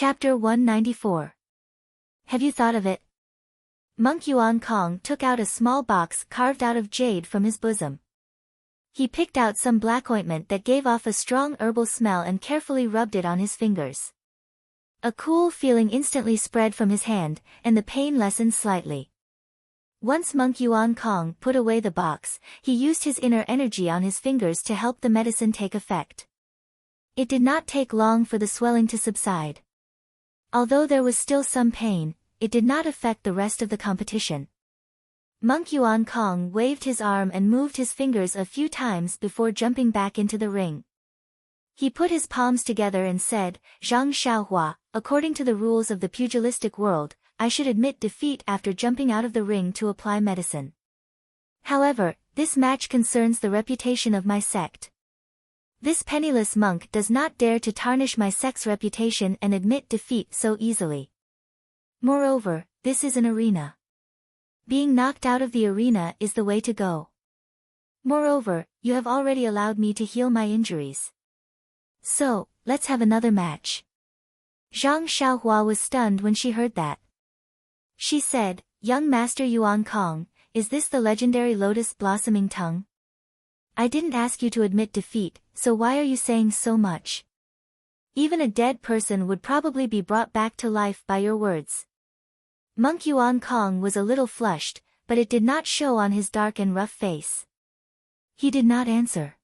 Chapter 194. Have you thought of it? Monk Yuan Kong took out a small box carved out of jade from his bosom. He picked out some black ointment that gave off a strong herbal smell and carefully rubbed it on his fingers. A cool feeling instantly spread from his hand, and the pain lessened slightly. Once Monk Yuan Kong put away the box, he used his inner energy on his fingers to help the medicine take effect. It did not take long for the swelling to subside. Although there was still some pain, it did not affect the rest of the competition. Monk Yuan Kong waved his arm and moved his fingers a few times before jumping back into the ring. He put his palms together and said, "Zhang Xiaohua, according to the rules of the pugilistic world, I should admit defeat after jumping out of the ring to apply medicine. However, this match concerns the reputation of my sect. This penniless monk does not dare to tarnish my sect's reputation and admit defeat so easily. Moreover, this is an arena. Being knocked out of the arena is the way to go. Moreover, you have already allowed me to heal my injuries. So, let's have another match." Zhang Xiaohua was stunned when she heard that. She said, "Young Master Yuan Kong, is this the legendary lotus blossoming tongue? I didn't ask you to admit defeat, so why are you saying so much? Even a dead person would probably be brought back to life by your words." Monk Yuan Kong was a little flushed, but it did not show on his dark and rough face. He did not answer.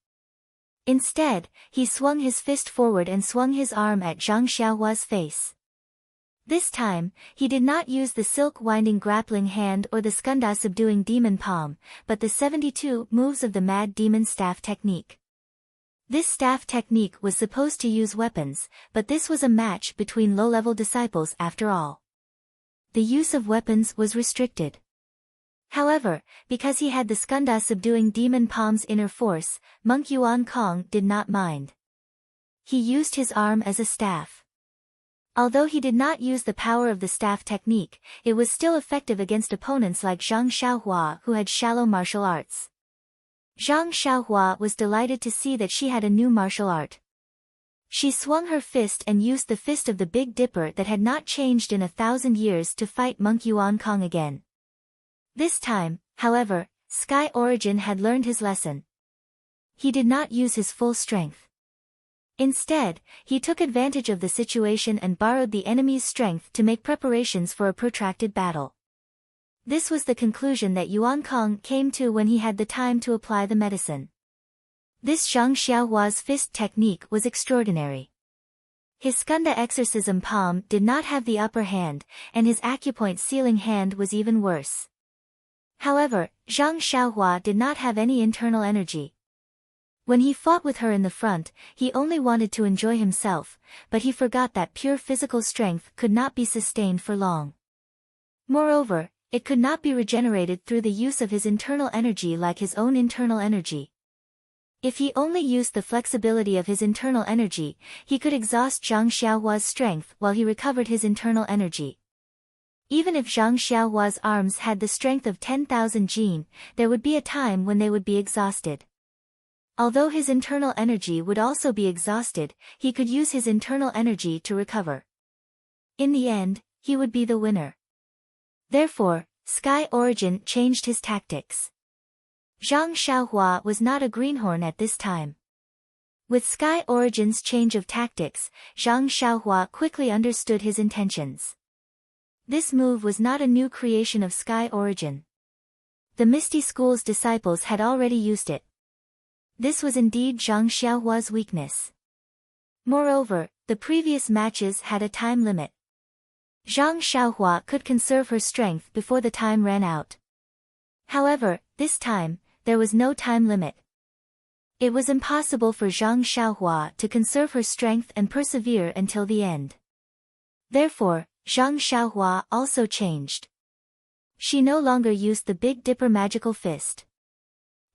Instead, he swung his fist forward and swung his arm at Zhang Xiaohua's face. This time, he did not use the silk-winding grappling hand or the skanda-subduing demon palm, but the 72 moves of the mad demon staff technique. This staff technique was supposed to use weapons, but this was a match between low-level disciples after all. The use of weapons was restricted. However, because he had the skanda-subduing demon palm's inner force, Monk Yuan Kong did not mind. He used his arm as a staff. Although he did not use the power of the staff technique, it was still effective against opponents like Zhang Xiaohua who had shallow martial arts. Zhang Xiaohua was delighted to see that she had a new martial art. She swung her fist and used the fist of the Big Dipper that had not changed in 1,000 years to fight Monk Yuan Kong again. This time, however, Sky Origin had learned his lesson. He did not use his full strength. Instead, he took advantage of the situation and borrowed the enemy's strength to make preparations for a protracted battle. This was the conclusion that Yuan Kong came to when he had the time to apply the medicine. This Zhang Xiaohua's fist technique was extraordinary. His skanda exorcism palm did not have the upper hand, and his acupoint sealing hand was even worse. However, Zhang Xiaohua did not have any internal energy. When he fought with her in the front, he only wanted to enjoy himself, but he forgot that pure physical strength could not be sustained for long. Moreover, it could not be regenerated through the use of his internal energy like his own internal energy. If he only used the flexibility of his internal energy, he could exhaust Zhang Xiaohua's strength while he recovered his internal energy. Even if Zhang Xiaohua's arms had the strength of 10,000 jin, there would be a time when they would be exhausted. Although his internal energy would also be exhausted, he could use his internal energy to recover. In the end, he would be the winner. Therefore, Sky Origin changed his tactics. Zhang Xiaohua was not a greenhorn at this time. With Sky Origin's change of tactics, Zhang Xiaohua quickly understood his intentions. This move was not a new creation of Sky Origin. The Misty School's disciples had already used it. This was indeed Zhang Xiaohua's weakness. Moreover, the previous matches had a time limit. Zhang Xiaohua could conserve her strength before the time ran out. However, this time, there was no time limit. It was impossible for Zhang Xiaohua to conserve her strength and persevere until the end. Therefore, Zhang Xiaohua also changed. She no longer used the Big Dipper magical fist.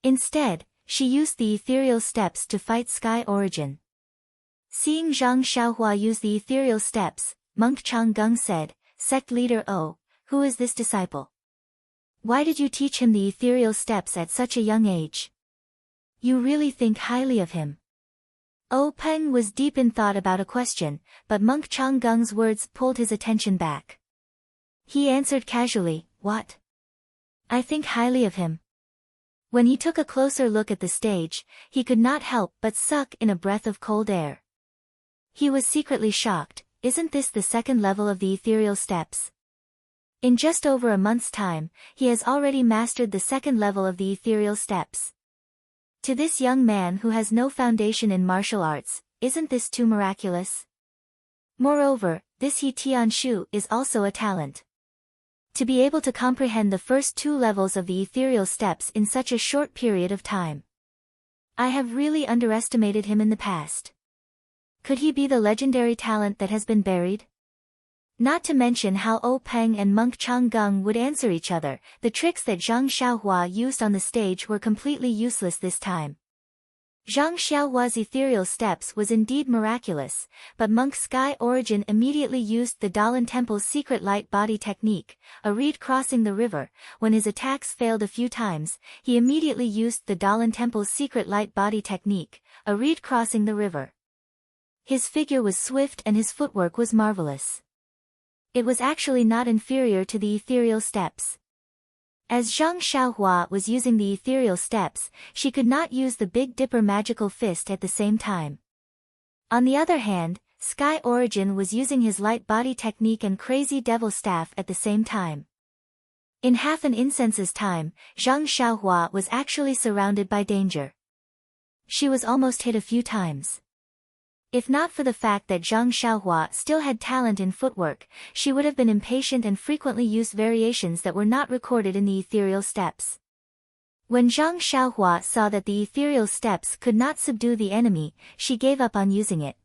Instead, she used the ethereal steps to fight Sky Origin. Seeing Zhang Xiaohua use the ethereal steps, Monk Changgung said, "Sect leader O, who is this disciple? Why did you teach him the ethereal steps at such a young age? You really think highly of him." Oh Peng was deep in thought about a question, but Monk Changgung's words pulled his attention back. He answered casually, "What?" "I think highly of him." When he took a closer look at the stage, he could not help but suck in a breath of cold air. He was secretly shocked. Isn't this the second level of the ethereal steps? In just over a month's time, he has already mastered the second level of the ethereal steps. To this young man who has no foundation in martial arts, isn't this too miraculous? Moreover, this He Tianshu is also a talent. To be able to comprehend the first two levels of the ethereal steps in such a short period of time. I have really underestimated him in the past. Could he be the legendary talent that has been buried? Not to mention how Oh Peng and Monk Changgung would answer each other, the tricks that Zhang Xiaohua used on the stage were completely useless this time. Zhang Xiaohua's ethereal steps was indeed miraculous, but Monk Sky Origin immediately used the Dalan Temple's secret light body technique, a reed crossing the river. When his attacks failed a few times, he immediately used the Dalan Temple's secret light body technique, a reed crossing the river. His figure was swift and his footwork was marvelous. It was actually not inferior to the ethereal steps. As Zhang Xiaohua was using the ethereal steps, she could not use the Big Dipper magical fist at the same time. On the other hand, Sky Origin was using his light body technique and crazy devil staff at the same time. In half an incense's time, Zhang Xiaohua was actually surrounded by danger. She was almost hit a few times. If not for the fact that Zhang Xiaohua still had talent in footwork, she would have been impatient and frequently used variations that were not recorded in the ethereal steps. When Zhang Xiaohua saw that the ethereal steps could not subdue the enemy, she gave up on using it.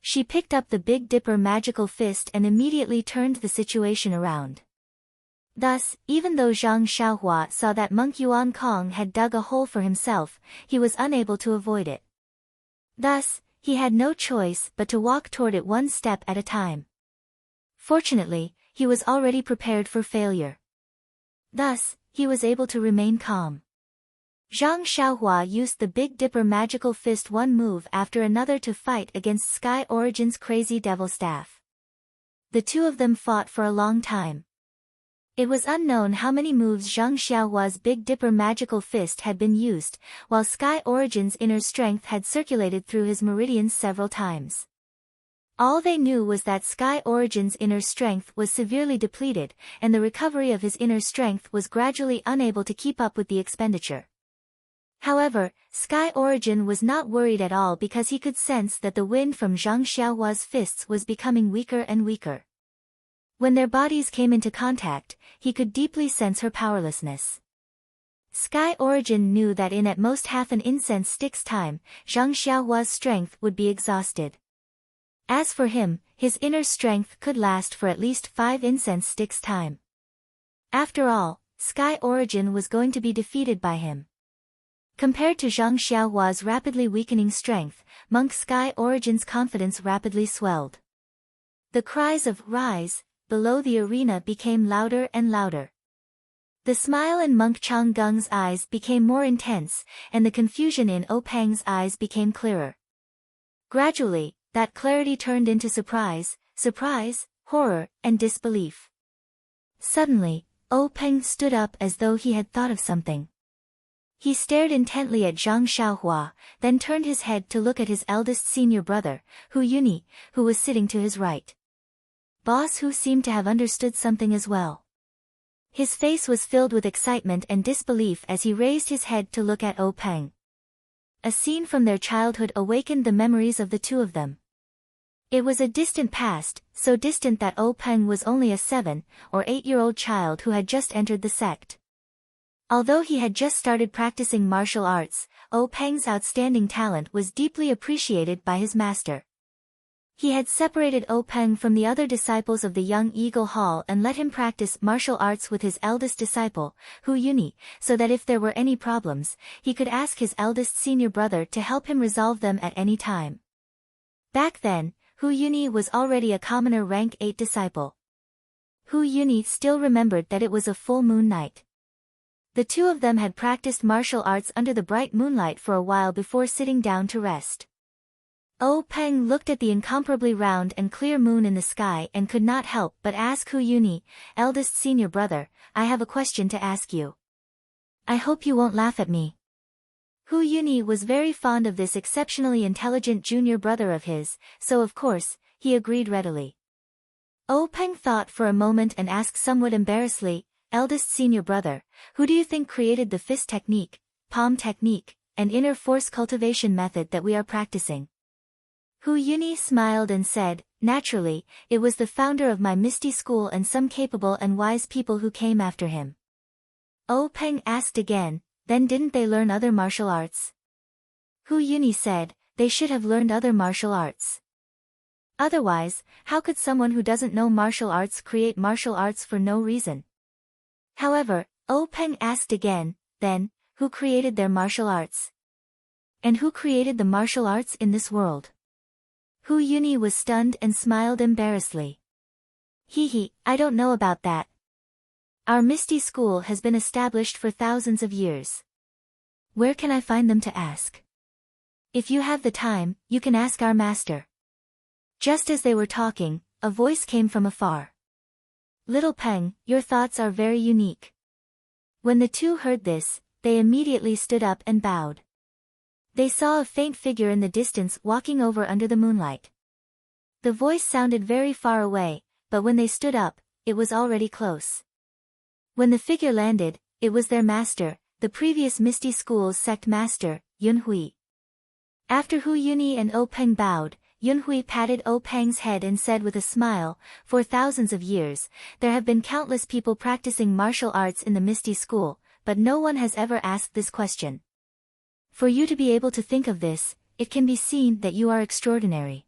She picked up the Big Dipper magical fist and immediately turned the situation around. Thus, even though Zhang Xiaohua saw that Monk Yuan Kong had dug a hole for himself, he was unable to avoid it. Thus, he had no choice but to walk toward it one step at a time. Fortunately, he was already prepared for failure. Thus, he was able to remain calm. Zhang Xiaohua used the Big Dipper magical fist one move after another to fight against Sky Origin's crazy devil staff. The two of them fought for a long time. It was unknown how many moves Zhang Xiaohua's Big Dipper magical fist had been used, while Sky Origin's inner strength had circulated through his meridians several times. All they knew was that Sky Origin's inner strength was severely depleted, and the recovery of his inner strength was gradually unable to keep up with the expenditure. However, Sky Origin was not worried at all because he could sense that the wind from Zhang Xiaohua's fists was becoming weaker and weaker. When their bodies came into contact, he could deeply sense her powerlessness. Sky Origin knew that in at most half an incense stick's time, Zhang Xiaohua's strength would be exhausted. As for him, his inner strength could last for at least 5 incense sticks' time. After all, Sky Origin was going to be defeated by him. Compared to Zhang Xiaohua's rapidly weakening strength, Monk Sky Origin's confidence rapidly swelled. The cries of "Rise!" below the arena became louder and louder. The smile in Monk Changgung's eyes became more intense, and the confusion in Oh Peng's eyes became clearer. Gradually, that clarity turned into surprise, horror, and disbelief. Suddenly, Oh Peng stood up as though he had thought of something. He stared intently at Zhang Xiaohua, then turned his head to look at his eldest senior brother, Hu Yuni, who was sitting to his right. Boss Hu seemed to have understood something as well. His face was filled with excitement and disbelief as he raised his head to look at Oh Peng. A scene from their childhood awakened the memories of the two of them. It was a distant past, so distant that Oh Peng was only a 7 or 8-year-old child who had just entered the sect. Although he had just started practicing martial arts, Oh Peng's outstanding talent was deeply appreciated by his master. He had separated Oh Peng from the other disciples of the Young Eagle Hall and let him practice martial arts with his eldest disciple, Hu Yuni, so that if there were any problems, he could ask his eldest senior brother to help him resolve them at any time. Back then, Hu Yuni was already a commoner rank 8 disciple. Hu Yuni still remembered that it was a full moon night. The two of them had practiced martial arts under the bright moonlight for a while before sitting down to rest. Oh Peng looked at the incomparably round and clear moon in the sky and could not help but ask Hu Yuni, eldest senior brother, I have a question to ask you. I hope you won't laugh at me. Hu Yuni was very fond of this exceptionally intelligent junior brother of his, so of course, he agreed readily. Oh Peng thought for a moment and asked somewhat embarrassedly, eldest senior brother, who do you think created the fist technique, palm technique, and inner force cultivation method that we are practicing? Hu Yuni smiled and said, naturally, it was the founder of my Misty School and some capable and wise people who came after him. Oh Peng asked again, then didn't they learn other martial arts? Hu Yuni said, they should have learned other martial arts. Otherwise, how could someone who doesn't know martial arts create martial arts for no reason? However, Oh Peng asked again, then, who created their martial arts? And who created the martial arts in this world? Hu Yuni was stunned and smiled embarrassedly. Hee, I don't know about that. Our Misty School has been established for thousands of years. Where can I find them to ask? If you have the time, you can ask our master. Just as they were talking, a voice came from afar. Little Peng, your thoughts are very unique. When the two heard this, they immediately stood up and bowed. They saw a faint figure in the distance walking over under the moonlight. The voice sounded very far away, but when they stood up, it was already close. When the figure landed, it was their master, the previous Misty School's sect master, Yunhui. After Hu Yuni and Oh Peng bowed, Yunhui patted Oh Peng's head and said with a smile, for thousands of years, there have been countless people practicing martial arts in the Misty School, but no one has ever asked this question. For you to be able to think of this, it can be seen that you are extraordinary.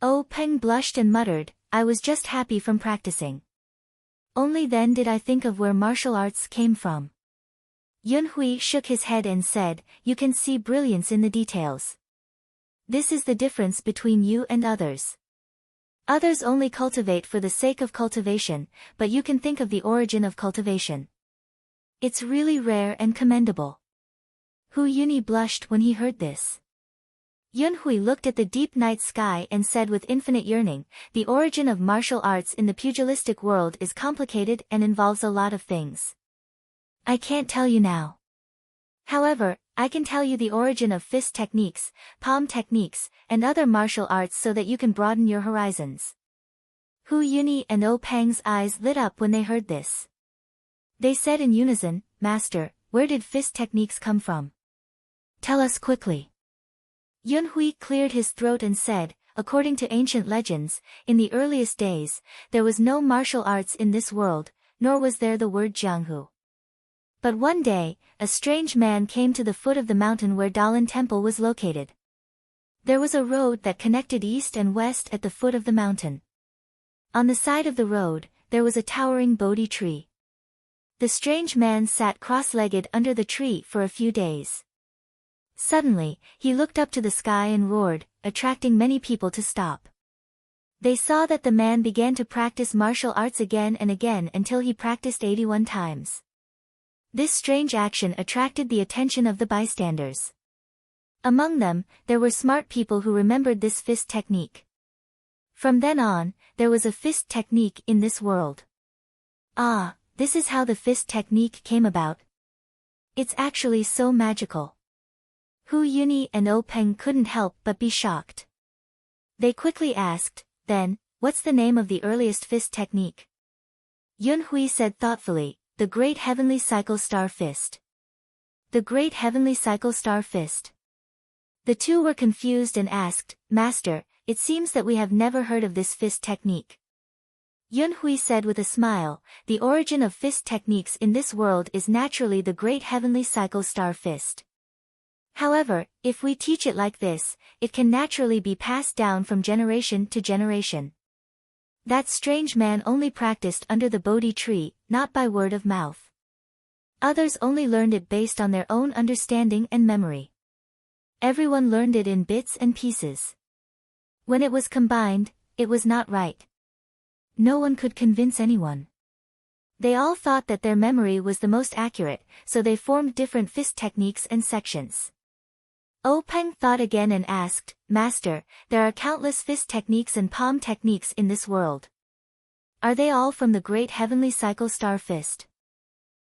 Oh Peng blushed and muttered, I was just happy from practicing. Only then did I think of where martial arts came from. Yunhui shook his head and said, you can see brilliance in the details. This is the difference between you and others. Others only cultivate for the sake of cultivation, but you can think of the origin of cultivation. It's really rare and commendable. Hu Yuni blushed when he heard this. Yunhui looked at the deep night sky and said with infinite yearning, the origin of martial arts in the pugilistic world is complicated and involves a lot of things. I can't tell you now. However, I can tell you the origin of fist techniques, palm techniques, and other martial arts so that you can broaden your horizons. Hu Yuni and Oh Peng's eyes lit up when they heard this. They said in unison, Master, where did fist techniques come from? Tell us quickly. Yunhui cleared his throat and said, according to ancient legends, in the earliest days, there was no martial arts in this world, nor was there the word Jianghu. But one day, a strange man came to the foot of the mountain where Dalan Temple was located. There was a road that connected east and west at the foot of the mountain. On the side of the road, there was a towering Bodhi tree. The strange man sat cross-legged under the tree for a few days. Suddenly, he looked up to the sky and roared, attracting many people to stop. They saw that the man began to practice martial arts again and again until he practiced 81 times. This strange action attracted the attention of the bystanders. Among them, there were smart people who remembered this fist technique. From then on, there was a fist technique in this world. Ah, this is how the fist technique came about. It's actually so magical. Hu Yuni and Oh Peng couldn't help but be shocked. They quickly asked, then, what's the name of the earliest fist technique? Yunhui said thoughtfully, the Great Heavenly Cycle Star Fist. The Great Heavenly Cycle Star Fist. The two were confused and asked, Master, it seems that we have never heard of this fist technique. Yunhui said with a smile, the origin of fist techniques in this world is naturally the Great Heavenly Cycle Star Fist. However, if we teach it like this, it can naturally be passed down from generation to generation. That strange man only practiced under the Bodhi tree, not by word of mouth. Others only learned it based on their own understanding and memory. Everyone learned it in bits and pieces. When it was combined, it was not right. No one could convince anyone. They all thought that their memory was the most accurate, so they formed different fist techniques and sections. O Peng thought again and asked, Master, there are countless fist techniques and palm techniques in this world. Are they all from the great heavenly cycle star fist?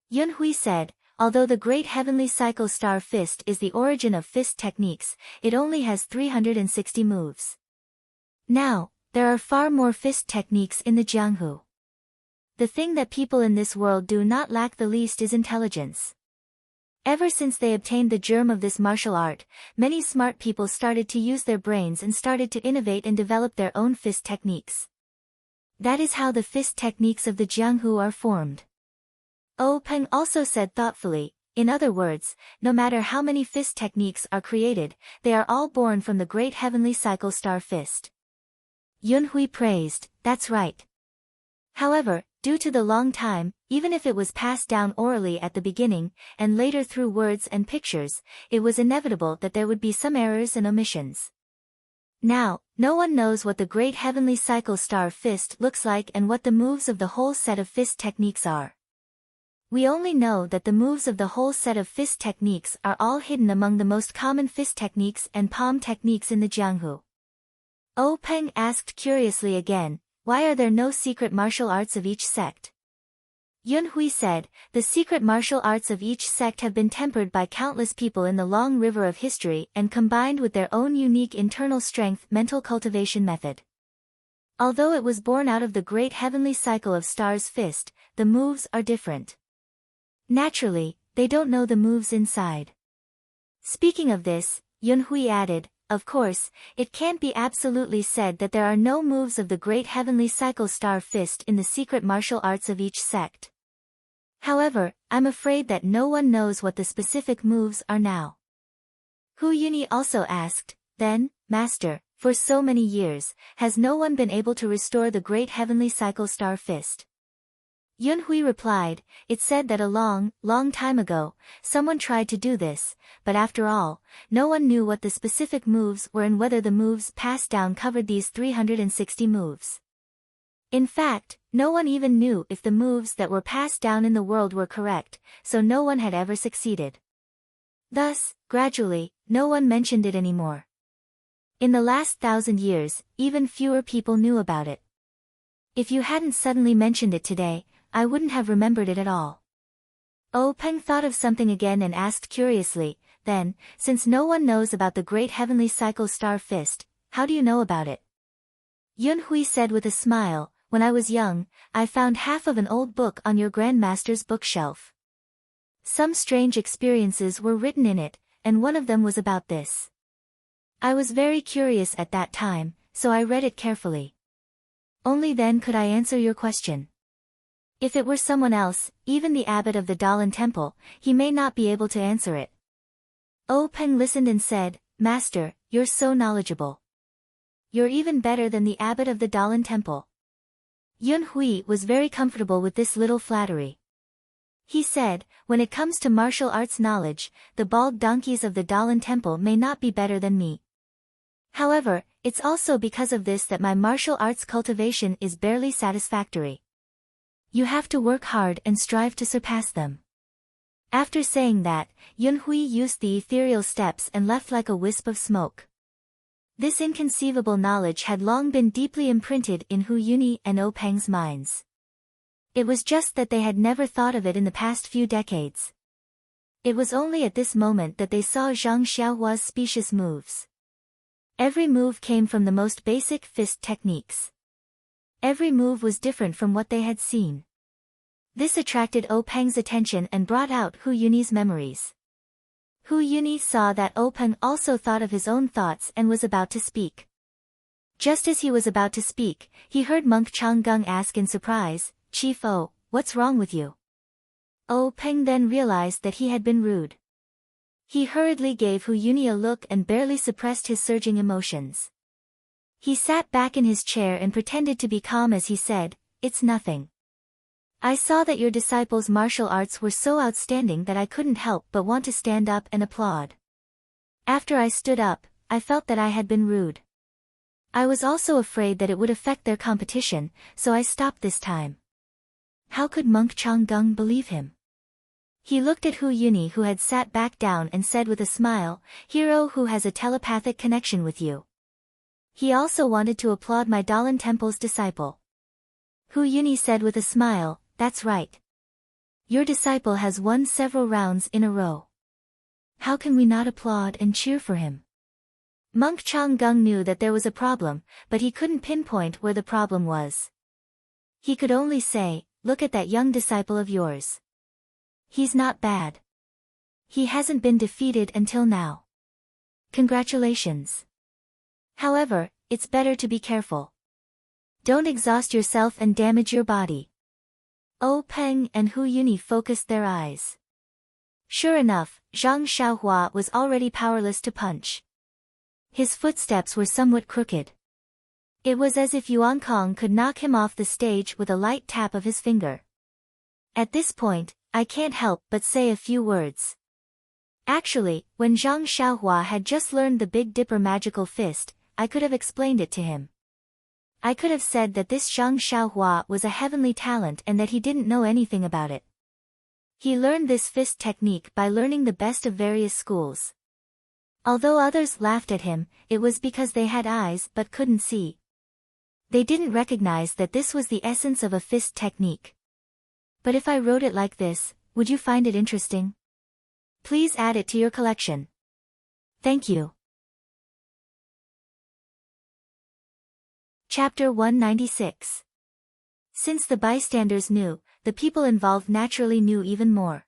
Yun Hui said, although the great heavenly cycle star fist is the origin of fist techniques, it only has 360 moves. Now, there are far more fist techniques in the Jianghu. The thing that people in this world do not lack the least is intelligence. Ever since they obtained the germ of this martial art, many smart people started to use their brains and started to innovate and develop their own fist techniques. That is how the fist techniques of the Jianghu are formed. O Peng also said thoughtfully, in other words, no matter how many fist techniques are created, they are all born from the great heavenly cycle star fist. Yun Hui praised, that's right. However, due to the long time, even if it was passed down orally at the beginning, and later through words and pictures, it was inevitable that there would be some errors and omissions. Now, no one knows what the great heavenly cycle star fist looks like and what the moves of the whole set of fist techniques are. We only know that the moves of the whole set of fist techniques are all hidden among the most common fist techniques and palm techniques in the Jianghu. O Peng asked curiously again, why are there no secret martial arts of each sect? Yun Hui said, the secret martial arts of each sect have been tempered by countless people in the long river of history and combined with their own unique internal strength mental cultivation method. Although it was born out of the great heavenly cycle of stars fist, the moves are different. Naturally, they don't know the moves inside. Speaking of this, Yun Hui added, of course, it can't be absolutely said that there are no moves of the great heavenly cycle star fist in the secret martial arts of each sect. However, I'm afraid that no one knows what the specific moves are now. Hu Yuni also asked, then, Master, for so many years, has no one been able to restore the great heavenly cycle star fist? Yun Hui replied, it said that a long, long time ago, someone tried to do this, but after all, no one knew what the specific moves were and whether the moves passed down covered these 360 moves. In fact, no one even knew if the moves that were passed down in the world were correct, so no one had ever succeeded. Thus, gradually, no one mentioned it anymore. In the last 1,000 years, even fewer people knew about it. If you hadn't suddenly mentioned it today, I wouldn't have remembered it at all. O Peng thought of something again and asked curiously, then, since no one knows about the great heavenly cycle star fist, how do you know about it? Yun Hui said with a smile, when I was young, I found half of an old book on your grandmaster's bookshelf. Some strange experiences were written in it, and one of them was about this. I was very curious at that time, so I read it carefully. Only then could I answer your question. If it were someone else, even the abbot of the Dalan temple, he may not be able to answer it. O Peng listened and said, Master, you're so knowledgeable. You're even better than the abbot of the Dalan temple. Yun Hui was very comfortable with this little flattery. He said, when it comes to martial arts knowledge, the bald donkeys of the Dalan temple may not be better than me. However, it's also because of this that my martial arts cultivation is barely satisfactory. You have to work hard and strive to surpass them. After saying that, Yun Hui used the ethereal steps and left like a wisp of smoke. This inconceivable knowledge had long been deeply imprinted in Hu Yuni and O Peng's minds. It was just that they had never thought of it in the past few decades. It was only at this moment that they saw Zhang Xiaohua's specious moves. Every move came from the most basic fist techniques. Every move was different from what they had seen. This attracted O Peng's attention and brought out Hu Yuni's memories. Hu Yuni saw that O Peng also thought of his own thoughts and was about to speak. Just as he was about to speak, he heard Monk Changgung ask in surprise, Chief O, what's wrong with you? O Peng then realized that he had been rude. He hurriedly gave Hu Yuni a look and barely suppressed his surging emotions. He sat back in his chair and pretended to be calm as he said, it's nothing. I saw that your disciples' martial arts were so outstanding that I couldn't help but want to stand up and applaud. After I stood up, I felt that I had been rude. I was also afraid that it would affect their competition, so I stopped this time. How could Monk Changgung believe him? He looked at Hu Yuni, who had sat back down, and said with a smile, "Hero who has a telepathic connection with you." He also wanted to applaud my Dalan Temple's disciple. Hu Yuni said with a smile, "That's right. Your disciple has won several rounds in a row. How can we not applaud and cheer for him?" Monk Chang Gung knew that there was a problem, but he couldn't pinpoint where the problem was. He could only say, "Look at that young disciple of yours. He's not bad. He hasn't been defeated until now. Congratulations. However, it's better to be careful. Don't exhaust yourself and damage your body." O Peng and Hu Yuni focused their eyes. Sure enough, Zhang Xiaohua was already powerless to punch. His footsteps were somewhat crooked. It was as if Yuan Kong could knock him off the stage with a light tap of his finger. At this point, I can't help but say a few words. Actually, when Zhang Xiaohua had just learned the Big Dipper magical fist, I could have explained it to him. I could have said that this Zhang Xiaohua was a heavenly talent and that he didn't know anything about it. He learned this fist technique by learning the best of various schools. Although others laughed at him, it was because they had eyes but couldn't see. They didn't recognize that this was the essence of a fist technique. But if I wrote it like this, would you find it interesting? Please add it to your collection. Thank you. Chapter 196. Since the bystanders knew, the people involved naturally knew even more.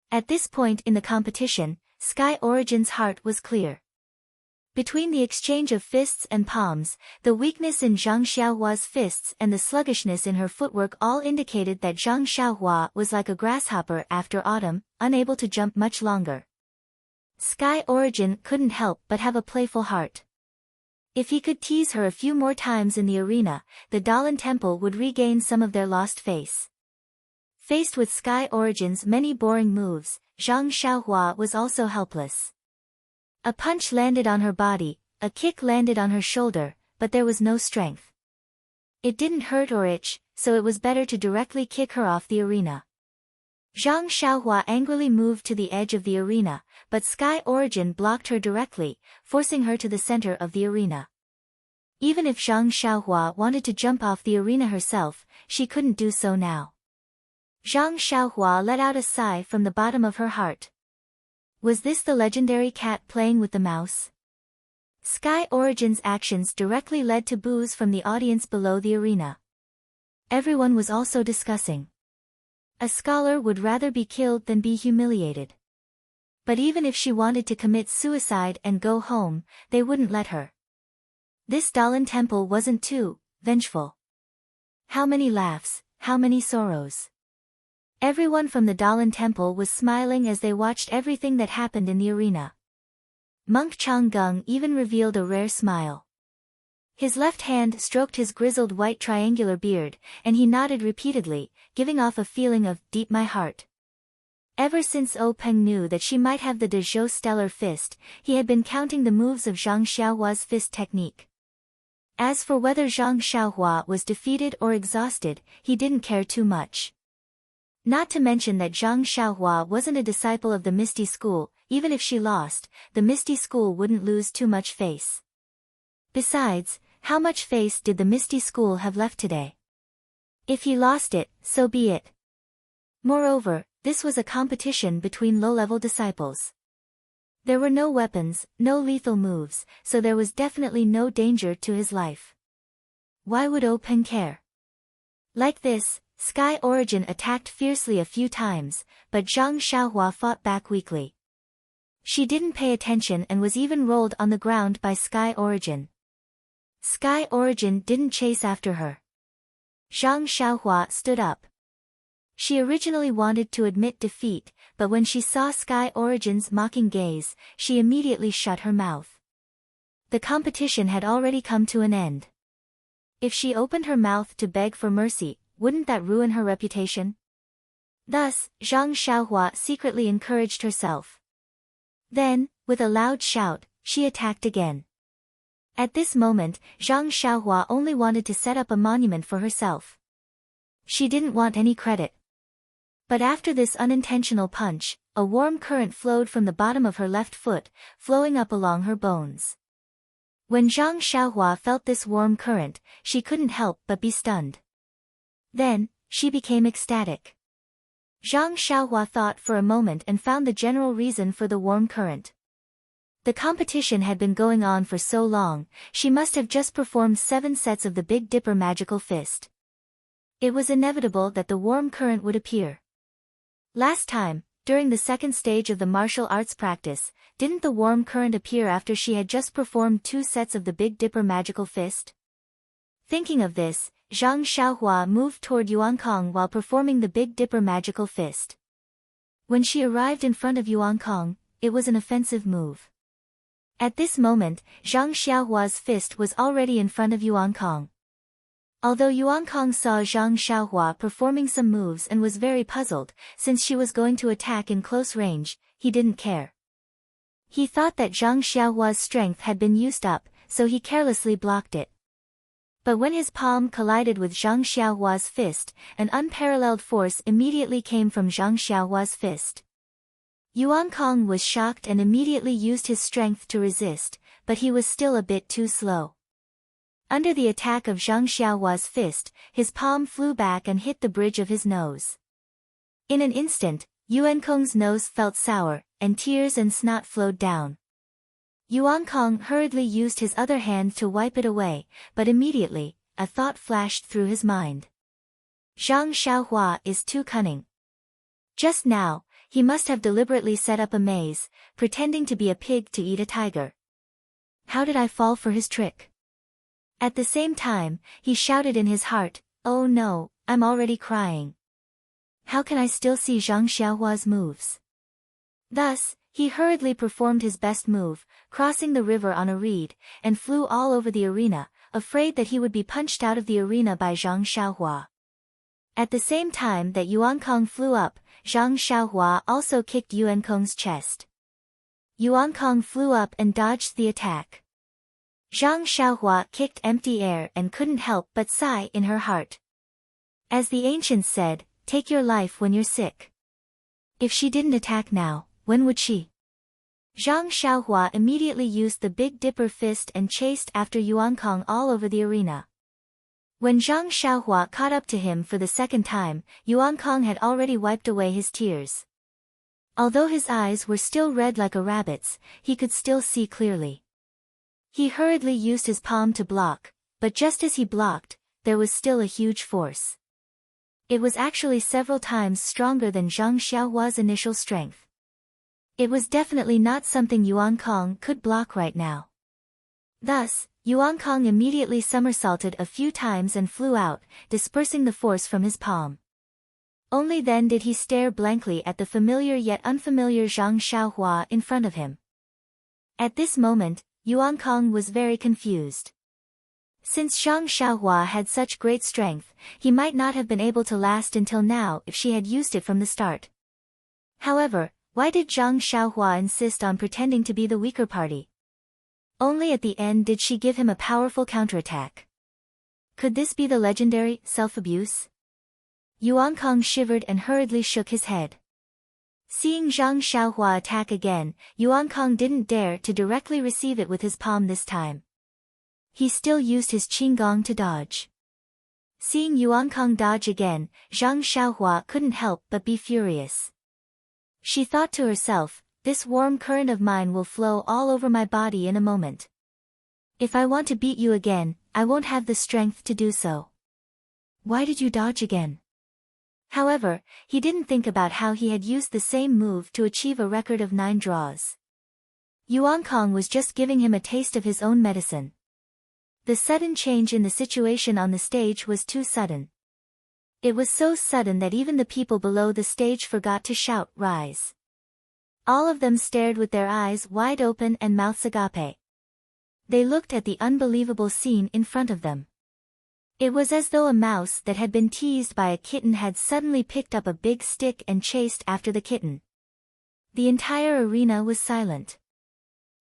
At this point in the competition, Sky Origin's heart was clear. Between the exchange of fists and palms, the weakness in Zhang Xiaohua's fists and the sluggishness in her footwork all indicated that Zhang Xiaohua was like a grasshopper after autumn, unable to jump much longer. Sky Origin couldn't help but have a playful heart. If he could tease her a few more times in the arena, the Dalan Temple would regain some of their lost face. Faced with Sky Origin's many boring moves, Zhang Xiaohua was also helpless. A punch landed on her body, a kick landed on her shoulder, but there was no strength. It didn't hurt or itch, so it was better to directly kick her off the arena. Zhang Xiaohua angrily moved to the edge of the arena, but Sky Origin blocked her directly, forcing her to the center of the arena. Even if Zhang Xiaohua wanted to jump off the arena herself, she couldn't do so now. Zhang Xiaohua let out a sigh from the bottom of her heart. Was this the legendary cat playing with the mouse? Sky Origin's actions directly led to boos from the audience below the arena. Everyone was also discussing. A scholar would rather be killed than be humiliated. But even if she wanted to commit suicide and go home, they wouldn't let her. This Dalan Temple wasn't too vengeful. How many laughs, how many sorrows. Everyone from the Dalan Temple was smiling as they watched everything that happened in the arena. Monk Chang Gung even revealed a rare smile. His left hand stroked his grizzled white triangular beard, and he nodded repeatedly, giving off a feeling of deep my heart. Ever since O Peng knew that she might have the De Zhou stellar fist, he had been counting the moves of Zhang Xiaohua's fist technique. As for whether Zhang Xiaohua was defeated or exhausted, he didn't care too much. Not to mention that Zhang Xiaohua wasn't a disciple of the Misty School. Even if she lost, the Misty School wouldn't lose too much face. Besides, how much face did the Misty School have left today? If he lost it, so be it. Moreover, this was a competition between low-level disciples. There were no weapons, no lethal moves, so there was definitely no danger to his life. Why would O Peng care? Like this, Sky Origin attacked fiercely a few times, but Zhang Xiaohua fought back weakly. She didn't pay attention and was even rolled on the ground by Sky Origin. Sky Origin didn't chase after her. Zhang Xiaohua stood up. She originally wanted to admit defeat, but when she saw Sky Origin's mocking gaze, she immediately shut her mouth. The competition had already come to an end. If she opened her mouth to beg for mercy, wouldn't that ruin her reputation? Thus, Zhang Xiaohua secretly encouraged herself. Then, with a loud shout, she attacked again. At this moment, Zhang Xiaohua only wanted to set up a monument for herself. She didn't want any credit. But after this unintentional punch, a warm current flowed from the bottom of her left foot, flowing up along her bones. When Zhang Xiaohua felt this warm current, she couldn't help but be stunned. Then, she became ecstatic. Zhang Xiaohua thought for a moment and found the general reason for the warm current. The competition had been going on for so long, she must have just performed 7 sets of the Big Dipper magical fist. It was inevitable that the warm current would appear. Last time, during the second stage of the martial arts practice, didn't the warm current appear after she had just performed 2 sets of the Big Dipper magical fist? Thinking of this, Zhang Xiaohua moved toward Yuan Kong while performing the Big Dipper magical fist. When she arrived in front of Yuan Kong, it was an offensive move. At this moment, Zhang Xiaohua's fist was already in front of Yuan Kong. Although Yuan Kong saw Zhang Xiaohua performing some moves and was very puzzled, since she was going to attack in close range, he didn't care. He thought that Zhang Xiaohua's strength had been used up, so he carelessly blocked it. But when his palm collided with Zhang Xiaohua's fist, an unparalleled force immediately came from Zhang Xiaohua's fist. Yuan Kong was shocked and immediately used his strength to resist, but he was still a bit too slow. Under the attack of Zhang Xiaohua's fist, his palm flew back and hit the bridge of his nose. In an instant, Yuan Kong's nose felt sour, and tears and snot flowed down. Yuan Kong hurriedly used his other hand to wipe it away, but immediately, a thought flashed through his mind. Zhang Xiaohua is too cunning. Just now, he must have deliberately set up a maze, pretending to be a pig to eat a tiger. How did I fall for his trick? At the same time, he shouted in his heart, "Oh no, I'm already crying. How can I still see Zhang Xiaohua's moves?" Thus, he hurriedly performed his best move, crossing the river on a reed, and flew all over the arena, afraid that he would be punched out of the arena by Zhang Xiaohua. At the same time that Yuan Kong flew up, Zhang Xiaohua also kicked Yuan Kong's chest. Yuan Kong flew up and dodged the attack. Zhang Xiaohua kicked empty air and couldn't help but sigh in her heart. As the ancients said, take your life when you're sick. If she didn't attack now, when would she? Zhang Xiaohua immediately used the Big Dipper fist and chased after Yuan Kong all over the arena. When Zhang Xiaohua caught up to him for the second time, Yuan Kong had already wiped away his tears. Although his eyes were still red like a rabbit's, he could still see clearly. He hurriedly used his palm to block, but just as he blocked, there was still a huge force. It was actually several times stronger than Zhang Xiaohua's initial strength. It was definitely not something Yuan Kong could block right now. Thus, Yuan Kong immediately somersaulted a few times and flew out, dispersing the force from his palm. Only then did he stare blankly at the familiar yet unfamiliar Zhang Xiaohua in front of him. At this moment, Yuan Kong was very confused. Since Zhang Xiaohua had such great strength, he might not have been able to last until now if she had used it from the start. However, why did Zhang Xiaohua insist on pretending to be the weaker party? Only at the end did she give him a powerful counterattack. Could this be the legendary self-abuse? Yuan Kong shivered and hurriedly shook his head. Seeing Zhang Xiaohua attack again, Yuan Kong didn't dare to directly receive it with his palm this time. He still used his qinggong to dodge. Seeing Yuan Kong dodge again, Zhang Xiaohua couldn't help but be furious. She thought to herself, this warm current of mine will flow all over my body in a moment. If I want to beat you again, I won't have the strength to do so. Why did you dodge again? However, he didn't think about how he had used the same move to achieve a record of 9 draws. Yuan Kong was just giving him a taste of his own medicine. The sudden change in the situation on the stage was too sudden. It was so sudden that even the people below the stage forgot to shout, "Rise." All of them stared with their eyes wide open and mouths agape. They looked at the unbelievable scene in front of them. It was as though a mouse that had been teased by a kitten had suddenly picked up a big stick and chased after the kitten. The entire arena was silent.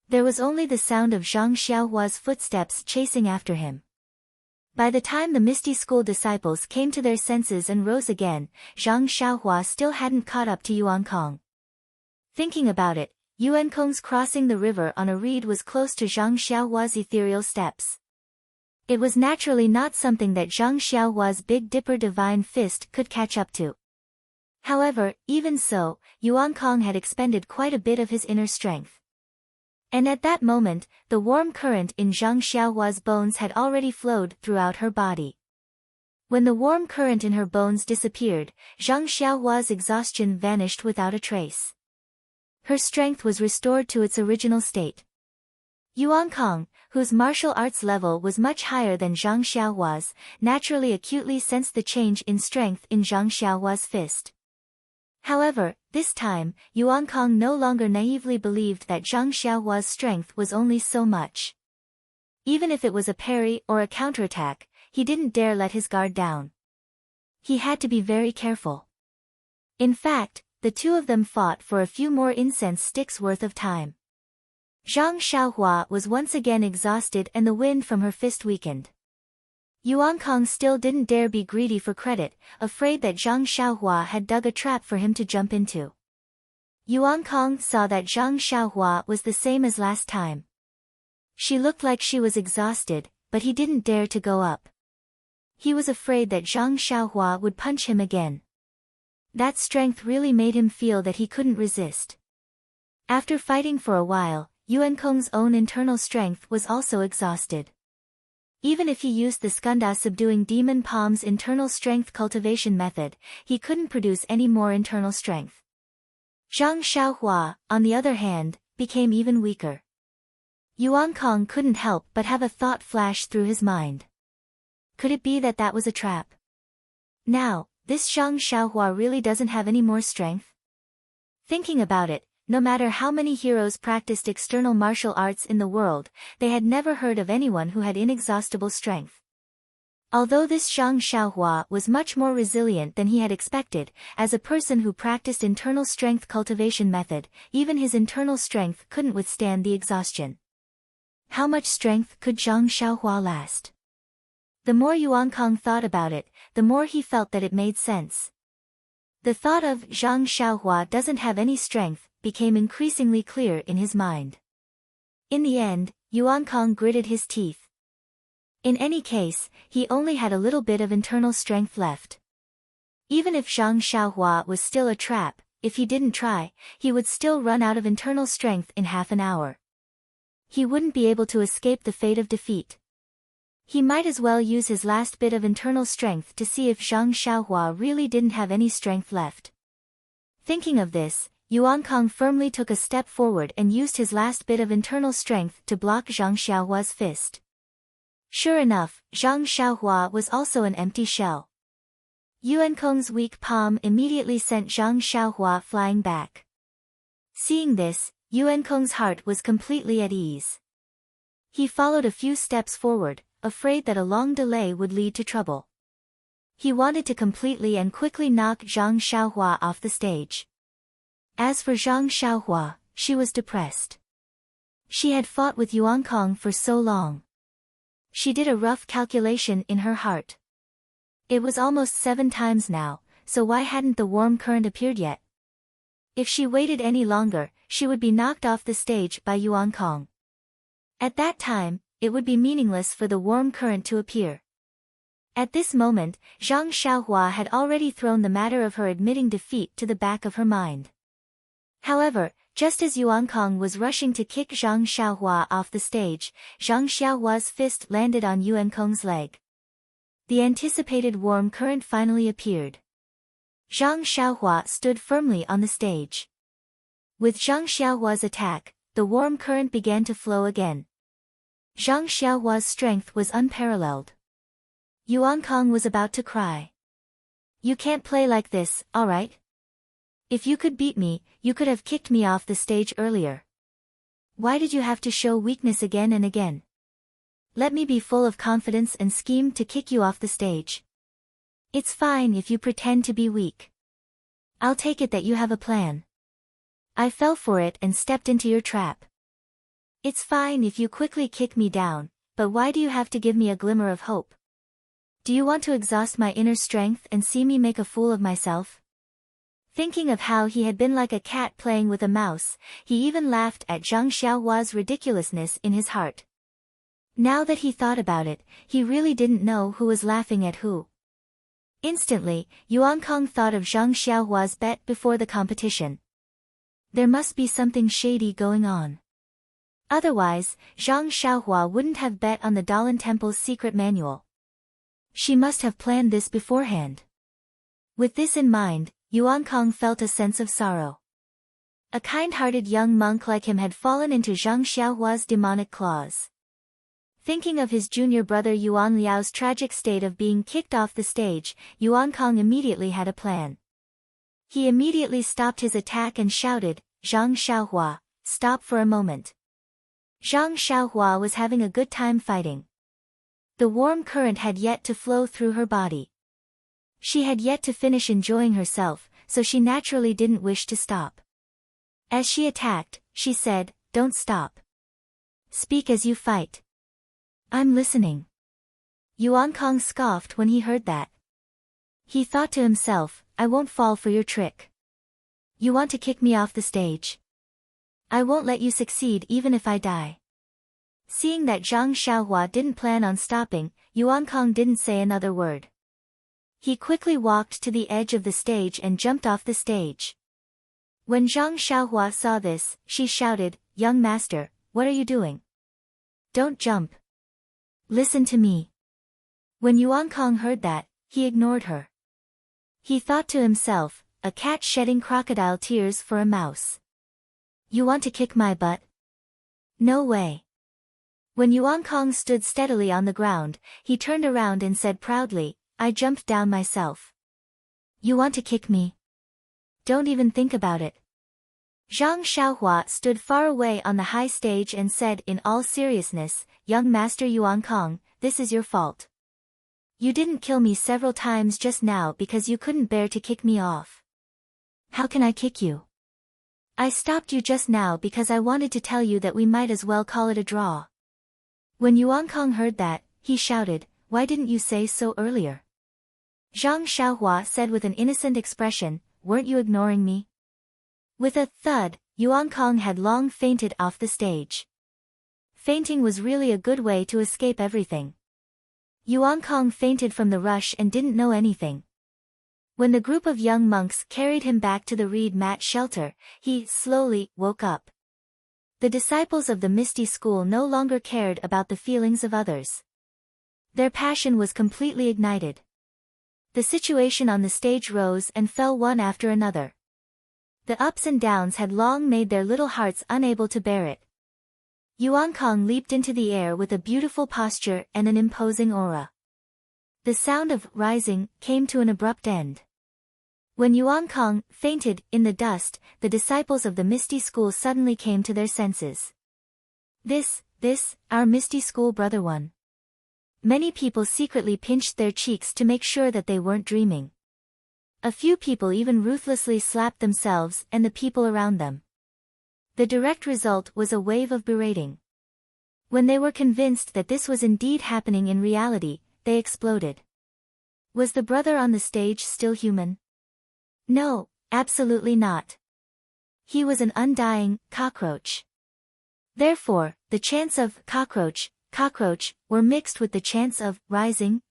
There was only the sound of Zhang Xiaohua's footsteps chasing after him. By the time the Misty School disciples came to their senses and rose again, Zhang Xiaohua still hadn't caught up to Yuan Kong. Thinking about it, Yuan Kong's crossing the river on a reed was close to Zhang Xiaohua's ethereal steps. It was naturally not something that Zhang Xiaohua's Big Dipper divine fist could catch up to. However, even so, Yuan Kong had expended quite a bit of his inner strength. And at that moment, the warm current in Zhang Xiaohua's bones had already flowed throughout her body. When the warm current in her bones disappeared, Zhang Xiaohua's exhaustion vanished without a trace. Her strength was restored to its original state. Yuan Kong, whose martial arts level was much higher than Zhang Xiaohua's, naturally acutely sensed the change in strength in Zhang Xiaohua's fist. However, this time, Yuan Kong no longer naively believed that Zhang Xiaohua's strength was only so much. Even if it was a parry or a counterattack, he didn't dare let his guard down. He had to be very careful. In fact, the two of them fought for a few more incense sticks worth of time. Zhang Xiaohua was once again exhausted and the wind from her fist weakened. Yuan Kong still didn't dare be greedy for credit, afraid that Zhang Xiaohua had dug a trap for him to jump into. Yuan Kong saw that Zhang Xiaohua was the same as last time. She looked like she was exhausted, but he didn't dare to go up. He was afraid that Zhang Xiaohua would punch him again. That strength really made him feel that he couldn't resist. After fighting for a while, Yuan Kong's own internal strength was also exhausted. Even if he used the Skanda subduing demon palm's internal strength cultivation method, he couldn't produce any more internal strength. Zhang Xiaohua, on the other hand, became even weaker. Yuan Kong couldn't help but have a thought flash through his mind. Could it be that that was a trap? Now, this Zhang Xiaohua really doesn't have any more strength? Thinking about it, no matter how many heroes practiced external martial arts in the world, they had never heard of anyone who had inexhaustible strength. Although this Zhang Xiaohua was much more resilient than he had expected, as a person who practiced internal strength cultivation method, even his internal strength couldn't withstand the exhaustion. How much strength could Zhang Xiaohua last? The more Yuan Kong thought about it, the more he felt that it made sense. The thought of Zhang Xiaohua doesn't have any strength became increasingly clear in his mind. In the end, Yuan Kong gritted his teeth. In any case, he only had a little bit of internal strength left. Even if Zhang Xiaohua was still a trap, if he didn't try, he would still run out of internal strength in half an hour. He wouldn't be able to escape the fate of defeat. He might as well use his last bit of internal strength to see if Zhang Xiaohua really didn't have any strength left. Thinking of this, Yuan Kong firmly took a step forward and used his last bit of internal strength to block Zhang Xiaohua's fist. Sure enough, Zhang Xiaohua was also an empty shell. Yuan Kong's weak palm immediately sent Zhang Xiaohua flying back. Seeing this, Yuan Kong's heart was completely at ease. He followed a few steps forward, afraid that a long delay would lead to trouble. He wanted to completely and quickly knock Zhang Xiaohua off the stage. As for Zhang Xiaohua, she was depressed. She had fought with Yuan Kong for so long. She did a rough calculation in her heart. It was almost 7 times now, so why hadn't the warm current appeared yet? If she waited any longer, she would be knocked off the stage by Yuan Kong. At that time, it would be meaningless for the warm current to appear. At this moment, Zhang Xiaohua had already thrown the matter of her admitting defeat to the back of her mind. However, just as Yuan Kong was rushing to kick Zhang Xiaohua off the stage, Zhang Xiaohua's fist landed on Yuan Kong's leg. The anticipated warm current finally appeared. Zhang Xiaohua stood firmly on the stage. With Zhang Xiaohua's attack, the warm current began to flow again. Zhang Xiaohua's strength was unparalleled. Yuan Kong was about to cry. "You can't play like this, alright? If you could beat me, you could have kicked me off the stage earlier. Why did you have to show weakness again and again? Let me be full of confidence and scheme to kick you off the stage. It's fine if you pretend to be weak. I'll take it that you have a plan. I fell for it and stepped into your trap. It's fine if you quickly kick me down, but why do you have to give me a glimmer of hope? Do you want to exhaust my inner strength and see me make a fool of myself? Thinking of how he had been like a cat playing with a mouse, he even laughed at Zhang Xiaohua's ridiculousness in his heart. Now that he thought about it, he really didn't know who was laughing at who. Instantly, Yuan Kong thought of Zhang Xiaohua's bet before the competition. There must be something shady going on. Otherwise, Zhang Xiaohua wouldn't have bet on the Dalan Temple's secret manual. She must have planned this beforehand. With this in mind, Yuan Kong felt a sense of sorrow. A kind-hearted young monk like him had fallen into Zhang Xiaohua's demonic claws. Thinking of his junior brother Yuan Liao's tragic state of being kicked off the stage, Yuan Kong immediately had a plan. He immediately stopped his attack and shouted, "Zhang Xiaohua, stop for a moment." Zhang Xiaohua was having a good time fighting. The warm current had yet to flow through her body. She had yet to finish enjoying herself, so she naturally didn't wish to stop. As she attacked, she said, "Don't stop. Speak as you fight." "I'm listening." Yuan Kong scoffed when he heard that. He thought to himself, "I won't fall for your trick. You want to kick me off the stage? I won't let you succeed even if I die." Seeing that Zhang Xiaohua didn't plan on stopping, Yuan Kong didn't say another word. He quickly walked to the edge of the stage and jumped off the stage. When Zhang Xiaohua saw this, she shouted, "Young master, what are you doing? Don't jump. Listen to me." When Yuan Kong heard that, he ignored her. He thought to himself, a cat shedding crocodile tears for a mouse. You want to kick my butt? No way. When Yuan Kong stood steadily on the ground, he turned around and said proudly, "I jumped down myself. You want to kick me? Don't even think about it." Zhang Xiaohua stood far away on the high stage and said in all seriousness, "Young Master Yuan Kong, this is your fault. You didn't kill me several times just now because you couldn't bear to kick me off. How can I kick you? I stopped you just now because I wanted to tell you that we might as well call it a draw." When Yuan Kong heard that, he shouted, "Why didn't you say so earlier?" Zhang Xiaohua said with an innocent expression, "Weren't you ignoring me?" With a thud, Yuan Kong had long fainted off the stage. Fainting was really a good way to escape everything. Yuan Kong fainted from the rush and didn't know anything. When the group of young monks carried him back to the reed mat shelter, he slowly woke up. The disciples of the Misty School no longer cared about the feelings of others. Their passion was completely ignited. The situation on the stage rose and fell one after another. The ups and downs had long made their little hearts unable to bear it. Yuan Kong leaped into the air with a beautiful posture and an imposing aura. The sound of rising came to an abrupt end. When Yuan Kong fainted in the dust, the disciples of the Misty School suddenly came to their senses. This, our Misty School brother one. Many people secretly pinched their cheeks to make sure that they weren't dreaming. A few people even ruthlessly slapped themselves and the people around them. The direct result was a wave of berating. When they were convinced that this was indeed happening in reality, they exploded. Was the brother on the stage still human? No, absolutely not. He was an undying cockroach. Therefore, the chants of cockroach were mixed with the chants of rising.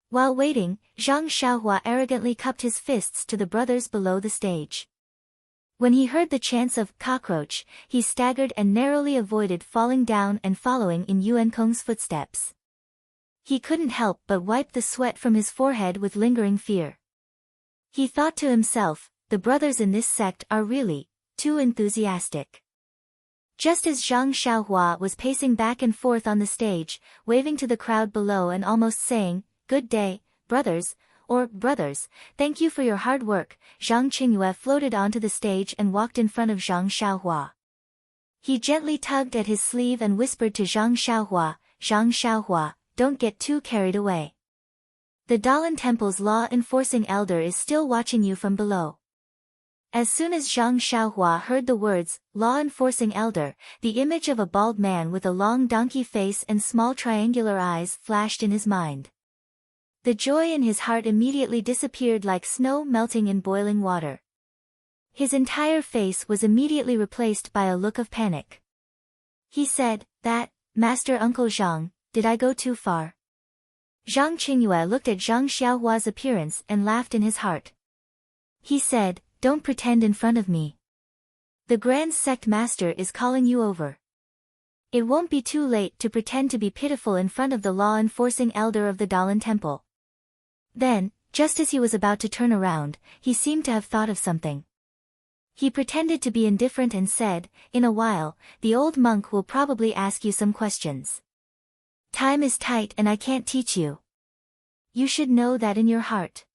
While waiting, Zhang Xiaohua arrogantly cupped his fists to the brothers below the stage. When he heard the chants of cockroach, he staggered and narrowly avoided falling down and following in Yuan Kong's footsteps. He couldn't help but wipe the sweat from his forehead with lingering fear. He thought to himself, the brothers in this sect are really too enthusiastic. Just as Zhang Xiaohua was pacing back and forth on the stage, waving to the crowd below and almost saying, "Good day, brothers," or "Brothers, thank you for your hard work," Zhang Qingyue floated onto the stage and walked in front of Zhang Xiaohua. He gently tugged at his sleeve and whispered to Zhang Xiaohua, "Don't get too carried away. The Dalan Temple's law-enforcing elder is still watching you from below." As soon as Zhang Xiaohua heard the words, law-enforcing elder, the image of a bald man with a long donkey face and small triangular eyes flashed in his mind. The joy in his heart immediately disappeared like snow melting in boiling water. His entire face was immediately replaced by a look of panic. He said, "That, Master Uncle Zhang, did I go too far?" Zhang Qingyue looked at Zhang Xiaohua's appearance and laughed in his heart. He said, "Don't pretend in front of me. The Grand Sect Master is calling you over. It won't be too late to pretend to be pitiful in front of the law-enforcing elder of the Dalan Temple." Then, just as he was about to turn around, he seemed to have thought of something. He pretended to be indifferent and said, "In a while, the old monk will probably ask you some questions. Time is tight and I can't teach you. You should know that in your heart."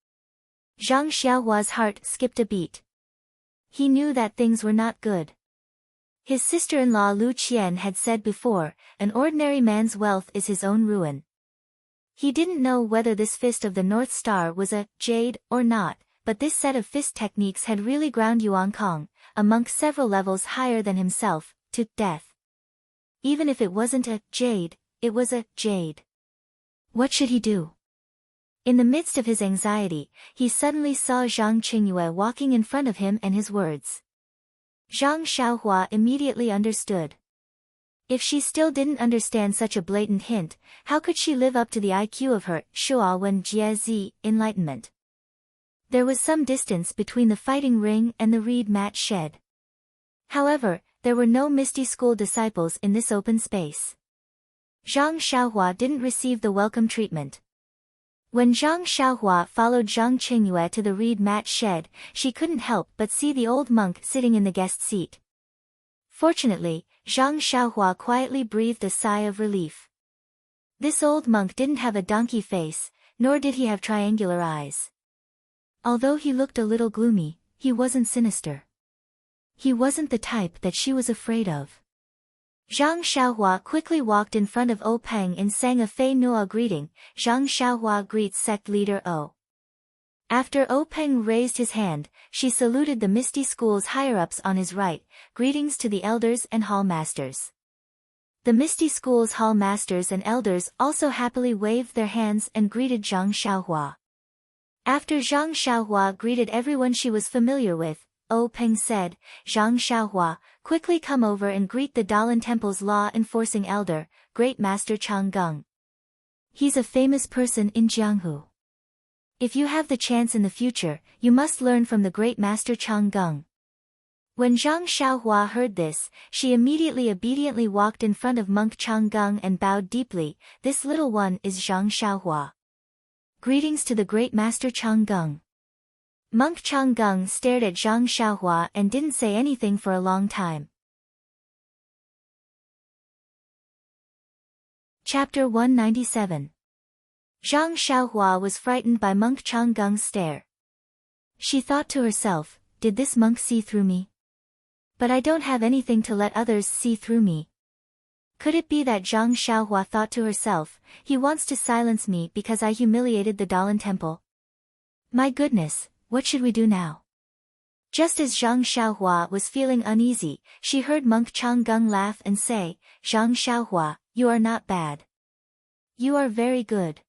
Zhang Xiaohua's heart skipped a beat. He knew that things were not good. His sister-in-law Lu Qian had said before, an ordinary man's wealth is his own ruin. He didn't know whether this fist of the North Star was a jade or not, but this set of fist techniques had really ground Yuan Kong, a monk several levels higher than himself, to death. Even if it wasn't a jade, it was a jade. What should he do? In the midst of his anxiety, he suddenly saw Zhang Qingyue walking in front of him and his words. Zhang Xiaohua immediately understood. If she still didn't understand such a blatant hint, how could she live up to the IQ of her Shuo Wen Jie enlightenment? There was some distance between the fighting ring and the reed mat shed. However, there were no Misty School disciples in this open space. Zhang Xiaohua didn't receive the welcome treatment. When Zhang Xiaohua followed Zhang Qingyue to the reed mat shed, she couldn't help but see the old monk sitting in the guest seat. Fortunately, Zhang Xiaohua quietly breathed a sigh of relief. This old monk didn't have a donkey face, nor did he have triangular eyes. Although he looked a little gloomy, he wasn't sinister. He wasn't the type that she was afraid of. Zhang Xiaohua quickly walked in front of O Peng and sang a Fei Nuo greeting. Zhang Xiaohua greets sect leader O. After O Peng raised his hand, she saluted the Misty School's higher-ups on his right, greetings to the elders and hall masters. The Misty School's hall masters and elders also happily waved their hands and greeted Zhang Xiaohua. After Zhang Xiaohua greeted everyone she was familiar with, O Peng said, "Zhang Xiaohua, quickly come over and greet the Dalan Temple's law-enforcing elder, Great Master Chang Gung. He's a famous person in Jianghu. If you have the chance in the future, you must learn from the Great Master Chang Gung." When Zhang Xiaohua heard this, she immediately obediently walked in front of monk Chang Gung and bowed deeply. "This little one is Zhang Xiaohua. Greetings to the Great Master Chang Gung." Monk Chang Gung stared at Zhang Xiaohua and didn't say anything for a long time. Chapter 197. Zhang Xiaohua was frightened by monk Chang Gung's stare. She thought to herself, did this monk see through me? But I don't have anything to let others see through me. Could it be that Zhang Xiaohua thought to herself, he wants to silence me because I humiliated the Dalan Temple? My goodness, what should we do now? Just as Zhang Xiaohua was feeling uneasy, she heard monk Chang Gung laugh and say, "Zhang Xiaohua, you are not bad. You are very good.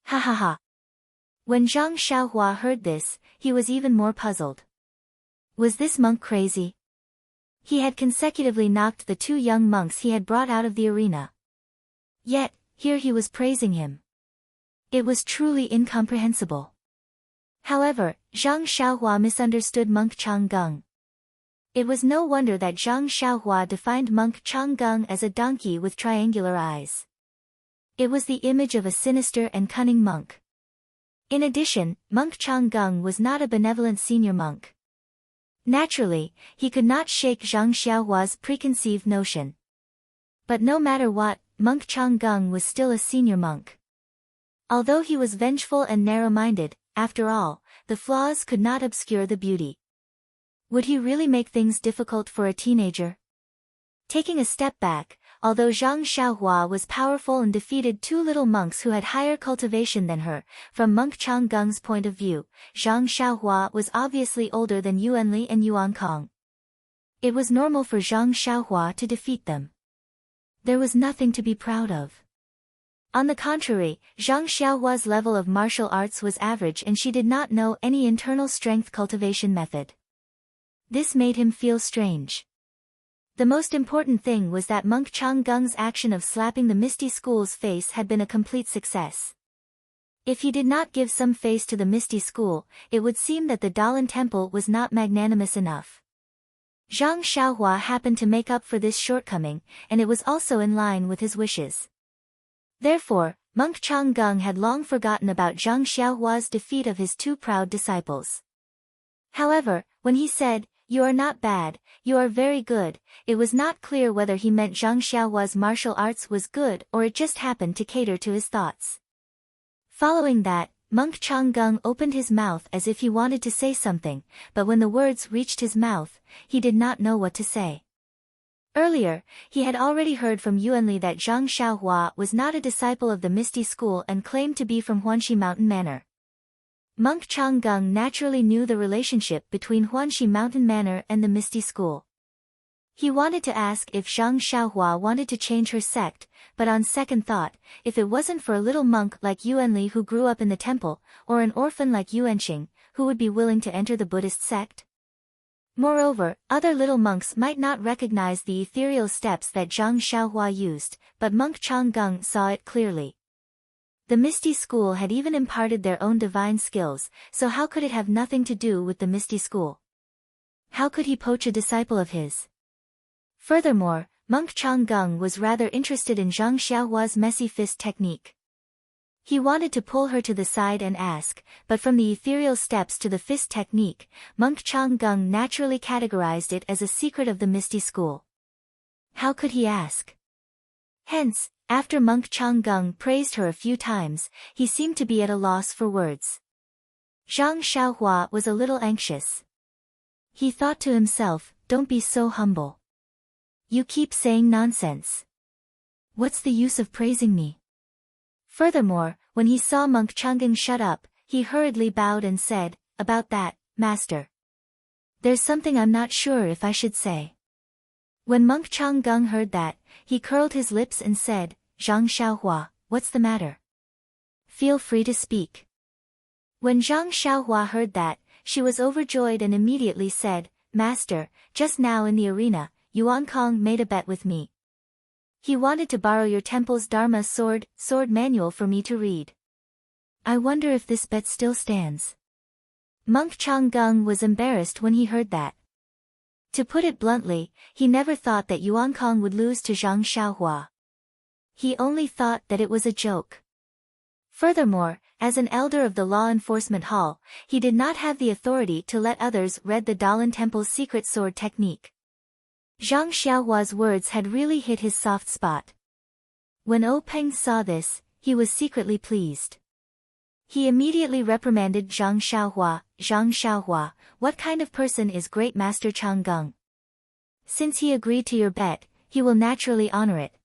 Ha ha ha." When Zhang Xiaohua heard this, he was even more puzzled. Was this monk crazy? He had consecutively knocked the two young monks he had brought out of the arena. Yet, here he was praising him. It was truly incomprehensible. However, Zhang Xiaohua misunderstood monk Chang Gung. It was no wonder that Zhang Xiaohua defined monk Chang Gung as a donkey with triangular eyes. It was the image of a sinister and cunning monk. In addition, monk Chang Gung was not a benevolent senior monk. Naturally, he could not shake Zhang Xiaohua's preconceived notion. But no matter what, monk Chang Gung was still a senior monk. Although he was vengeful and narrow-minded, after all, the flaws could not obscure the beauty. Would he really make things difficult for a teenager? Taking a step back, although Zhang Xiaohua was powerful and defeated two little monks who had higher cultivation than her, from monk Chang Gung's point of view, Zhang Xiaohua was obviously older than Yuan Li and Yuan Kong. It was normal for Zhang Xiaohua to defeat them. There was nothing to be proud of. On the contrary, Zhang Xiaohua's level of martial arts was average and she did not know any internal strength cultivation method. This made him feel strange. The most important thing was that Monk Changgung's action of slapping the Misty School's face had been a complete success. If he did not give some face to the Misty School, it would seem that the Dalan Temple was not magnanimous enough. Zhang Xiaohua happened to make up for this shortcoming, and it was also in line with his wishes. Therefore, Monk Changgung had long forgotten about Zhang Xiaohua's defeat of his two proud disciples. However, when he said, "You are not bad, you are very good," it was not clear whether he meant Zhang Xiaohua's martial arts was good or it just happened to cater to his thoughts. Following that, Monk Changgung opened his mouth as if he wanted to say something, but when the words reached his mouth, he did not know what to say. Earlier, he had already heard from Yuanli that Zhang Xiaohua was not a disciple of the Misty School and claimed to be from Huanxi Mountain Manor. Monk Changgung naturally knew the relationship between Huanxi Mountain Manor and the Misty School. He wanted to ask if Zhang Xiaohua wanted to change her sect, but on second thought, if it wasn't for a little monk like Yuanli who grew up in the temple, or an orphan like Yuanxing, who would be willing to enter the Buddhist sect? Moreover, other little monks might not recognize the ethereal steps that Zhang Xiaohua used, but Monk Changgung saw it clearly. The Misty School had even imparted their own divine skills, so how could it have nothing to do with the Misty School? How could he poach a disciple of his? Furthermore, Monk Changgung was rather interested in Zhang Xiaohua's messy fist technique. He wanted to pull her to the side and ask, but from the ethereal steps to the fist technique, Monk Changgung naturally categorized it as a secret of the Misty School. How could he ask? Hence, after Monk Changgung praised her a few times, he seemed to be at a loss for words. Zhang Xiaohua was a little anxious. He thought to himself, "Don't be so humble. You keep saying nonsense. What's the use of praising me?" Furthermore, when he saw Monk Changgung shut up, he hurriedly bowed and said, "About that, Master. There's something I'm not sure if I should say." When Monk Changgung heard that, he curled his lips and said, "Zhang Xiaohua, what's the matter? Feel free to speak." When Zhang Xiaohua heard that, she was overjoyed and immediately said, "Master, just now in the arena, Yuan Kong made a bet with me. He wanted to borrow your temple's Dharma sword manual for me to read. I wonder if this bet still stands." Monk Changgung was embarrassed when he heard that. To put it bluntly, he never thought that Yuan Kong would lose to Zhang Xiaohua. He only thought that it was a joke. Furthermore, as an elder of the Law Enforcement Hall, he did not have the authority to let others read the Dalan Temple's secret sword technique. Zhang Xiaohua's words had really hit his soft spot. When Peng saw this, he was secretly pleased. He immediately reprimanded Zhang Xiaohua. "Zhang Xiaohua, what kind of person is Great Master Changgung? Since he agreed to your bet, he will naturally honor it.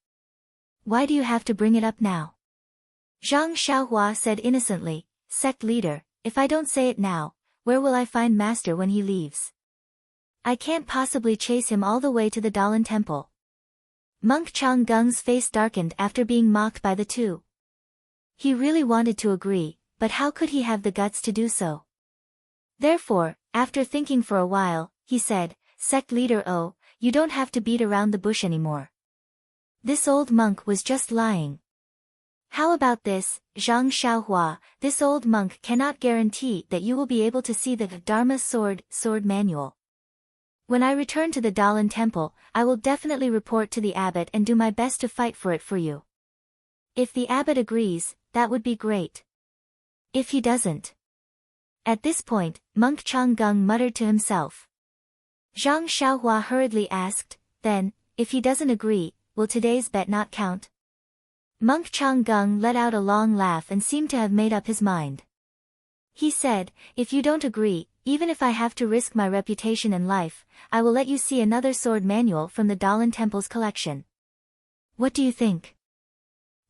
Why do you have to bring it up now?" Zhang Xiaohua said innocently, "Sect leader, if I don't say it now, where will I find Master when he leaves? I can't possibly chase him all the way to the Dalan Temple." Monk Changgung's face darkened after being mocked by the two. He really wanted to agree, but how could he have the guts to do so? Therefore, after thinking for a while, he said, "Sect leader you don't have to beat around the bush anymore. This old monk was just lying. How about this, Zhang Xiaohua, this old monk cannot guarantee that you will be able to see the Dharma sword manual. When I return to the Dalan Temple, I will definitely report to the abbot and do my best to fight for it for you. If the abbot agrees, that would be great. If he doesn't..." At this point, Monk Changgung muttered to himself. Zhang Xiaohua hurriedly asked, "Then, if he doesn't agree, will today's bet not count?" Monk Changgung let out a long laugh and seemed to have made up his mind. He said, "If you don't agree, even if I have to risk my reputation and life, I will let you see another sword manual from the Dalan Temple's collection. What do you think?"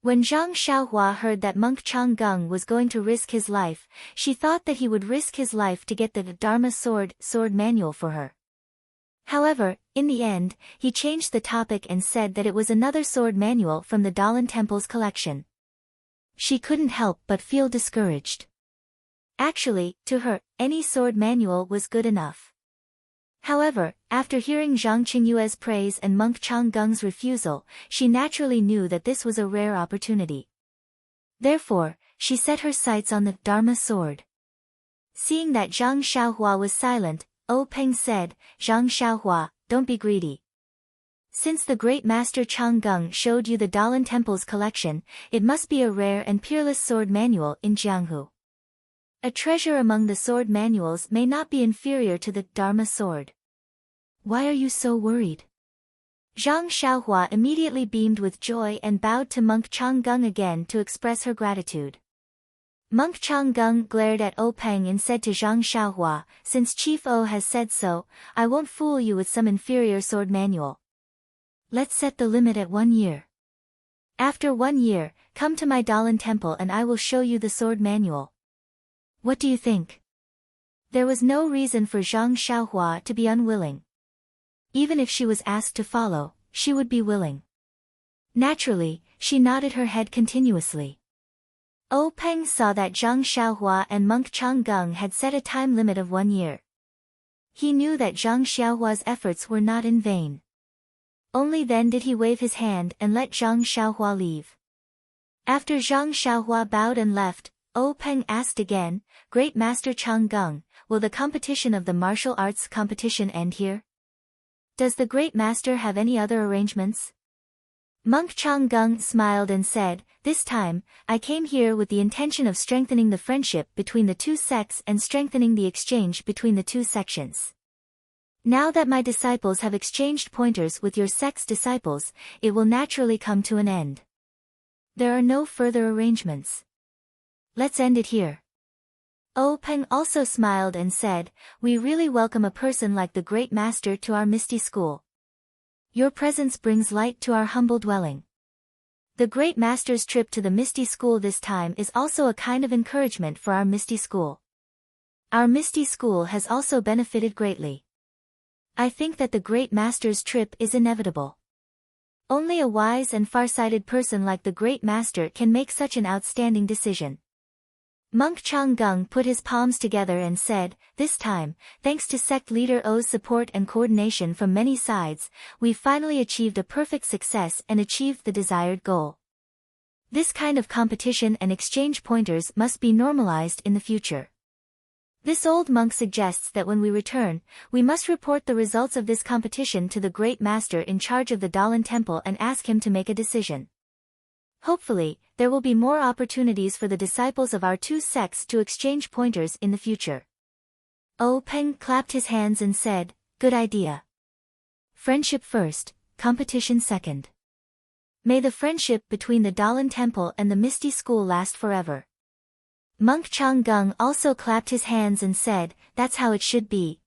When Zhang Xiaohua heard that Monk Changgung was going to risk his life, she thought that he would risk his life to get the Dharma sword manual for her. However, in the end, he changed the topic and said that it was another sword manual from the Dalan Temple's collection. She couldn't help but feel discouraged. Actually, to her, any sword manual was good enough. However, after hearing Zhang Qingyue's praise and Monk Changgung's refusal, she naturally knew that this was a rare opportunity. Therefore, she set her sights on the Dharma sword. Seeing that Zhang Xiaohua was silent, Peng said, "Zhang Xiaohua, don't be greedy. Since the great master Changgung showed you the Dalan Temple's collection, it must be a rare and peerless sword manual in Jianghu. A treasure among the sword manuals may not be inferior to the Dharma sword. Why are you so worried?" Zhang Xiaohua immediately beamed with joy and bowed to Monk Changgung again to express her gratitude. Monk Changgung glared at Peng and said to Zhang Xiaohua, "Since Chief O has said so, I won't fool you with some inferior sword manual. Let's set the limit at 1 year. After 1 year, come to my Dalan temple and I will show you the sword manual. What do you think?" There was no reason for Zhang Xiaohua to be unwilling. Even if she was asked to follow, she would be willing. Naturally, she nodded her head continuously. Peng saw that Zhang Xiaohua and Monk Changgung had set a time limit of 1 year. He knew that Zhang Xiaohua's efforts were not in vain. Only then did he wave his hand and let Zhang Xiaohua leave. After Zhang Xiaohua bowed and left, Peng asked again, "Great Master Changgung, will the competition of the martial arts competition end here? Does the Great Master have any other arrangements?" Monk Changgung smiled and said, "This time, I came here with the intention of strengthening the friendship between the two sects and strengthening the exchange between the two sections. Now that my disciples have exchanged pointers with your sect's disciples, it will naturally come to an end. There are no further arrangements. Let's end it here." Peng also smiled and said, "We really welcome a person like the Great Master to our Misty School. Your presence brings light to our humble dwelling. The Great Master's trip to the Misty School this time is also a kind of encouragement for our Misty School. Our Misty School has also benefited greatly. I think that the Great Master's trip is inevitable. Only a wise and far-sighted person like the Great Master can make such an outstanding decision." Monk Changgung put his palms together and said, "This time, thanks to sect leader O's support and coordination from many sides, we finally achieved a perfect success and achieved the desired goal. This kind of competition and exchange pointers must be normalized in the future. This old monk suggests that when we return, we must report the results of this competition to the Great Master in charge of the Dalan Temple and ask him to make a decision. Hopefully, there will be more opportunities for the disciples of our two sects to exchange pointers in the future." Peng clapped his hands and said, "Good idea. Friendship first, competition second. May the friendship between the Dalan Temple and the Misty School last forever." Monk Changgung also clapped his hands and said, "That's how it should be."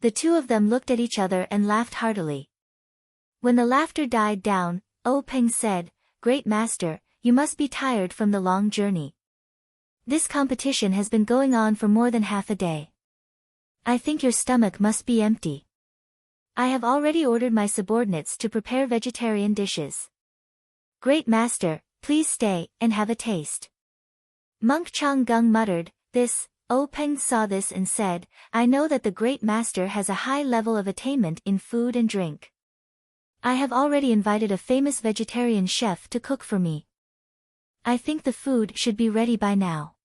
The two of them looked at each other and laughed heartily. When the laughter died down, Peng said, "Great Master, you must be tired from the long journey. This competition has been going on for more than half a day. I think your stomach must be empty. I have already ordered my subordinates to prepare vegetarian dishes. Great Master, please stay and have a taste." Monk Changgung muttered, "This." Peng saw this and said, "I know that the Great Master has a high level of attainment in food and drink. I have already invited a famous vegetarian chef to cook for me. I think the food should be ready by now.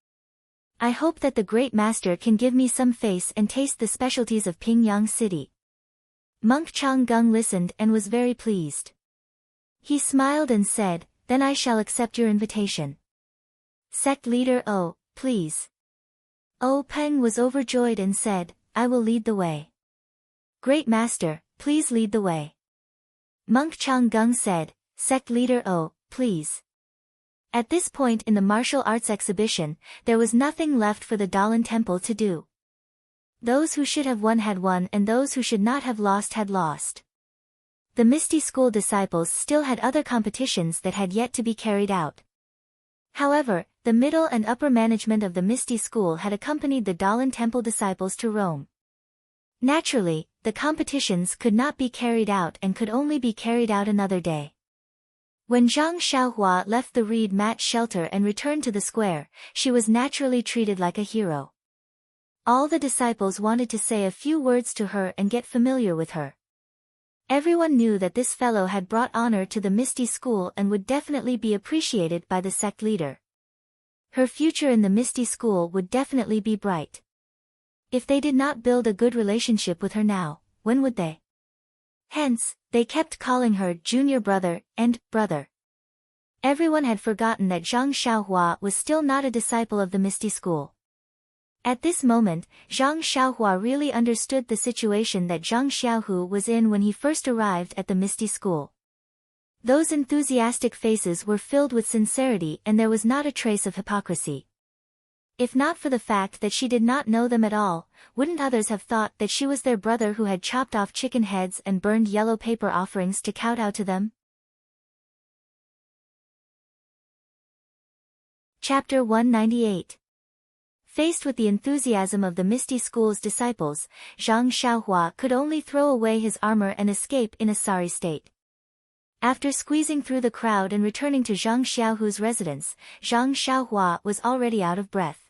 I hope that the Great Master can give me some face and taste the specialties of Pingyang City." Monk Changgung listened and was very pleased. He smiled and said, "Then I shall accept your invitation. Sect leader please." Peng was overjoyed and said, "I will lead the way. Great Master, please lead the way." Monk Changgung said, "Sect leader please." At this point in the martial arts exhibition, there was nothing left for the Dalan Temple to do. Those who should have won had won and those who should not have lost had lost. The Misty School disciples still had other competitions that had yet to be carried out. However, the middle and upper management of the Misty School had accompanied the Dalan Temple disciples to Rome. Naturally, the competitions could not be carried out and could only be carried out another day. When Zhang Xiaohua left the reed mat shelter and returned to the square, she was naturally treated like a hero. All the disciples wanted to say a few words to her and get familiar with her. Everyone knew that this fellow had brought honor to the Misty School and would definitely be appreciated by the sect leader. Her future in the Misty School would definitely be bright. If they did not build a good relationship with her now, when would they? Hence, they kept calling her junior brother and brother. Everyone had forgotten that Zhang Xiaohua was still not a disciple of the Misty School. At this moment, Zhang Xiaohua really understood the situation that Zhang Xiaohu was in when he first arrived at the Misty School. Those enthusiastic faces were filled with sincerity and there was not a trace of hypocrisy. If not for the fact that she did not know them at all, wouldn't others have thought that she was their brother who had chopped off chicken heads and burned yellow paper offerings to kowtow to them? Chapter 198. Faced with the enthusiasm of the Misty School's disciples, Zhang Xiaohua could only throw away his armor and escape in a sorry state. After squeezing through the crowd and returning to Zhang Xiaohu's residence, Zhang Xiaohua was already out of breath.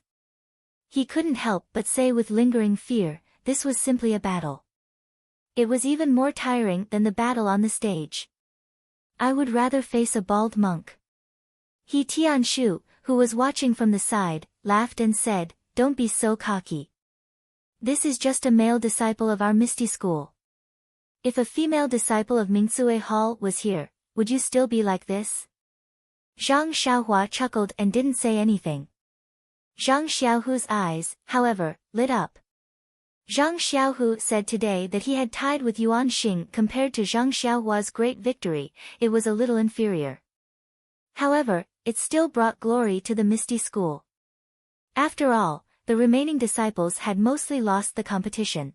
He couldn't help but say with lingering fear, this was simply a battle. It was even more tiring than the battle on the stage. I would rather face a bald monk. He Tianshu, who was watching from the side, laughed and said, don't be so cocky. This is just a male disciple of our Misty School. If a female disciple of Mingcue Hall was here, would you still be like this? Zhang Xiaohua chuckled and didn't say anything. Zhang Xiaohu's eyes, however, lit up. Zhang Xiaohu said today that he had tied with Yuan Xing compared to Zhang Xiaohua's great victory, it was a little inferior. However, it still brought glory to the Misty School. After all, the remaining disciples had mostly lost the competition.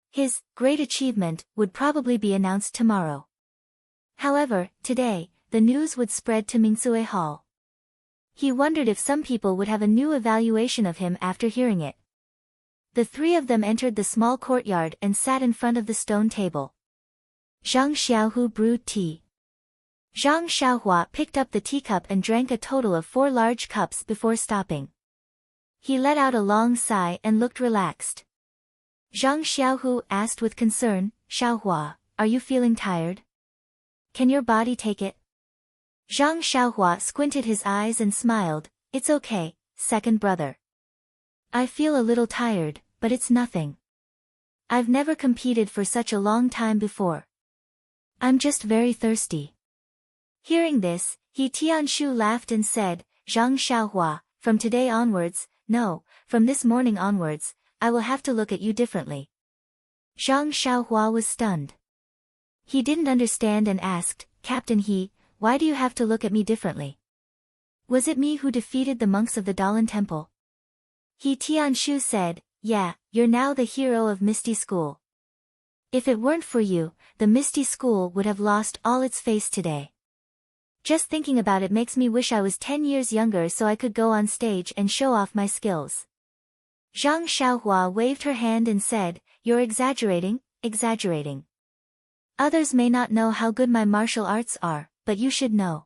His great achievement would probably be announced tomorrow. However, today, the news would spread to Mingcue Hall. He wondered if some people would have a new evaluation of him after hearing it. The three of them entered the small courtyard and sat in front of the stone table. Zhang Xiaohu brewed tea. Zhang Xiaohua picked up the teacup and drank a total of 4 large cups before stopping. He let out a long sigh and looked relaxed. Zhang Xiaohu asked with concern, Xiaohua, are you feeling tired? Can your body take it? Zhang Xiaohua squinted his eyes and smiled, it's okay, second brother. I feel a little tired, but it's nothing. I've never competed for such a long time before. I'm just very thirsty. Hearing this, He Tianshu laughed and said, Zhang Xiaohua, from today onwards, no, from this morning onwards, I will have to look at you differently. Zhang Xiaohua was stunned. He didn't understand and asked, Captain He, why do you have to look at me differently? Was it me who defeated the monks of the Dalan Temple? He Tianshu said, yeah, you're now the hero of Misty School. If it weren't for you, the Misty School would have lost all its face today. Just thinking about it makes me wish I was 10 years younger so I could go on stage and show off my skills. Zhang Xiaohua waved her hand and said, you're exaggerating, exaggerating. Others may not know how good my martial arts are, but you should know.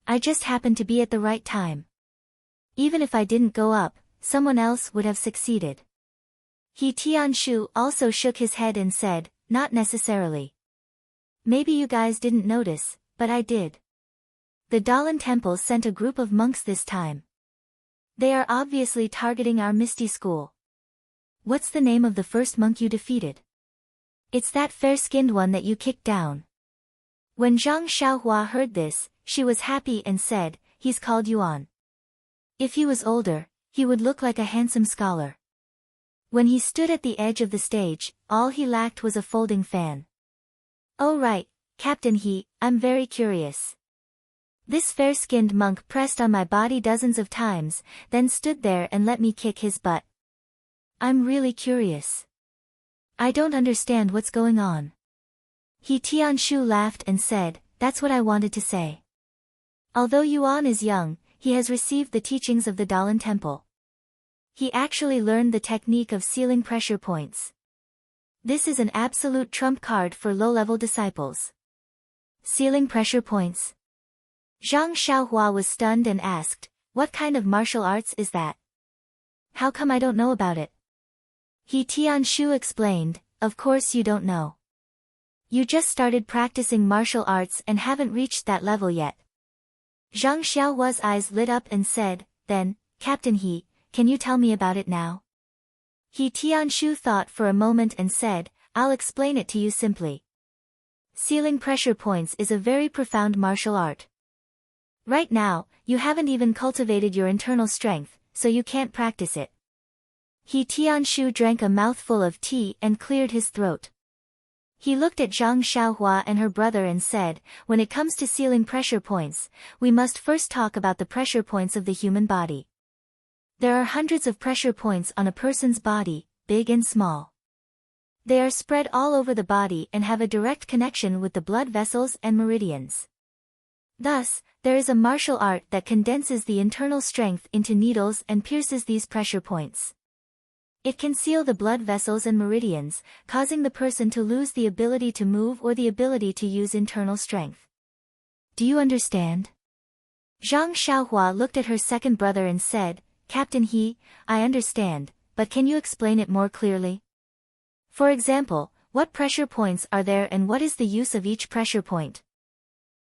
I just happened to be at the right time. Even if I didn't go up, someone else would have succeeded. He Tianshu also shook his head and said, not necessarily. Maybe you guys didn't notice, but I did. The Dalan Temple sent a group of monks this time. They are obviously targeting our Misty School. What's the name of the first monk you defeated? It's that fair-skinned one that you kicked down. When Zhang Xiaohua heard this, she was happy and said, he's called Yuan. If he was older, he would look like a handsome scholar. When he stood at the edge of the stage, all he lacked was a folding fan. Oh right, Captain He, I'm very curious. This fair-skinned monk pressed on my body dozens of times, then stood there and let me kick his butt. I'm really curious. I don't understand what's going on. He Tianshu laughed and said, that's what I wanted to say. Although Yuan is young, he has received the teachings of the Dalan Temple. He actually learned the technique of sealing pressure points. This is an absolute trump card for low-level disciples. Sealing pressure points. Zhang Xiaohua was stunned and asked, "What kind of martial arts is that? How come I don't know about it?" He Tianshu explained, "Of course you don't know. You just started practicing martial arts and haven't reached that level yet." Zhang Xiaohua's eyes lit up and said, "Then, Captain He, can you tell me about it now?" He Tianshu thought for a moment and said, "I'll explain it to you simply. Sealing pressure points is a very profound martial art. Right now, you haven't even cultivated your internal strength, so you can't practice it." He Tianshu drank a mouthful of tea and cleared his throat. He looked at Zhang Xiaohua and her brother and said, "When it comes to sealing pressure points, we must first talk about the pressure points of the human body. There are hundreds of pressure points on a person's body, big and small. They are spread all over the body and have a direct connection with the blood vessels and meridians. Thus, there is a martial art that condenses the internal strength into needles and pierces these pressure points. It can seal the blood vessels and meridians, causing the person to lose the ability to move or the ability to use internal strength. Do you understand?" Zhang Xiaohua looked at her second brother and said, "Captain He, I understand, but can you explain it more clearly? For example, what pressure points are there and what is the use of each pressure point?"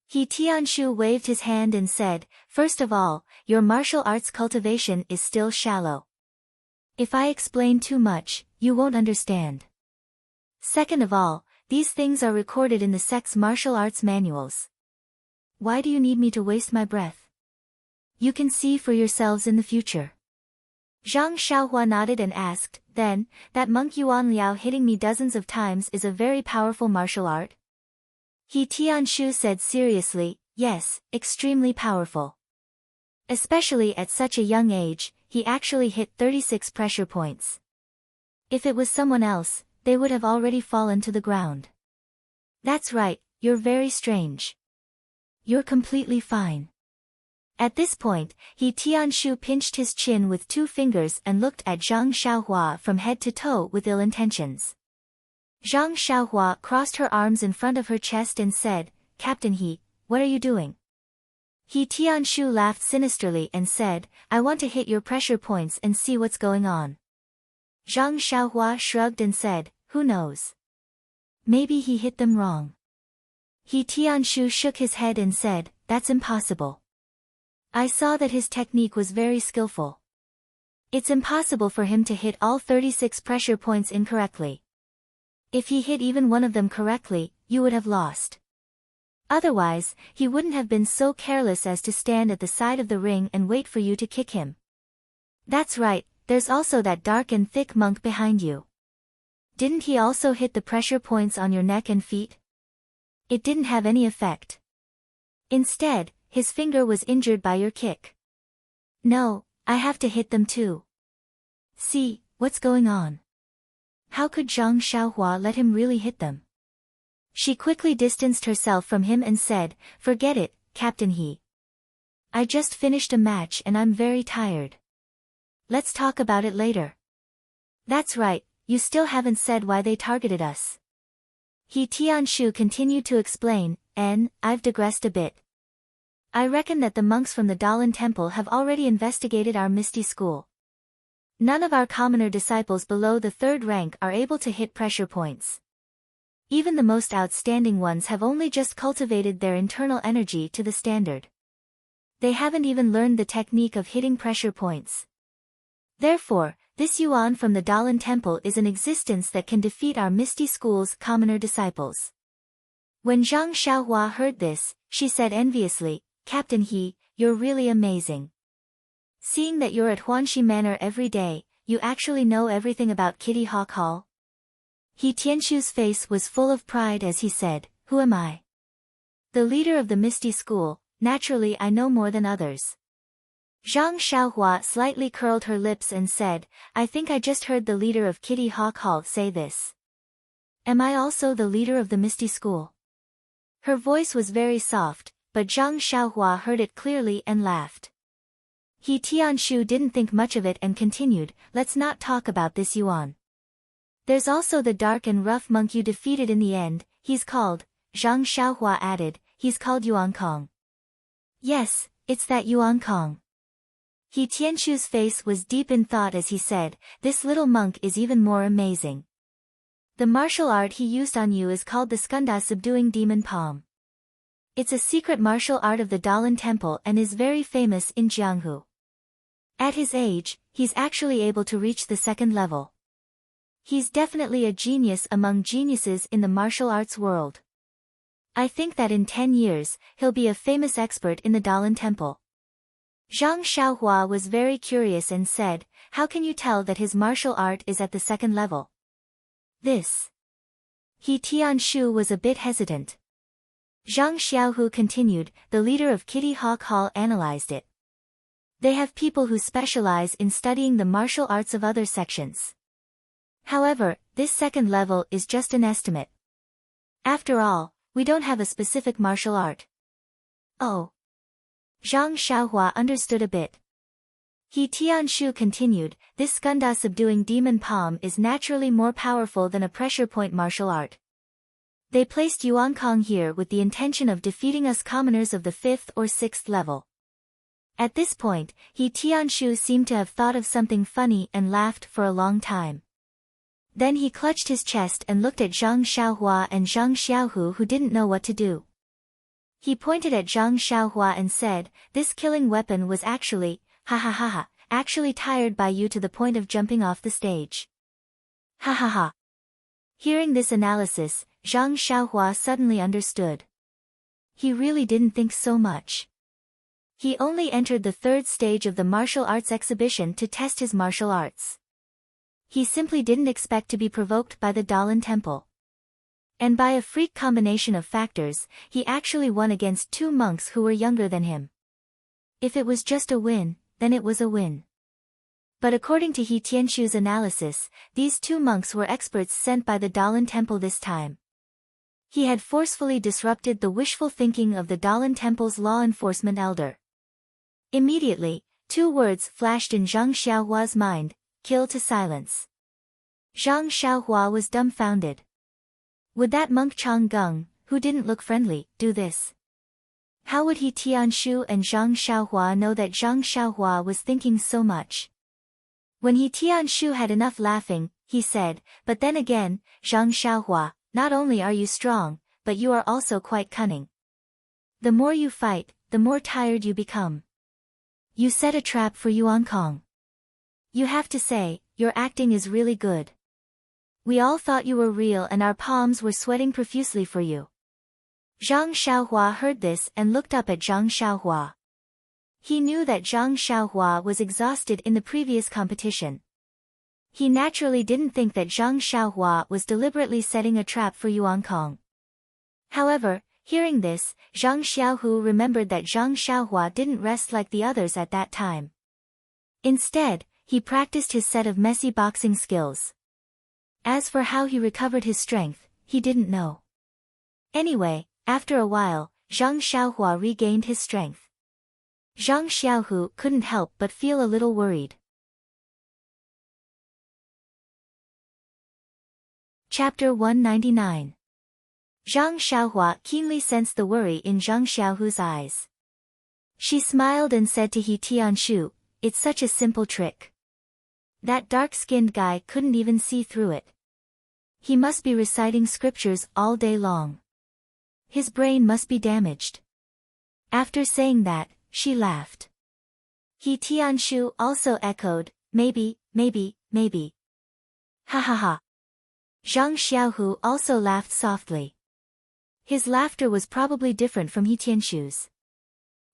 He Tianshu waved his hand and said, "First of all, your martial arts cultivation is still shallow. If I explain too much, you won't understand. Second of all, these things are recorded in the sect's martial arts manuals. Why do you need me to waste my breath? You can see for yourselves in the future." Zhang Xiaohua nodded and asked, "Then, that monk Yuan Liao hitting me dozens of times is a very powerful martial art?" He Tianshu said seriously, "Yes, extremely powerful. Especially at such a young age, he actually hit 36 pressure points. If it was someone else, they would have already fallen to the ground." "That's right, you're very strange. You're completely fine." At this point, He Tianshu pinched his chin with 2 fingers and looked at Zhang Xiaohua from head to toe with ill intentions. Zhang Xiaohua crossed her arms in front of her chest and said, "Captain He, what are you doing?" He Tianshu laughed sinisterly and said, "I want to hit your pressure points and see what's going on." Zhang Xiaohua shrugged and said, "Who knows? Maybe he hit them wrong." He Tianshu shook his head and said, "That's impossible. I saw that his technique was very skillful. It's impossible for him to hit all 36 pressure points incorrectly. If he hit even one of them correctly, you would have lost. Otherwise, he wouldn't have been so careless as to stand at the side of the ring and wait for you to kick him. That's right, there's also that dark and thick monk behind you. Didn't he also hit the pressure points on your neck and feet? It didn't have any effect. Instead, his finger was injured by your kick. No, I have to hit them too. See, what's going on? How could Zhang Xiaohua let him really hit them?" She quickly distanced herself from him and said, "Forget it, Captain He. I just finished a match and I'm very tired. Let's talk about it later." "That's right, you still haven't said why they targeted us." He Tianshu continued to explain, "I've digressed a bit. I reckon that the monks from the Dalan Temple have already investigated our Misty School. None of our commoner disciples below the 3rd rank are able to hit pressure points. Even the most outstanding ones have only just cultivated their internal energy to the standard. They haven't even learned the technique of hitting pressure points. Therefore, this Yuan from the Dalan Temple is an existence that can defeat our Misty School's commoner disciples." When Zhang Xiaohua heard this, she said enviously, "Captain He, you're really amazing. Seeing that you're at Huanxi Manor every day, you actually know everything about Kitty Hawk Hall?" He Tianshu's face was full of pride as he said, "Who am I? The leader of the Misty School, naturally I know more than others." Zhang Xiaohua slightly curled her lips and said, "I think I just heard the leader of Kitty Hawk Hall say this. Am I also the leader of the Misty School?" Her voice was very soft, but Zhang Xiaohua heard it clearly and laughed. He Tianshu didn't think much of it and continued, "Let's not talk about this Yuan. There's also the dark and rough monk you defeated in the end, he's called," Zhang Xiaohua added, "he's called Yuan Kong." Yes, it's that Yuan Kong. He Tianshu's face was deep in thought as he said, this little monk is even more amazing. The martial art he used on you is called the Skanda subduing demon palm. It's a secret martial art of the Dalan Temple and is very famous in Jianghu. At his age, he's actually able to reach the second level. He's definitely a genius among geniuses in the martial arts world. I think that in 10 years, he'll be a famous expert in the Dalan Temple. Zhang Xiaohua was very curious and said, how can you tell that his martial art is at the second level? This. He Tianshu was a bit hesitant. Zhang Xiaohu continued, the leader of Kitty Hawk Hall analyzed it. They have people who specialize in studying the martial arts of other sections. However, this second level is just an estimate. After all, we don't have a specific martial art. Oh. Zhang Xiaohua understood a bit. He Tianshu continued, this Skanda subduing demon palm is naturally more powerful than a pressure point martial art. They placed Yuan Kong here with the intention of defeating us commoners of the 5th or 6th level. At this point, He Tianshu seemed to have thought of something funny and laughed for a long time. Then he clutched his chest and looked at Zhang Xiaohua and Zhang Xiaohu who didn't know what to do. He pointed at Zhang Xiaohua and said, this killing weapon was actually, actually tired by you to the point of jumping off the stage. Ha ha ha. Hearing this analysis, Zhang Xiaohua suddenly understood. He really didn't think so much. He only entered the 3rd stage of the martial arts exhibition to test his martial arts. He simply didn't expect to be provoked by the Dalan Temple. And by a freak combination of factors, he actually won against 2 monks who were younger than him. If it was just a win, then it was a win. But according to He Tianshu's analysis, these 2 monks were experts sent by the Dalan Temple this time. He had forcefully disrupted the wishful thinking of the Dalan Temple's law enforcement elder. Immediately, 2 words flashed in Zhang Xiaohua's mind, kill to silence. Zhang Xiaohua was dumbfounded. Would that monk Chang Gung, who didn't look friendly, do this? How would He Tianshu and Zhang Xiaohua know that Zhang Xiaohua was thinking so much? When He Tianshu had enough laughing, he said, but then again, Zhang Xiaohua, not only are you strong, but you are also quite cunning. The more you fight, the more tired you become. You set a trap for Yuan Kong. You have to say, your acting is really good. We all thought you were real and our palms were sweating profusely for you. Zhang Xiaohua heard this and looked up at Zhang Xiaohua. He knew that Zhang Xiaohua was exhausted in the previous competition. He naturally didn't think that Zhang Xiaohua was deliberately setting a trap for Yuan Kong. However, hearing this, Zhang Xiaohu remembered that Zhang Xiaohua didn't rest like the others at that time. Instead, he practiced his set of messy boxing skills. As for how he recovered his strength, he didn't know. Anyway, after a while, Zhang Xiaohua regained his strength. Zhang Xiaohu couldn't help but feel a little worried. Chapter 199. Zhang Xiaohua keenly sensed the worry in Zhang Xiaohu's eyes. She smiled and said to He Tianshu, it's such a simple trick. That dark-skinned guy couldn't even see through it. He must be reciting scriptures all day long. His brain must be damaged. After saying that, she laughed. He Tianshu also echoed, maybe. Ha ha ha. Zhang Xiaohu also laughed softly. His laughter was probably different from He Tianshu's.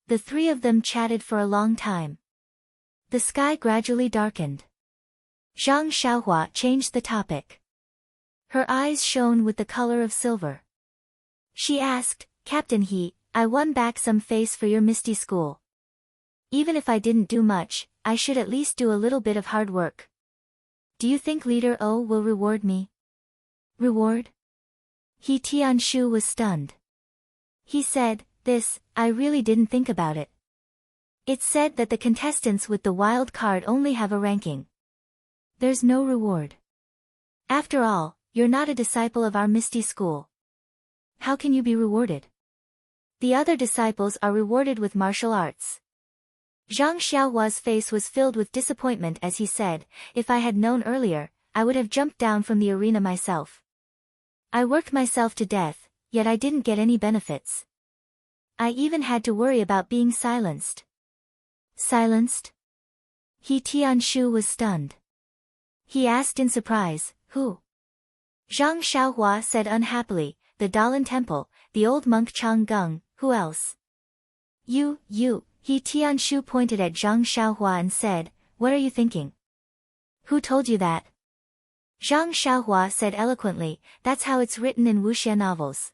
The 3 of them chatted for a long time. The sky gradually darkened. Zhang Xiaohua changed the topic. Her eyes shone with the color of silver. She asked, Captain He, I won back some face for your Misty School. Even if I didn't do much, I should at least do a little bit of hard work. Do you think Leader O will reward me? Reward? He Tianshu was stunned. He said, I really didn't think about it. It's said that the contestants with the wild card only have a ranking. There's no reward. After all, you're not a disciple of our Misty School. How can you be rewarded? The other disciples are rewarded with martial arts. Zhang Xiaohua's face was filled with disappointment as he said, if I had known earlier, I would have jumped down from the arena myself. I worked myself to death, yet I didn't get any benefits. I even had to worry about being silenced. Silenced? He Tianshu was stunned. He asked in surprise, who? Zhang Xiaohua said unhappily, the Dalan Temple, the old monk Chang Gung, who else? You. He Tianshu pointed at Zhang Xiaohua and said, what are you thinking? Who told you that? Zhang Xiaohua said eloquently, that's how it's written in wuxia novels.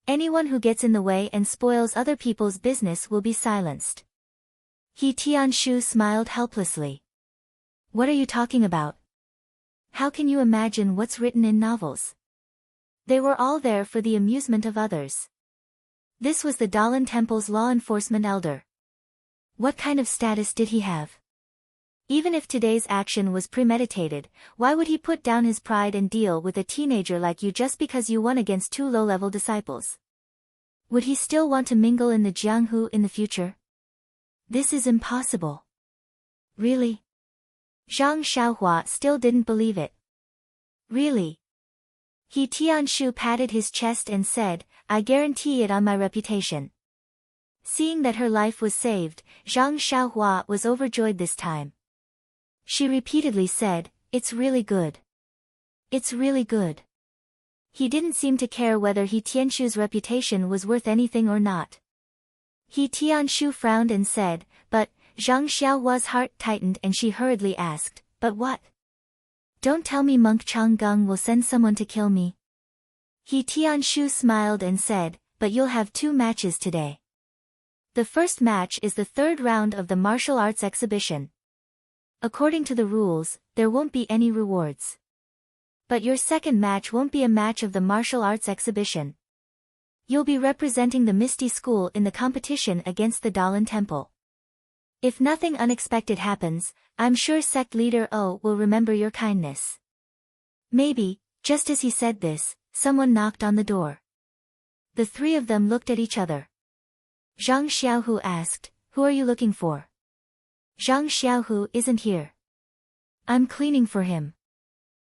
Anyone who gets in the way and spoils other people's business will be silenced. He Tianshu smiled helplessly. What are you talking about? How can you imagine what's written in novels? They were all there for the amusement of others. This was the Dalan Temple's law enforcement elder. What kind of status did he have? Even if today's action was premeditated, why would he put down his pride and deal with a teenager like you just because you won against two low-level disciples? Would he still want to mingle in the Jianghu in the future? This is impossible. Really? Zhang Xiaohua still didn't believe it. Really? He Tianshu patted his chest and said, I guarantee it on my reputation. Seeing that her life was saved, Zhang Xiaohua was overjoyed this time. She repeatedly said, it's really good. It's really good. He didn't seem to care whether He Tianshu's reputation was worth anything or not. He Tianshu frowned and said, but, Zhang Xiaohua's heart tightened and she hurriedly asked, but what? Don't tell me Monk Chang Gung will send someone to kill me. He Tianshu smiled and said, but you'll have 2 matches today. The first match is the 3rd round of the martial arts exhibition. According to the rules, there won't be any rewards. But your second match won't be a match of the martial arts exhibition. You'll be representing the Misty School in the competition against the Dalan Temple. If nothing unexpected happens, I'm sure sect leader O will remember your kindness. Maybe, just as he said this, someone knocked on the door. The 3 of them looked at each other. Zhang Xiaohu asked, who are you looking for? Zhang Xiaohu isn't here. I'm cleaning for him.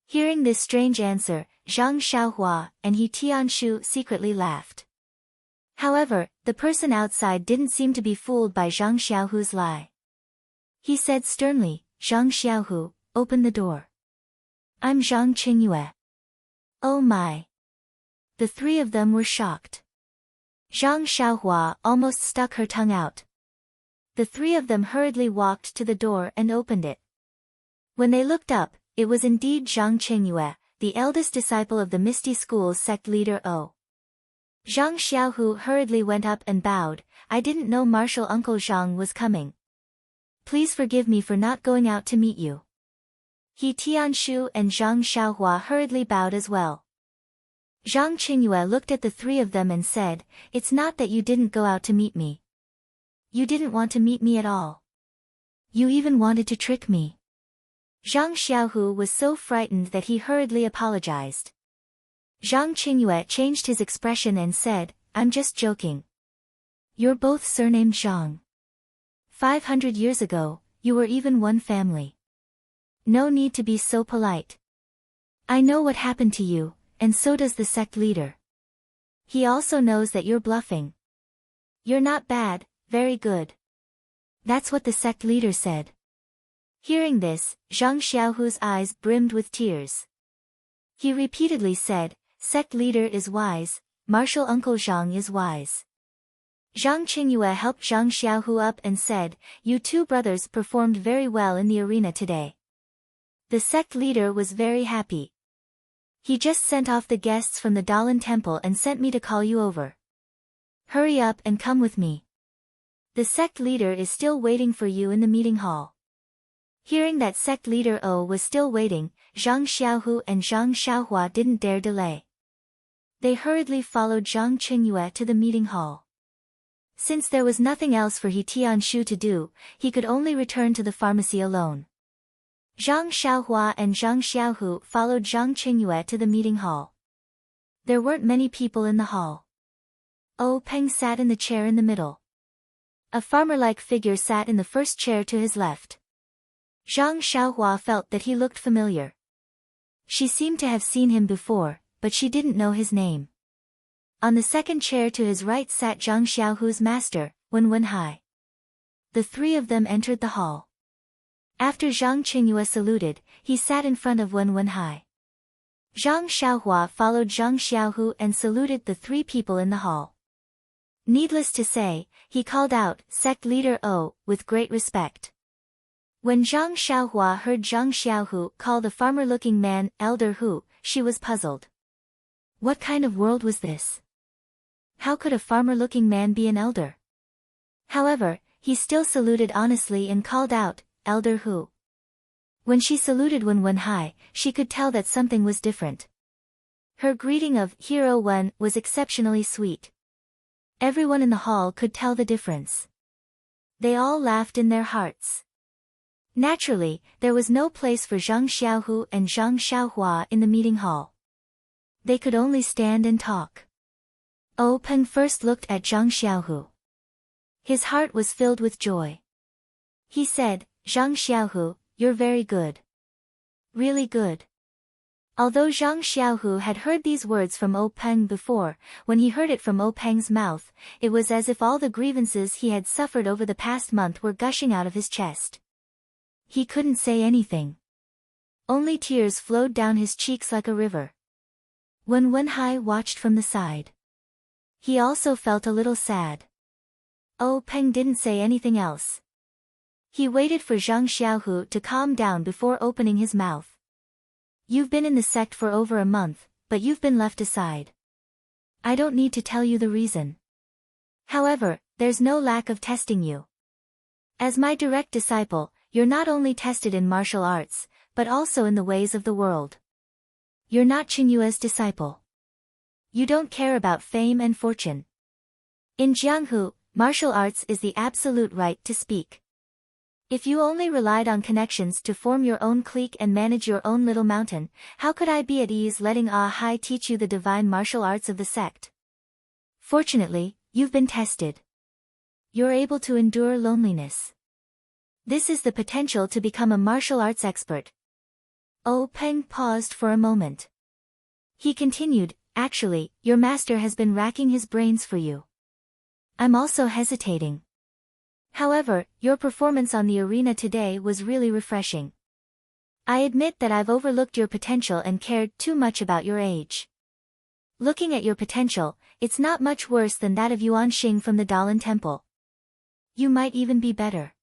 Hearing this strange answer, Zhang Xiaohua and He Tianshu secretly laughed. However, the person outside didn't seem to be fooled by Zhang Xiaohu's lie. He said sternly, Zhang Xiaohu, open the door. I'm Zhang Qingyue. Oh my. The 3 of them were shocked. Zhang Xiaohua almost stuck her tongue out. The 3 of them hurriedly walked to the door and opened it. When they looked up, it was indeed Zhang Qingyue, the eldest disciple of the Misty School's sect leader O. Zhang Xiaohu hurriedly went up and bowed, I didn't know Martial Uncle Zhang was coming. Please forgive me for not going out to meet you. He Tianshu and Zhang Xiaohua hurriedly bowed as well. Zhang Qingyue looked at the 3 of them and said, it's not that you didn't go out to meet me. You didn't want to meet me at all. You even wanted to trick me. Zhang Xiaohu was so frightened that he hurriedly apologized. Zhang Qingyue changed his expression and said, I'm just joking. You're both surnamed Zhang. 500 years ago, you were even one family. No need to be so polite. I know what happened to you, and so does the sect leader. He also knows that you're bluffing. You're not bad, very good. That's what the sect leader said. Hearing this, Zhang Xiaohu's eyes brimmed with tears. He repeatedly said, sect leader is wise, martial uncle Zhang is wise. Zhang Qingyue helped Zhang Xiaohu up and said, you 2 brothers performed very well in the arena today. The sect leader was very happy. He just sent off the guests from the Dalan Temple and sent me to call you over. Hurry up and come with me. The sect leader is still waiting for you in the meeting hall. Hearing that sect leader O was still waiting, Zhang Xiaohu and Zhang Xiaohua didn't dare delay. They hurriedly followed Zhang Qingyue to the meeting hall. Since there was nothing else for He Tianshu to do, he could only return to the pharmacy alone. Zhang Xiaohua and Zhang Xiaohu followed Zhang Qingyue to the meeting hall. There weren't many people in the hall. Peng sat in the chair in the middle. A farmer-like figure sat in the first chair to his left. Zhang Xiaohua felt that he looked familiar. She seemed to have seen him before, but she didn't know his name. On the second chair to his right sat Zhang Xiaohu's master, Wen Wenhai. The three of them entered the hall. After Zhang Qingyue saluted, he sat in front of Wen Wenhai. Zhang Xiaohua followed Zhang Xiaohu and saluted the three people in the hall. Needless to say, he called out, "Sect leader O," with great respect. When Zhang Xiaohua heard Zhang Xiaohu call the farmer-looking man Elder Hu, she was puzzled. What kind of world was this? How could a farmer-looking man be an elder? However, he still saluted honestly and called out, "Elder Hu." When she saluted Wen Wenhai, she could tell that something was different. Her greeting of Hero Wen was exceptionally sweet. Everyone in the hall could tell the difference. They all laughed in their hearts. Naturally, there was no place for Zhang Xiaohu and Zhang Xiaohua in the meeting hall. They could only stand and talk. Peng first looked at Zhang Xiaohu. His heart was filled with joy. He said, "Zhang Xiaohu, you're very good. Really good." Although Zhang Xiaohu had heard these words from Peng before, when he heard it from Peng's mouth, it was as if all the grievances he had suffered over the past month were gushing out of his chest. He couldn't say anything. Only tears flowed down his cheeks like a river. Wen Wenhai watched from the side. He also felt a little sad. Peng didn't say anything else. He waited for Zhang Xiaohu to calm down before opening his mouth. "You've been in the sect for over a month, but you've been left aside. I don't need to tell you the reason. However, there's no lack of testing you. As my direct disciple, you're not only tested in martial arts, but also in the ways of the world. You're not Qingyue's disciple. You don't care about fame and fortune. In Jianghu, martial arts is the absolute right to speak. If you only relied on connections to form your own clique and manage your own little mountain, how could I be at ease letting Hai teach you the divine martial arts of the sect? Fortunately, you've been tested. You're able to endure loneliness. This is the potential to become a martial arts expert." Peng paused for a moment. He continued, "Actually, your master has been racking his brains for you. I'm also hesitating. However, your performance on the arena today was really refreshing. I admit that I've overlooked your potential and cared too much about your age. Looking at your potential, it's not much worse than that of Yuan Xing from the Dalan Temple. You might even be better.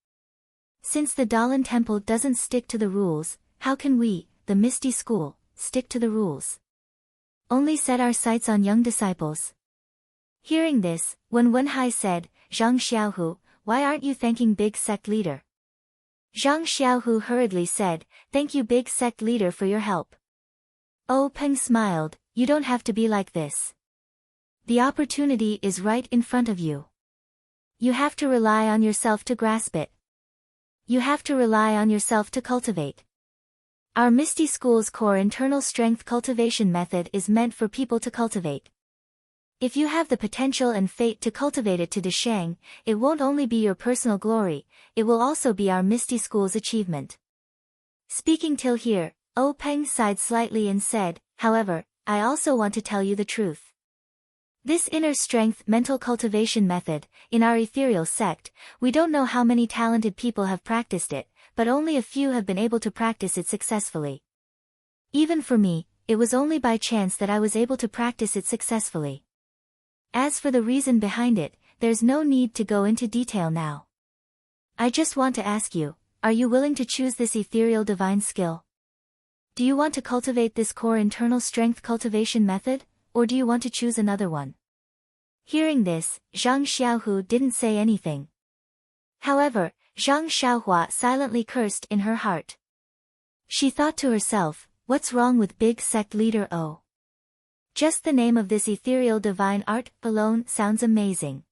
Since the Dalan Temple doesn't stick to the rules, how can we, the Misty School, stick to the rules? Only set our sights on young disciples." Hearing this, Wen Wenhai said, "Zhang Xiaohu, why aren't you thanking Big Sect Leader?" Zhang Xiaohu hurriedly said, "Thank you Big Sect Leader for your help." Peng smiled, "You don't have to be like this. The opportunity is right in front of you. You have to rely on yourself to grasp it. You have to rely on yourself to cultivate. Our Misty School's core internal strength cultivation method is meant for people to cultivate. If you have the potential and fate to cultivate it to Deshang, it won't only be your personal glory, it will also be our Misty School's achievement." Speaking till here, Peng sighed slightly and said, "However, I also want to tell you the truth. This inner strength mental cultivation method, in our ethereal sect, we don't know how many talented people have practiced it, but only a few have been able to practice it successfully. Even for me, it was only by chance that I was able to practice it successfully. As for the reason behind it, there's no need to go into detail now. I just want to ask you, are you willing to choose this ethereal divine skill? Do you want to cultivate this core internal strength cultivation method, or do you want to choose another one?" Hearing this, Zhang Xiaohu didn't say anything. However, Zhang Xiaohua silently cursed in her heart. She thought to herself, what's wrong with Big Sect Leader O? Just the name of this ethereal divine art alone sounds amazing.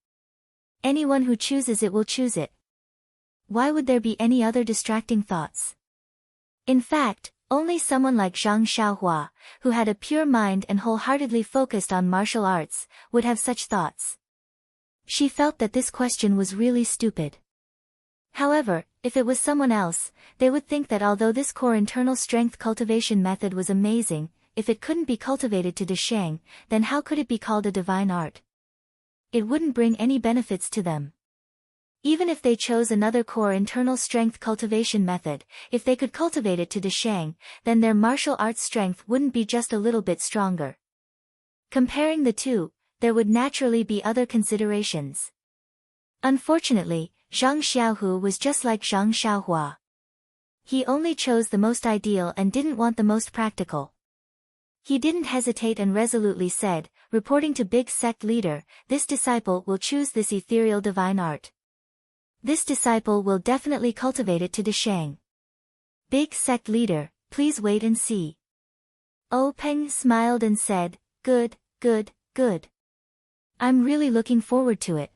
Anyone who chooses it will choose it. Why would there be any other distracting thoughts? In fact, only someone like Zhang Xiaohua, who had a pure mind and wholeheartedly focused on martial arts, would have such thoughts. She felt that this question was really stupid. However, if it was someone else, they would think that although this core internal strength cultivation method was amazing, if it couldn't be cultivated to Deshang, then how could it be called a divine art? It wouldn't bring any benefits to them. Even if they chose another core internal strength cultivation method, if they could cultivate it to Deshang, then their martial arts strength wouldn't be just a little bit stronger. Comparing the two, there would naturally be other considerations. Unfortunately, Zhang Xiaohu was just like Zhang Xiaohua. He only chose the most ideal and didn't want the most practical. He didn't hesitate and resolutely said, reporting to big sect leader, this disciple will choose this ethereal divine art. This disciple will definitely cultivate it to Deshang. Big sect leader, please wait and see. Oh Peng smiled and said, good, good, good. I'm really looking forward to it.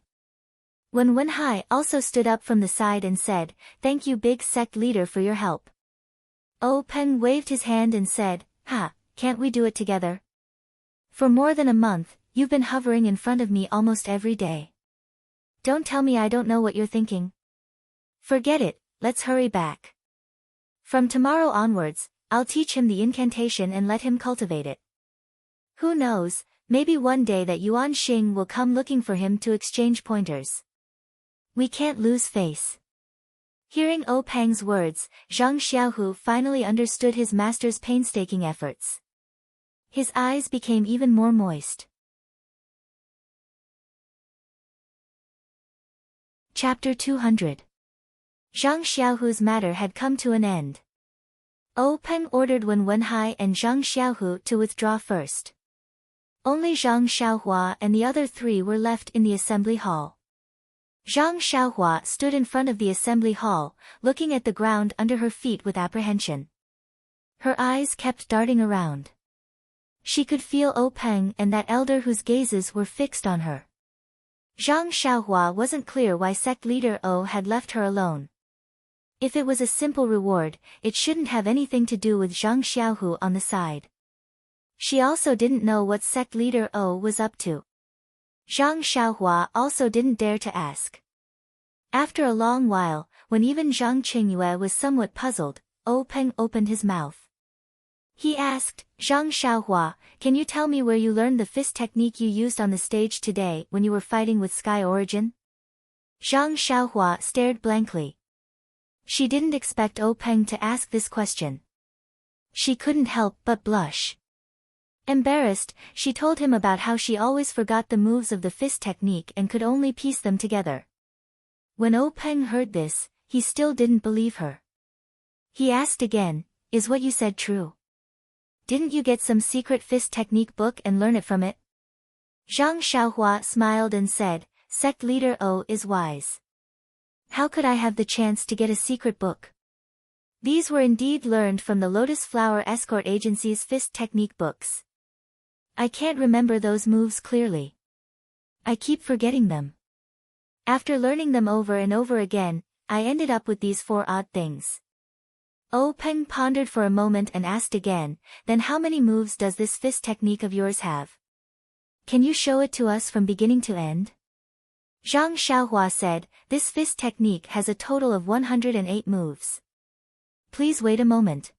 When Wenhai also stood up from the side and said, thank you big sect leader for your help. Oh Peng waved his hand and said, ha, can't we do it together? For more than a month, you've been hovering in front of me almost every day. Don't tell me I don't know what you're thinking. Forget it, let's hurry back. From tomorrow onwards, I'll teach him the incantation and let him cultivate it. Who knows, maybe one day that Yuan Xing will come looking for him to exchange pointers. We can't lose face. Hearing O Peng's words, Zhang Xiaohu finally understood his master's painstaking efforts. His eyes became even more moist. Chapter 200. Zhang Xiaohu's matter had come to an end. O Peng ordered Wenhai and Zhang Xiaohu to withdraw first. Only Zhang Xiaohua and the other three were left in the assembly hall. Zhang Xiaohua stood in front of the assembly hall, looking at the ground under her feet with apprehension. Her eyes kept darting around. She could feel O Peng and that elder whose gazes were fixed on her. Zhang Xiaohua wasn't clear why sect leader O had left her alone. If it was a simple reward, it shouldn't have anything to do with Zhang Xiaohu on the side. She also didn't know what sect leader O was up to. Zhang Xiaohua also didn't dare to ask. After a long while, when even Zhang Qingyue was somewhat puzzled, O Peng opened his mouth. He asked, Zhang Xiaohua, can you tell me where you learned the fist technique you used on the stage today when you were fighting with Sky Origin? Zhang Xiaohua stared blankly. She didn't expect O Peng to ask this question. She couldn't help but blush. Embarrassed, she told him about how she always forgot the moves of the fist technique and could only piece them together. When O Peng heard this, he still didn't believe her. He asked again, is what you said true? Didn't you get some secret fist technique book and learn it from it? Zhang Xiaohua smiled and said, sect leader O is wise. How could I have the chance to get a secret book? These were indeed learned from the Lotus Flower Escort Agency's fist technique books. I can't remember those moves clearly. I keep forgetting them. After learning them over and over again, I ended up with these 4 odd things. O Peng pondered for a moment and asked again, then how many moves does this fist technique of yours have? Can you show it to us from beginning to end? Zhang Xiaohua said, this fist technique has a total of 108 moves. Please wait a moment.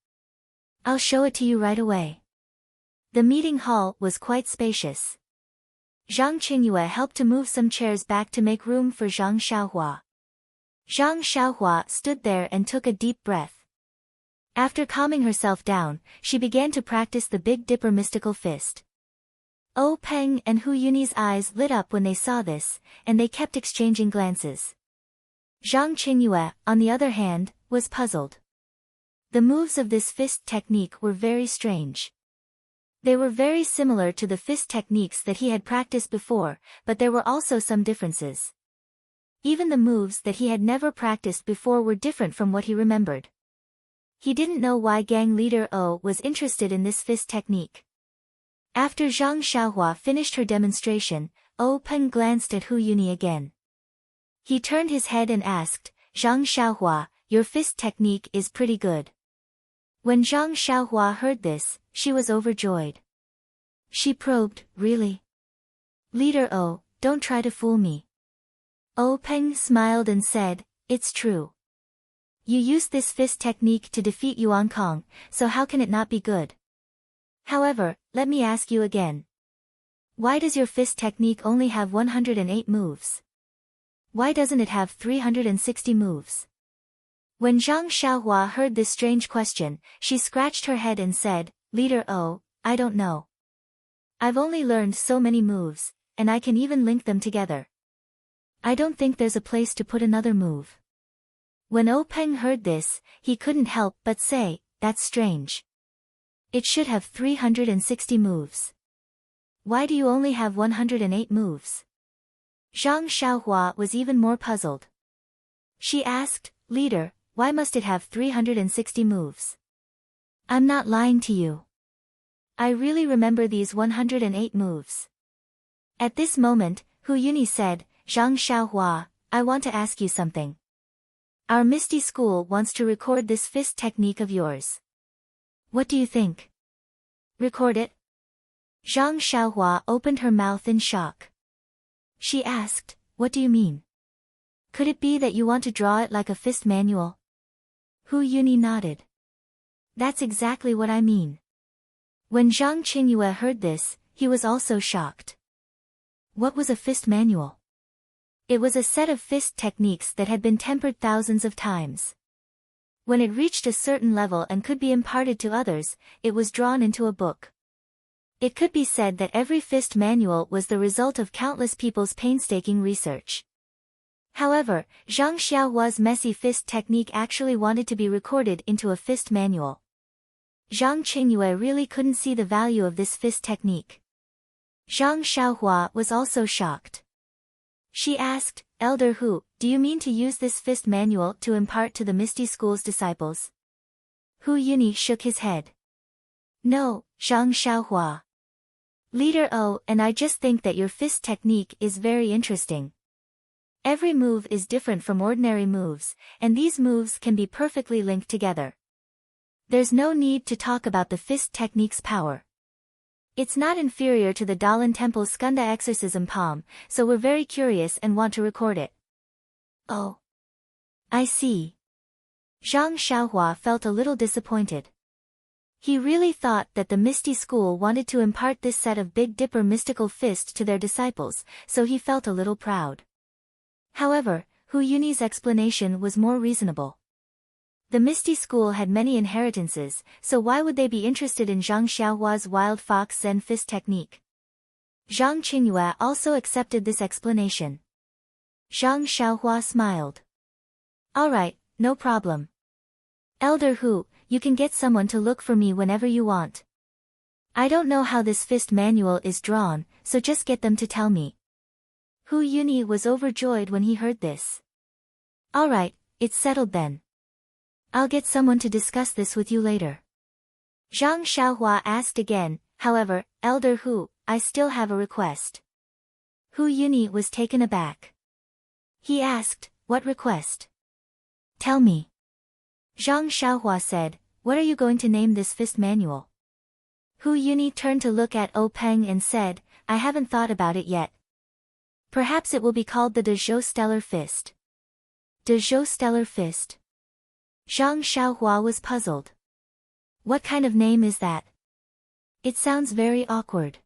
I'll show it to you right away. The meeting hall was quite spacious. Zhang Qingyue helped to move some chairs back to make room for Zhang Xiaohua. Zhang Xiaohua stood there and took a deep breath. After calming herself down, she began to practice the Big Dipper mystical fist. O Peng and Hu Yunyi's eyes lit up when they saw this, and they kept exchanging glances. Zhang Qingyue, on the other hand, was puzzled. The moves of this fist technique were very strange. They were very similar to the fist techniques that he had practiced before, but there were also some differences. Even the moves that he had never practiced before were different from what he remembered. He didn't know why gang leader O was interested in this fist technique. After Zhang Xiaohua finished her demonstration, O Peng glanced at Hu Yunyi again. He turned his head and asked, Zhang Xiaohua, your fist technique is pretty good. When Zhang Xiaohua heard this, she was overjoyed. She probed, really? Leader O, don't try to fool me. Oh Peng smiled and said, "It's true. You used this fist technique to defeat Yuan Kong, so how can it not be good? However, let me ask you again. Why does your fist technique only have 108 moves? Why doesn't it have 360 moves?" When Zhang Xiaohua heard this strange question, she scratched her head and said, "Leader O, I don't know. I've only learned so many moves, and I can even link them together. I don't think there's a place to put another move." When O Peng heard this, he couldn't help but say, "That's strange. It should have 360 moves. Why do you only have 108 moves?" Zhang Xiaohua was even more puzzled. She asked, "Leader, why must it have 360 moves? I'm not lying to you. I really remember these 108 moves." At this moment, Hu Yuni said, "Zhang Xiaohua, I want to ask you something. Our Misty School wants to record this fist technique of yours. What do you think? Record it?" Zhang Xiaohua opened her mouth in shock. She asked, "What do you mean? Could it be that you want to draw it like a fist manual?" Hu Yuni nodded. "That's exactly what I mean." When Zhang Qingyue heard this, he was also shocked. What was a fist manual? It was a set of fist techniques that had been tempered thousands of times. When it reached a certain level and could be imparted to others, it was drawn into a book. It could be said that every fist manual was the result of countless people's painstaking research. However, Zhang Xiaohua's messy fist technique actually wanted to be recorded into a fist manual. Zhang Qingyue really couldn't see the value of this fist technique. Zhang Xiaohua was also shocked. She asked, "Elder Hu, do you mean to use this fist manual to impart to the Misty School's disciples?" Hu Yuni shook his head. "No, Zhang Xiaohua. Leader O and I just think that your fist technique is very interesting. Every move is different from ordinary moves, and these moves can be perfectly linked together. There's no need to talk about the fist technique's power. It's not inferior to the Dalan Temple Skunda exorcism palm, so we're very curious and want to record it." "Oh. I see." Zhang Xiaohua felt a little disappointed. He really thought that the Misty School wanted to impart this set of Big Dipper mystical fist to their disciples, so he felt a little proud. However, Hu Yuni's explanation was more reasonable. The Misty School had many inheritances, so why would they be interested in Zhang Xiaohua's Wild Fox Zen fist technique? Zhang Qingyue also accepted this explanation. Zhang Xiaohua smiled. "All right, no problem. Elder Hu, you can get someone to look for me whenever you want. I don't know how this fist manual is drawn, so just get them to tell me." Hu Yuni was overjoyed when he heard this. "All right, it's settled then. I'll get someone to discuss this with you later." Zhang Xiaohua asked again, "However, Elder Hu, I still have a request." Hu Yuni was taken aback. He asked, "What request? Tell me." Zhang Xiaohua said, "What are you going to name this fist manual?" Hu Yuni turned to look at O Peng and said, "I haven't thought about it yet. Perhaps it will be called the De Zhou Stellar Fist." De Zhou Stellar Fist? Zhang Xiaohua was puzzled. What kind of name is that? It sounds very awkward.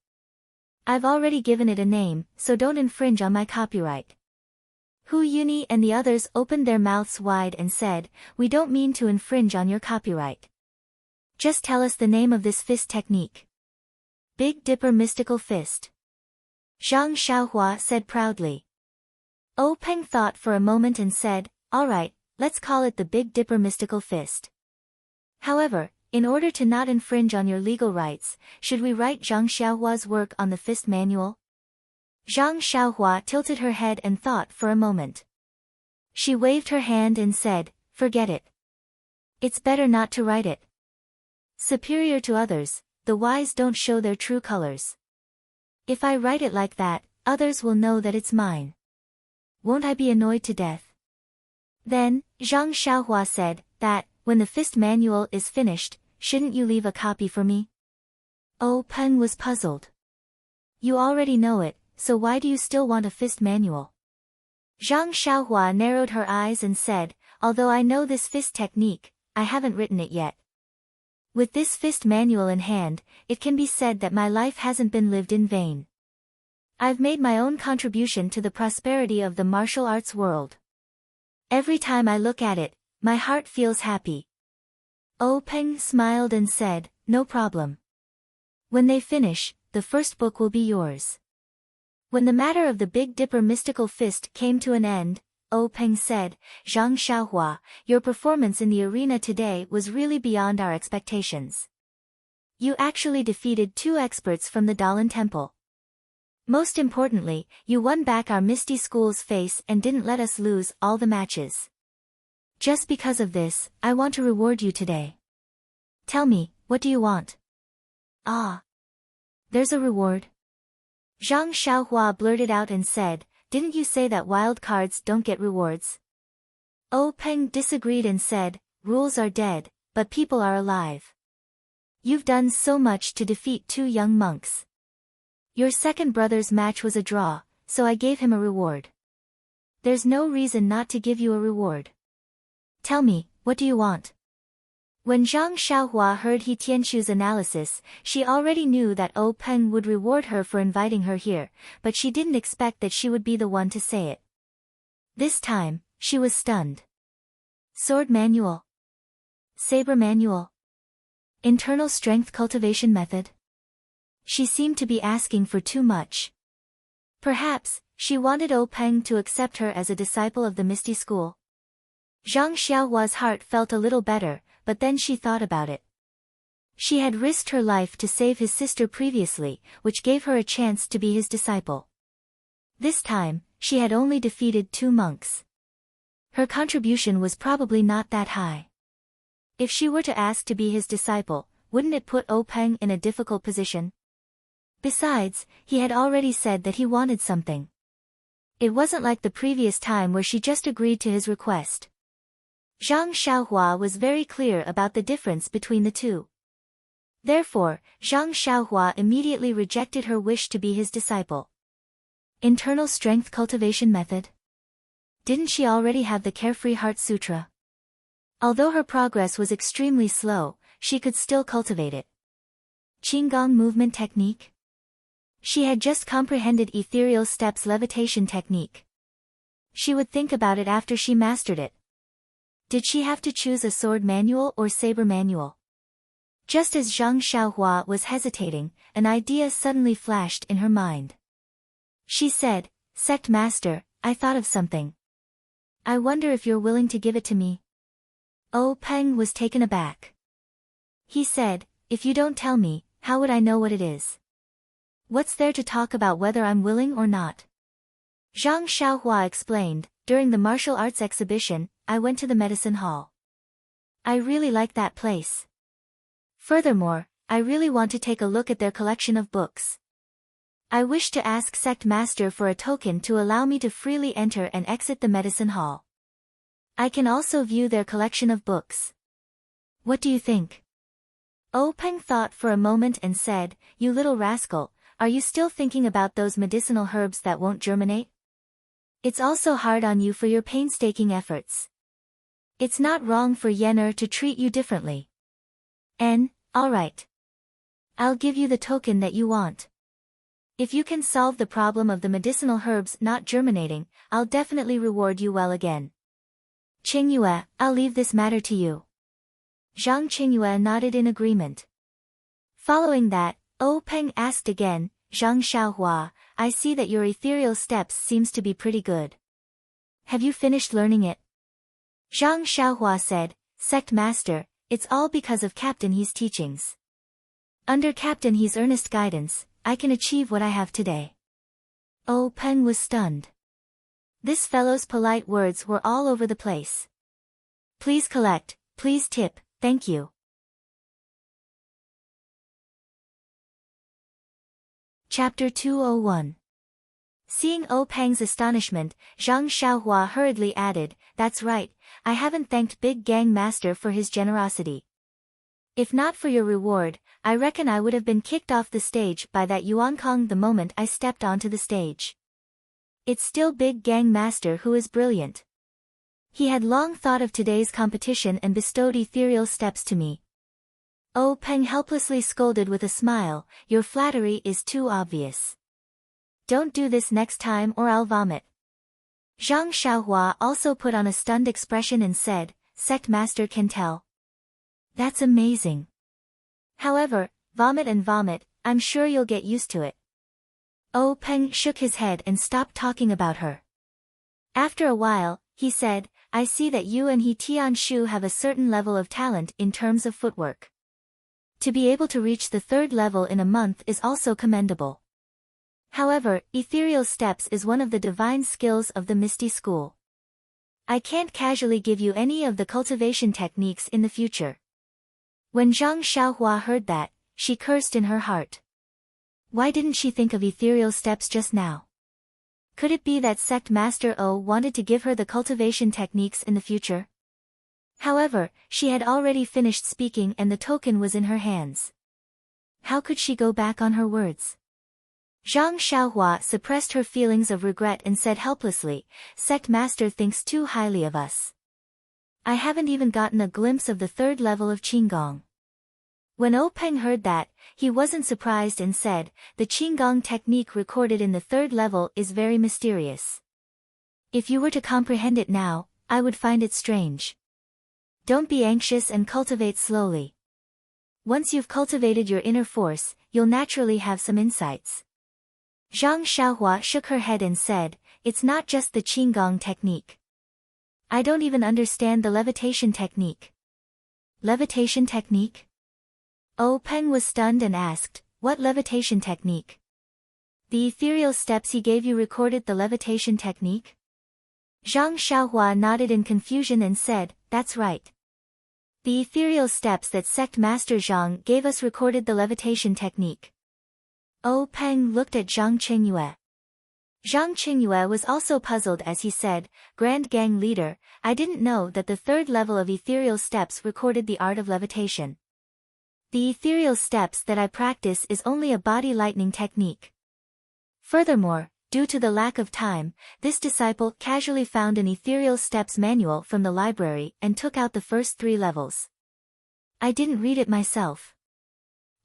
I've already given it a name, so don't infringe on my copyright. Hu Yuni and the others opened their mouths wide and said, "We don't mean to infringe on your copyright. Just tell us the name of this fist technique." "Big Dipper Mystical Fist." Zhang Xiaohua said proudly. O Peng thought for a moment and said, "All right, let's call it the Big Dipper Mystical Fist. However, in order to not infringe on your legal rights, should we write Zhang Xiaohua's work on the fist manual?" Zhang Xiaohua tilted her head and thought for a moment. She waved her hand and said, "Forget it. It's better not to write it. Superior to others, the wise don't show their true colors. If I write it like that, others will know that it's mine. Won't I be annoyed to death?" Then, Zhang Xiaohua said, "That, when the fist manual is finished, shouldn't you leave a copy for me?" O Peng was puzzled. "You already know it, so why do you still want a fist manual?" Zhang Xiaohua narrowed her eyes and said, although I know this fist technique, I haven't written it yet. With this fist manual in hand, it can be said that my life hasn't been lived in vain. I've made my own contribution to the prosperity of the martial arts world. Every time I look at it, my heart feels happy. Peng smiled and said, no problem. When they finish, the first book will be yours. When the matter of the Big Dipper mystical fist came to an end, Peng said, Zhang Xiaohua, your performance in the arena today was really beyond our expectations. You actually defeated 2 experts from the Dalan Temple. Most importantly, you won back our Misty School's face and didn't let us lose all the matches. Just because of this, I want to reward you today. Tell me, what do you want? Ah. There's a reward? Zhang Xiaohua blurted out and said, didn't you say that wild cards don't get rewards? Peng disagreed and said, rules are dead, but people are alive. You've done so much to defeat 2 young monks. Your second brother's match was a draw, so I gave him a reward. There's no reason not to give you a reward. Tell me, what do you want? When Zhang Xiaohua heard He Tianqu's analysis, she already knew that Peng would reward her for inviting her here, but she didn't expect that she would be the one to say it. This time, she was stunned. Sword manual. Saber manual. Internal strength cultivation method. She seemed to be asking for too much. Perhaps, she wanted Peng to accept her as a disciple of the Misty School. Zhang Xiaohua's heart felt a little better, but then she thought about it. She had risked her life to save his sister previously, which gave her a chance to be his disciple. This time, she had only defeated 2 monks. Her contribution was probably not that high. If she were to ask to be his disciple, wouldn't it put Peng in a difficult position? Besides, he had already said that he wanted something. It wasn't like the previous time where she just agreed to his request. Zhang Xiaohua was very clear about the difference between the 2. Therefore, Zhang Xiaohua immediately rejected her wish to be his disciple. Internal strength cultivation method? Didn't she already have the Carefree Heart Sutra? Although her progress was extremely slow, she could still cultivate it. Qigong movement technique? She had just comprehended Ethereal Steps levitation technique. She would think about it after she mastered it. Did she have to choose a sword manual or saber manual? Just as Zhang Xiaohua was hesitating, an idea suddenly flashed in her mind. She said, Sect Master, I thought of something. I wonder if you're willing to give it to me. Peng was taken aback. He said, if you don't tell me, how would I know what it is? What's there to talk about whether I'm willing or not? Zhang Xiaohua explained, during the martial arts exhibition, I went to the medicine hall. I really like that place. Furthermore, I really want to take a look at their collection of books. I wish to ask Sect Master for a token to allow me to freely enter and exit the medicine hall. I can also view their collection of books. What do you think? Peng thought for a moment and said, you little rascal, are you still thinking about those medicinal herbs that won't germinate? It's also hard on you for your painstaking efforts. It's not wrong for Yenner to treat you differently. Alright. I'll give you the token that you want. If you can solve the problem of the medicinal herbs not germinating, I'll definitely reward you well again. Qingyue, I'll leave this matter to you. Zhang Qingyue nodded in agreement. Following that, Peng asked again, Zhang Xiaohua, I see that your ethereal steps seems to be pretty good. Have you finished learning it? Zhang Xiaohua said, Sect Master, it's all because of Captain He's teachings. Under Captain He's earnest guidance, I can achieve what I have today. Peng was stunned. This fellow's polite words were all over the place. Please collect, please tip, thank you. Chapter 201. Seeing Peng's astonishment, Zhang Xiaohua hurriedly added, That's right, I haven't thanked Big Gang Master for his generosity. If not for your reward, I reckon I would have been kicked off the stage by that Yuankong the moment I stepped onto the stage. It's still Big Gang Master who is brilliant. He had long thought of today's competition and bestowed ethereal steps to me. Oh Peng helplessly scolded with a smile, your flattery is too obvious. Don't do this next time or I'll vomit. Zhang Xiaohua also put on a stunned expression and said, Sect Master can tell. That's amazing. However, vomit and vomit, I'm sure you'll get used to it. Oh Peng shook his head and stopped talking about her. After a while, he said, I see that you and He Tianshu have a certain level of talent in terms of footwork. To be able to reach the third level in a month is also commendable. However, ethereal steps is one of the divine skills of the Misty School. I can't casually give you any of the cultivation techniques in the future. When Zhang Xiaohua heard that, she cursed in her heart. Why didn't she think of ethereal steps just now? Could it be that Sect Master O wanted to give her the cultivation techniques in the future? However, she had already finished speaking and the token was in her hands. How could she go back on her words? Zhang Xiaohua suppressed her feelings of regret and said helplessly, Sect Master thinks too highly of us. I haven't even gotten a glimpse of the third level of Qinggong. When O Peng heard that, he wasn't surprised and said, the Qinggong technique recorded in the third level is very mysterious. If you were to comprehend it now, I would find it strange. Don't be anxious and cultivate slowly. Once you've cultivated your inner force, you'll naturally have some insights. Zhang Xiaohua shook her head and said, it's not just the Qinggong technique. I don't even understand the levitation technique. Levitation technique? O Peng was stunned and asked, what levitation technique? The ethereal steps he gave you recorded the levitation technique? Zhang Xiaohua nodded in confusion and said, that's right. The ethereal steps that Sect Master Zhang gave us recorded the levitation technique. O Peng looked at Zhang Qingyue. Zhang Qingyue was also puzzled as he said, Grand Gang Leader, I didn't know that the third level of ethereal steps recorded the art of levitation. The ethereal steps that I practice is only a body lightning technique. Furthermore, due to the lack of time, this disciple casually found an ethereal steps manual from the library and took out the first 3 levels. I didn't read it myself.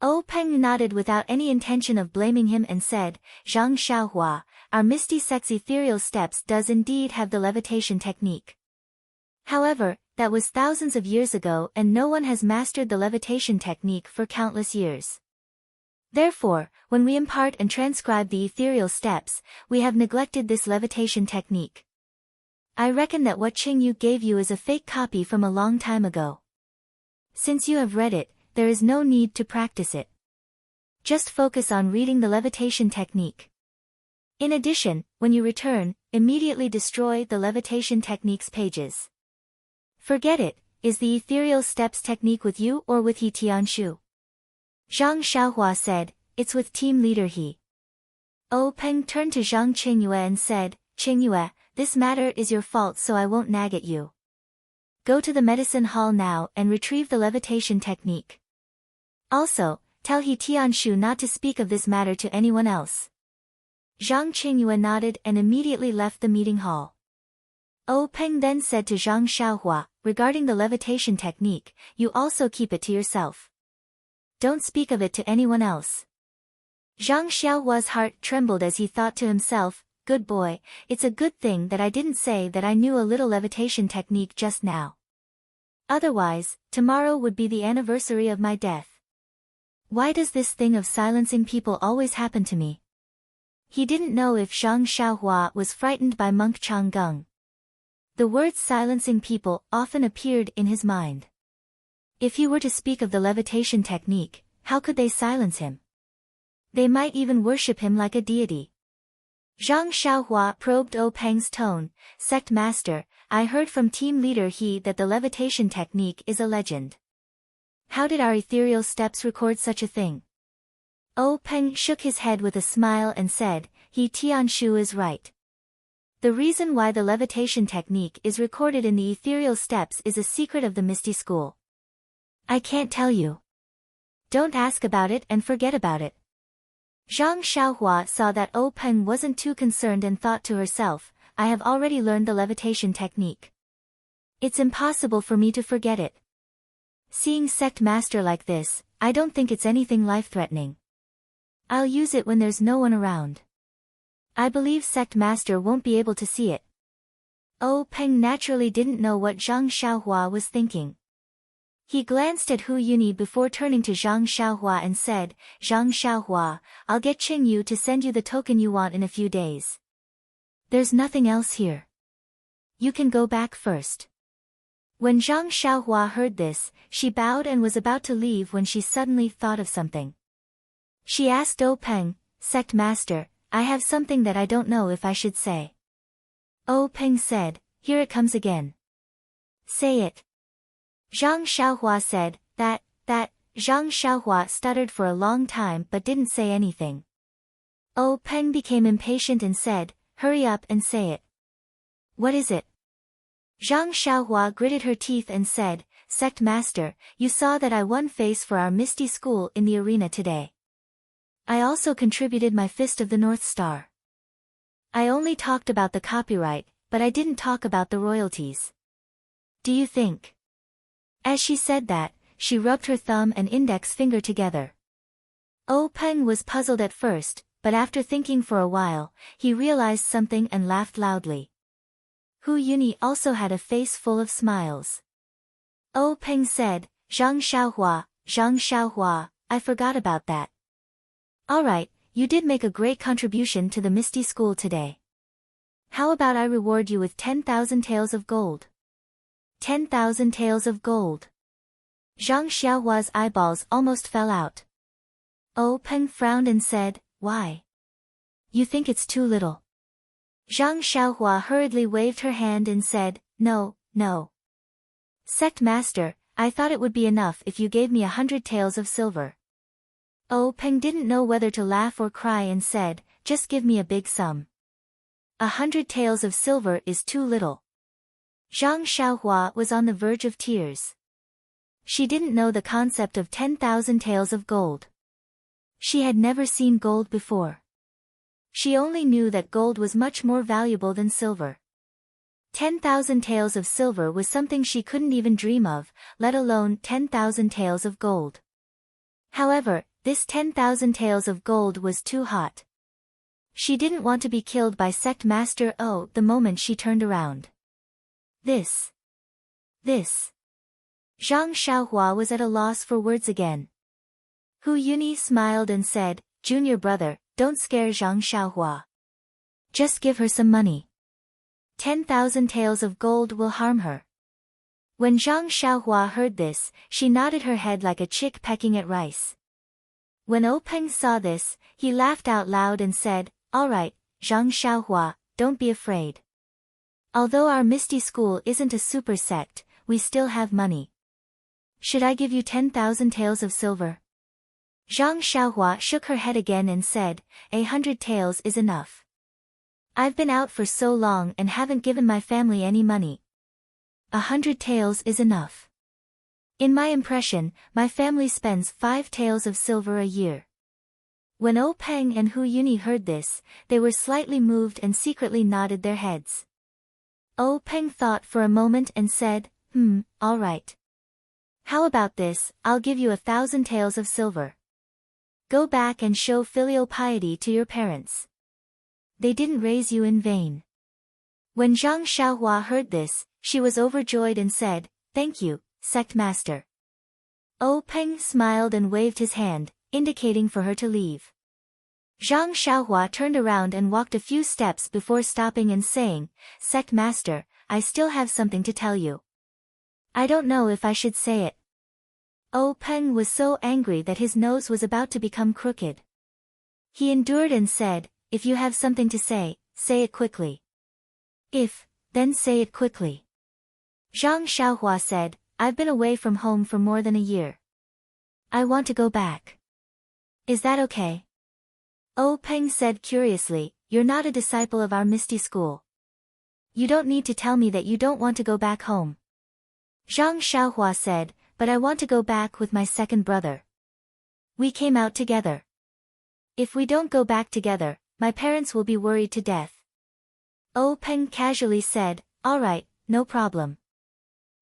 O Peng nodded without any intention of blaming him and said, Zhang Xiaohua, our Misty Sect's ethereal steps does indeed have the levitation technique. However, that was thousands of years ago and no one has mastered the levitation technique for countless years. Therefore, when we impart and transcribe the ethereal steps, we have neglected this levitation technique. I reckon that what Qingyu gave you is a fake copy from a long time ago. Since you have read it, there is no need to practice it. Just focus on reading the levitation technique. In addition, when you return, immediately destroy the levitation technique's pages. Forget it, is the ethereal steps technique with you or with He Tianshu? Zhang Xiaohua said, it's with team leader He. O Peng turned to Zhang Qingyue and said, Qingyue, this matter is your fault so I won't nag at you. Go to the medicine hall now and retrieve the levitation technique. Also, tell He Tianshu not to speak of this matter to anyone else. Zhang Qingyue nodded and immediately left the meeting hall. O Peng then said to Zhang Xiaohua, regarding the levitation technique, you also keep it to yourself. Don't speak of it to anyone else. Zhang Xiaohua's heart trembled as he thought to himself, good boy, it's a good thing that I didn't say that I knew a little levitation technique just now. Otherwise, tomorrow would be the anniversary of my death. Why does this thing of silencing people always happen to me? He didn't know if Zhang Xiaohua was frightened by Monk Changgung. The words silencing people often appeared in his mind. If he were to speak of the levitation technique, how could they silence him? They might even worship him like a deity. Zhang Xiaohua probed O Peng's tone, Sect Master, I heard from team leader He that the levitation technique is a legend. How did our ethereal steps record such a thing? O Peng shook his head with a smile and said, He Tianshu is right. The reason why the levitation technique is recorded in the ethereal steps is a secret of the Misty School. I can't tell you. Don't ask about it and forget about it. Zhang Xiaohua saw that Peng wasn't too concerned and thought to herself, I have already learned the levitation technique. It's impossible for me to forget it. Seeing sect master like this, I don't think it's anything life-threatening. I'll use it when there's no one around. I believe sect master won't be able to see it. Peng naturally didn't know what Zhang Xiaohua was thinking. He glanced at Hu Yuni before turning to Zhang Xiaohua and said, Zhang Xiaohua, I'll get Qing Yu to send you the token you want in a few days. There's nothing else here. You can go back first. When Zhang Xiaohua heard this, she bowed and was about to leave when she suddenly thought of something. She asked Peng, Sect Master, I have something that I don't know if I should say. Peng said, Here it comes again. Say it. Zhang Xiaohua said, that, Zhang Xiaohua stuttered for a long time but didn't say anything. Peng became impatient and said, Hurry up and say it. What is it? Zhang Xiaohua gritted her teeth and said, Sect Master, you saw that I won face for our Misty School in the arena today. I also contributed my Fist of the North Star. I only talked about the copyright, but I didn't talk about the royalties. Do you think? As she said that, she rubbed her thumb and index finger together. Peng was puzzled at first, but after thinking for a while, he realized something and laughed loudly. Hu Yuni also had a face full of smiles. Peng said, Zhang Xiaohua, I forgot about that. Alright, you did make a great contribution to the Misty School today. How about I reward you with 10,000 taels of gold? 10,000 taels of gold. Zhang Xiaohua's eyeballs almost fell out. Peng frowned and said, Why? You think it's too little? Zhang Xiaohua hurriedly waved her hand and said, No. Sect Master, I thought it would be enough if you gave me 100 taels of silver. Peng didn't know whether to laugh or cry and said, Just give me a big sum. 100 taels of silver is too little. Zhang Xiaohua was on the verge of tears. She didn't know the concept of 10,000 taels of gold. She had never seen gold before. She only knew that gold was much more valuable than silver. 10,000 taels of silver was something she couldn't even dream of, let alone 10,000 taels of gold. However, this 10,000 taels of gold was too hot. She didn't want to be killed by Sect Master the moment she turned around. This. Zhang Xiaohua was at a loss for words again. Hu Yuni smiled and said, Junior brother, don't scare Zhang Xiaohua. Just give her some money. 10,000 taels of gold will harm her. When Zhang Xiaohua heard this, she nodded her head like a chick pecking at rice. When Peng saw this, he laughed out loud and said, Alright, Zhang Xiaohua, don't be afraid. Although our Misty School isn't a super sect, we still have money. Should I give you 10,000 taels of silver? Zhang Xiaohua shook her head again and said, 100 taels is enough. I've been out for so long and haven't given my family any money. 100 taels is enough. In my impression, my family spends 5 taels of silver a year. When Peng and Hu Yuni heard this, they were slightly moved and secretly nodded their heads. Peng thought for a moment and said, all right. How about this, I'll give you 1,000 taels of silver. Go back and show filial piety to your parents. They didn't raise you in vain. When Zhang Xiaohua heard this, she was overjoyed and said, Thank you, Sect Master. Peng smiled and waved his hand, indicating for her to leave. Zhang Xiaohua turned around and walked a few steps before stopping and saying, Sect Master, I still have something to tell you. I don't know if I should say it. Peng was so angry that his nose was about to become crooked. He endured and said, If you have something to say it quickly. Then say it quickly. Zhang Xiaohua said, I've been away from home for more than a year. I want to go back. Is that okay? Peng said curiously, You're not a disciple of our Misty School. You don't need to tell me that you don't want to go back home. Zhang Xiaohua said, But I want to go back with my second brother. We came out together. If we don't go back together, my parents will be worried to death. Oh Peng casually said, all right, no problem.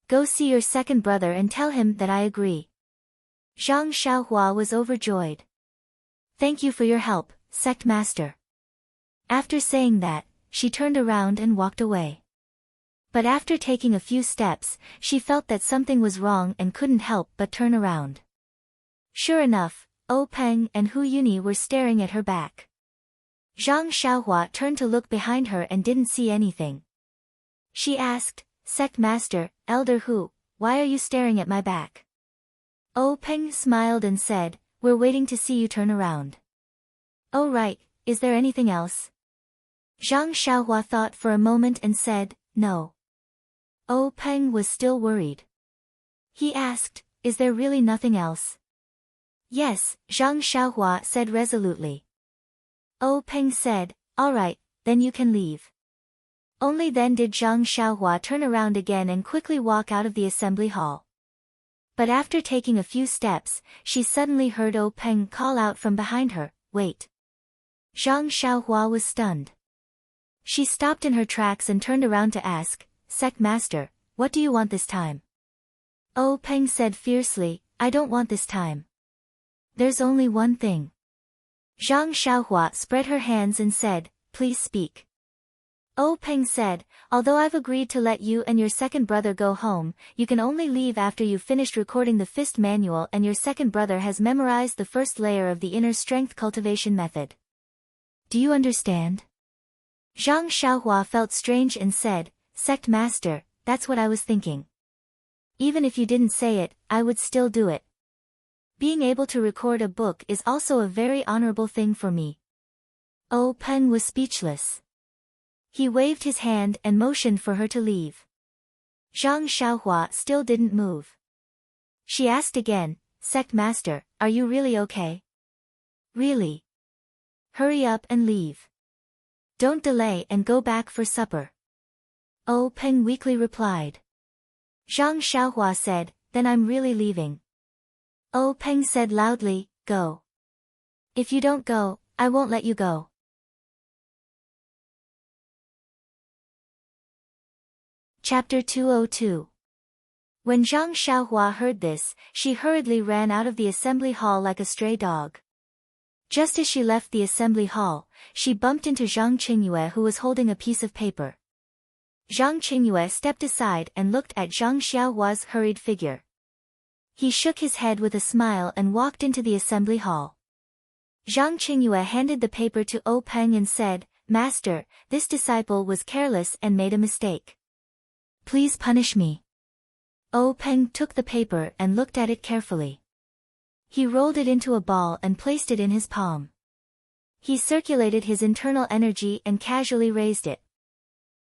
Go see your second brother and tell him that I agree. Zhang Xiaohua was overjoyed. Thank you for your help, sect master. After saying that, she turned around and walked away. But after taking a few steps, she felt that something was wrong and couldn't help but turn around. Sure enough, Oh Peng and Hu Yuni were staring at her back. Zhang Xiaohua turned to look behind her and didn't see anything. She asked, Sect Master, Elder Hu, why are you staring at my back? Oh Peng smiled and said, we're waiting to see you turn around. Oh right, is there anything else? Zhang Xiaohua thought for a moment and said, no. Oh Peng was still worried. He asked, is there really nothing else? Yes, Zhang Xiaohua said resolutely. Oh Peng said, all right, then you can leave. Only then did Zhang Xiaohua turn around again and quickly walk out of the assembly hall. But after taking a few steps, she suddenly heard Oh Peng call out from behind her, wait. Zhang Xiaohua was stunned. She stopped in her tracks and turned around to ask, Sect Master, what do you want this time? Oh Peng said fiercely, I don't want this time. There's only one thing. Zhang Xiaohua spread her hands and said, please speak. Oh Peng said, although I've agreed to let you and your second brother go home, you can only leave after you've finished recording the fist manual and your second brother has memorized the first layer of the inner strength cultivation method. Do you understand? Zhang Xiaohua felt strange and said, Sect Master, that's what I was thinking. Even if you didn't say it, I would still do it. Being able to record a book is also a very honorable thing for me. Oh Peng was speechless. He waved his hand and motioned for her to leave. Zhang Xiaohua still didn't move. She asked again, Sect Master, are you really okay? Really? Hurry up and leave. Don't delay and go back for supper. Oh Peng weakly replied. Zhang Xiaohua said, then I'm really leaving. Oh Peng said loudly, go. If you don't go, I won't let you go. Chapter 202. When Zhang Xiaohua heard this, she hurriedly ran out of the assembly hall like a stray dog. Just as she left the assembly hall, she bumped into Zhang Qingyue who was holding a piece of paper. Zhang Qingyue stepped aside and looked at Zhang Xiaohua's hurried figure. He shook his head with a smile and walked into the assembly hall. Zhang Qingyue handed the paper to Oh Peng and said, Master, this disciple was careless and made a mistake. Please punish me. Oh Peng took the paper and looked at it carefully. He rolled it into a ball and placed it in his palm. He circulated his internal energy and casually raised it.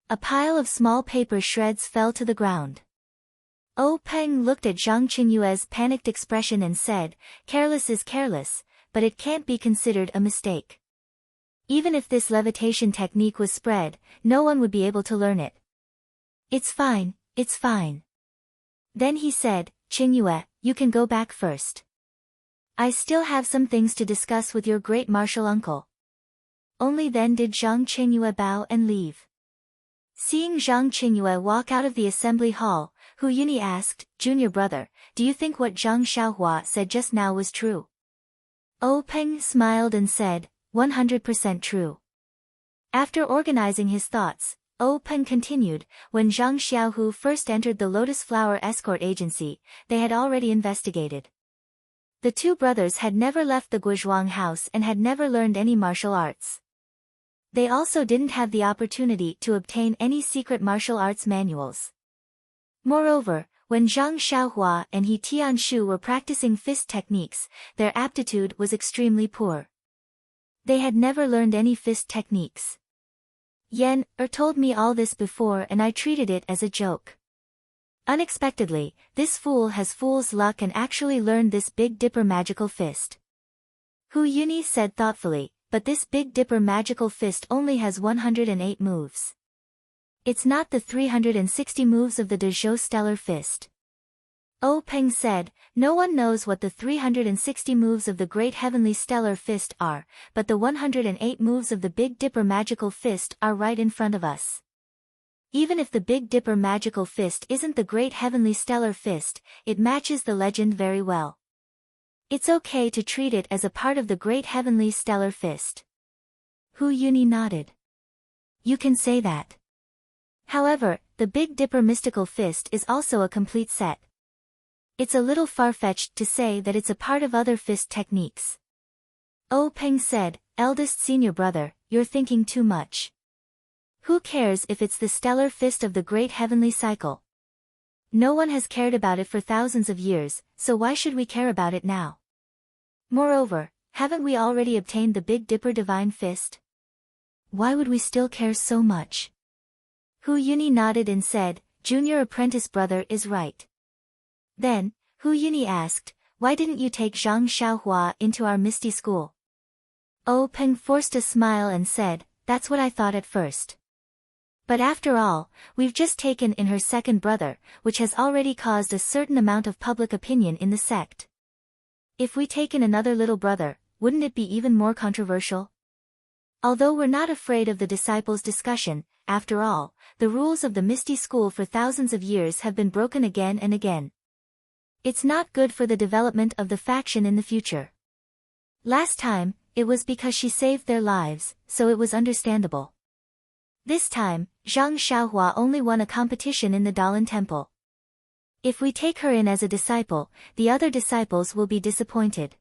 A pile of small paper shreds fell to the ground. Oh Peng looked at Zhang Qingyue's panicked expression and said, careless is careless, but it can't be considered a mistake. Even if this levitation technique was spread, no one would be able to learn it. It's fine, it's fine. Then he said, Qingyue, you can go back first. I still have some things to discuss with your great martial uncle. Only then did Zhang Qingyue bow and leave. Seeing Zhang Qingyue walk out of the assembly hall, Hu Yuni asked, Junior brother, do you think what Zhang Xiaohua said just now was true? Oh Peng smiled and said, 100% true. After organizing his thoughts, Oh Peng continued, when Zhang Xiaohu first entered the Lotus Flower Escort Agency, they had already investigated. The two brothers had never left the Guozhuang house and had never learned any martial arts. They also didn't have the opportunity to obtain any secret martial arts manuals. Moreover, when Zhang Xiaohua and He Tianshu were practicing fist techniques, their aptitude was extremely poor. They had never learned any fist techniques. Yen told me all this before and I treated it as a joke. Unexpectedly, this fool has fool's luck and actually learned this Big Dipper magical fist. Hu Yuni said thoughtfully, but this Big Dipper magical fist only has 108 moves. It's not the 360 moves of the Dezhou Stellar Fist. Oh Peng said, no one knows what the 360 moves of the Great Heavenly Stellar Fist are, but the 108 moves of the Big Dipper Magical Fist are right in front of us. Even if the Big Dipper Magical Fist isn't the Great Heavenly Stellar Fist, it matches the legend very well. It's okay to treat it as a part of the Great Heavenly Stellar Fist. Hu Yuni nodded. You can say that. However, the Big Dipper Mystical Fist is also a complete set. It's a little far-fetched to say that it's a part of other fist techniques. Oh Peng said, eldest senior brother, you're thinking too much. Who cares if it's the stellar fist of the Great Heavenly Cycle? No one has cared about it for thousands of years, so why should we care about it now? Moreover, haven't we already obtained the Big Dipper Divine Fist? Why would we still care so much? Hu Yuni nodded and said, junior apprentice brother is right. Then, Hu Yuni asked, why didn't you take Zhang Xiaohua into our Misty School? Oh Peng forced a smile and said, that's what I thought at first. But after all, we've just taken in her second brother, which has already caused a certain amount of public opinion in the sect. If we take in another little brother, wouldn't it be even more controversial? Although we're not afraid of the disciples' discussion, after all, the rules of the Misty School for thousands of years have been broken again and again. It's not good for the development of the faction in the future. Last time, it was because she saved their lives, so it was understandable. This time, Zhang Xiaohua only won a competition in the Dalan Temple. If we take her in as a disciple, the other disciples will be disappointed.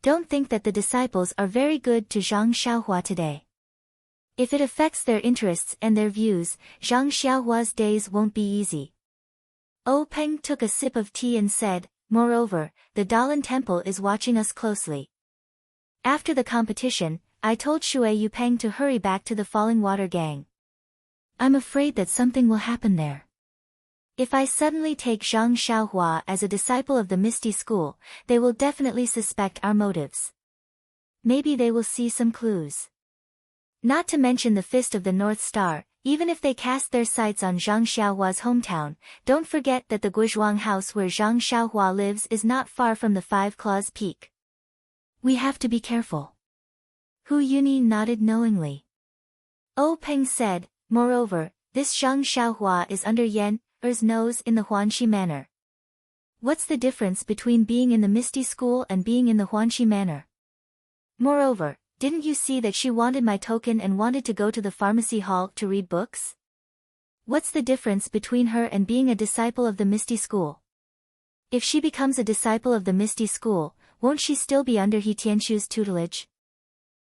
Don't think that the disciples are very good to Zhang Xiaohua today. If it affects their interests and their views, Zhang Xiaohua's days won't be easy. Oh Peng took a sip of tea and said, moreover, the Dalan Temple is watching us closely. After the competition, I told Shui Yupeng to hurry back to the Falling Water Gang. I'm afraid that something will happen there. If I suddenly take Zhang Xiaohua as a disciple of the Misty School, they will definitely suspect our motives. Maybe they will see some clues. Not to mention the Fist of the North Star, even if they cast their sights on Zhang Xiaohua's hometown, don't forget that the Guizhuang house where Zhang Xiaohua lives is not far from the Five Claws Peak. We have to be careful. Hu Yuni nodded knowingly. Oh Peng said, moreover, this Zhang Xiaohua is under Yan Er's nose in the Huanxi Manor. What's the difference between being in the Misty School and being in the Huanxi Manor? Moreover, didn't you see that she wanted my token and wanted to go to the pharmacy hall to read books? What's the difference between her and being a disciple of the Misty School? If she becomes a disciple of the Misty School, won't she still be under He Tianxu's tutelage?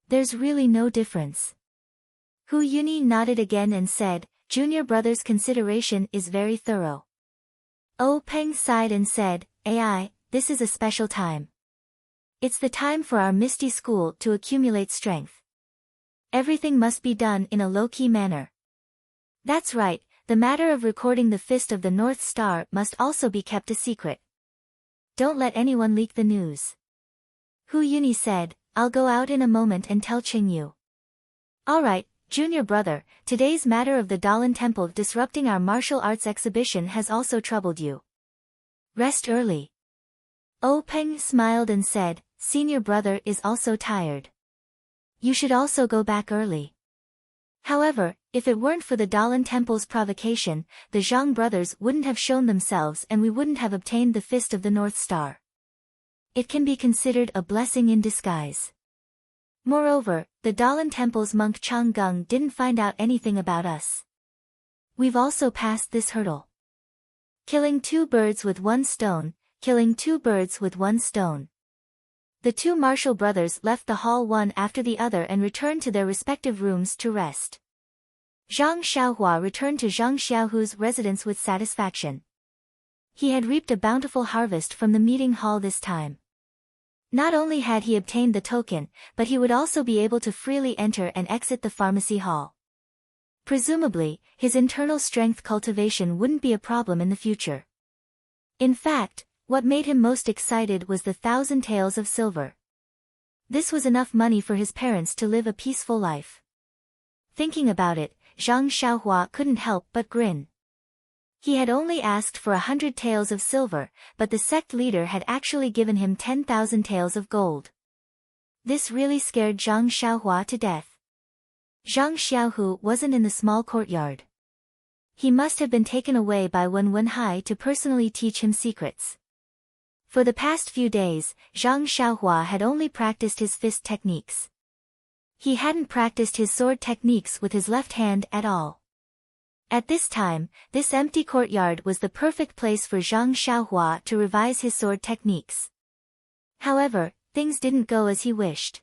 There's really no difference. Hu Yuni nodded again and said, junior brother's consideration is very thorough. Oh Peng sighed and said, AI, this is a special time. It's the time for our Misty School to accumulate strength. Everything must be done in a low-key manner. That's right, the matter of recording the Fist of the North Star must also be kept a secret. Don't let anyone leak the news. Hu Yuni said, I'll go out in a moment and tell Qingyu. Alright, junior brother, today's matter of the Dalan Temple disrupting our martial arts exhibition has also troubled you. Rest early. Oh Peng smiled and said, senior brother is also tired. You should also go back early. However, if it weren't for the Dalan Temple's provocation, the Zhang brothers wouldn't have shown themselves and we wouldn't have obtained the Fist of the North Star. It can be considered a blessing in disguise. Moreover, the Dalan Temple's monk Changgung didn't find out anything about us. We've also passed this hurdle. Killing two birds with one stone, killing two birds with one stone. The two Marshall brothers left the hall one after the other and returned to their respective rooms to rest. Zhang Xiaohua returned to Zhang Xiaohu's residence with satisfaction. He had reaped a bountiful harvest from the meeting hall this time. Not only had he obtained the token, but he would also be able to freely enter and exit the pharmacy hall. Presumably, his internal strength cultivation wouldn't be a problem in the future. In fact, what made him most excited was the 1,000 taels of silver. This was enough money for his parents to live a peaceful life. Thinking about it, Zhang Xiaohua couldn't help but grin. He had only asked for 100 taels of silver, but the sect leader had actually given him 10,000 taels of gold. This really scared Zhang Xiaohua to death. Zhang Xiaohu wasn't in the small courtyard. He must have been taken away by Wen Wenhai to personally teach him secrets. For the past few days, Zhang Xiaohua had only practiced his fist techniques. He hadn't practiced his sword techniques with his left hand at all. At this time, this empty courtyard was the perfect place for Zhang Xiaohua to revise his sword techniques. However, things didn't go as he wished.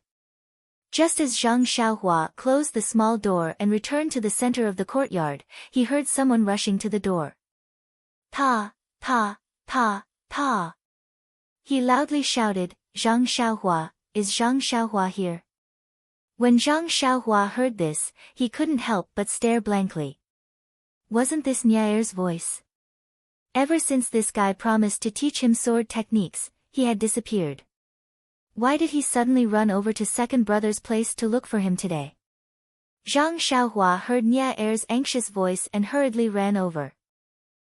Just as Zhang Xiaohua closed the small door and returned to the center of the courtyard, he heard someone rushing to the door. Pa, pa, pa, pa. He loudly shouted, Zhang Xiaohua, is Zhang Xiaohua here? When Zhang Xiaohua heard this, he couldn't help but stare blankly. Wasn't this Niaer's voice? Ever since this guy promised to teach him sword techniques, he had disappeared. Why did he suddenly run over to second brother's place to look for him today? Zhang Xiaohua heard Niaer's anxious voice and hurriedly ran over.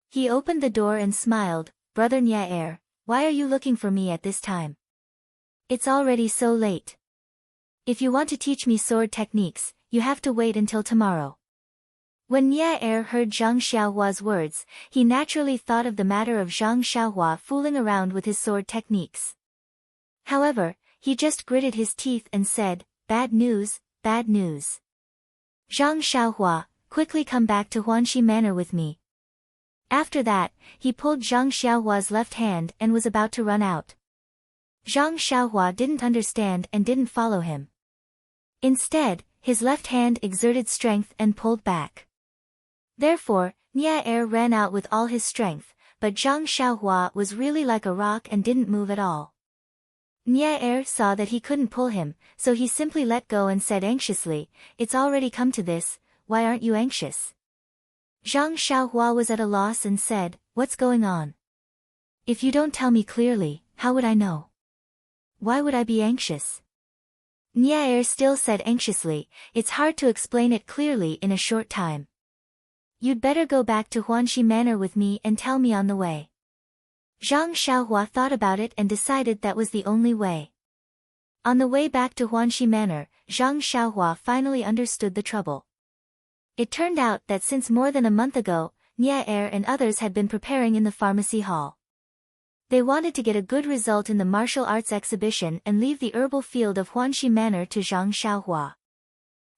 He opened the door and smiled, Brother Niaer, why are you looking for me at this time? It's already so late. If you want to teach me sword techniques, you have to wait until tomorrow. When Niaer heard Zhang Xiaohua's words, he naturally thought of the matter of Zhang Xiaohua fooling around with his sword techniques. However, he just gritted his teeth and said, bad news, bad news. Zhang Xiaohua, quickly come back to Huanxi Manor with me. After that, he pulled Zhang Xiaohua's left hand and was about to run out. Zhang Xiaohua didn't understand and didn't follow him. Instead, his left hand exerted strength and pulled back. Therefore, Niaer ran out with all his strength, but Zhang Xiaohua was really like a rock and didn't move at all. Niaer saw that he couldn't pull him, so he simply let go and said anxiously, it's already come to this, why aren't you anxious? Zhang Xiaohua was at a loss and said, what's going on? If you don't tell me clearly, how would I know? Why would I be anxious? Niaer still said anxiously, it's hard to explain it clearly in a short time. You'd better go back to Huanxi Manor with me and tell me on the way. Zhang Xiaohua thought about it and decided that was the only way. On the way back to Huanxi Manor, Zhang Xiaohua finally understood the trouble. It turned out that since more than a month ago, Niaer and others had been preparing in the pharmacy hall. They wanted to get a good result in the martial arts exhibition and leave the herbal field of Huanxi Manor to Zhang Xiaohua.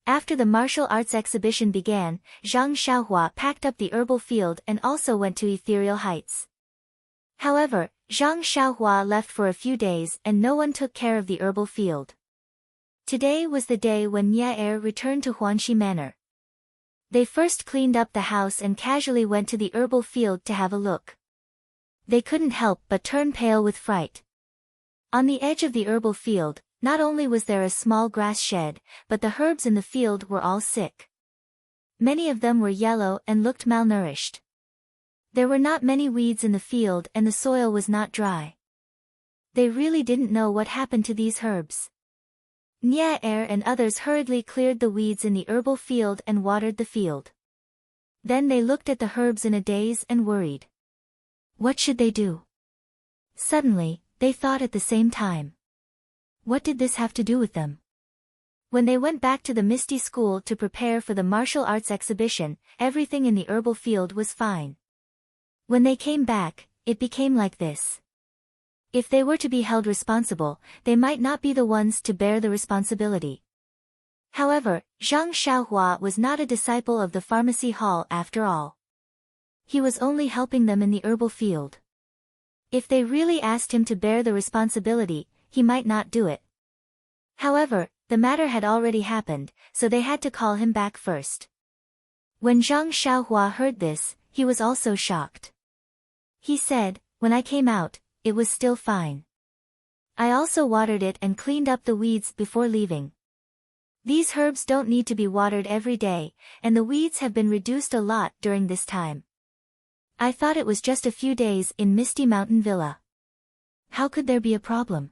After the martial arts exhibition began, Zhang Xiaohua packed up the herbal field and also went to Ethereal Heights. However, Zhang Xiaohua left for a few days and no one took care of the herbal field. Today was the day when Niaer returned to Huanxi Manor. They first cleaned up the house and casually went to the herbal field to have a look. They couldn't help but turn pale with fright. On the edge of the herbal field, not only was there a small grass shed, but the herbs in the field were all sick. Many of them were yellow and looked malnourished. There were not many weeds in the field and the soil was not dry. They really didn't know what happened to these herbs. Niaer and others hurriedly cleared the weeds in the herbal field and watered the field. Then they looked at the herbs in a daze and worried. What should they do? Suddenly, they thought at the same time. What did this have to do with them? When they went back to the Misty School to prepare for the martial arts exhibition, everything in the herbal field was fine. When they came back, it became like this. If they were to be held responsible, they might not be the ones to bear the responsibility. However, Zhang Xiaohua was not a disciple of the pharmacy hall after all. He was only helping them in the herbal field. If they really asked him to bear the responsibility, he might not do it. However, the matter had already happened, so they had to call him back first. When Zhang Xiaohua heard this, he was also shocked. He said, when I came out, it was still fine. I also watered it and cleaned up the weeds before leaving. These herbs don't need to be watered every day, and the weeds have been reduced a lot during this time. I thought it was just a few days in Misty Mountain Villa. How could there be a problem?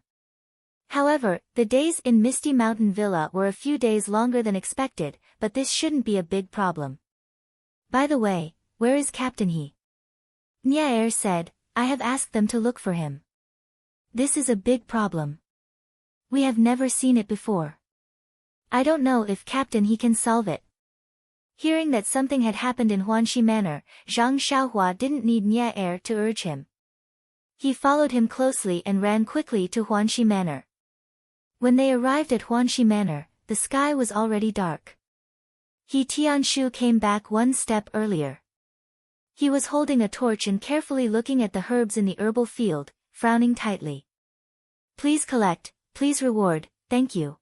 However, the days in Misty Mountain Villa were a few days longer than expected, but this shouldn't be a big problem. By the way, where is Captain He? Nia said, I have asked them to look for him. This is a big problem. We have never seen it before. I don't know if Captain he can solve it. Hearing that something had happened in Huanxi Manor, Zhang Xiaohua didn't need Nia to urge him. He followed him closely and ran quickly to Huanxi Manor. When they arrived at Huanxi Manor, the sky was already dark. He Tianshu came back one step earlier. He was holding a torch and carefully looking at the herbs in the herbal field, frowning tightly. Please collect, please reward, thank you.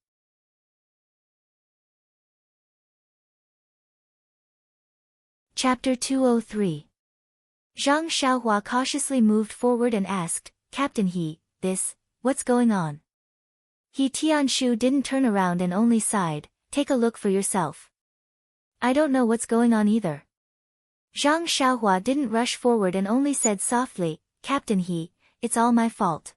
Chapter 203. Zhang Xiaohua cautiously moved forward and asked, Captain He, what's going on? He Tianshu didn't turn around and only sighed, take a look for yourself. I don't know what's going on either. Zhang Xiaohua didn't rush forward and only said softly, Captain He, it's all my fault.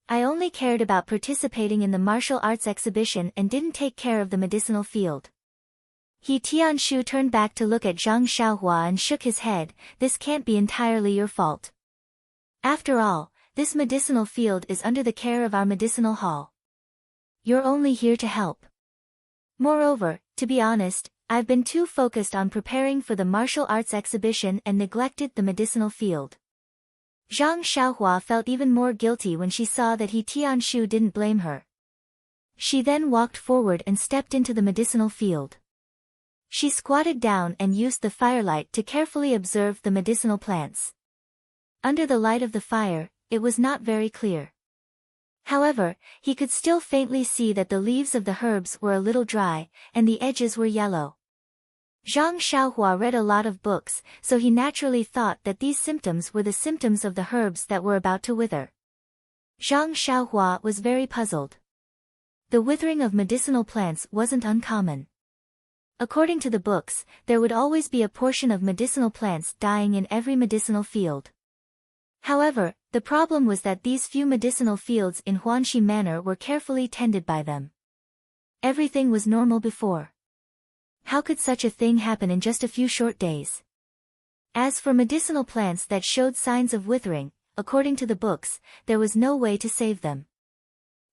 I only cared about participating in the martial arts exhibition and didn't take care of the medicinal field. He Tianshu turned back to look at Zhang Xiaohua and shook his head, this can't be entirely your fault. After all, this medicinal field is under the care of our medicinal hall. You're only here to help. Moreover, to be honest, I've been too focused on preparing for the martial arts exhibition and neglected the medicinal field. Zhang Xiaohua felt even more guilty when she saw that He Tianshu didn't blame her. She then walked forward and stepped into the medicinal field. She squatted down and used the firelight to carefully observe the medicinal plants. Under the light of the fire, it was not very clear. However, he could still faintly see that the leaves of the herbs were a little dry, and the edges were yellow. Zhang Xiaohua read a lot of books, so he naturally thought that these symptoms were the symptoms of the herbs that were about to wither. Zhang Xiaohua was very puzzled. The withering of medicinal plants wasn't uncommon. According to the books, there would always be a portion of medicinal plants dying in every medicinal field. However, the problem was that these few medicinal fields in Huanxi Manor were carefully tended by them. Everything was normal before. How could such a thing happen in just a few short days? As for medicinal plants that showed signs of withering, according to the books, there was no way to save them.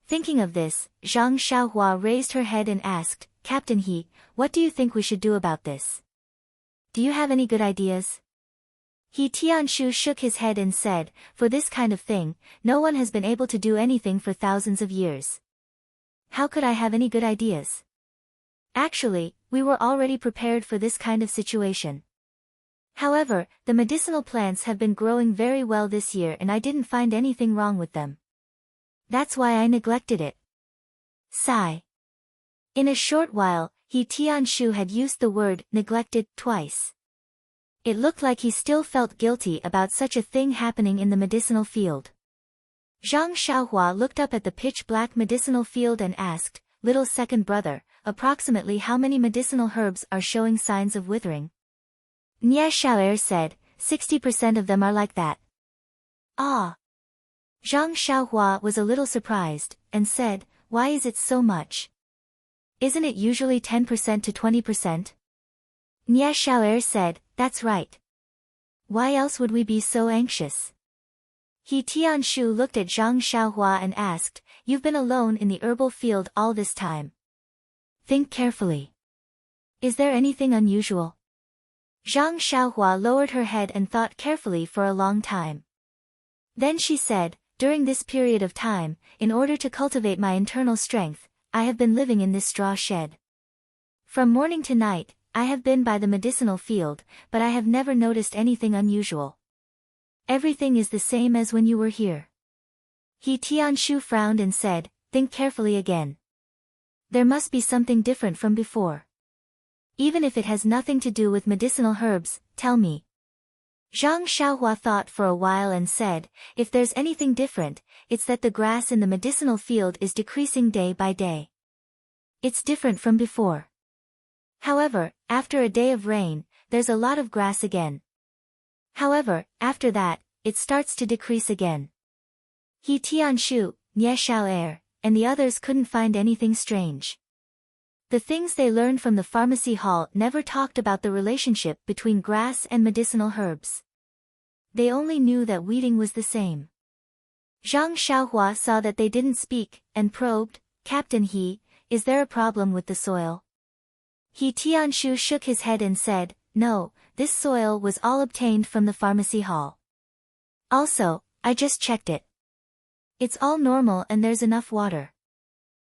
Thinking of this, Zhang Xiaohua raised her head and asked, Captain He, what do you think we should do about this? Do you have any good ideas? He Tianshu shook his head and said, for this kind of thing, no one has been able to do anything for thousands of years. How could I have any good ideas? Actually, we were already prepared for this kind of situation. However, the medicinal plants have been growing very well this year and I didn't find anything wrong with them. That's why I neglected it. Sigh. In a short while, He Tianshu had used the word neglected twice. It looked like he still felt guilty about such a thing happening in the medicinal field. Zhang Xiaohua looked up at the pitch-black medicinal field and asked, Little second brother, approximately how many medicinal herbs are showing signs of withering? Nia Xiao'er said, 60% of them are like that. Ah! Zhang Xiaohua was a little surprised, and said, why is it so much? Isn't it usually 10% to 20%? Nia Xiao'er said, that's right. Why else would we be so anxious? He Tianshu looked at Zhang Xiaohua and asked, you've been alone in the herbal field all this time. Think carefully. Is there anything unusual? Zhang Xiaohua lowered her head and thought carefully for a long time. Then she said, during this period of time, in order to cultivate my internal strength, I have been living in this straw shed. From morning to night, I have been by the medicinal field, but I have never noticed anything unusual. Everything is the same as when you were here. He Tianshu frowned and said, think carefully again. There must be something different from before. Even if it has nothing to do with medicinal herbs, tell me. Zhang Xiaohua thought for a while and said, if there's anything different, it's that the grass in the medicinal field is decreasing day by day. It's different from before. However, after a day of rain, there's a lot of grass again. However, after that, it starts to decrease again. He Tianshu, Nia Xiao'er, and the others couldn't find anything strange. The things they learned from the pharmacy hall never talked about the relationship between grass and medicinal herbs. They only knew that weeding was the same. Zhang Xiaohua saw that they didn't speak, and probed, "Captain He, is there a problem with the soil?" He Tianshu shook his head and said, "No, this soil was all obtained from the pharmacy hall. Also, I just checked it. It's all normal and there's enough water."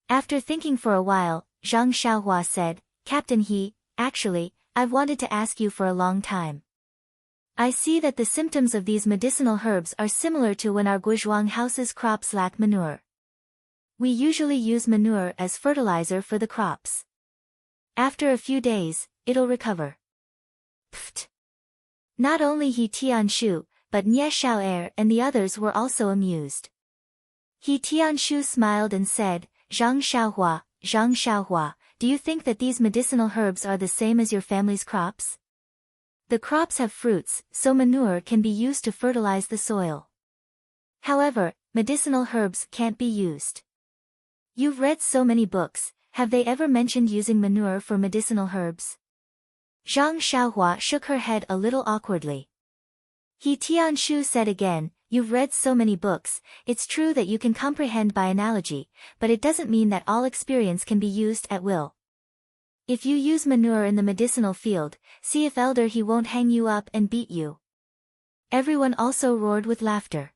After thinking for a while, Zhang Xiaohua said, "Captain He, actually, I've wanted to ask you for a long time. I see that the symptoms of these medicinal herbs are similar to when our Guizhuang house's crops lack manure. We usually use manure as fertilizer for the crops. After a few days, it'll recover." Pfft. Not only He Tianshu, but Nie Xiao'er and the others were also amused. He Tianshu smiled and said, Zhang Xiaohua, do you think that these medicinal herbs are the same as your family's crops? The crops have fruits, so manure can be used to fertilize the soil. However, medicinal herbs can't be used. You've read so many books, have they ever mentioned using manure for medicinal herbs? Zhang Xiaohua shook her head a little awkwardly. He Tianshu said again, "You've read so many books, it's true that you can comprehend by analogy, but it doesn't mean that all experience can be used at will. If you use manure in the medicinal field, see if Elder He won't hang you up and beat you." Everyone also roared with laughter.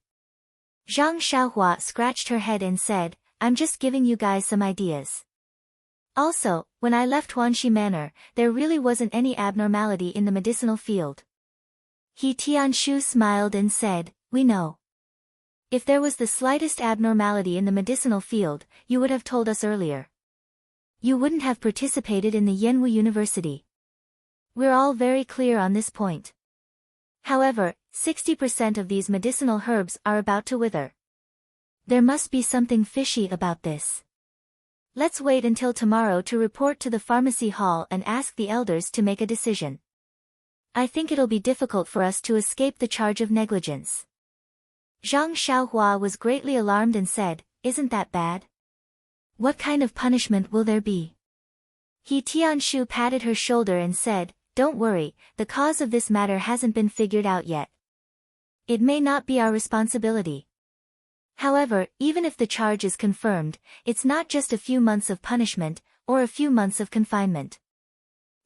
Zhang Xiaohua scratched her head and said, "I'm just giving you guys some ideas. Also, when I left Huanxi Manor, there really wasn't any abnormality in the medicinal field." He Tianshu smiled and said, "We know. If there was the slightest abnormality in the medicinal field, you would have told us earlier. You wouldn't have participated in the Yanwu University. We're all very clear on this point. However, 60% of these medicinal herbs are about to wither. There must be something fishy about this. Let's wait until tomorrow to report to the pharmacy hall and ask the elders to make a decision. I think it'll be difficult for us to escape the charge of negligence." Zhang Xiaohua was greatly alarmed and said, "Isn't that bad? What kind of punishment will there be?" He Tianshu patted her shoulder and said, "Don't worry, the cause of this matter hasn't been figured out yet. It may not be our responsibility. However, even if the charge is confirmed, it's not just a few months of punishment, or a few months of confinement."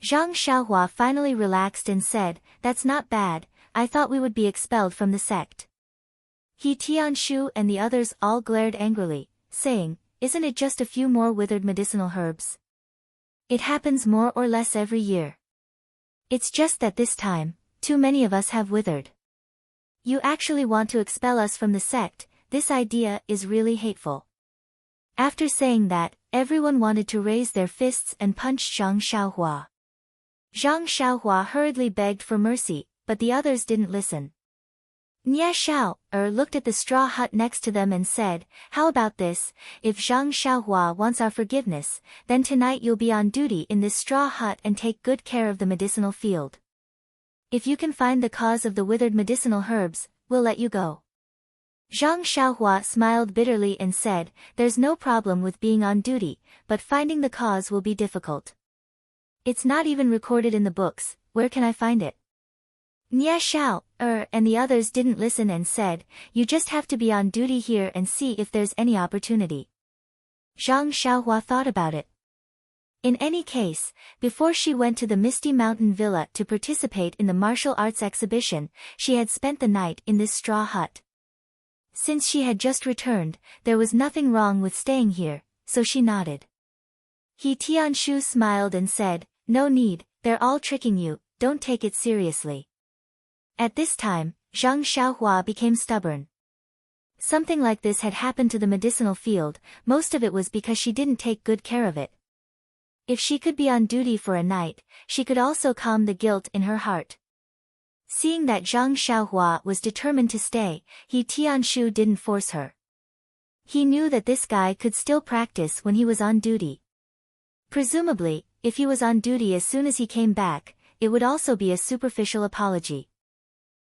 Zhang Xiaohua finally relaxed and said, "That's not bad, I thought we would be expelled from the sect." He Tianshu and the others all glared angrily, saying, "Isn't it just a few more withered medicinal herbs? It happens more or less every year. It's just that this time, too many of us have withered. You actually want to expel us from the sect, this idea is really hateful." After saying that, everyone wanted to raise their fists and punch Zhang Xiaohua. Zhang Xiaohua hurriedly begged for mercy, but the others didn't listen. Nie Xiao'er looked at the straw hut next to them and said, "How about this, if Zhang Xiaohua wants our forgiveness, then tonight you'll be on duty in this straw hut and take good care of the medicinal field. If you can find the cause of the withered medicinal herbs, we'll let you go." Zhang Xiaohua smiled bitterly and said, "There's no problem with being on duty, but finding the cause will be difficult. It's not even recorded in the books, where can I find it?" Nie Xiao'er and the others didn't listen and said, "You just have to be on duty here and see if there's any opportunity." Zhang Xiaohua thought about it. In any case, before she went to the Misty Mountain Villa to participate in the martial arts exhibition, she had spent the night in this straw hut. Since she had just returned, there was nothing wrong with staying here, so she nodded. He Tianshu smiled and said, "No need, they're all tricking you, don't take it seriously." At this time, Zhang Xiaohua became stubborn. Something like this had happened to the medicinal field, most of it was because she didn't take good care of it. If she could be on duty for a night, she could also calm the guilt in her heart. Seeing that Zhang Xiaohua was determined to stay, He Tianshu didn't force her. He knew that this guy could still practice when he was on duty. Presumably, if he was on duty as soon as he came back, it would also be a superficial apology.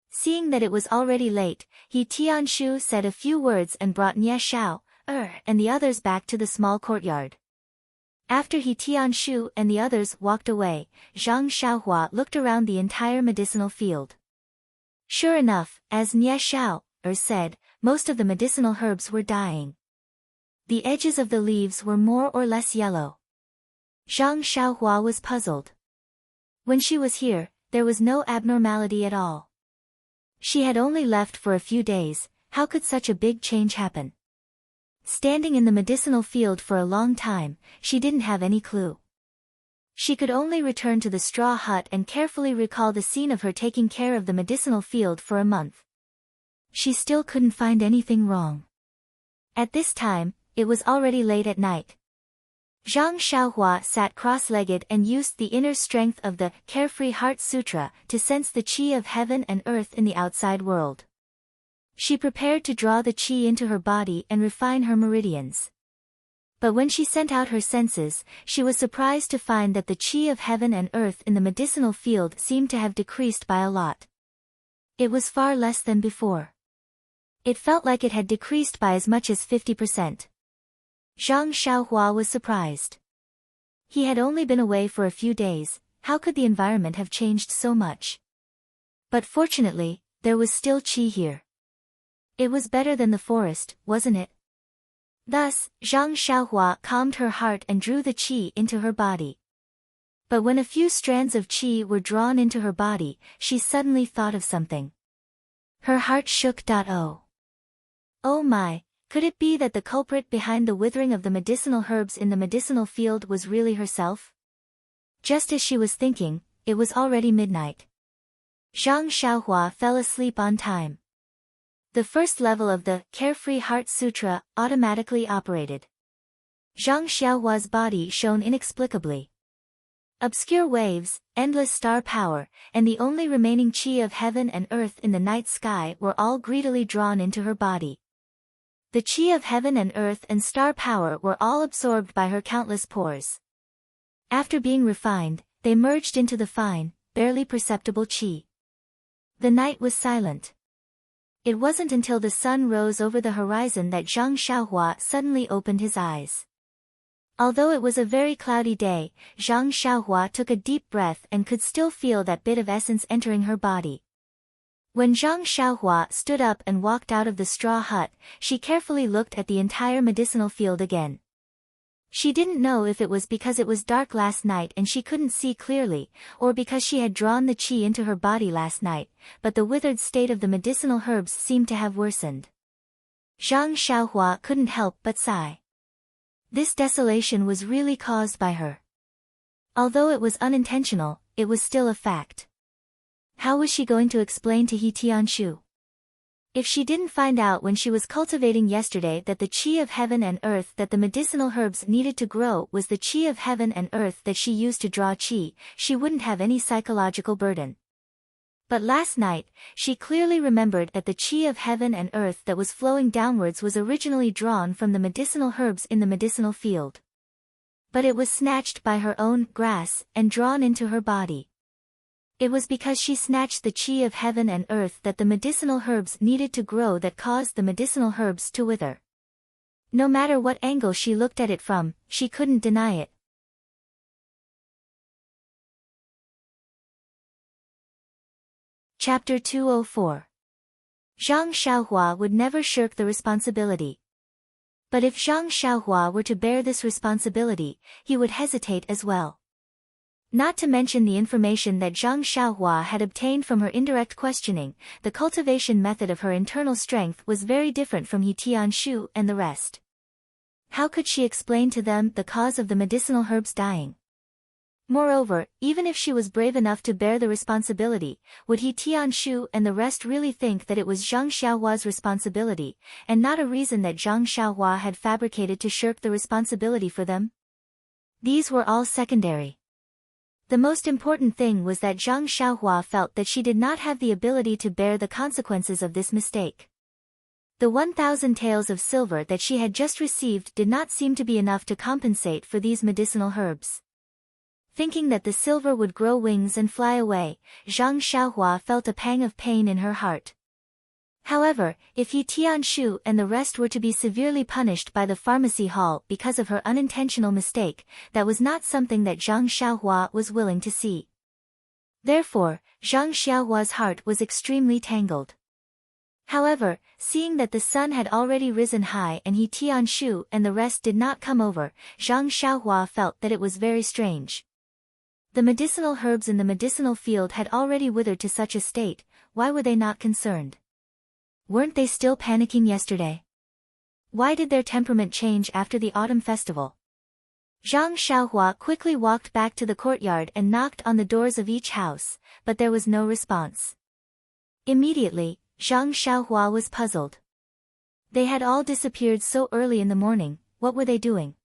Seeing that it was already late, He Tianshu said a few words and brought Nie Xiao'er and the others back to the small courtyard. After He Tianshu and the others walked away, Zhang Xiaohua looked around the entire medicinal field. Sure enough, as Nie Xiao said, most of the medicinal herbs were dying. The edges of the leaves were more or less yellow. Zhang Xiaohua was puzzled. When she was here, there was no abnormality at all. She had only left for a few days, how could such a big change happen? Standing in the medicinal field for a long time, she didn't have any clue. She could only return to the straw hut and carefully recall the scene of her taking care of the medicinal field for a month. She still couldn't find anything wrong. At this time, it was already late at night. Zhang Xiaohua sat cross-legged and used the inner strength of the Carefree Heart Sutra to sense the qi of heaven and earth in the outside world. She prepared to draw the qi into her body and refine her meridians. But when she sent out her senses, she was surprised to find that the qi of heaven and earth in the medicinal field seemed to have decreased by a lot. It was far less than before. It felt like it had decreased by as much as 50%. Zhang Xiaohua was surprised. He had only been away for a few days, how could the environment have changed so much? But fortunately, there was still qi here. It was better than the forest, wasn't it? Thus, Zhang Xiaohua calmed her heart and drew the qi into her body. But when a few strands of qi were drawn into her body, she suddenly thought of something. Her heart shook. Oh my, could it be that the culprit behind the withering of the medicinal herbs in the medicinal field was really herself? Just as she was thinking, it was already midnight. Zhang Xiaohua fell asleep on time. The first level of the Carefree Heart Sutra automatically operated. Zhang Xiaohua's body shone inexplicably. Obscure waves, endless star power, and the only remaining qi of heaven and earth in the night sky were all greedily drawn into her body. The qi of heaven and earth and star power were all absorbed by her countless pores. After being refined, they merged into the fine, barely perceptible qi. The night was silent. It wasn't until the sun rose over the horizon that Zhang Xiaohua suddenly opened his eyes. Although it was a very cloudy day, Zhang Xiaohua took a deep breath and could still feel that bit of essence entering her body. When Zhang Xiaohua stood up and walked out of the straw hut, she carefully looked at the entire medicinal field again. She didn't know if it was because it was dark last night and she couldn't see clearly, or because she had drawn the qi into her body last night, but the withered state of the medicinal herbs seemed to have worsened. Zhang Xiaohua couldn't help but sigh. This desolation was really caused by her. Although it was unintentional, it was still a fact. How was she going to explain to He Tianshu? If she didn't find out when she was cultivating yesterday that the qi of heaven and earth that the medicinal herbs needed to grow was the qi of heaven and earth that she used to draw qi, she wouldn't have any psychological burden. But last night, she clearly remembered that the qi of heaven and earth that was flowing downwards was originally drawn from the medicinal herbs in the medicinal field. But it was snatched by her own grass and drawn into her body. It was because she snatched the qi of heaven and earth that the medicinal herbs needed to grow that caused the medicinal herbs to wither. No matter what angle she looked at it from, she couldn't deny it. Chapter 204. Zhang Xiaohua would never shirk the responsibility. But if Zhang Xiaohua were to bear this responsibility, he would hesitate as well. Not to mention the information that Zhang Xiaohua had obtained from her indirect questioning, the cultivation method of her internal strength was very different from He Tianshu and the rest. How could she explain to them the cause of the medicinal herbs dying? Moreover, even if she was brave enough to bear the responsibility, would He Tianshu and the rest really think that it was Zhang Xiaohua's responsibility, and not a reason that Zhang Xiaohua had fabricated to shirk the responsibility for them? These were all secondary. The most important thing was that Zhang Xiaohua felt that she did not have the ability to bear the consequences of this mistake. The 1,000 taels of silver that she had just received did not seem to be enough to compensate for these medicinal herbs. Thinking that the silver would grow wings and fly away, Zhang Xiaohua felt a pang of pain in her heart. However, if He Tianshu and the rest were to be severely punished by the pharmacy hall because of her unintentional mistake, that was not something that Zhang Xiaohua was willing to see. Therefore, Zhang Xiaohua's heart was extremely tangled. However, seeing that the sun had already risen high and He Tianshu and the rest did not come over, Zhang Xiaohua felt that it was very strange. The medicinal herbs in the medicinal field had already withered to such a state, why were they not concerned? Weren't they still panicking yesterday? Why did their temperament change after the autumn festival? Zhang Xiaohua quickly walked back to the courtyard and knocked on the doors of each house, but there was no response. Immediately, Zhang Xiaohua was puzzled. They had all disappeared so early in the morning, what were they doing?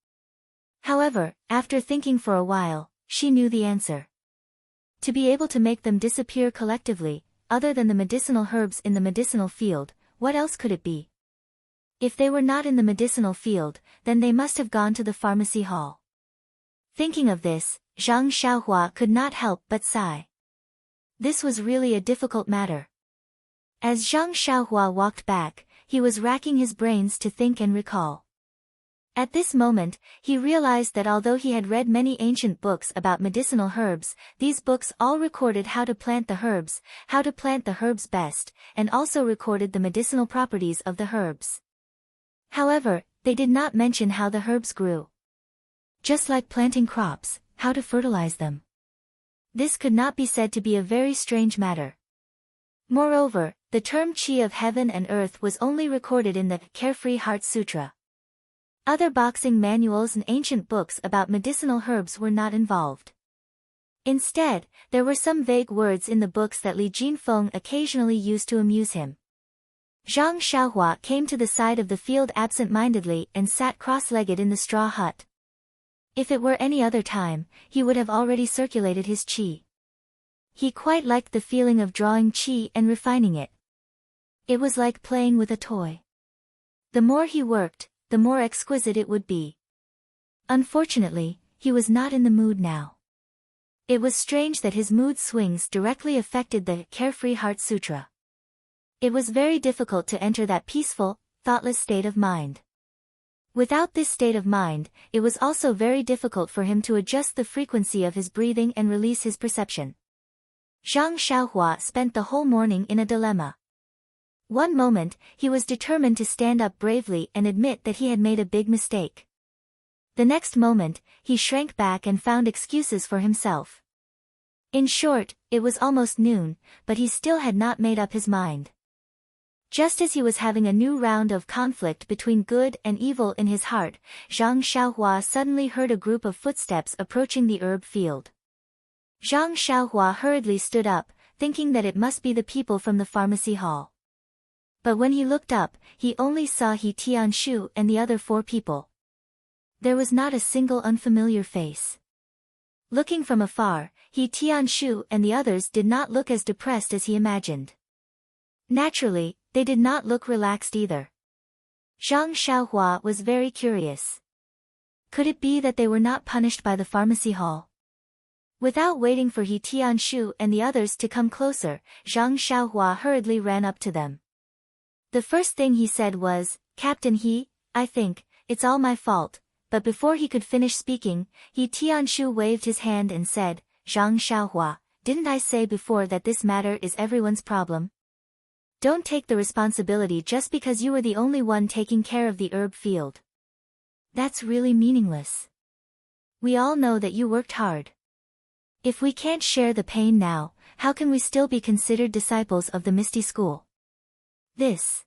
However, after thinking for a while, she knew the answer. To be able to make them disappear collectively, other than the medicinal herbs in the medicinal field, what else could it be? If they were not in the medicinal field, then they must have gone to the pharmacy hall. Thinking of this, Zhang Xiaohua could not help but sigh. This was really a difficult matter. As Zhang Xiaohua walked back, he was racking his brains to think and recall. At this moment, he realized that although he had read many ancient books about medicinal herbs, these books all recorded how to plant the herbs best, and also recorded the medicinal properties of the herbs. However, they did not mention how the herbs grew. Just like planting crops, how to fertilize them. This could not be said to be a very strange matter. Moreover, the term Qi of heaven and earth was only recorded in the Carefree Heart Sutra. Other boxing manuals and ancient books about medicinal herbs were not involved. Instead, there were some vague words in the books that Li Jinfeng occasionally used to amuse him. Zhang Xiaohua came to the side of the field absent-mindedly and sat cross-legged in the straw hut. If it were any other time, he would have already circulated his qi. He quite liked the feeling of drawing qi and refining it. It was like playing with a toy. The more he worked, the more exquisite it would be. Unfortunately, he was not in the mood now. It was strange that his mood swings directly affected the Carefree Heart Sutra. It was very difficult to enter that peaceful, thoughtless state of mind. Without this state of mind, it was also very difficult for him to adjust the frequency of his breathing and release his perception. Zhang Xiaohua spent the whole morning in a dilemma. One moment, he was determined to stand up bravely and admit that he had made a big mistake. The next moment, he shrank back and found excuses for himself. In short, it was almost noon, but he still had not made up his mind. Just as he was having a new round of conflict between good and evil in his heart, Zhang Xiaohua suddenly heard a group of footsteps approaching the herb field. Zhang Xiaohua hurriedly stood up, thinking that it must be the people from the pharmacy hall. But when he looked up, he only saw He Tianshu and the other 4 people. There was not a single unfamiliar face. Looking from afar, He Tianshu and the others did not look as depressed as he imagined. Naturally, they did not look relaxed either. Zhang Xiaohua was very curious. Could it be that they were not punished by the pharmacy hall? Without waiting for He Tianshu and the others to come closer, Zhang Xiaohua hurriedly ran up to them. The first thing he said was, "Captain He, I think, it's all my fault," but before he could finish speaking, He Tianshu waved his hand and said, "Zhang Xiaohua, didn't I say before that this matter is everyone's problem? Don't take the responsibility just because you were the only one taking care of the herb field. That's really meaningless. We all know that you worked hard. If we can't share the pain now, how can we still be considered disciples of the Misty School?" This.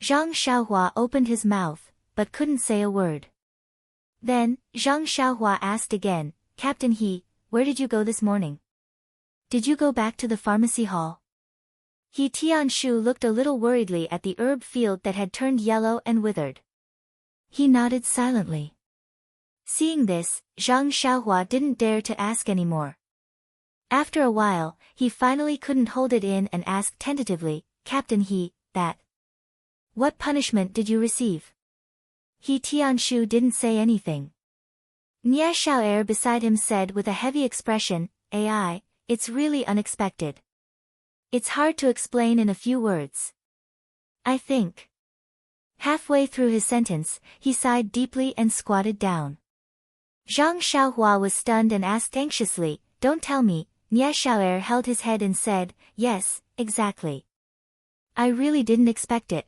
Zhang Xiaohua opened his mouth, but couldn't say a word. Then, Zhang Xiaohua asked again, "Captain He, where did you go this morning? Did you go back to the pharmacy hall?" He Tianshu looked a little worriedly at the herb field that had turned yellow and withered. He nodded silently. Seeing this, Zhang Xiaohua didn't dare to ask any more. After a while, he finally couldn't hold it in and asked tentatively, "Captain He, what punishment did you receive?" He Tianshu didn't say anything. Nia Xiao'er beside him said with a heavy expression, "Ai, it's really unexpected. It's hard to explain in a few words. I think." Halfway through his sentence, he sighed deeply and squatted down. Zhang Xiaohua was stunned and asked anxiously, "Don't tell me, Nie Xiao'er held his head and said, yes, exactly. I really didn't expect it.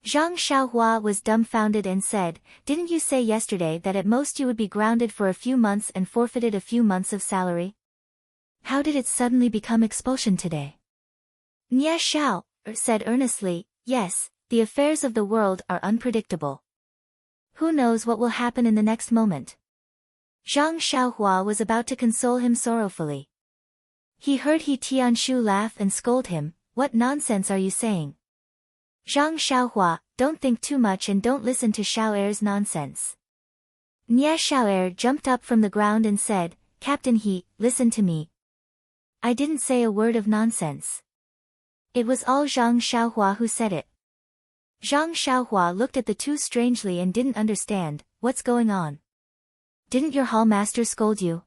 Zhang Xiaohua was dumbfounded and said, didn't you say yesterday that at most you would be grounded for a few months and forfeited a few months of salary? How did it suddenly become expulsion today? Nie Xiao said earnestly, yes, the affairs of the world are unpredictable. Who knows what will happen in the next moment? Zhang Xiaohua was about to console him sorrowfully. He heard He Tianshu laugh and scold him, what nonsense are you saying? Zhang Xiaohua, don't think too much and don't listen to Xiao'er's nonsense. Nie Xiao'er jumped up from the ground and said, Captain He, listen to me. I didn't say a word of nonsense. It was all Zhang Xiaohua who said it. Zhang Xiaohua looked at the two strangely and didn't understand, what's going on? Didn't your hall master scold you?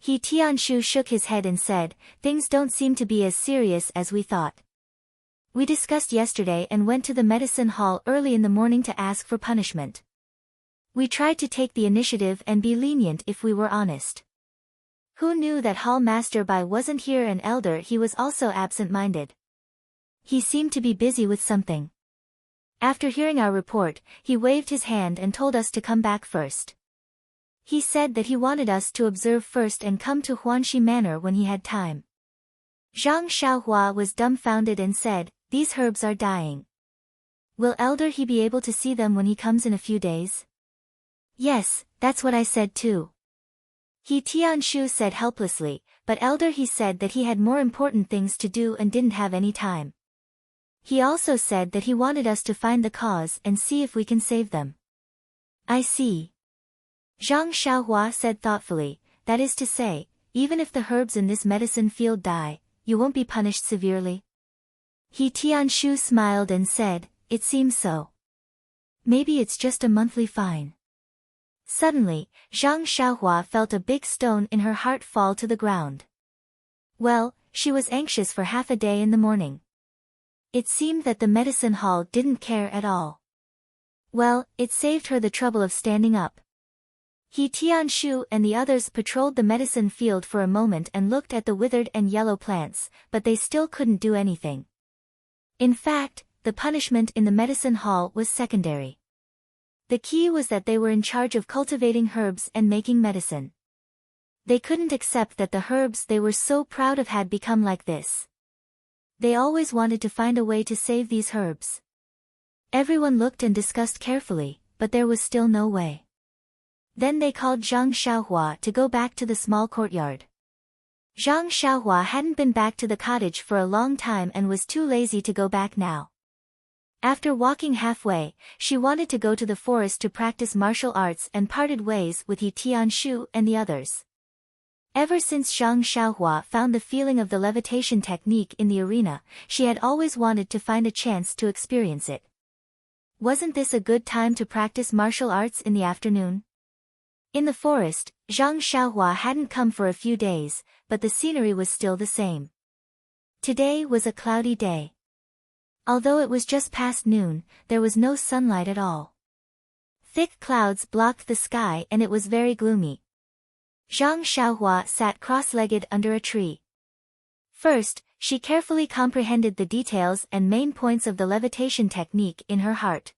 He Tianshu shook his head and said, things don't seem to be as serious as we thought. We discussed yesterday and went to the medicine hall early in the morning to ask for punishment. We tried to take the initiative and be lenient if we were honest. Who knew that Hall Master Bai wasn't here and Elder He was also absent-minded. He seemed to be busy with something. After hearing our report, he waved his hand and told us to come back first. He said that he wanted us to observe first and come to Huanxi Manor when he had time. Zhang Xiaohua was dumbfounded and said, these herbs are dying. Will Elder He be able to see them when he comes in a few days? Yes, that's what I said too. He Tianshu said helplessly, but Elder He said that he had more important things to do and didn't have any time. He also said that he wanted us to find the cause and see if we can save them. I see. Zhang Xiaohua said thoughtfully, that is to say, even if the herbs in this medicine field die, you won't be punished severely. He Tianshu smiled and said, it seems so. Maybe it's just a monthly fine. Suddenly, Zhang Xiaohua felt a big stone in her heart fall to the ground. Well, she was anxious for half a day in the morning. It seemed that the medicine hall didn't care at all. Well, it saved her the trouble of standing up. He Tianshu and the others patrolled the medicine field for a moment and looked at the withered and yellow plants, but they still couldn't do anything. In fact, the punishment in the medicine hall was secondary. The key was that they were in charge of cultivating herbs and making medicine. They couldn't accept that the herbs they were so proud of had become like this. They always wanted to find a way to save these herbs. Everyone looked and discussed carefully, but there was still no way. Then they called Zhang Xiaohua to go back to the small courtyard. Zhang Xiaohua hadn't been back to the cottage for a long time and was too lazy to go back now. After walking halfway, she wanted to go to the forest to practice martial arts and parted ways with He Tianshu and the others. Ever since Zhang Xiaohua found the feeling of the levitation technique in the arena, she had always wanted to find a chance to experience it. Wasn't this a good time to practice martial arts in the afternoon? In the forest, Zhang Xiaohua hadn't come for a few days, but the scenery was still the same. Today was a cloudy day. Although it was just past noon, there was no sunlight at all. Thick clouds blocked the sky and it was very gloomy. Zhang Xiaohua sat cross-legged under a tree. First, she carefully comprehended the details and main points of the levitation technique in her heart.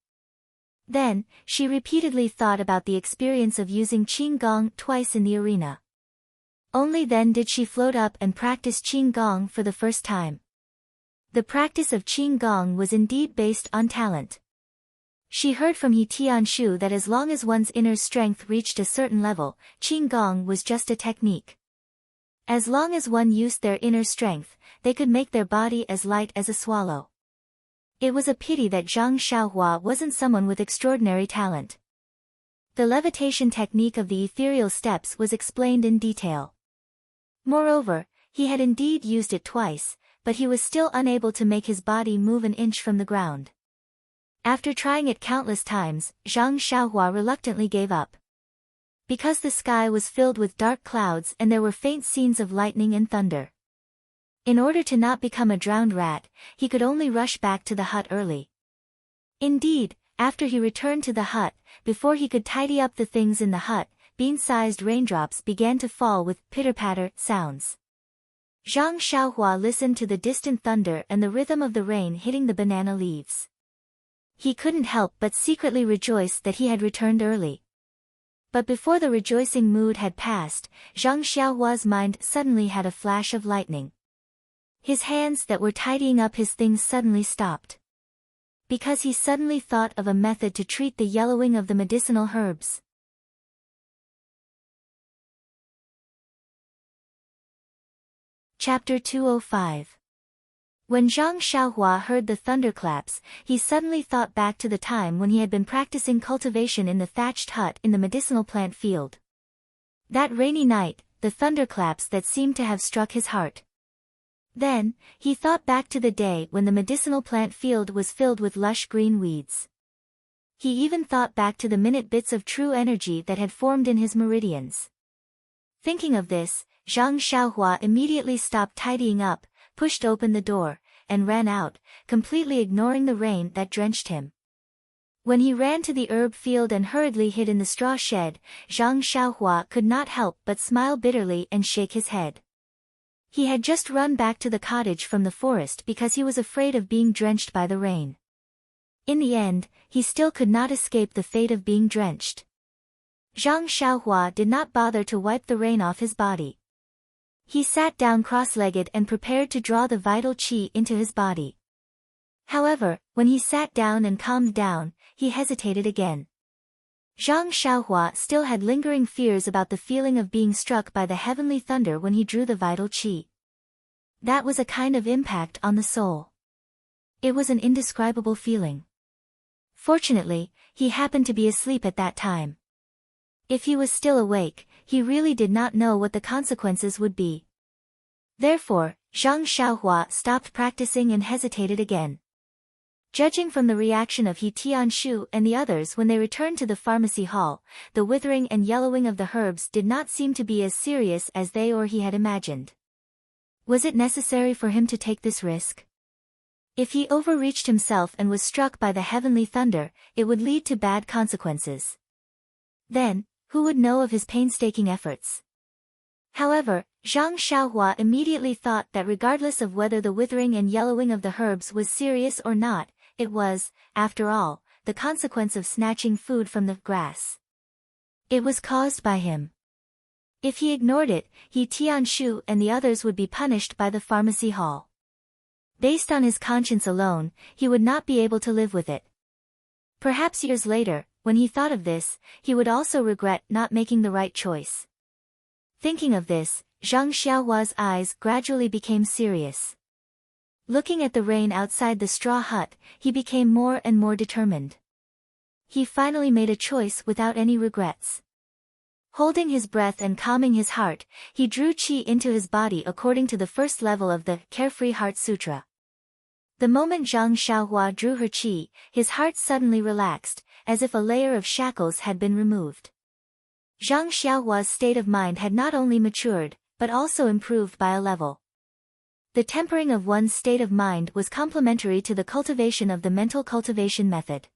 Then, she repeatedly thought about the experience of using Qing Gong twice in the arena. Only then did she float up and practice Qing Gong for the first time. The practice of Qing Gong was indeed based on talent. She heard from He Tianshu that as long as one's inner strength reached a certain level, Qing Gong was just a technique. As long as one used their inner strength, they could make their body as light as a swallow. It was a pity that Zhang Xiaohua wasn't someone with extraordinary talent. The levitation technique of the ethereal steps was explained in detail. Moreover, he had indeed used it twice, but he was still unable to make his body move an inch from the ground. After trying it countless times, Zhang Xiaohua reluctantly gave up. Because the sky was filled with dark clouds and there were faint scenes of lightning and thunder. In order to not become a drowned rat, he could only rush back to the hut early. Indeed, after he returned to the hut, before he could tidy up the things in the hut, bean-sized raindrops began to fall with pitter-patter sounds. Zhang Xiaohua listened to the distant thunder and the rhythm of the rain hitting the banana leaves. He couldn't help but secretly rejoice that he had returned early. But before the rejoicing mood had passed, Zhang Xiaohua's mind suddenly had a flash of lightning. His hands that were tidying up his things suddenly stopped. Because he suddenly thought of a method to treat the yellowing of the medicinal herbs. Chapter 205. When Zhang Xiaohua heard the thunderclaps, he suddenly thought back to the time when he had been practicing cultivation in the thatched hut in the medicinal plant field. That rainy night, the thunderclaps that seemed to have struck his heart. Then, he thought back to the day when the medicinal plant field was filled with lush green weeds. He even thought back to the minute bits of true energy that had formed in his meridians. Thinking of this, Zhang Xiaohua immediately stopped tidying up, pushed open the door, and ran out, completely ignoring the rain that drenched him. When he ran to the herb field and hurriedly hid in the straw shed, Zhang Xiaohua could not help but smile bitterly and shake his head. He had just run back to the cottage from the forest because he was afraid of being drenched by the rain. In the end, he still could not escape the fate of being drenched. Zhang Xiaohua did not bother to wipe the rain off his body. He sat down cross-legged and prepared to draw the vital qi into his body. However, when he sat down and calmed down, he hesitated again. Zhang Xiaohua still had lingering fears about the feeling of being struck by the heavenly thunder when he drew the vital qi. That was a kind of impact on the soul. It was an indescribable feeling. Fortunately, he happened to be asleep at that time. If he was still awake, he really did not know what the consequences would be. Therefore, Zhang Xiaohua stopped practicing and hesitated again. Judging from the reaction of He Tianshu and the others when they returned to the pharmacy hall, the withering and yellowing of the herbs did not seem to be as serious as they or he had imagined. Was it necessary for him to take this risk? If he overreached himself and was struck by the heavenly thunder, it would lead to bad consequences. Then, who would know of his painstaking efforts? However, Zhang Xiaohua immediately thought that regardless of whether the withering and yellowing of the herbs was serious or not, it was, after all, the consequence of snatching food from the grass. It was caused by him. If he ignored it, He Tianshu and the others would be punished by the pharmacy hall. Based on his conscience alone, he would not be able to live with it. Perhaps years later, when he thought of this, he would also regret not making the right choice. Thinking of this, Zhang Xiaohua's eyes gradually became serious. Looking at the rain outside the straw hut, he became more and more determined. He finally made a choice without any regrets. Holding his breath and calming his heart, he drew qi into his body according to the first level of the Carefree Heart Sutra. The moment Zhang Xiaohua drew her qi, his heart suddenly relaxed, as if a layer of shackles had been removed. Zhang Xiaohua's state of mind had not only matured, but also improved by a level. The tempering of one's state of mind was complementary to the cultivation of the mental cultivation method.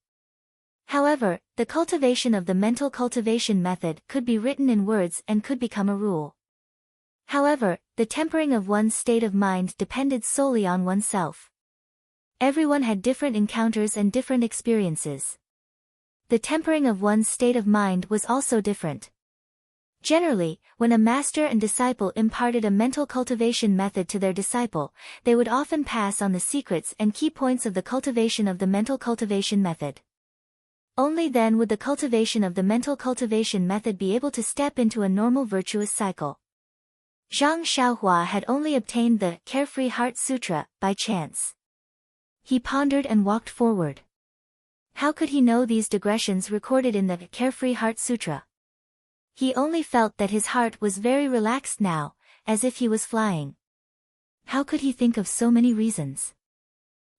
However, the cultivation of the mental cultivation method could be written in words and could become a rule. However, the tempering of one's state of mind depended solely on oneself. Everyone had different encounters and different experiences. The tempering of one's state of mind was also different. Generally, when a master and disciple imparted a mental cultivation method to their disciple, they would often pass on the secrets and key points of the cultivation of the mental cultivation method. Only then would the cultivation of the mental cultivation method be able to step into a normal virtuous cycle. Zhang Xiaohua had only obtained the Carefree Heart Sutra by chance. He pondered and walked forward. How could he know these digressions recorded in the Carefree Heart Sutra? He only felt that his heart was very relaxed now, as if he was flying. How could he think of so many reasons?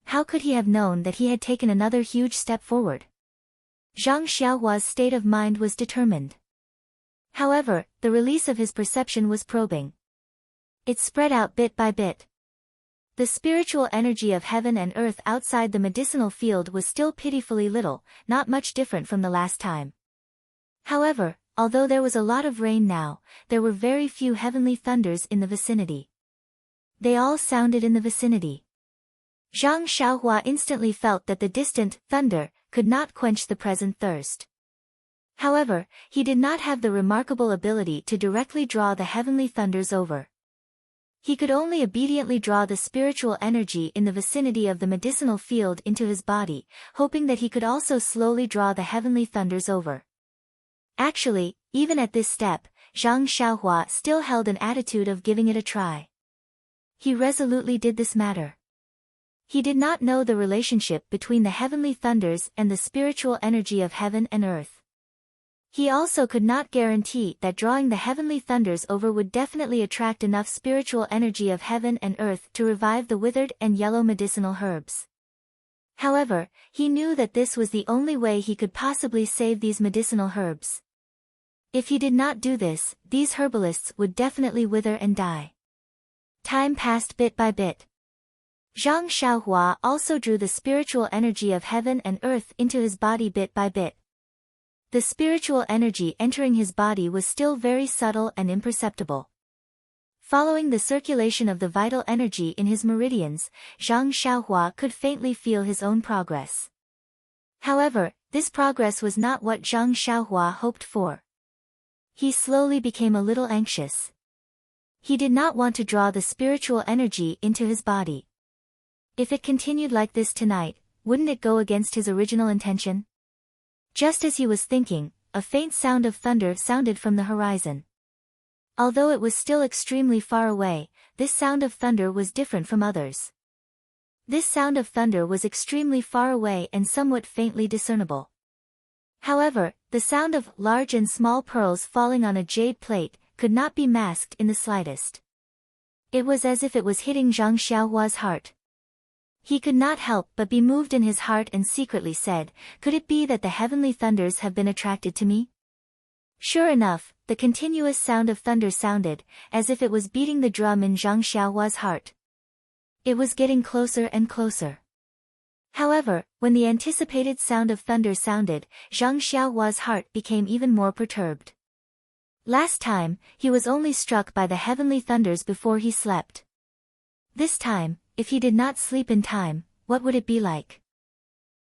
How could he have known that he had taken another huge step forward? Zhang Xiaohua's state of mind was determined. However, the release of his perception was probing. It spread out bit by bit. The spiritual energy of heaven and earth outside the medicinal field was still pitifully little, not much different from the last time. However, although there was a lot of rain now, there were very few heavenly thunders in the vicinity. They all sounded in the vicinity. Zhang Xiaohua instantly felt that the distant thunder could not quench the present thirst. However, he did not have the remarkable ability to directly draw the heavenly thunders over. He could only obediently draw the spiritual energy in the vicinity of the medicinal field into his body, hoping that he could also slowly draw the heavenly thunders over. Actually, even at this step, Zhang Xiaohua still held an attitude of giving it a try. He resolutely did this matter. He did not know the relationship between the heavenly thunders and the spiritual energy of heaven and earth. He also could not guarantee that drawing the heavenly thunders over would definitely attract enough spiritual energy of heaven and earth to revive the withered and yellow medicinal herbs. However, he knew that this was the only way he could possibly save these medicinal herbs. If he did not do this, these herbalists would definitely wither and die. Time passed bit by bit. Zhang Xiaohua also drew the spiritual energy of heaven and earth into his body bit by bit. The spiritual energy entering his body was still very subtle and imperceptible. Following the circulation of the vital energy in his meridians, Zhang Xiaohua could faintly feel his own progress. However, this progress was not what Zhang Xiaohua hoped for. He slowly became a little anxious. He did not want to draw the spiritual energy into his body. If it continued like this tonight, wouldn't it go against his original intention? Just as he was thinking, a faint sound of thunder sounded from the horizon. Although it was still extremely far away, this sound of thunder was different from others. This sound of thunder was extremely far away and somewhat faintly discernible. However, the sound of large and small pearls falling on a jade plate could not be masked in the slightest. It was as if it was hitting Zhang Xiaohua's heart. He could not help but be moved in his heart and secretly said, "Could it be that the heavenly thunders have been attracted to me?" Sure enough, the continuous sound of thunder sounded, as if it was beating the drum in Zhang Xiaohua's heart. It was getting closer and closer. However, when the anticipated sound of thunder sounded, Zhang Xiaohua's heart became even more perturbed. Last time, he was only struck by the heavenly thunders before he slept. This time, if he did not sleep in time, what would it be like?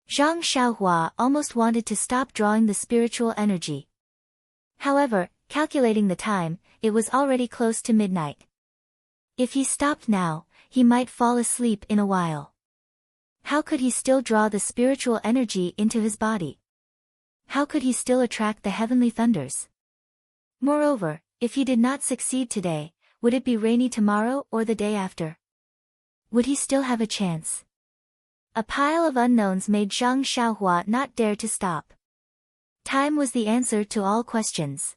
Zhang Xiaohua almost wanted to stop drawing the spiritual energy. However, calculating the time, it was already close to midnight. If he stopped now, he might fall asleep in a while. How could he still draw the spiritual energy into his body? How could he still attract the heavenly thunders? Moreover, if he did not succeed today, would it be rainy tomorrow or the day after? Would he still have a chance? A pile of unknowns made Zhang Xiaohua not dare to stop. Time was the answer to all questions.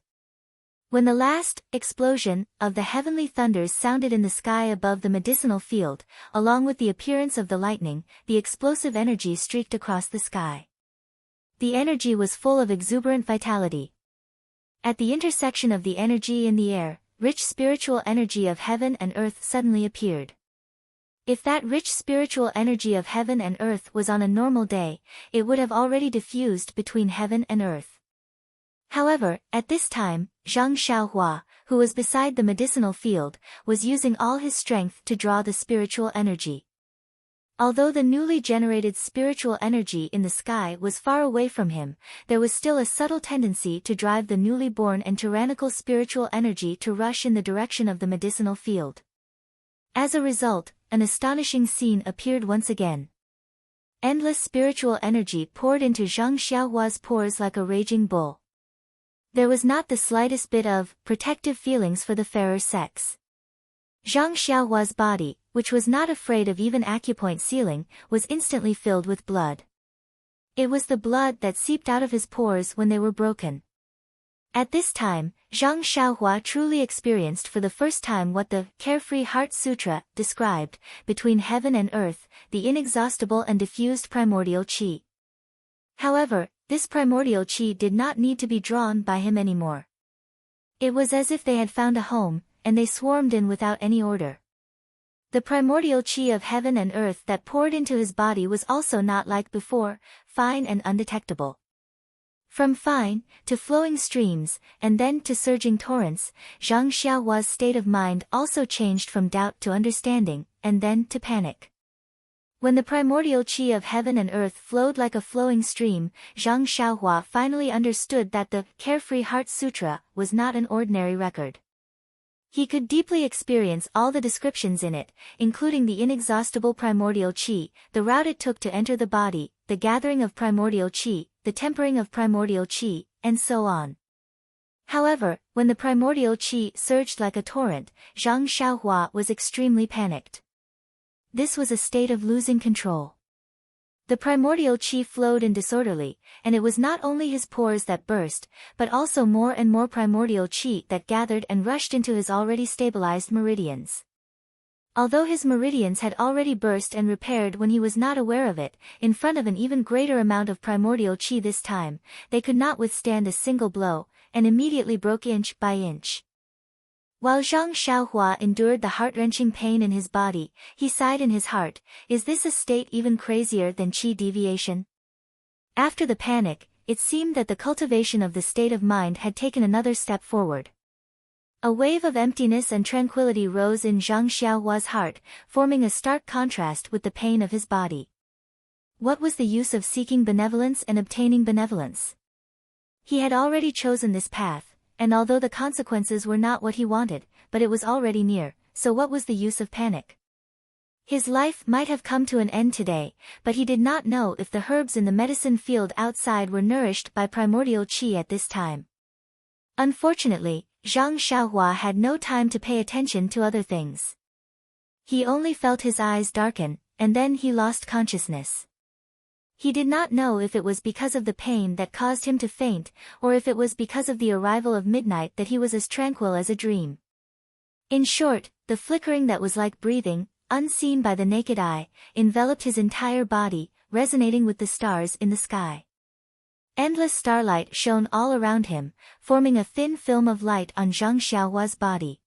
When the last explosion of the heavenly thunders sounded in the sky above the medicinal field, along with the appearance of the lightning, the explosive energy streaked across the sky. The energy was full of exuberant vitality. At the intersection of the energy in the air, rich spiritual energy of heaven and earth suddenly appeared. If that rich spiritual energy of heaven and earth was on a normal day, it would have already diffused between heaven and earth. However, at this time, Zhang Xiaohua, who was beside the medicinal field, was using all his strength to draw the spiritual energy. Although the newly generated spiritual energy in the sky was far away from him, there was still a subtle tendency to drive the newly born and tyrannical spiritual energy to rush in the direction of the medicinal field. As a result, an astonishing scene appeared once again. Endless spiritual energy poured into Zhang Xiaohua's pores like a raging bull. There was not the slightest bit of protective feelings for the fairer sex. Zhang Xiaohua's body, which was not afraid of even acupoint sealing, was instantly filled with blood. It was the blood that seeped out of his pores when they were broken. At this time, Zhang Xiaohua truly experienced for the first time what the Carefree Heart Sutra described, between heaven and earth, the inexhaustible and diffused primordial qi. However, this primordial qi did not need to be drawn by him anymore. It was as if they had found a home, and they swarmed in without any order. The primordial qi of heaven and earth that poured into his body was also not like before, fine and undetectable. From fine, to flowing streams, and then to surging torrents, Zhang Xiaohua's state of mind also changed from doubt to understanding, and then to panic. When the primordial qi of heaven and earth flowed like a flowing stream, Zhang Xiaohua finally understood that the Carefree Heart Sutra was not an ordinary record. He could deeply experience all the descriptions in it, including the inexhaustible primordial qi, the route it took to enter the body, the gathering of primordial qi, the tempering of primordial qi, and so on. However, when the primordial qi surged like a torrent, Zhang Xiaohua was extremely panicked. This was a state of losing control. The primordial qi flowed in disorderly, and it was not only his pores that burst, but also more and more primordial qi that gathered and rushed into his already stabilized meridians. Although his meridians had already burst and repaired when he was not aware of it, in front of an even greater amount of primordial qi this time, they could not withstand a single blow, and immediately broke inch by inch. While Zhang Xiaohua endured the heart-wrenching pain in his body, he sighed in his heart, "Is this a state even crazier than qi deviation?" After the panic, it seemed that the cultivation of the state of mind had taken another step forward. A wave of emptiness and tranquility rose in Zhang Xiaohua's heart, forming a stark contrast with the pain of his body. What was the use of seeking benevolence and obtaining benevolence? He had already chosen this path, and although the consequences were not what he wanted, but it was already near, so what was the use of panic? His life might have come to an end today, but he did not know if the herbs in the medicine field outside were nourished by primordial qi at this time. Unfortunately, Zhang Xiaohua had no time to pay attention to other things. He only felt his eyes darken, and then he lost consciousness. He did not know if it was because of the pain that caused him to faint, or if it was because of the arrival of midnight that he was as tranquil as a dream. In short, the flickering that was like breathing, unseen by the naked eye, enveloped his entire body, resonating with the stars in the sky. Endless starlight shone all around him, forming a thin film of light on Zhang Xiaohua's body.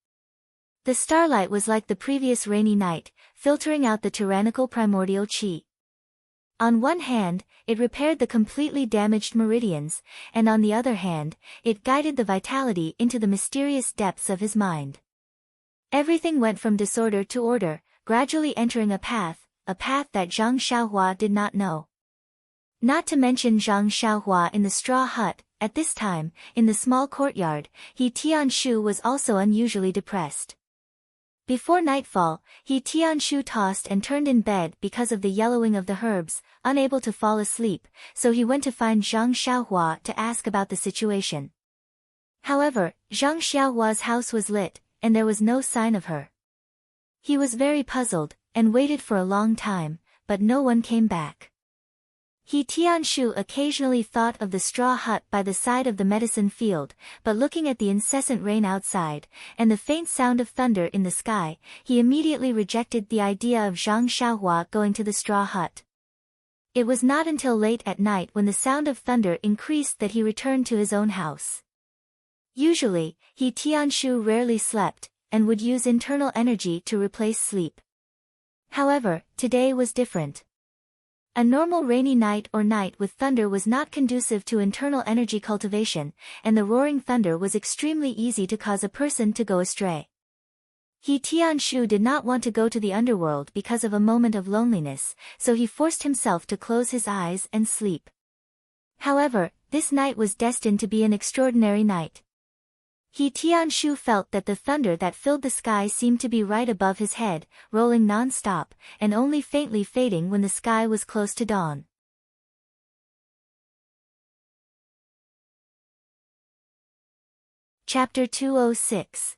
The starlight was like the previous rainy night, filtering out the tyrannical primordial qi. On one hand, it repaired the completely damaged meridians, and on the other hand, it guided the vitality into the mysterious depths of his mind. Everything went from disorder to order, gradually entering a path that Zhang Xiaohua did not know. Not to mention Zhang Xiaohua in the straw hut, at this time, in the small courtyard, He Tianshu was also unusually depressed. Before nightfall, He Tianshu tossed and turned in bed because of the yellowing of the herbs, unable to fall asleep, so he went to find Zhang Xiaohua to ask about the situation. However, Zhang Xiaohua's house was lit, and there was no sign of her. He was very puzzled, and waited for a long time, but no one came back. He Tianshu occasionally thought of the straw hut by the side of the medicine field, but looking at the incessant rain outside, and the faint sound of thunder in the sky, he immediately rejected the idea of Zhang Xiaohua going to the straw hut. It was not until late at night when the sound of thunder increased that he returned to his own house. Usually, He Tianshu rarely slept, and would use internal energy to replace sleep. However, today was different. A normal rainy night or night with thunder was not conducive to internal energy cultivation, and the roaring thunder was extremely easy to cause a person to go astray. He Tianshu did not want to go to the underworld because of a moment of loneliness, so he forced himself to close his eyes and sleep. However, this night was destined to be an extraordinary night. He Tianshu felt that the thunder that filled the sky seemed to be right above his head, rolling non-stop, and only faintly fading when the sky was close to dawn. Chapter 206.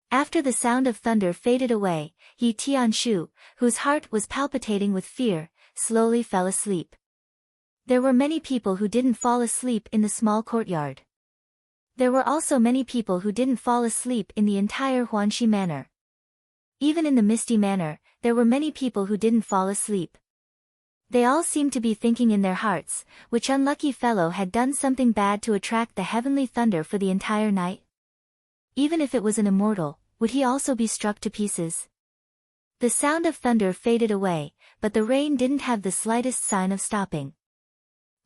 After the sound of thunder faded away, He Tianshu, whose heart was palpitating with fear, slowly fell asleep. There were many people who didn't fall asleep in the small courtyard. There were also many people who didn't fall asleep in the entire Huanxi manor. Even in the misty manor, there were many people who didn't fall asleep. They all seemed to be thinking in their hearts, which unlucky fellow had done something bad to attract the heavenly thunder for the entire night? Even if it was an immortal, would he also be struck to pieces? The sound of thunder faded away, but the rain didn't have the slightest sign of stopping.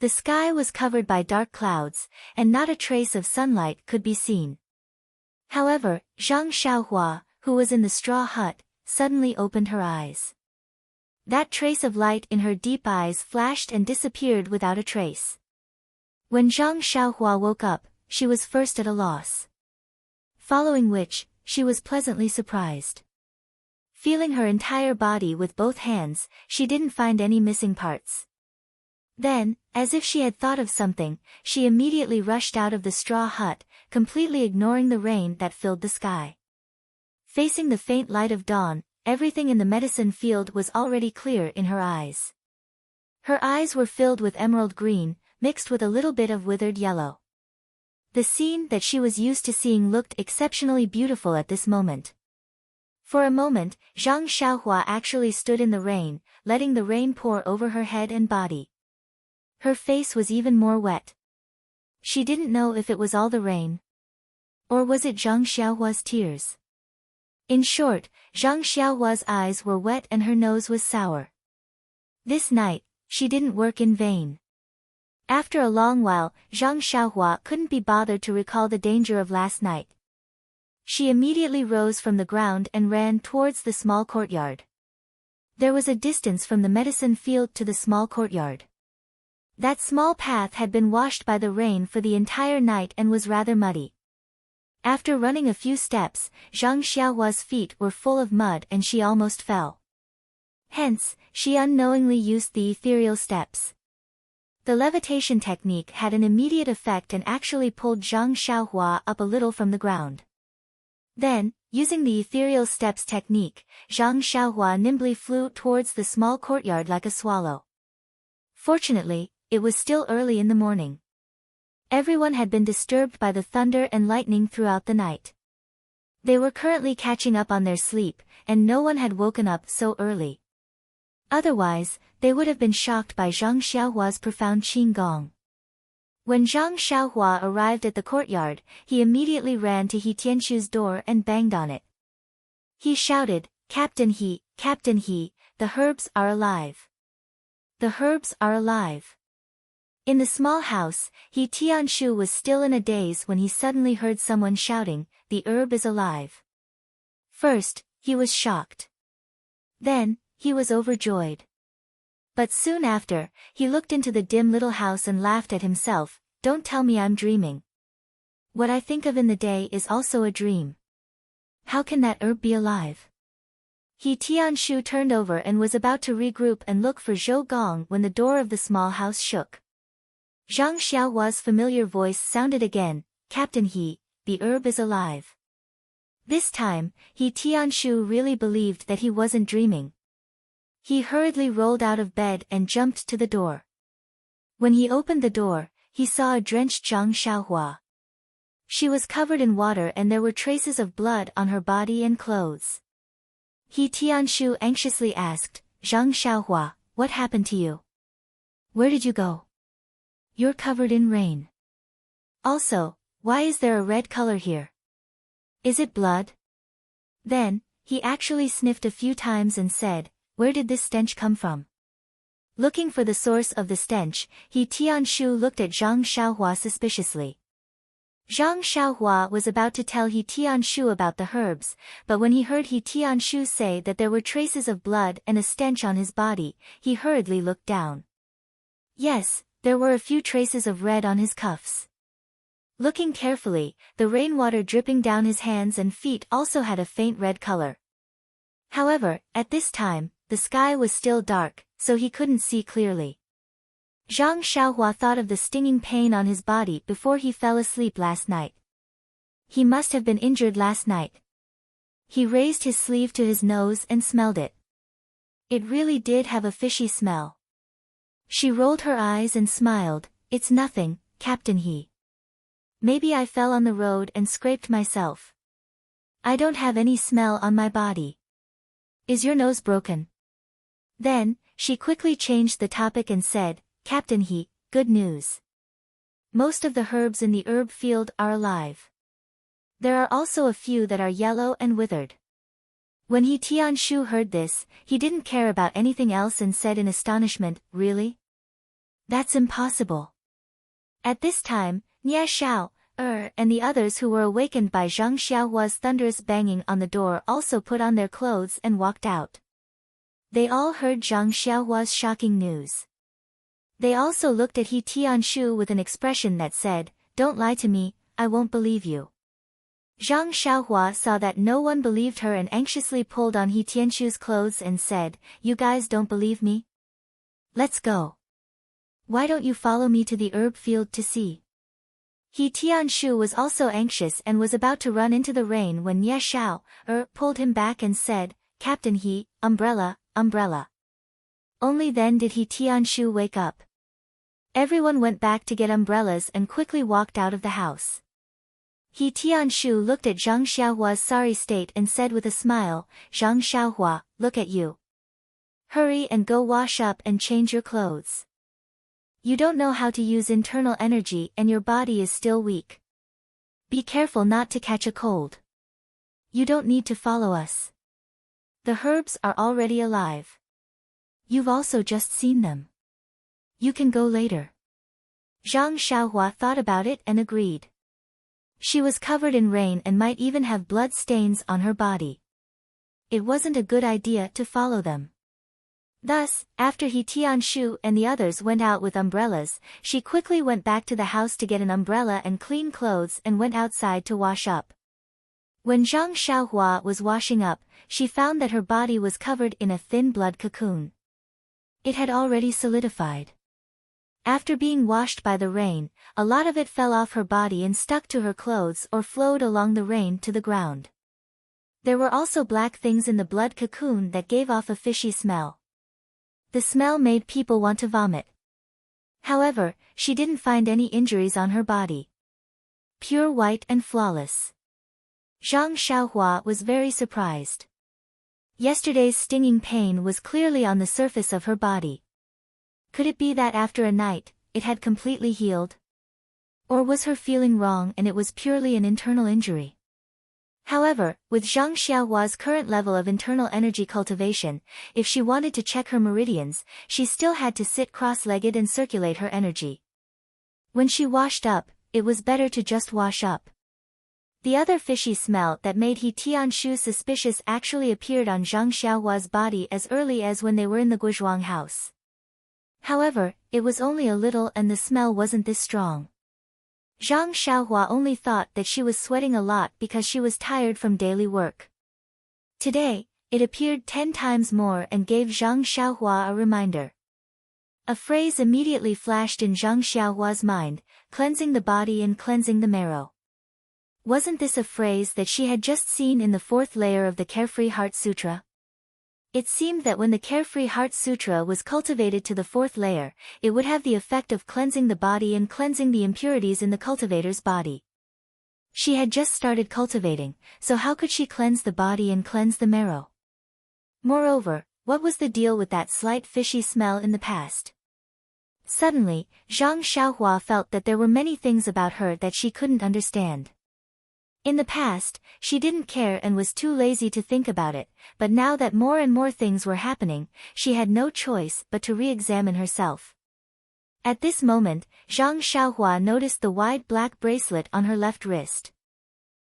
The sky was covered by dark clouds, and not a trace of sunlight could be seen. However, Zhang Xiaohua, who was in the straw hut, suddenly opened her eyes. That trace of light in her deep eyes flashed and disappeared without a trace. When Zhang Xiaohua woke up, she was first at a loss. Following which, she was pleasantly surprised. Feeling her entire body with both hands, she didn't find any missing parts. Then, as if she had thought of something, she immediately rushed out of the straw hut, completely ignoring the rain that filled the sky. Facing the faint light of dawn, everything in the medicine field was already clear in her eyes. Her eyes were filled with emerald green, mixed with a little bit of withered yellow. The scene that she was used to seeing looked exceptionally beautiful at this moment. For a moment, Zhang Xiaohua actually stood in the rain, letting the rain pour over her head and body. Her face was even more wet. She didn't know if it was all the rain. Or was it Zhang Xiaohua's tears? In short, Zhang Xiaohua's eyes were wet and her nose was sour. This night, she didn't work in vain. After a long while, Zhang Xiaohua couldn't be bothered to recall the danger of last night. She immediately rose from the ground and ran towards the small courtyard. There was a distance from the medicine field to the small courtyard. That small path had been washed by the rain for the entire night and was rather muddy. After running a few steps, Zhang Xiaohua's feet were full of mud and she almost fell. Hence, she unknowingly used the ethereal steps. The levitation technique had an immediate effect and actually pulled Zhang Xiaohua up a little from the ground. Then, using the ethereal steps technique, Zhang Xiaohua nimbly flew towards the small courtyard like a swallow. Fortunately, it was still early in the morning. Everyone had been disturbed by the thunder and lightning throughout the night. They were currently catching up on their sleep, and no one had woken up so early. Otherwise, they would have been shocked by Zhang Xiaohua's profound qigong. When Zhang Xiaohua arrived at the courtyard, he immediately ran to He Tianqu's door and banged on it. He shouted, Captain He, the herbs are alive. The herbs are alive. In the small house, He Tianquo was still in a daze when he suddenly heard someone shouting, the herb is alive. First, he was shocked. Then, he was overjoyed. But soon after, he looked into the dim little house and laughed at himself, don't tell me I'm dreaming. What I think of in the day is also a dream. How can that herb be alive? He Tianquo turned over and was about to regroup and look for Zhou Gong when the door of the small house shook. Zhang Xiaohua's familiar voice sounded again, Captain He, the herb is alive. This time, He Tianquo really believed that he wasn't dreaming. He hurriedly rolled out of bed and jumped to the door. When he opened the door, he saw a drenched Zhang Xiaohua. She was covered in water and there were traces of blood on her body and clothes. He Tianquo anxiously asked, Zhang Xiaohua, what happened to you? Where did you go? You're covered in rain. Also, why is there a red color here? Is it blood? Then, he actually sniffed a few times and said, where did this stench come from? Looking for the source of the stench, He Tianquo looked at Zhang Xiaohua suspiciously. Zhang Xiaohua was about to tell He Tianquo about the herbs, but when he heard He Tianquo say that there were traces of blood and a stench on his body, he hurriedly looked down. Yes, there were a few traces of red on his cuffs. Looking carefully, the rainwater dripping down his hands and feet also had a faint red color. However, at this time, the sky was still dark, so he couldn't see clearly. Zhang Xiaohua thought of the stinging pain on his body before he fell asleep last night. He must have been injured last night. He raised his sleeve to his nose and smelled it. It really did have a fishy smell. She rolled her eyes and smiled, it's nothing, Captain He. Maybe I fell on the road and scraped myself. I don't have any smell on my body. Is your nose broken? Then, she quickly changed the topic and said, Captain He, good news. Most of the herbs in the herb field are alive. There are also a few that are yellow and withered. When He Tianquo heard this, he didn't care about anything else and said in astonishment, really? That's impossible. At this time, Nia Xiao, and the others who were awakened by Zhang Xiaohua's thunderous banging on the door also put on their clothes and walked out. They all heard Zhang Xiaohua's shocking news. They also looked at He Tianshu with an expression that said, "Don't lie to me, I won't believe you." Zhang Xiaohua saw that no one believed her and anxiously pulled on He Tianshu's clothes and said, "You guys don't believe me? Let's go. Why don't you follow me to the herb field to see?" He Tianshu was also anxious and was about to run into the rain when Ye Xiao, pulled him back and said, "Captain He, umbrella, umbrella." Only then did He Tianshu wake up. Everyone went back to get umbrellas and quickly walked out of the house. He Tianshu looked at Zhang Xiaohua's sorry state and said with a smile, "Zhang Xiaohua, look at you. Hurry and go wash up and change your clothes. You don't know how to use internal energy and your body is still weak. Be careful not to catch a cold. You don't need to follow us. The herbs are already alive. You've also just seen them. You can go later." Zhang Xiaohua thought about it and agreed. She was covered in rain and might even have blood stains on her body. It wasn't a good idea to follow them. Thus, after He Tianshu and the others went out with umbrellas, she quickly went back to the house to get an umbrella and clean clothes and went outside to wash up. When Zhang Xiaohua was washing up, she found that her body was covered in a thin blood cocoon. It had already solidified. After being washed by the rain, a lot of it fell off her body and stuck to her clothes or flowed along the rain to the ground. There were also black things in the blood cocoon that gave off a fishy smell. The smell made people want to vomit. However, she didn't find any injuries on her body. Pure white and flawless. Zhang Xiaohua was very surprised. Yesterday's stinging pain was clearly on the surface of her body. Could it be that after a night, it had completely healed? Or was her feeling wrong and it was purely an internal injury? However, with Zhang Xiaohua's current level of internal energy cultivation, if she wanted to check her meridians, she still had to sit cross-legged and circulate her energy. When she washed up, it was better to just wash up. The other fishy smell that made He Tianshu suspicious actually appeared on Zhang Xiaohua's body as early as when they were in the Guzhuang house. However, it was only a little and the smell wasn't this strong. Zhang Xiaohua only thought that she was sweating a lot because she was tired from daily work. Today, it appeared 10 times more and gave Zhang Xiaohua a reminder. A phrase immediately flashed in Zhang Xiaohua's mind, cleansing the body and cleansing the marrow. Wasn't this a phrase that she had just seen in the 4th layer of the Carefree Heart Sutra? It seemed that when the Carefree Heart Sutra was cultivated to the 4th layer, it would have the effect of cleansing the body and cleansing the impurities in the cultivator's body. She had just started cultivating, so how could she cleanse the body and cleanse the marrow? Moreover, what was the deal with that slight fishy smell in the past? Suddenly, Zhang Xiaohua felt that there were many things about her that she couldn't understand. In the past, she didn't care and was too lazy to think about it, but now that more and more things were happening, she had no choice but to re-examine herself. At this moment, Zhang Xiaohua noticed the wide black bracelet on her left wrist.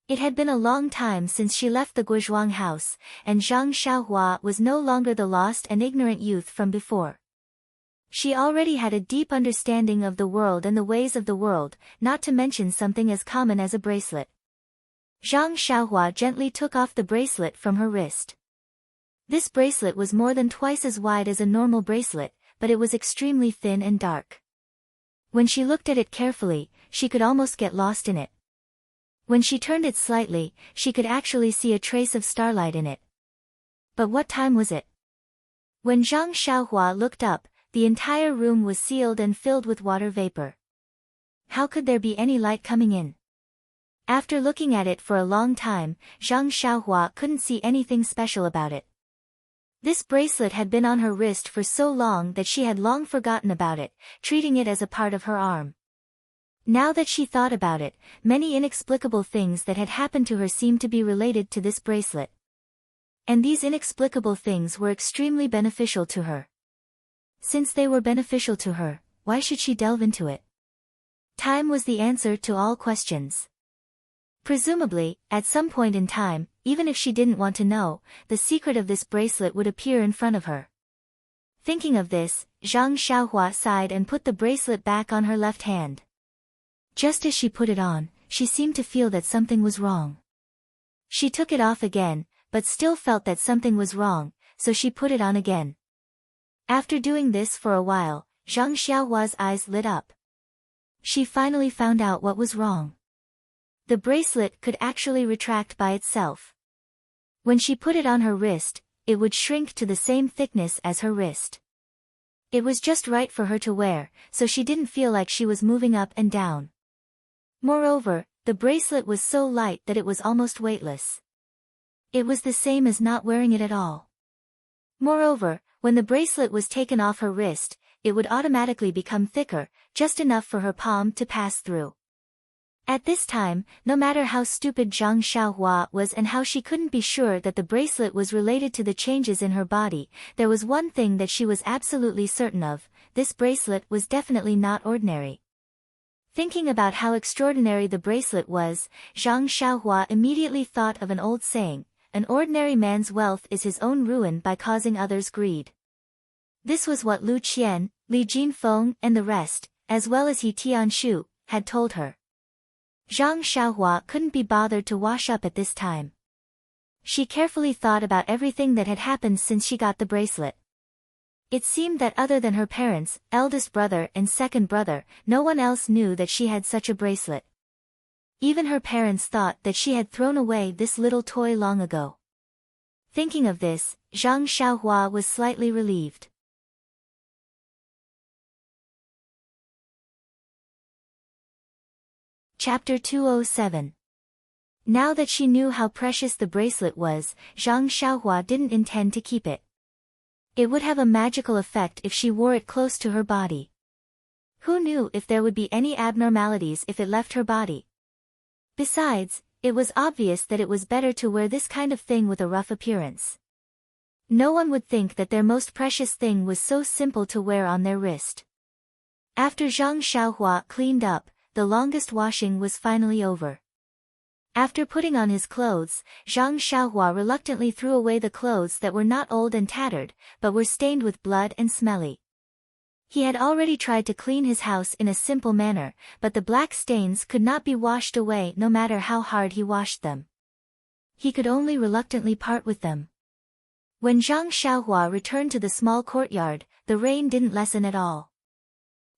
It had been a long time since she left the Guzhuang house, and Zhang Xiaohua was no longer the lost and ignorant youth from before. She already had a deep understanding of the world and the ways of the world, not to mention something as common as a bracelet. Zhang Xiaohua gently took off the bracelet from her wrist. This bracelet was more than twice as wide as a normal bracelet, but it was extremely thin and dark. When she looked at it carefully, she could almost get lost in it. When she turned it slightly, she could actually see a trace of starlight in it. But what time was it? When Zhang Xiaohua looked up, the entire room was sealed and filled with water vapor. How could there be any light coming in? After looking at it for a long time, Zhang Xiaohua couldn't see anything special about it. This bracelet had been on her wrist for so long that she had long forgotten about it, treating it as a part of her arm. Now that she thought about it, many inexplicable things that had happened to her seemed to be related to this bracelet. And these inexplicable things were extremely beneficial to her. Since they were beneficial to her, why should she delve into it? Time was the answer to all questions. Presumably, at some point in time, even if she didn't want to know, the secret of this bracelet would appear in front of her. Thinking of this, Zhang Xiaohua sighed and put the bracelet back on her left hand. Just as she put it on, she seemed to feel that something was wrong. She took it off again, but still felt that something was wrong, so she put it on again. After doing this for a while, Zhang Xiaohua's eyes lit up. She finally found out what was wrong. The bracelet could actually retract by itself. When she put it on her wrist, it would shrink to the same thickness as her wrist. It was just right for her to wear, so she didn't feel like she was moving up and down. Moreover, the bracelet was so light that it was almost weightless. It was the same as not wearing it at all. Moreover, when the bracelet was taken off her wrist, it would automatically become thicker, just enough for her palm to pass through. At this time, no matter how stupid Zhang Xiaohua was and how she couldn't be sure that the bracelet was related to the changes in her body, there was one thing that she was absolutely certain of: this bracelet was definitely not ordinary. Thinking about how extraordinary the bracelet was, Zhang Xiaohua immediately thought of an old saying: an ordinary man's wealth is his own ruin by causing others greed. This was what Lu Qian, Li Jinfeng and the rest, as well as He Tianshu, had told her. Zhang Xiaohua couldn't be bothered to wash up at this time. She carefully thought about everything that had happened since she got the bracelet. It seemed that other than her parents, eldest brother and second brother, no one else knew that she had such a bracelet. Even her parents thought that she had thrown away this little toy long ago. Thinking of this, Zhang Xiaohua was slightly relieved. Chapter 207. Now that she knew how precious the bracelet was, Zhang Xiaohua didn't intend to keep it. It would have a magical effect if she wore it close to her body. Who knew if there would be any abnormalities if it left her body? Besides, it was obvious that it was better to wear this kind of thing with a rough appearance. No one would think that their most precious thing was so simple to wear on their wrist. After Zhang Xiaohua cleaned up, the longest washing was finally over. After putting on his clothes, Zhang Xiaohua reluctantly threw away the clothes that were not old and tattered, but were stained with blood and smelly. He had already tried to clean his house in a simple manner, but the black stains could not be washed away no matter how hard he washed them. He could only reluctantly part with them. When Zhang Xiaohua returned to the small courtyard, the rain didn't lessen at all.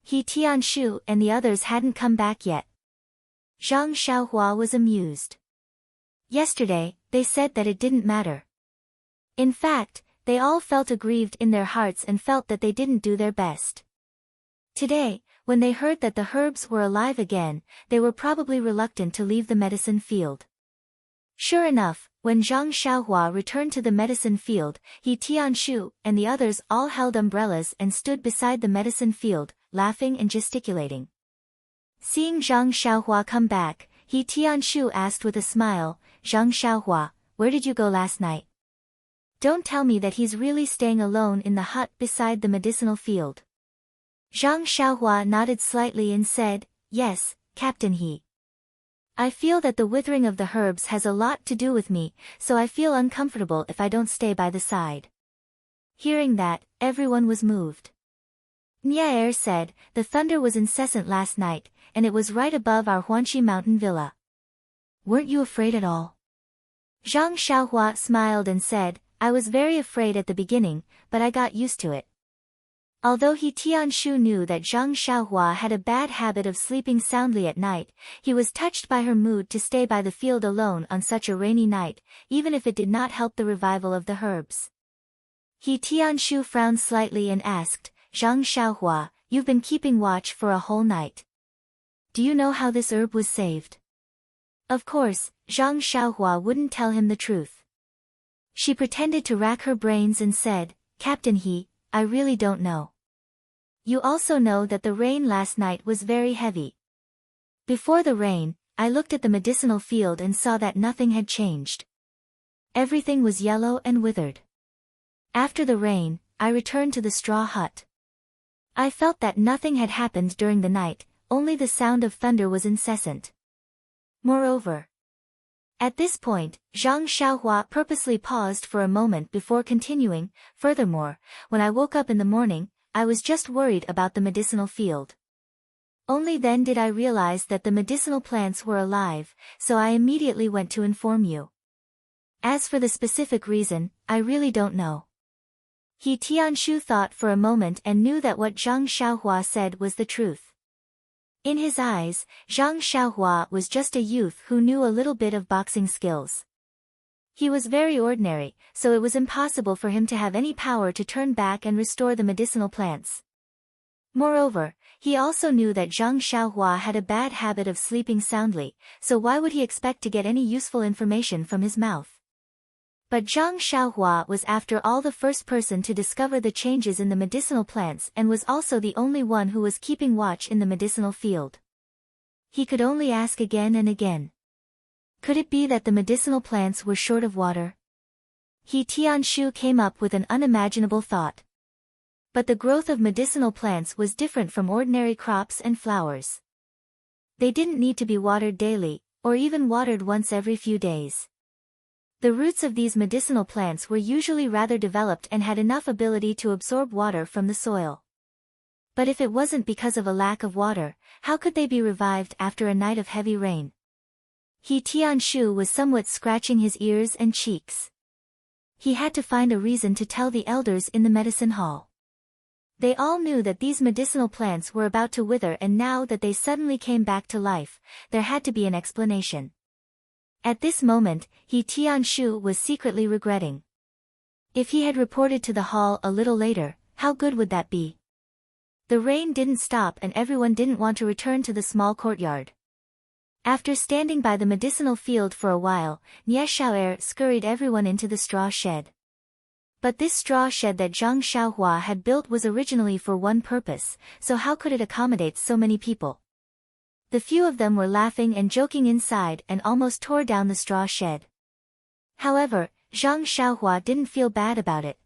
He Tianshu and the others hadn't come back yet. Zhang Xiaohua was amused. Yesterday, they said that it didn't matter. In fact, they all felt aggrieved in their hearts and felt that they didn't do their best. Today, when they heard that the herbs were alive again, they were probably reluctant to leave the medicine field. Sure enough, when Zhang Xiaohua returned to the medicine field, He Tianshu and the others all held umbrellas and stood beside the medicine field, laughing and gesticulating. Seeing Zhang Xiaohua come back, He Tianshu asked with a smile, "Zhang Xiaohua, where did you go last night? Don't tell me that he's really staying alone in the hut beside the medicinal field." Zhang Xiaohua nodded slightly and said, "Yes, Captain He. I feel that the withering of the herbs has a lot to do with me, so I feel uncomfortable if I don't stay by the side." Hearing that, everyone was moved. Niaer said, "The thunder was incessant last night, and it was right above our Huanqi mountain villa. Weren't you afraid at all?" Zhang Xiaohua smiled and said, "I was very afraid at the beginning, but I got used to it." Although He Tianshu knew that Zhang Xiaohua had a bad habit of sleeping soundly at night, he was touched by her mood to stay by the field alone on such a rainy night, even if it did not help the revival of the herbs. He Tianshu frowned slightly and asked, "Zhang Xiaohua, you've been keeping watch for a whole night. Do you know how this herb was saved?" Of course, Zhang Xiaohua wouldn't tell him the truth. She pretended to rack her brains and said, "Captain He, I really don't know. You also know that the rain last night was very heavy. Before the rain, I looked at the medicinal field and saw that nothing had changed. Everything was yellow and withered. After the rain, I returned to the straw hut. I felt that nothing had happened during the night, only the sound of thunder was incessant. Moreover, at this point, Zhang Xiaohua purposely paused for a moment before continuing. Furthermore, when I woke up in the morning, I was just worried about the medicinal field. Only then did I realize that the medicinal plants were alive, so I immediately went to inform you. As for the specific reason, I really don't know. He Tianshu thought for a moment and knew that what Zhang Xiaohua said was the truth. In his eyes, Zhang Xiaohua was just a youth who knew a little bit of boxing skills. He was very ordinary, so it was impossible for him to have any power to turn back and restore the medicinal plants. Moreover, he also knew that Zhang Xiaohua had a bad habit of sleeping soundly, so why would he expect to get any useful information from his mouth? But Zhang Xiaohua was after all the first person to discover the changes in the medicinal plants and was also the only one who was keeping watch in the medicinal field. He could only ask again and again. Could it be that the medicinal plants were short of water? He Tianshu came up with an unimaginable thought. But the growth of medicinal plants was different from ordinary crops and flowers. They didn't need to be watered daily, or even watered once every few days. The roots of these medicinal plants were usually rather developed and had enough ability to absorb water from the soil. But if it wasn't because of a lack of water, how could they be revived after a night of heavy rain? He Tianshu was somewhat scratching his ears and cheeks. He had to find a reason to tell the elders in the medicine hall. They all knew that these medicinal plants were about to wither, and now that they suddenly came back to life, there had to be an explanation. At this moment, He Tianshu was secretly regretting. If he had reported to the hall a little later, how good would that be? The rain didn't stop and everyone didn't want to return to the small courtyard. After standing by the medicinal field for a while, Nie Xiao'er scurried everyone into the straw shed. But this straw shed that Zhang Xiaohua had built was originally for one purpose, so how could it accommodate so many people? The few of them were laughing and joking inside and almost tore down the straw shed. However, Zhang Xiaohua didn't feel bad about it.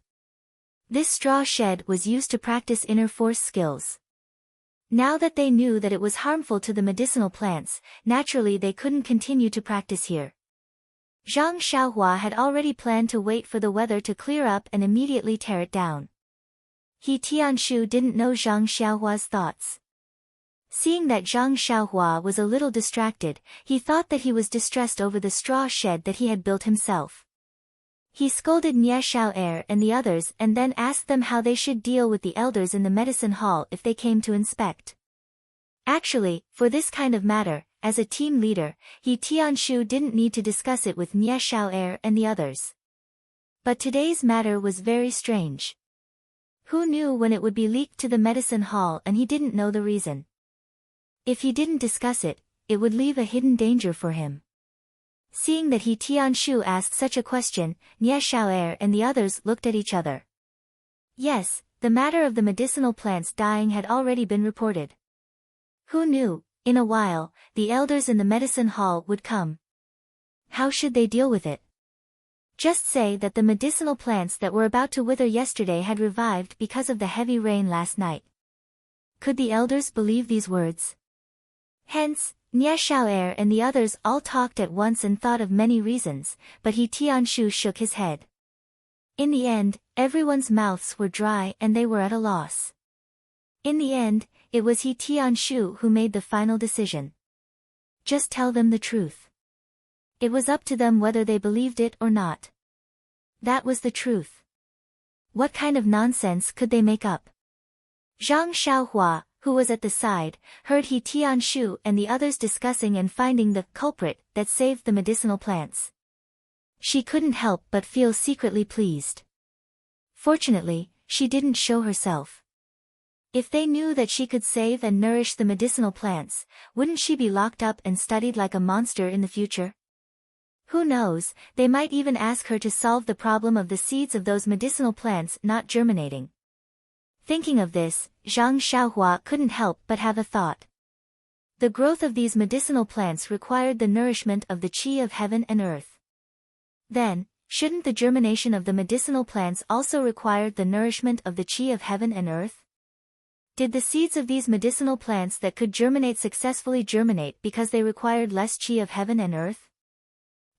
This straw shed was used to practice inner force skills. Now that they knew that it was harmful to the medicinal plants, naturally they couldn't continue to practice here. Zhang Xiaohua had already planned to wait for the weather to clear up and immediately tear it down. He Tianshu didn't know Zhang Xiaohua's thoughts. Seeing that Zhang Xiaohua was a little distracted, he thought that he was distressed over the straw shed that he had built himself. He scolded Nie Xiao'er and the others and then asked them how they should deal with the elders in the medicine hall if they came to inspect. Actually, for this kind of matter, as a team leader, He Tianshu didn't need to discuss it with Nie Xiao'er and the others. But today's matter was very strange. Who knew when it would be leaked to the medicine hall, and he didn't know the reason. If he didn't discuss it, it would leave a hidden danger for him. Seeing that He Tianshu asked such a question, Nie Xiao'er and the others looked at each other. Yes, the matter of the medicinal plants dying had already been reported. Who knew, in a while, the elders in the medicine hall would come. How should they deal with it? Just say that the medicinal plants that were about to wither yesterday had revived because of the heavy rain last night. Could the elders believe these words? Hence, Nie Xiao'er and the others all talked at once and thought of many reasons, but He Tianshu shook his head. In the end, everyone's mouths were dry and they were at a loss. In the end, it was He Tianshu who made the final decision. Just tell them the truth. It was up to them whether they believed it or not. That was the truth. What kind of nonsense could they make up? Zhang Xiaohua, who was at the side, heard He Tianshu and the others discussing and finding the culprit that saved the medicinal plants. She couldn't help but feel secretly pleased. Fortunately, she didn't show herself. If they knew that she could save and nourish the medicinal plants, wouldn't she be locked up and studied like a monster in the future? Who knows, they might even ask her to solve the problem of the seeds of those medicinal plants not germinating. Thinking of this, Zhang Xiaohua couldn't help but have a thought. The growth of these medicinal plants required the nourishment of the qi of heaven and earth. Then, shouldn't the germination of the medicinal plants also require the nourishment of the qi of heaven and earth? Did the seeds of these medicinal plants that could germinate successfully germinate because they required less chi of heaven and earth?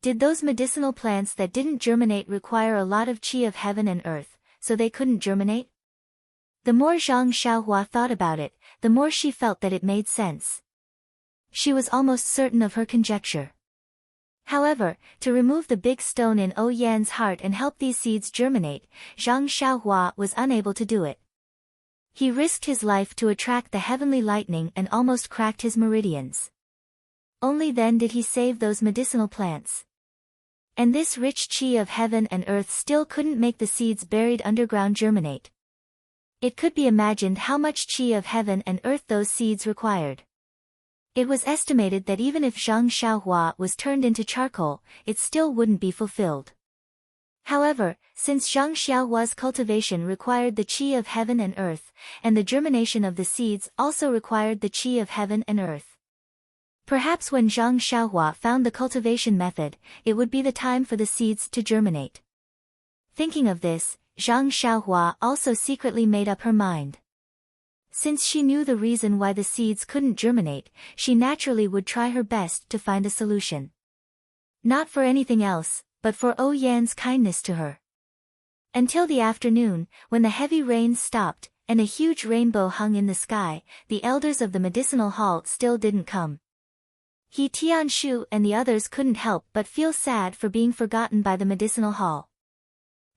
Did those medicinal plants that didn't germinate require a lot of chi of heaven and earth, so they couldn't germinate? The more Zhang Xiaohua thought about it, the more she felt that it made sense. She was almost certain of her conjecture. However, to remove the big stone in O Yan's heart and help these seeds germinate, Zhang Xiaohua was unable to do it. He risked his life to attract the heavenly lightning and almost cracked his meridians. Only then did he save those medicinal plants. And this rich chi of heaven and earth still couldn't make the seeds buried underground germinate. It could be imagined how much chi of heaven and earth those seeds required. It was estimated that even if Zhang Xiaohua was turned into charcoal, it still wouldn't be fulfilled. However, since Zhang Xiaohua's cultivation required the chi of heaven and earth, and the germination of the seeds also required the chi of heaven and earth. Perhaps when Zhang Xiaohua found the cultivation method, it would be the time for the seeds to germinate. Thinking of this, Zhang Xiaohua also secretly made up her mind. Since she knew the reason why the seeds couldn't germinate, she naturally would try her best to find a solution. Not for anything else, but for O Yan's kindness to her. Until the afternoon, when the heavy rains stopped, and a huge rainbow hung in the sky, the elders of the medicinal hall still didn't come. He Tianshu and the others couldn't help but feel sad for being forgotten by the medicinal hall.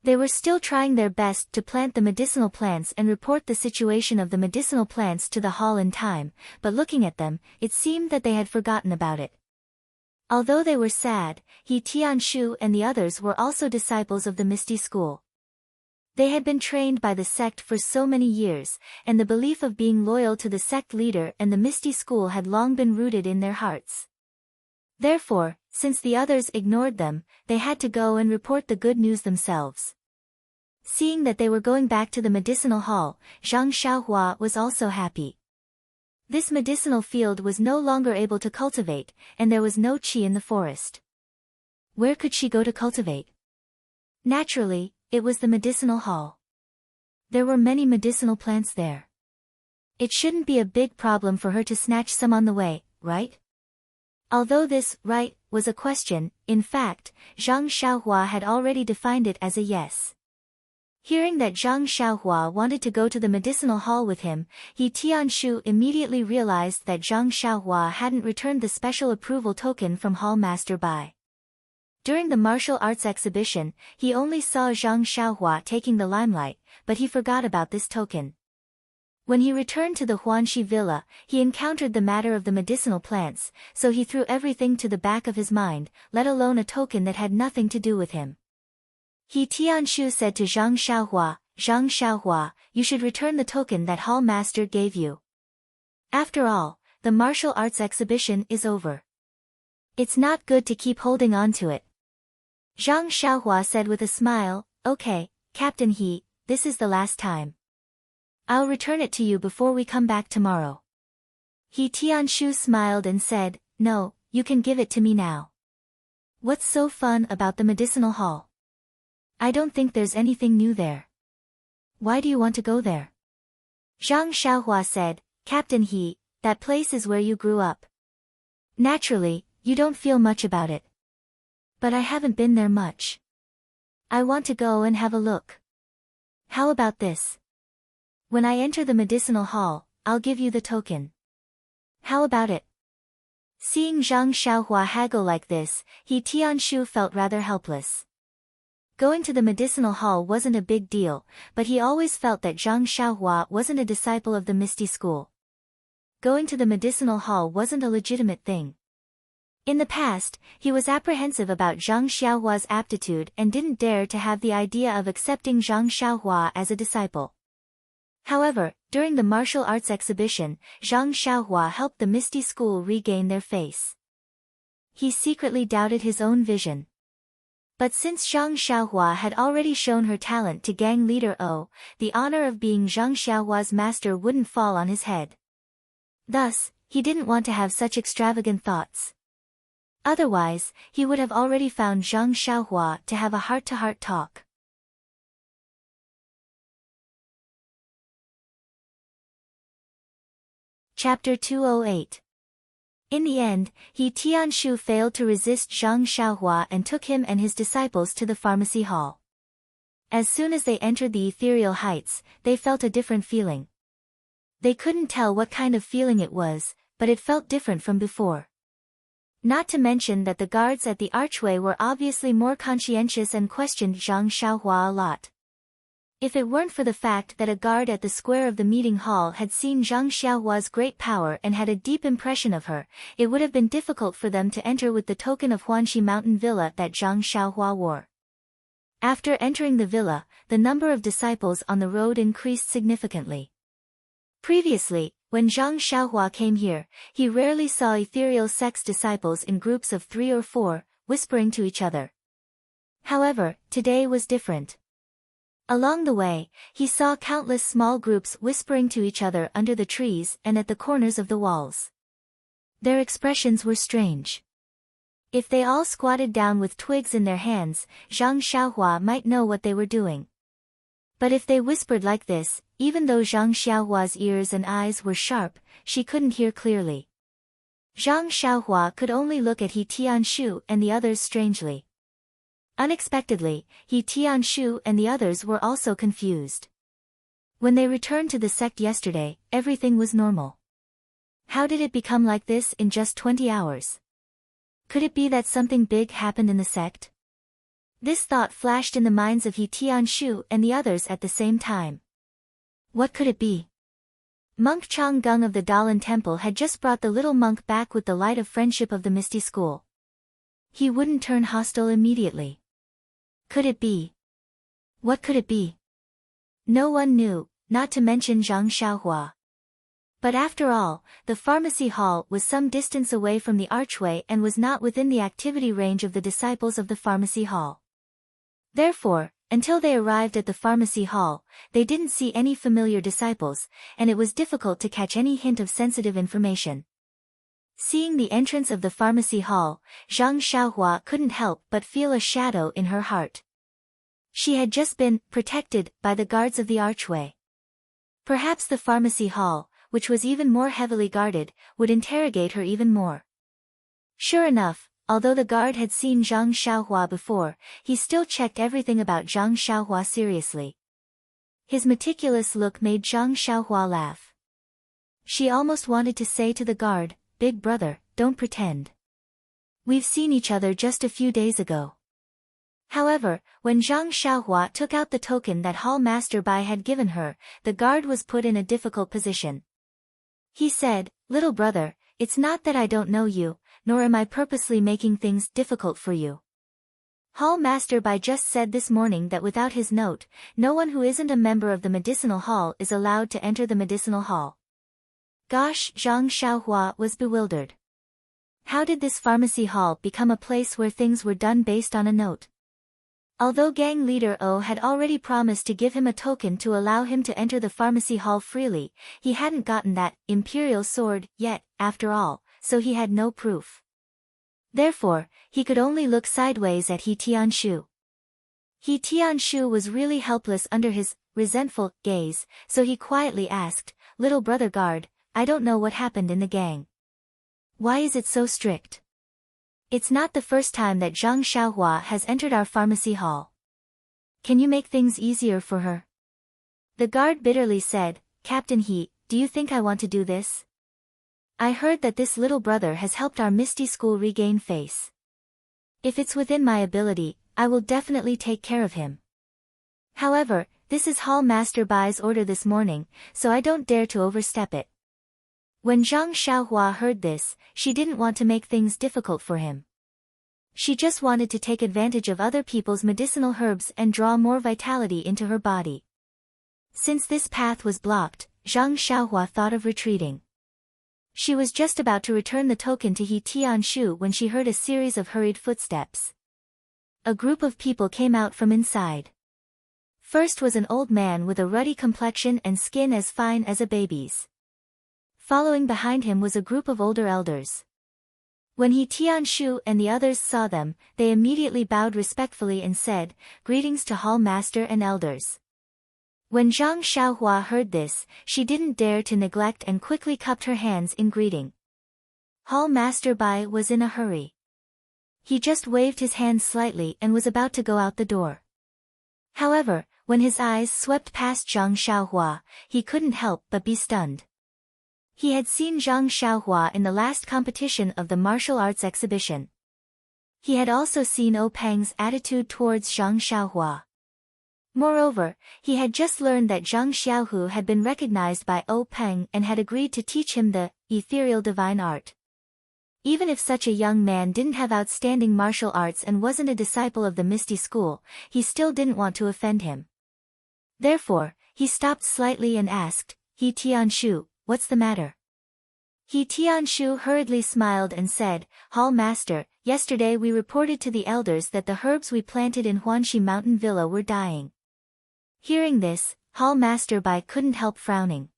They were still trying their best to plant the medicinal plants and report the situation of the medicinal plants to the hall in time, but looking at them, it seemed that they had forgotten about it. Although they were sad, He Tianshu and the others were also disciples of the Misty School. They had been trained by the sect for so many years, and the belief of being loyal to the sect leader and the Misty School had long been rooted in their hearts. Therefore, since the others ignored them, they had to go and report the good news themselves. Seeing that they were going back to the medicinal hall, Zhang Xiaohua was also happy. This medicinal field was no longer able to cultivate, and there was no qi in the forest. Where could she go to cultivate? Naturally, it was the medicinal hall. There were many medicinal plants there. It shouldn't be a big problem for her to snatch some on the way, right? Although this, right, was a question, in fact, Zhang Xiaohua had already defined it as a yes. Hearing that Zhang Xiaohua wanted to go to the medicinal hall with him, He Tianshu immediately realized that Zhang Xiaohua hadn't returned the special approval token from Hall Master Bai. During the martial arts exhibition, he only saw Zhang Xiaohua taking the limelight, but he forgot about this token. When he returned to the Huanxi villa, he encountered the matter of the medicinal plants, so he threw everything to the back of his mind, let alone a token that had nothing to do with him. He Tianshu said to Zhang Xiaohua, you should return the token that Hall Master gave you. After all, the martial arts exhibition is over. It's not good to keep holding on to it. Zhang Xiaohua said with a smile, okay, Captain He, this is the last time. I'll return it to you before we come back tomorrow. He Tianshu smiled and said, no, you can give it to me now. What's so fun about the medicinal hall? I don't think there's anything new there. Why do you want to go there? Zhang Xiaohua said, Captain He, that place is where you grew up. Naturally, you don't feel much about it. But I haven't been there much. I want to go and have a look. How about this? When I enter the medicinal hall, I'll give you the token. How about it? Seeing Zhang Xiaohua haggle like this, He Tianshu felt rather helpless. Going to the medicinal hall wasn't a big deal, but he always felt that Zhang Xiaohua wasn't a disciple of the Misty School. Going to the medicinal hall wasn't a legitimate thing. In the past, he was apprehensive about Zhang Xiaohua's aptitude and didn't dare to have the idea of accepting Zhang Xiaohua as a disciple. However, during the martial arts exhibition, Zhang Xiaohua helped the Misty School regain their face. He secretly doubted his own vision. But since Zhang Xiaohua had already shown her talent to gang leader O, the honor of being Zhang Xiaohua's master wouldn't fall on his head. Thus, he didn't want to have such extravagant thoughts. Otherwise, he would have already found Zhang Xiaohua to have a heart-to-heart talk. Chapter 208. In the end, He Tianshu failed to resist Zhang Xiaohua and took him and his disciples to the pharmacy hall. As soon as they entered the ethereal heights, they felt a different feeling. They couldn't tell what kind of feeling it was, but it felt different from before. Not to mention that the guards at the archway were obviously more conscientious and questioned Zhang Xiaohua a lot. If it weren't for the fact that a guard at the square of the meeting hall had seen Zhang Xiaohua's great power and had a deep impression of her, it would have been difficult for them to enter with the token of Huanxi Mountain Villa that Zhang Xiaohua wore. After entering the villa, the number of disciples on the road increased significantly. Previously, when Zhang Xiaohua came here, he rarely saw ethereal sex disciples in groups of 3 or 4, whispering to each other. However, today was different. Along the way, he saw countless small groups whispering to each other under the trees and at the corners of the walls. Their expressions were strange. If they all squatted down with twigs in their hands, Zhang Xiaohua might know what they were doing. But if they whispered like this, even though Zhang Xiaohua's ears and eyes were sharp, she couldn't hear clearly. Zhang Xiaohua could only look at He Tianshu and the others strangely. Unexpectedly, He Tianshu and the others were also confused. When they returned to the sect yesterday, everything was normal. How did it become like this in just 20 hours? Could it be that something big happened in the sect? This thought flashed in the minds of He Tianshu and the others at the same time. What could it be? Monk Chang Gung of the Dalan Temple had just brought the little monk back with the light of friendship of the Misty School. He wouldn't turn hostile immediately. Could it be? What could it be? No one knew, not to mention Zhang Xiaohua. But after all, the pharmacy hall was some distance away from the archway and was not within the activity range of the disciples of the pharmacy hall. Therefore, until they arrived at the pharmacy hall, they didn't see any familiar disciples, and it was difficult to catch any hint of sensitive information. Seeing the entrance of the pharmacy hall, Zhang Xiaohua couldn't help but feel a shadow in her heart. She had just been protected by the guards of the archway. Perhaps the pharmacy hall, which was even more heavily guarded, would interrogate her even more. Sure enough, although the guard had seen Zhang Xiaohua before, he still checked everything about Zhang Xiaohua seriously. His meticulous look made Zhang Xiaohua laugh. She almost wanted to say to the guard, "Big brother, don't pretend. We've seen each other just a few days ago." However, when Zhang Xiaohua took out the token that Hall Master Bai had given her, the guard was put in a difficult position. He said, "Little brother, it's not that I don't know you, nor am I purposely making things difficult for you. Hall Master Bai just said this morning that without his note, no one who isn't a member of the medicinal hall is allowed to enter the medicinal hall." Gosh, Zhang Xiaohua was bewildered. How did this pharmacy hall become a place where things were done based on a note? Although gang leader O had already promised to give him a token to allow him to enter the pharmacy hall freely, he hadn't gotten that imperial sword yet, after all, so he had no proof. Therefore, he could only look sideways at He Tianshu. He Tianshu was really helpless under his resentful gaze, so he quietly asked, "Little brother guard, I don't know what happened in the gang. Why is it so strict? It's not the first time that Zhang Xiaohua has entered our pharmacy hall. Can you make things easier for her?" The guard bitterly said, "Captain He, do you think I want to do this? I heard that this little brother has helped our Misty School regain face. If it's within my ability, I will definitely take care of him. However, this is Hall Master Bai's order this morning, so I don't dare to overstep it." When Zhang Xiaohua heard this, she didn't want to make things difficult for him. She just wanted to take advantage of other people's medicinal herbs and draw more vitality into her body. Since this path was blocked, Zhang Xiaohua thought of retreating. She was just about to return the token to He Tianshu when she heard a series of hurried footsteps. A group of people came out from inside. First was an old man with a ruddy complexion and skin as fine as a baby's. Following behind him was a group of older elders. When He Tianshu and the others saw them, they immediately bowed respectfully and said, "Greetings to Hall Master and elders." When Zhang Xiaohua heard this, she didn't dare to neglect and quickly cupped her hands in greeting. Hall Master Bai was in a hurry. He just waved his hand slightly and was about to go out the door. However, when his eyes swept past Zhang Xiaohua, he couldn't help but be stunned. He had seen Zhang Xiaohua in the last competition of the martial arts exhibition. He had also seen O Peng's attitude towards Zhang Xiaohua. Moreover, he had just learned that Zhang Xiaohu had been recognized by O Peng and had agreed to teach him the ethereal divine art. Even if such a young man didn't have outstanding martial arts and wasn't a disciple of the Misty School, he still didn't want to offend him. Therefore, he stopped slightly and asked, "He Tianshu, what's the matter?" He Tianshu hurriedly smiled and said, "Hall Master, yesterday we reported to the elders that the herbs we planted in Huanxi Mountain Villa were dying." Hearing this, Hall Master Bai couldn't help frowning.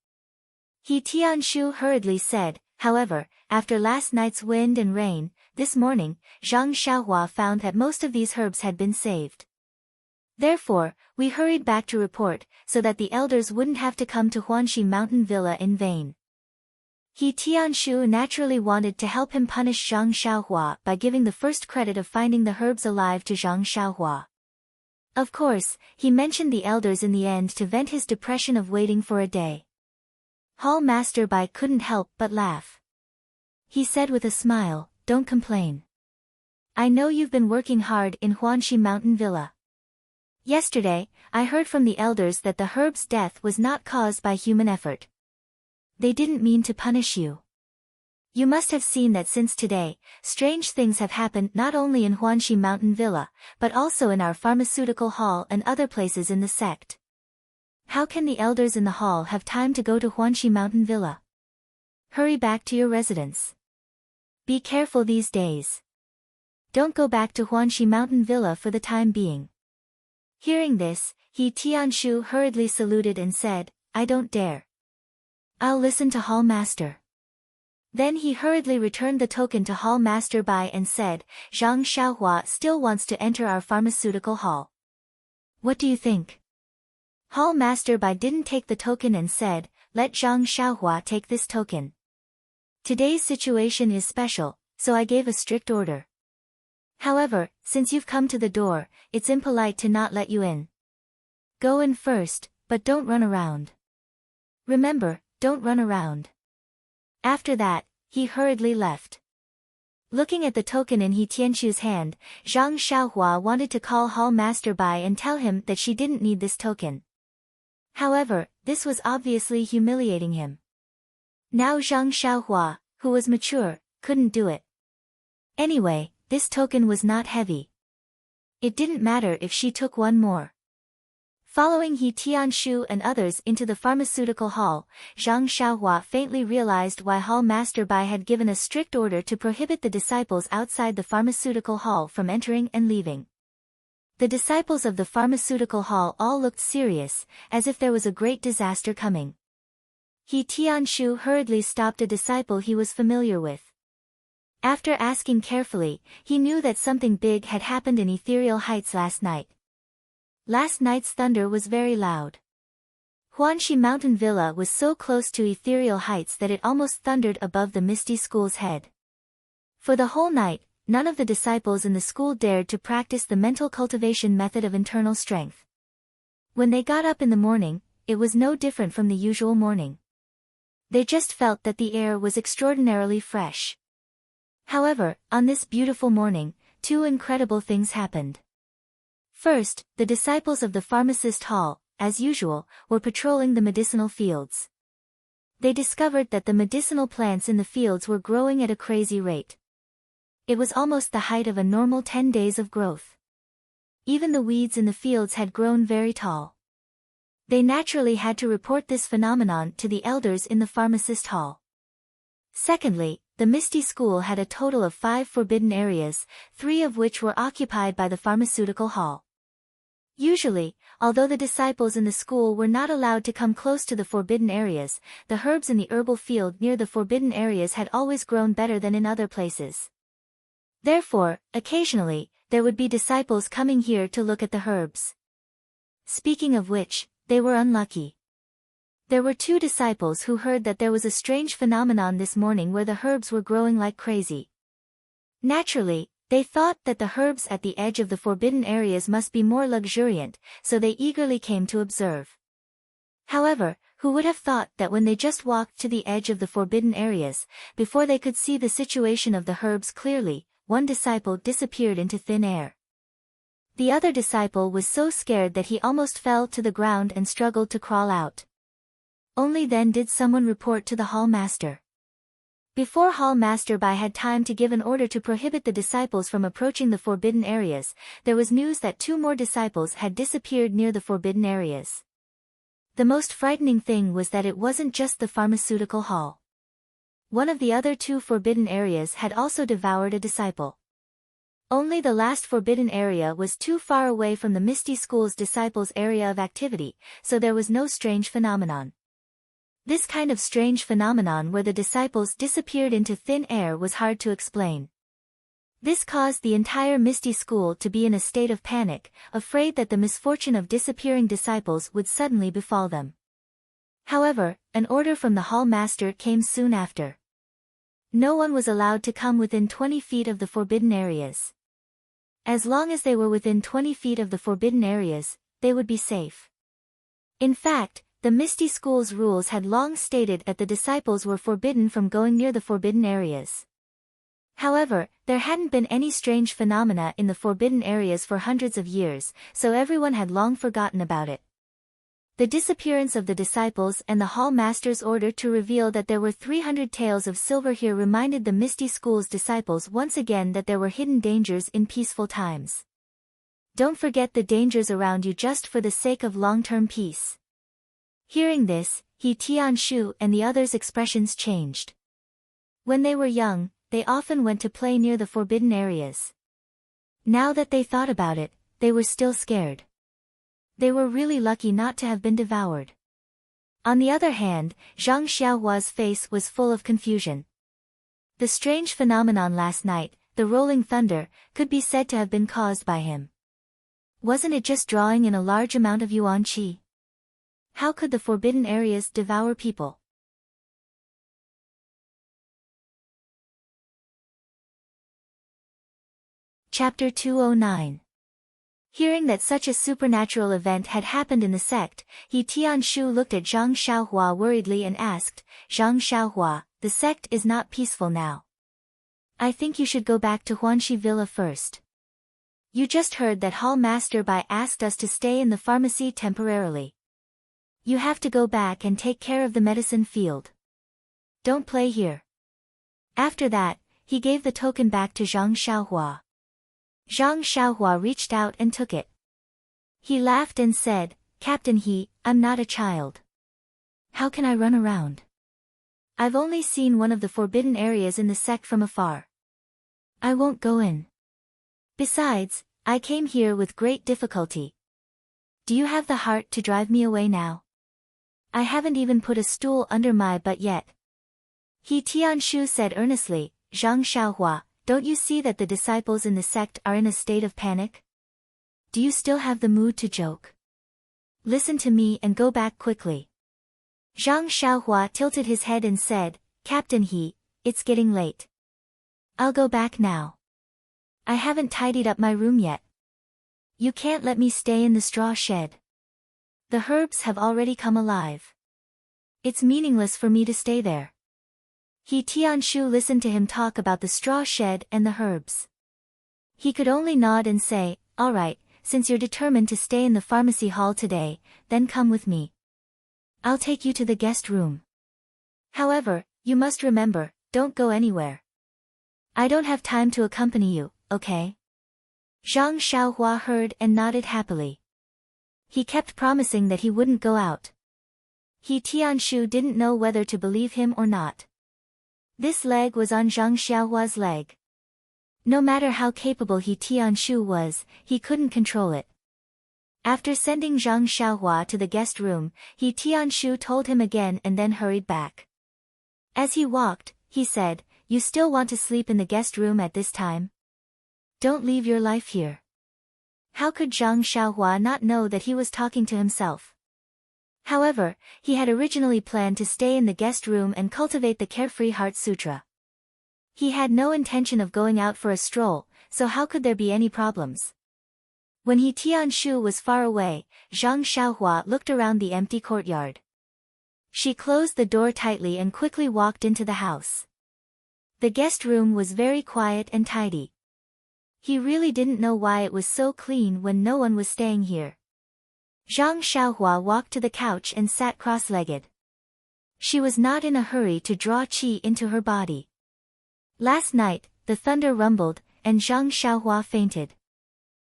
He Tianshu hurriedly said, "However, after last night's wind and rain, this morning, Zhang Xiaohua found that most of these herbs had been saved. Therefore, we hurried back to report, so that the elders wouldn't have to come to Huanxi Mountain Villa in vain." He Tianshu naturally wanted to help him punish Zhang Xiaohua by giving the first credit of finding the herbs alive to Zhang Xiaohua. Of course, he mentioned the elders in the end to vent his depression of waiting for a day. Hall Master Bai couldn't help but laugh. He said with a smile, "Don't complain. I know you've been working hard in Huanxi Mountain Villa. Yesterday, I heard from the elders that the herb's death was not caused by human effort. They didn't mean to punish you. You must have seen that since today, strange things have happened not only in Huanxi Mountain Villa, but also in our pharmaceutical hall and other places in the sect. How can the elders in the hall have time to go to Huanxi Mountain Villa? Hurry back to your residence. Be careful these days. Don't go back to Huanxi Mountain Villa for the time being." Hearing this, He Tianshu hurriedly saluted and said, "I don't dare. I'll listen to Hall Master." Then he hurriedly returned the token to Hall Master Bai and said, "Zhang Xiaohua still wants to enter our pharmaceutical hall. What do you think?" Hall Master Bai didn't take the token and said, "Let Zhang Xiaohua take this token. Today's situation is special, so I gave a strict order. However, since you've come to the door, it's impolite to not let you in. Go in first, but don't run around. Remember, don't run around." After that, he hurriedly left. Looking at the token in He Tianshu's hand, Zhang Xiaohua wanted to call Hall Master Bai and tell him that she didn't need this token. However, this was obviously humiliating him. Now Zhang Xiaohua, who was mature, couldn't do it. Anyway, this token was not heavy. It didn't matter if she took one more. Following He Tianshu and others into the pharmaceutical hall, Zhang Xiaohua faintly realized why Hall Master Bai had given a strict order to prohibit the disciples outside the pharmaceutical hall from entering and leaving. The disciples of the pharmaceutical hall all looked serious, as if there was a great disaster coming. He Tianshu hurriedly stopped a disciple he was familiar with. After asking carefully, he knew that something big had happened in Ethereal Heights last night. Last night's thunder was very loud. Huanxi Mountain Villa was so close to Ethereal Heights that it almost thundered above the Misty School's head. For the whole night, none of the disciples in the school dared to practice the mental cultivation method of internal strength. When they got up in the morning, it was no different from the usual morning. They just felt that the air was extraordinarily fresh. However, on this beautiful morning, two incredible things happened. First, the disciples of the pharmacist hall, as usual, were patrolling the medicinal fields. They discovered that the medicinal plants in the fields were growing at a crazy rate. It was almost the height of a normal 10 days of growth. Even the weeds in the fields had grown very tall. They naturally had to report this phenomenon to the elders in the pharmacist hall. Secondly, the Misty School had a total of 5 forbidden areas, 3 of which were occupied by the pharmaceutical hall. Usually, although the disciples in the school were not allowed to come close to the forbidden areas, the herbs in the herbal field near the forbidden areas had always grown better than in other places. Therefore, occasionally, there would be disciples coming here to look at the herbs. Speaking of which, they were unlucky. There were 2 disciples who heard that there was a strange phenomenon this morning where the herbs were growing like crazy. Naturally, they thought that the herbs at the edge of the forbidden areas must be more luxuriant, so they eagerly came to observe. However, who would have thought that when they just walked to the edge of the forbidden areas, before they could see the situation of the herbs clearly, one disciple disappeared into thin air. The other disciple was so scared that he almost fell to the ground and struggled to crawl out. Only then did someone report to the hall master. Before Hall Master Bai had time to give an order to prohibit the disciples from approaching the forbidden areas, there was news that 2 more disciples had disappeared near the forbidden areas. The most frightening thing was that it wasn't just the pharmaceutical hall. One of the other 2 forbidden areas had also devoured a disciple. Only the last forbidden area was too far away from the Misty School's disciples' area of activity, so there was no strange phenomenon. This kind of strange phenomenon where the disciples disappeared into thin air was hard to explain. This caused the entire Misty School to be in a state of panic, afraid that the misfortune of disappearing disciples would suddenly befall them. However, an order from the hall master came soon after. No one was allowed to come within 20 feet of the forbidden areas. As long as they were within 20 feet of the forbidden areas, they would be safe. In fact, the Misty School's rules had long stated that the disciples were forbidden from going near the forbidden areas. However, there hadn't been any strange phenomena in the forbidden areas for hundreds of years, so everyone had long forgotten about it. The disappearance of the disciples and the hall master's order to reveal that there were 300 taels of silver here reminded the Misty School's disciples once again that there were hidden dangers in peaceful times. Don't forget the dangers around you just for the sake of long-term peace. Hearing this, He Tianshu and the others' expressions changed. When they were young, they often went to play near the forbidden areas. Now that they thought about it, they were still scared. They were really lucky not to have been devoured. On the other hand, Zhang Xiaohua's face was full of confusion. The strange phenomenon last night, the rolling thunder, could be said to have been caused by him. Wasn't it just drawing in a large amount of yuan qi? How could the forbidden areas devour people? Chapter 209. Hearing that such a supernatural event had happened in the sect, He Tianshu looked at Zhang Xiaohua worriedly and asked, Zhang Xiaohua, the sect is not peaceful now. I think you should go back to Huanxi Villa first. You just heard that Hall Master Bai asked us to stay in the pharmacy temporarily. You have to go back and take care of the medicine field. Don't play here. After that, he gave the token back to Zhang Xiaohua. Zhang Xiaohua reached out and took it. He laughed and said, Captain He, I'm not a child. How can I run around? I've only seen one of the forbidden areas in the sect from afar. I won't go in. Besides, I came here with great difficulty. Do you have the heart to drive me away now? I haven't even put a stool under my butt yet. He Tianshu said earnestly, Zhang Xiaohua, don't you see that the disciples in the sect are in a state of panic? Do you still have the mood to joke? Listen to me and go back quickly. Zhang Xiaohua tilted his head and said, Captain He, it's getting late. I'll go back now. I haven't tidied up my room yet. You can't let me stay in the straw shed. The herbs have already come alive. It's meaningless for me to stay there. He Tianshu listened to him talk about the straw shed and the herbs. He could only nod and say, all right, since you're determined to stay in the pharmacy hall today, then come with me. I'll take you to the guest room. However, you must remember, don't go anywhere. I don't have time to accompany you, okay? Zhang Xiaohua heard and nodded happily. He kept promising that he wouldn't go out. He Tianshu didn't know whether to believe him or not. This leg was on Zhang Xiaohua's leg. No matter how capable He Tianshu was, he couldn't control it. After sending Zhang Xiaohua to the guest room, He Tianshu told him again and then hurried back. As he walked, he said, you still want to sleep in the guest room at this time? Don't leave your life here. How could Zhang Xiaohua not know that he was talking to himself? However, he had originally planned to stay in the guest room and cultivate the Carefree Heart Sutra. He had no intention of going out for a stroll, so how could there be any problems? When Tianshu was far away, Zhang Xiaohua looked around the empty courtyard. She closed the door tightly and quickly walked into the house. The guest room was very quiet and tidy. He really didn't know why it was so clean when no one was staying here. Zhang Xiaohua walked to the couch and sat cross-legged. She was not in a hurry to draw qi into her body. Last night, the thunder rumbled, and Zhang Xiaohua fainted.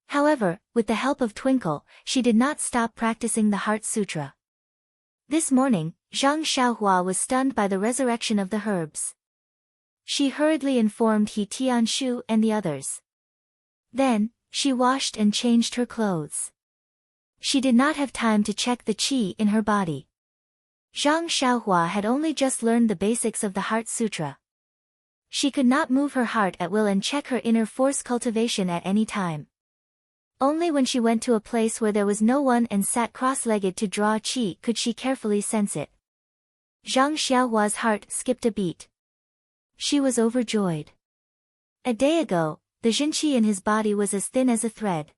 However, with the help of Twinkle, she did not stop practicing the Heart Sutra. This morning, Zhang Xiaohua was stunned by the resurrection of the herbs. She hurriedly informed Tianshu and the others. Then, she washed and changed her clothes. She did not have time to check the qi in her body. Zhang Xiaohua had only just learned the basics of the Heart Sutra. She could not move her heart at will and check her inner force cultivation at any time. Only when she went to a place where there was no one and sat cross-legged to draw qi could she carefully sense it. Zhang Xiaohua's heart skipped a beat. She was overjoyed. A day ago, the jinqi in his body was as thin as a thread.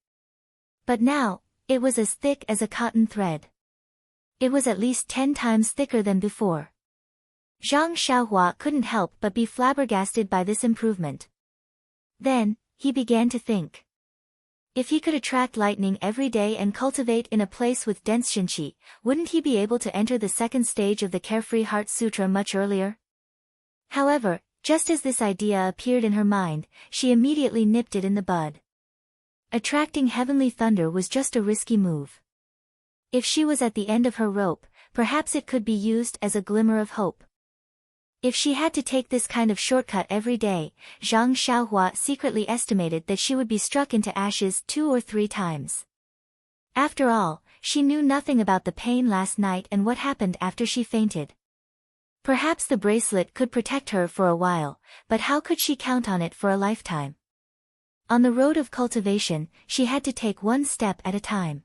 But now, it was as thick as a cotton thread. It was at least 10 times thicker than before. Zhang Xiaohua couldn't help but be flabbergasted by this improvement. Then, he began to think. If he could attract lightning every day and cultivate in a place with dense jinqi, wouldn't he be able to enter the second stage of the Carefree Heart Sutra much earlier? However, just as this idea appeared in her mind, she immediately nipped it in the bud. Attracting heavenly thunder was just a risky move. If she was at the end of her rope, perhaps it could be used as a glimmer of hope. If she had to take this kind of shortcut every day, Zhang Xiaohua secretly estimated that she would be struck into ashes 2 or 3 times. After all, she knew nothing about the pain last night and what happened after she fainted. Perhaps the bracelet could protect her for a while, but how could she count on it for a lifetime? On the road of cultivation, she had to take one step at a time.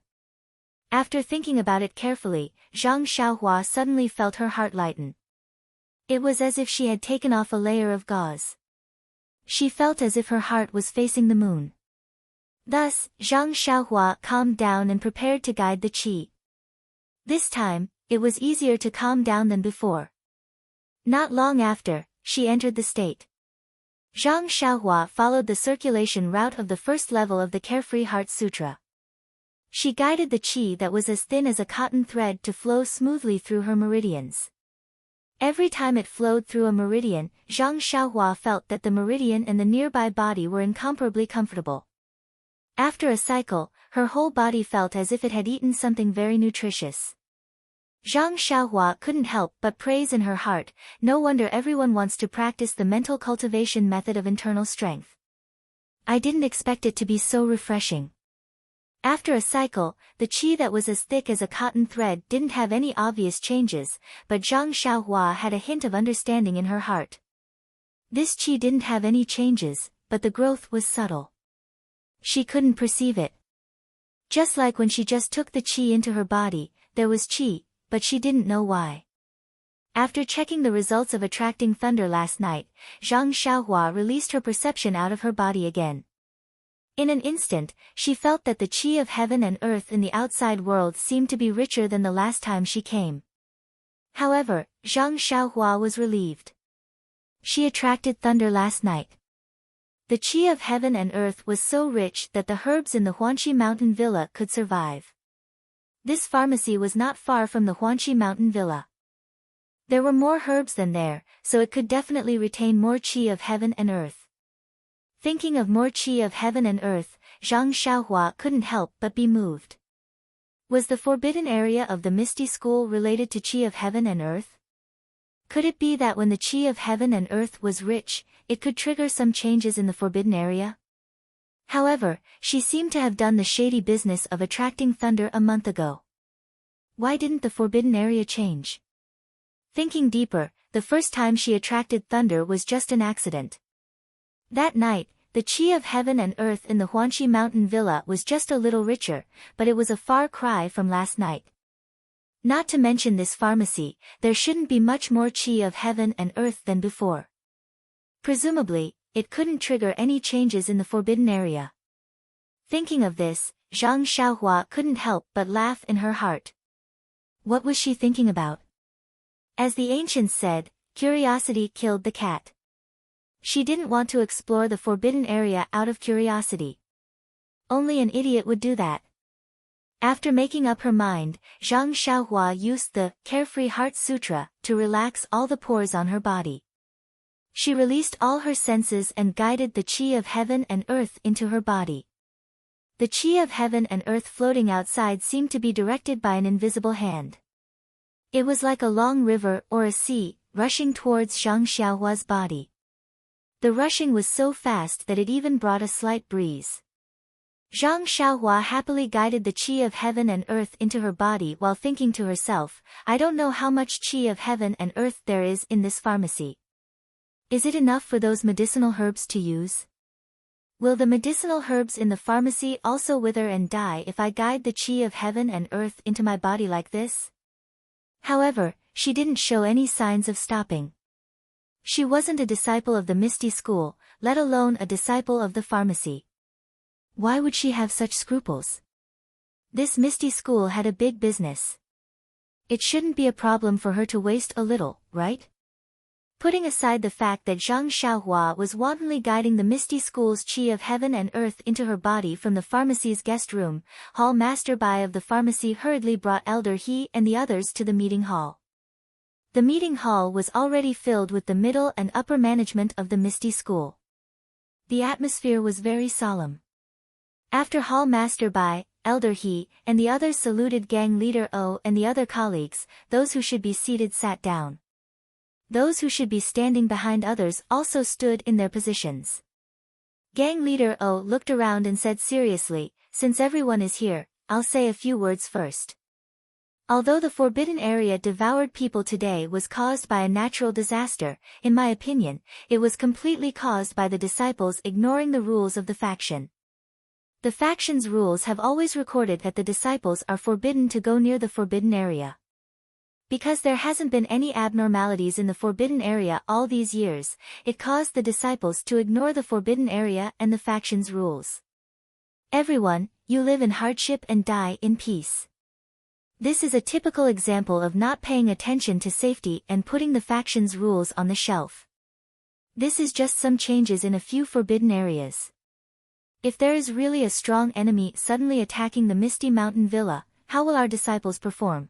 After thinking about it carefully, Zhang Xiaohua suddenly felt her heart lighten. It was as if she had taken off a layer of gauze. She felt as if her heart was facing the moon. Thus, Zhang Xiaohua calmed down and prepared to guide the qi. This time, it was easier to calm down than before. Not long after, she entered the state. Zhang Xiaohua followed the circulation route of the first level of the Carefree Heart Sutra. She guided the qi that was as thin as a cotton thread to flow smoothly through her meridians. Every time it flowed through a meridian, Zhang Xiaohua felt that the meridian and the nearby body were incomparably comfortable. After a cycle, her whole body felt as if it had eaten something very nutritious. Zhang Xiaohua couldn't help but praise in her heart, no wonder everyone wants to practice the mental cultivation method of internal strength. I didn't expect it to be so refreshing. After a cycle, the qi that was as thick as a cotton thread didn't have any obvious changes, but Zhang Xiaohua had a hint of understanding in her heart. This qi didn't have any changes, but the growth was subtle. She couldn't perceive it. Just like when she just took the qi into her body, there was qi, but she didn't know why. After checking the results of attracting thunder last night, Zhang Xiaohua released her perception out of her body again. In an instant, she felt that the qi of heaven and earth in the outside world seemed to be richer than the last time she came. However, Zhang Xiaohua was relieved. She attracted thunder last night. The qi of heaven and earth was so rich that the herbs in the Huanqi Mountain Villa could survive. This pharmacy was not far from the Huanqi Mountain Villa. There were more herbs than there, so it could definitely retain more qi of heaven and earth. Thinking of more qi of heaven and earth, Zhang Xiaohua couldn't help but be moved. Was the forbidden area of the Misty School related to qi of heaven and earth? Could it be that when the qi of heaven and earth was rich, it could trigger some changes in the forbidden area? However, she seemed to have done the shady business of attracting thunder a month ago. Why didn't the forbidden area change? Thinking deeper, the first time she attracted thunder was just an accident. That night, the qi of heaven and earth in the Huanqi Mountain Villa was just a little richer, but it was a far cry from last night. Not to mention this pharmacy, there shouldn't be much more qi of heaven and earth than before. Presumably, it couldn't trigger any changes in the forbidden area. Thinking of this, Zhang Xiaohua couldn't help but laugh in her heart. What was she thinking about? As the ancients said, curiosity killed the cat. She didn't want to explore the forbidden area out of curiosity. Only an idiot would do that. After making up her mind, Zhang Xiaohua used the Carefree Heart Sutra to relax all the pores on her body. She released all her senses and guided the qi of heaven and earth into her body. The qi of heaven and earth floating outside seemed to be directed by an invisible hand. It was like a long river or a sea, rushing towards Zhang Xiaohua's body. The rushing was so fast that it even brought a slight breeze. Zhang Xiaohua happily guided the qi of heaven and earth into her body while thinking to herself, I don't know how much qi of heaven and earth there is in this pharmacy. Is it enough for those medicinal herbs to use? Will the medicinal herbs in the pharmacy also wither and die if I guide the qi of heaven and earth into my body like this? However, she didn't show any signs of stopping. She wasn't a disciple of the Misty School, let alone a disciple of the pharmacy. Why would she have such scruples? This Misty School had a big business. It shouldn't be a problem for her to waste a little, right? Putting aside the fact that Zhang Xiaohua was wantonly guiding the Misty School's qi of heaven and earth into her body from the pharmacy's guest room, Hall Master Bai of the pharmacy hurriedly brought Elder He and the others to the meeting hall. The meeting hall was already filled with the middle and upper management of the Misty School. The atmosphere was very solemn. After Hall Master Bai, Elder He, and the others saluted Gang Leader O and the other colleagues, those who should be seated sat down. Those who should be standing behind others also stood in their positions. Gang Leader O looked around and said seriously, since everyone is here, I'll say a few words first. Although the forbidden area devoured people today was caused by a natural disaster, in my opinion, it was completely caused by the disciples ignoring the rules of the faction. The faction's rules have always recorded that the disciples are forbidden to go near the forbidden area. Because there hasn't been any abnormalities in the forbidden area all these years, it caused the disciples to ignore the forbidden area and the faction's rules. Everyone, you live in hardship and die in peace. This is a typical example of not paying attention to safety and putting the faction's rules on the shelf. This is just some changes in a few forbidden areas. If there is really a strong enemy suddenly attacking the Misty Mountain Villa, how will our disciples perform?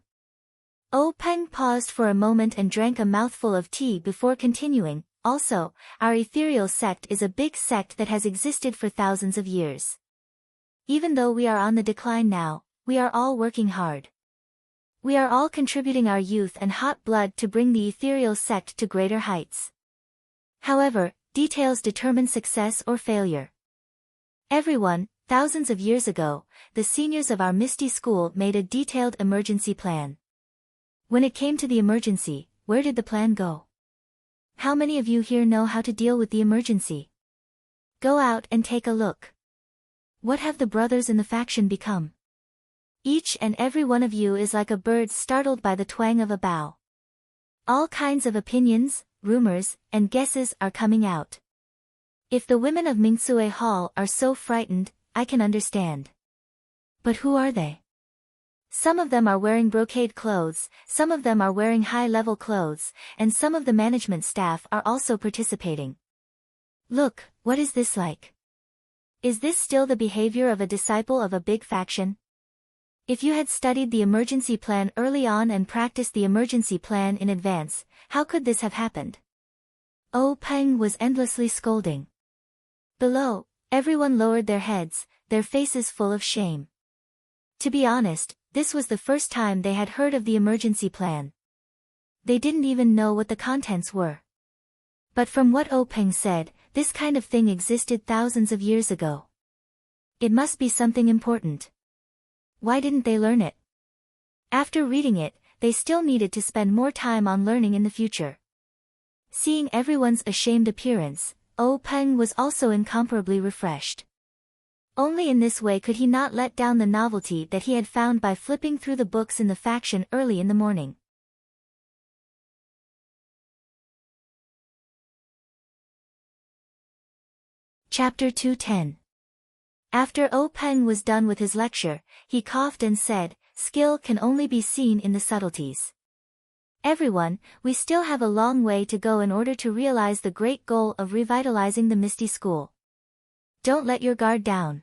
O Peng paused for a moment and drank a mouthful of tea before continuing, also, our ethereal sect is a big sect that has existed for thousands of years. Even though we are on the decline now, we are all working hard. We are all contributing our youth and hot blood to bring the ethereal sect to greater heights. However, details determine success or failure. Everyone, thousands of years ago, the seniors of our Misty School made a detailed emergency plan. When it came to the emergency, where did the plan go? How many of you here know how to deal with the emergency? Go out and take a look. What have the brothers in the faction become? Each and every one of you is like a bird startled by the twang of a bow. All kinds of opinions, rumors, and guesses are coming out. If the women of Mingsue Hall are so frightened, I can understand. But who are they? Some of them are wearing brocade clothes, some of them are wearing high-level clothes, and some of the management staff are also participating. Look, what is this like? Is this still the behavior of a disciple of a big faction? If you had studied the emergency plan early on and practiced the emergency plan in advance, how could this have happened? O Peng was endlessly scolding. Below, everyone lowered their heads, their faces full of shame. To be honest, this was the first time they had heard of the emergency plan. They didn't even know what the contents were. But from what O Peng said, this kind of thing existed thousands of years ago. It must be something important. Why didn't they learn it? After reading it, they still needed to spend more time on learning in the future. Seeing everyone's ashamed appearance, O Peng was also incomparably refreshed. Only in this way could he not let down the novelty that he had found by flipping through the books in the faction early in the morning. Chapter 210. After O Peng was done with his lecture, he coughed and said, "Skill can only be seen in the subtleties. Everyone, we still have a long way to go in order to realize the great goal of revitalizing the Misty School. Don't let your guard down.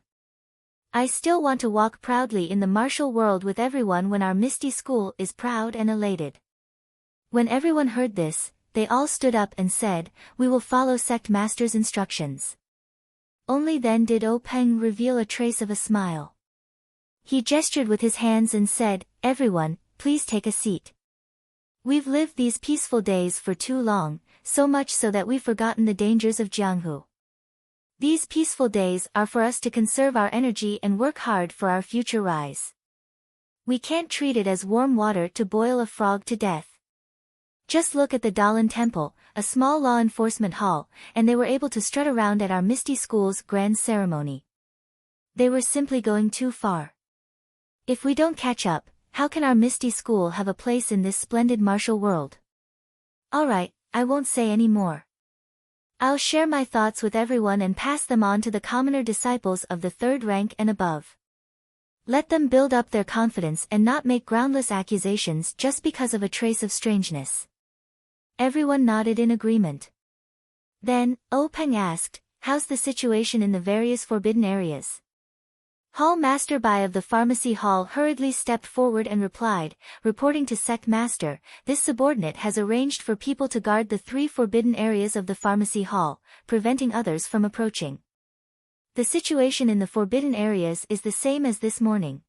I still want to walk proudly in the martial world with everyone when our Misty School is proud and elated." When everyone heard this, they all stood up and said, "We will follow Sect Master's instructions." Only then did O Peng reveal a trace of a smile. He gestured with his hands and said, "Everyone, please take a seat. We've lived these peaceful days for too long, so much so that we've forgotten the dangers of Jianghu. These peaceful days are for us to conserve our energy and work hard for our future rise. We can't treat it as warm water to boil a frog to death. Just look at the Dalan Temple, a small law enforcement hall, and they were able to strut around at our Misty School's grand ceremony. They were simply going too far. If we don't catch up, how can our Misty School have a place in this splendid martial world? Alright, I won't say any more. I'll share my thoughts with everyone and pass them on to the commoner disciples of the third rank and above. Let them build up their confidence and not make groundless accusations just because of a trace of strangeness." Everyone nodded in agreement. Then, O Peng asked, "How's the situation in the various forbidden areas?" Hall Master Bai of the Pharmacy Hall hurriedly stepped forward and replied, reporting to Sect Master, "This subordinate has arranged for people to guard the 3 forbidden areas of the Pharmacy Hall, preventing others from approaching. The situation in the forbidden areas is the same as this morning.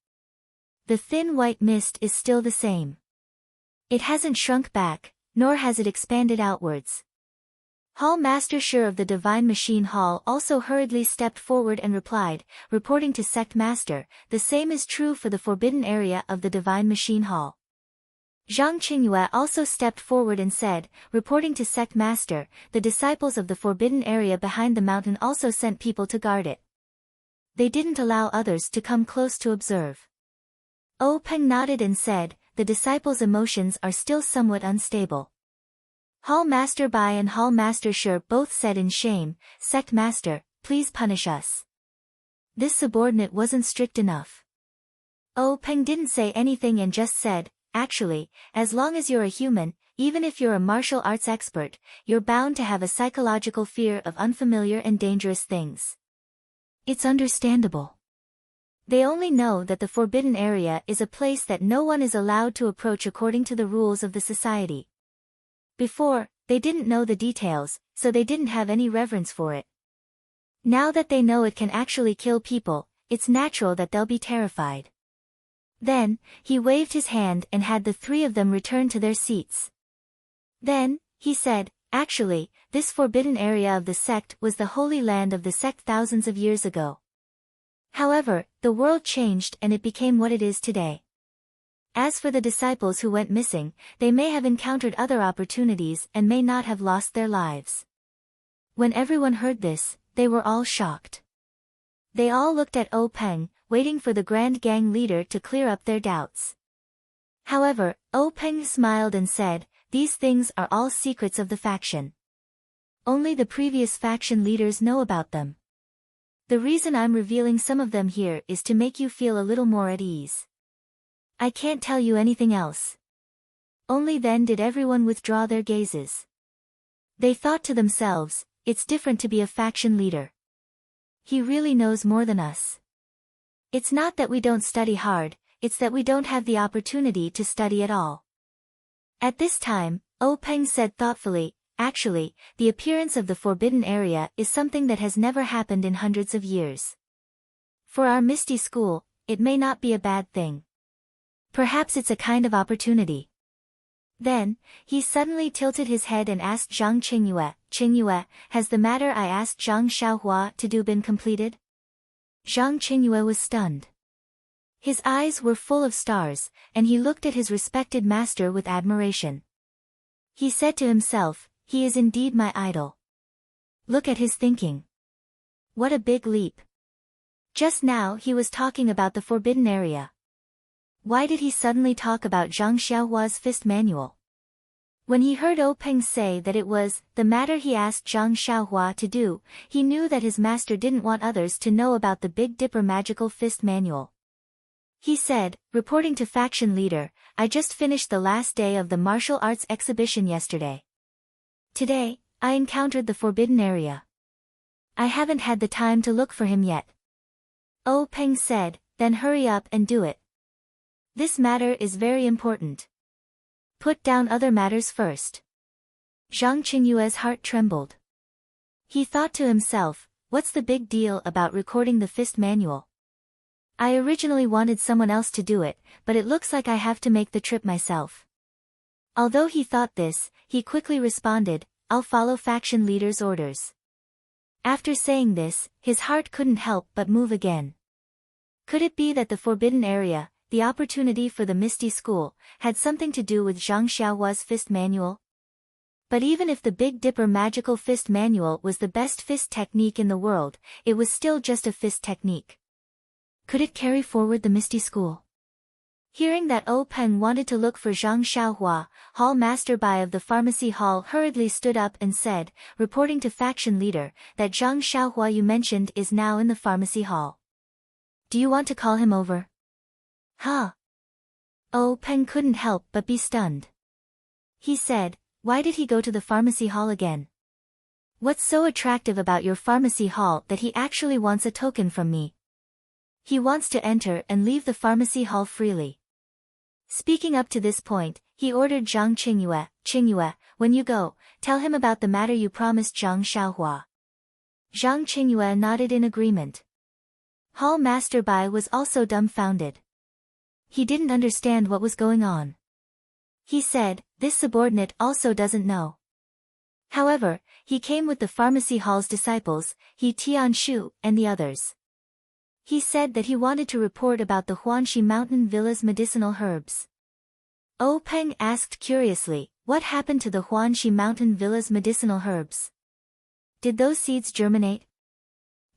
The thin white mist is still the same. It hasn't shrunk back, nor has it expanded outwards." Hall Master Shi of the Divine Machine Hall also hurriedly stepped forward and replied, reporting to Sect Master, "The same is true for the forbidden area of the Divine Machine Hall." Zhang Qingyue also stepped forward and said, reporting to Sect Master, "The disciples of the forbidden area behind the mountain also sent people to guard it. They didn't allow others to come close to observe." O Peng nodded and said, "The disciples' emotions are still somewhat unstable." Hall Master Bai and Hall Master Shi both said in shame, "Sect Master, please punish us. This subordinate wasn't strict enough." O Peng didn't say anything and just said, "Actually, as long as you're a human, even if you're a martial arts expert, you're bound to have a psychological fear of unfamiliar and dangerous things. It's understandable. They only know that the forbidden area is a place that no one is allowed to approach according to the rules of the society. Before, they didn't know the details, so they didn't have any reverence for it. Now that they know it can actually kill people, it's natural that they'll be terrified." Then, he waved his hand and had the 3 of them return to their seats. Then, he said, "Actually, this forbidden area of the sect was the holy land of the sect thousands of years ago. However, the world changed and it became what it is today. As for the disciples who went missing, they may have encountered other opportunities and may not have lost their lives." When everyone heard this, they were all shocked. They all looked at O Peng, waiting for the Grand Gang leader to clear up their doubts. However, O Peng smiled and said, "These things are all secrets of the faction. Only the previous faction leaders know about them. The reason I'm revealing some of them here is to make you feel a little more at ease. I can't tell you anything else." Only then did everyone withdraw their gazes. They thought to themselves, "It's different to be a faction leader. He really knows more than us. It's not that we don't study hard, it's that we don't have the opportunity to study at all." At this time, O Peng said thoughtfully, "Actually, the appearance of the forbidden area is something that has never happened in hundreds of years. For our Misty School, it may not be a bad thing. Perhaps it's a kind of opportunity." Then, he suddenly tilted his head and asked Zhang Qingyue, "Qingyue, has the matter I asked Zhang Xiaohua to do been completed?" Zhang Qingyue was stunned. His eyes were full of stars, and he looked at his respected master with admiration. He said to himself, "He is indeed my idol. Look at his thinking. What a big leap. Just now he was talking about the forbidden area. Why did he suddenly talk about Zhang Xiaohua's fist manual? When he heard Peng say that it was the matter he asked Zhang Xiaohua to do, he knew that his master didn't want others to know about the Big Dipper magical fist manual. He said, reporting to faction leader, I just finished the last day of the martial arts exhibition yesterday. Today, I encountered the forbidden area. I haven't had the time to look for him yet. Peng said, then hurry up and do it. This matter is very important. Put down other matters first. Zhang Qingyue's heart trembled. He thought to himself, what's the big deal about recording the fist manual? I originally wanted someone else to do it, but it looks like I have to make the trip myself. Although he thought this, he quickly responded, I'll follow faction leader's orders. After saying this, his heart couldn't help but move again. Could it be that the forbidden area, the opportunity for the Misty School, had something to do with Zhang Xiaohua's fist manual? But even if the Big Dipper magical fist manual was the best fist technique in the world, it was still just a fist technique. Could it carry forward the Misty School? Hearing that Peng wanted to look for Zhang Xiaohua, Hall Master Bai of the Pharmacy Hall hurriedly stood up and said, reporting to faction leader, that Zhang Xiaohua you mentioned is now in the Pharmacy Hall. Do you want to call him over? Huh? Peng couldn't help but be stunned. He said, why did he go to the Pharmacy Hall again? What's so attractive about your Pharmacy Hall that he actually wants a token from me? He wants to enter and leave the Pharmacy Hall freely. Speaking up to this point, he ordered Zhang Qingyue, when you go, tell him about the matter you promised Zhang Xiaohua. Zhang Qingyue nodded in agreement. Hall Master Bai was also dumbfounded. He didn't understand what was going on. He said, this subordinate also doesn't know. However, he came with the Pharmacy Hall's disciples, He Tianshu, and the others. He said that he wanted to report about the Huanxi Mountain Villa's medicinal herbs. Peng asked curiously, what happened to the Huanxi Mountain Villa's medicinal herbs? Did those seeds germinate?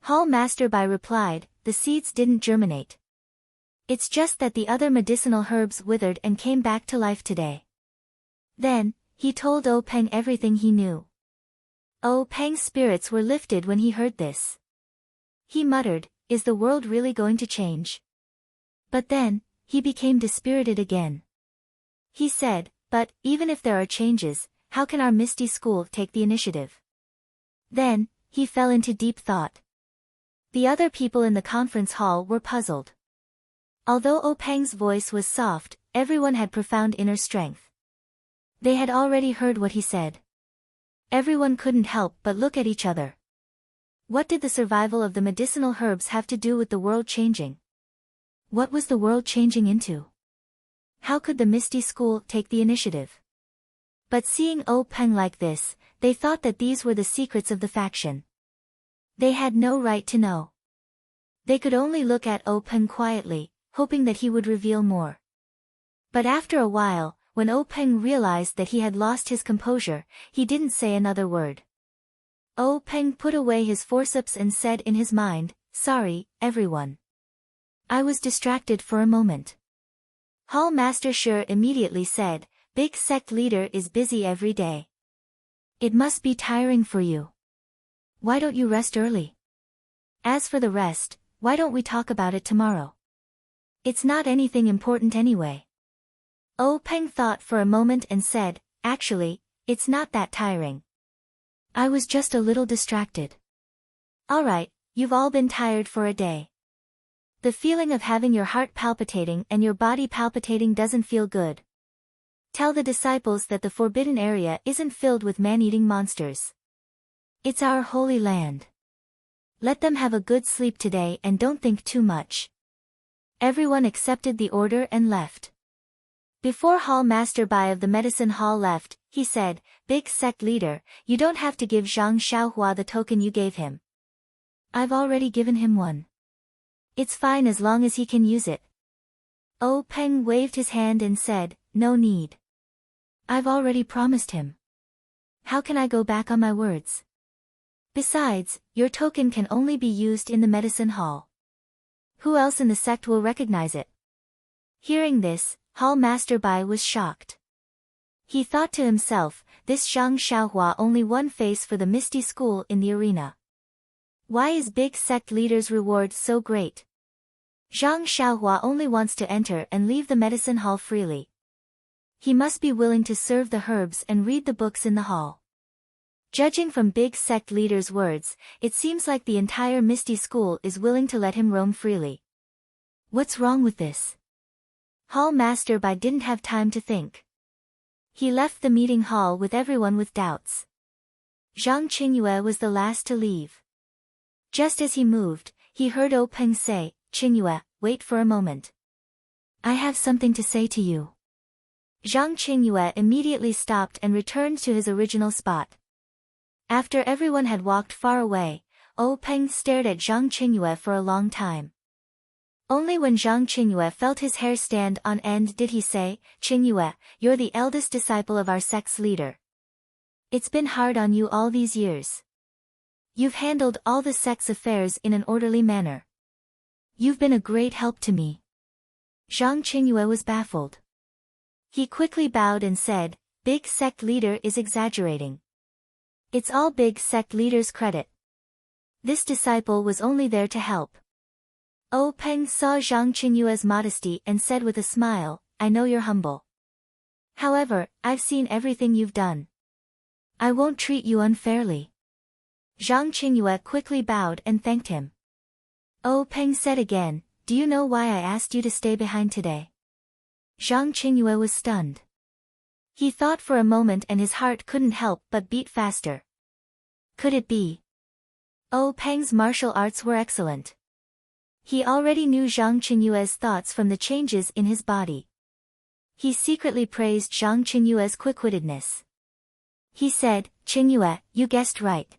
Hall Master Bai replied, the seeds didn't germinate. It's just that the other medicinal herbs withered and came back to life today. Then, he told Peng everything he knew. Peng's spirits were lifted when he heard this. He muttered, is the world really going to change? But then, he became dispirited again. He said, but, even if there are changes, how can our Misty School take the initiative? Then, he fell into deep thought. The other people in the conference hall were puzzled. Although Peng's voice was soft, everyone had profound inner strength. They had already heard what he said. Everyone couldn't help but look at each other. What did the survival of the medicinal herbs have to do with the world changing? What was the world changing into? How could the Misty School take the initiative? But seeing Peng like this, they thought that these were the secrets of the faction. They had no right to know. They could only look at Peng quietly, hoping that he would reveal more. But after a while, when Peng realized that he had lost his composure, he didn't say another word. Peng put away his forceps and said in his mind, sorry, everyone. I was distracted for a moment. Hall Master Shi immediately said, big sect leader is busy every day. It must be tiring for you. Why don't you rest early? As for the rest, why don't we talk about it tomorrow? It's not anything important anyway. Peng thought for a moment and said, actually, it's not that tiring. I was just a little distracted. Alright, you've all been tired for a day. The feeling of having your heart palpitating and your body palpitating doesn't feel good. Tell the disciples that the forbidden area isn't filled with man-eating monsters. It's our holy land. Let them have a good sleep today and don't think too much. Everyone accepted the order and left. Before Hall Master Bai of the Medicine Hall left, he said, big sect leader, you don't have to give Zhang Xiaohua the token you gave him. I've already given him one. It's fine as long as he can use it. Peng waved his hand and said, no need. I've already promised him. How can I go back on my words? Besides, your token can only be used in the medicine hall. Who else in the sect will recognize it? Hearing this, Hall Master Bai was shocked. He thought to himself, this Zhang Xiaohua only one face for the Misty School in the arena. Why is big sect leader's reward so great? Zhang Xiaohua only wants to enter and leave the medicine hall freely. He must be willing to serve the herbs and read the books in the hall. Judging from big sect leader's words, it seems like the entire Misty School is willing to let him roam freely. What's wrong with this? Hall Master Bai didn't have time to think. He left the meeting hall with everyone with doubts. Zhang Qingyue was the last to leave. Just as he moved, he heard O Peng say, "Qingyue, wait for a moment. I have something to say to you." Zhang Qingyue immediately stopped and returned to his original spot. After everyone had walked far away, O Peng stared at Zhang Qingyue for a long time. Only when Zhang Qingyue felt his hair stand on end did he say, "Qingyue, you're the eldest disciple of our sect's leader. It's been hard on you all these years. You've handled all the sect's affairs in an orderly manner. You've been a great help to me." Zhang Qingyue was baffled. He quickly bowed and said, "Big sect leader is exaggerating. It's all big sect leader's credit. This disciple was only there to help." O Peng saw Zhang Qingyue's modesty and said with a smile, "I know you're humble. However, I've seen everything you've done. I won't treat you unfairly." Zhang Qingyue quickly bowed and thanked him. O Peng said again, "Do you know why I asked you to stay behind today?" Zhang Qingyue was stunned. He thought for a moment and his heart couldn't help but beat faster. Could it be? O Peng's martial arts were excellent. He already knew Zhang Qingyue's thoughts from the changes in his body. He secretly praised Zhang Qingyue's quick-wittedness. He said, "Qingyue, you guessed right.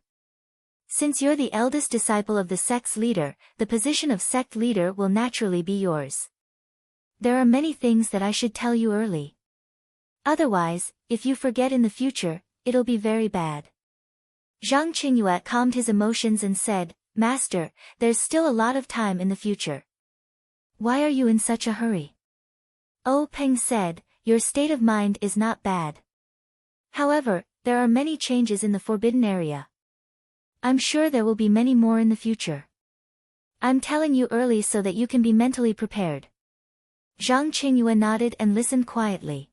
Since you're the eldest disciple of the sect's leader, the position of sect leader will naturally be yours. There are many things that I should tell you early. Otherwise, if you forget in the future, it'll be very bad." Zhang Qingyue calmed his emotions and said, "Master, there's still a lot of time in the future. Why are you in such a hurry?" O Peng said, "Your state of mind is not bad. However, there are many changes in the forbidden area. I'm sure there will be many more in the future. I'm telling you early so that you can be mentally prepared." Zhang Qingyue nodded and listened quietly.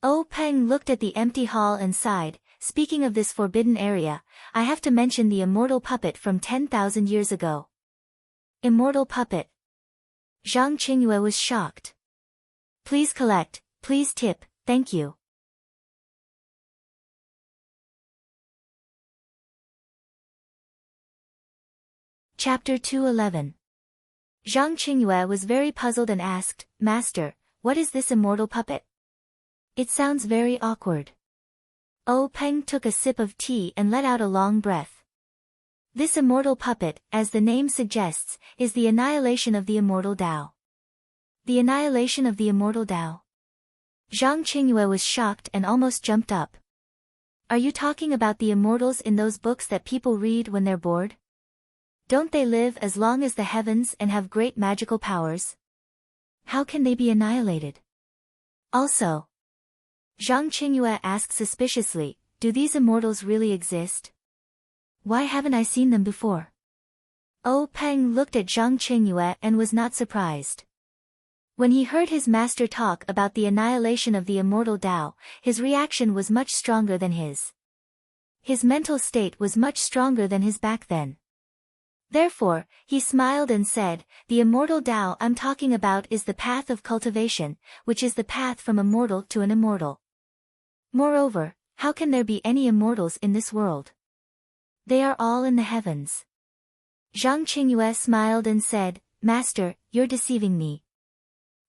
O Peng looked at the empty hall and sighed, "Speaking of this forbidden area, I have to mention the immortal puppet from 10,000 years ago." Immortal puppet? Zhang Qingyue was shocked. "Please collect, please tip, thank you." Chapter 211. Zhang Qingyue was very puzzled and asked, "Master, what is this immortal puppet? It sounds very awkward." O Peng took a sip of tea and let out a long breath. This immortal puppet, as the name suggests, is the annihilation of the immortal Tao. The annihilation of the immortal Tao? Zhang Qingyue was shocked and almost jumped up. Are you talking about the immortals in those books that people read when they're bored? Don't they live as long as the heavens and have great magical powers? How can they be annihilated? Also, Zhang Qingyue asked suspiciously, "Do these immortals really exist? Why haven't I seen them before?" O Peng looked at Zhang Qingyue and was not surprised. When he heard his master talk about the annihilation of the immortal Tao, his reaction was much stronger than his. His mental state was much stronger than his back then. Therefore, he smiled and said, "The immortal Tao I'm talking about is the path of cultivation, which is the path from a mortal to an immortal. Moreover, how can there be any immortals in this world? They are all in the heavens." Zhang Qingyue smiled and said, "Master, you're deceiving me.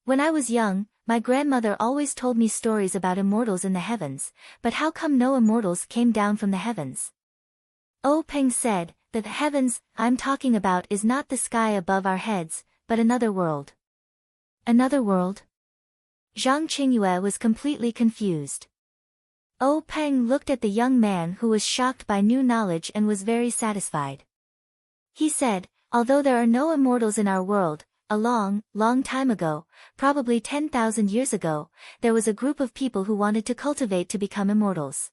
When I was young, my grandmother always told me stories about immortals in the heavens, but how come no immortals came down from the heavens?" O Peng said, "The heavens I'm talking about is not the sky above our heads, but another world." Another world? Zhang Qingyue was completely confused. O Peng looked at the young man who was shocked by new knowledge and was very satisfied. He said, Although there are no immortals in our world, a long, long time ago, probably 10,000 years ago, there was a group of people who wanted to cultivate to become immortals.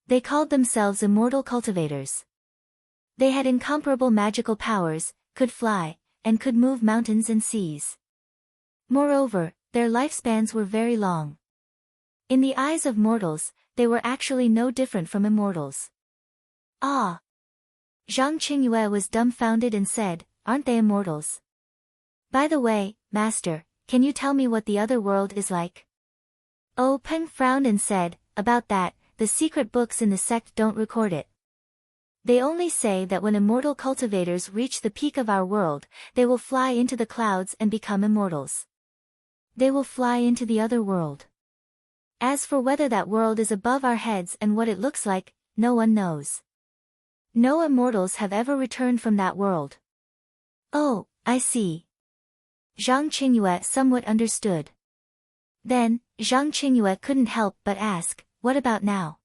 They called themselves immortal cultivators. They had incomparable magical powers, could fly, and could move mountains and seas. Moreover, their lifespans were very long. In the eyes of mortals, they were actually no different from immortals. Ah! Zhang Qingyue was dumbfounded and said, "Aren't they immortals? By the way, Master, can you tell me what the other world is like?" Peng frowned and said, "About that, the secret books in the sect don't record it. They only say that when immortal cultivators reach the peak of our world, they will fly into the clouds and become immortals. They will fly into the other world. As for whether that world is above our heads and what it looks like, no one knows. No immortals have ever returned from that world." "Oh, I see." Zhang Qingyue somewhat understood. Then, Zhang Qingyue couldn't help but ask, "What about now?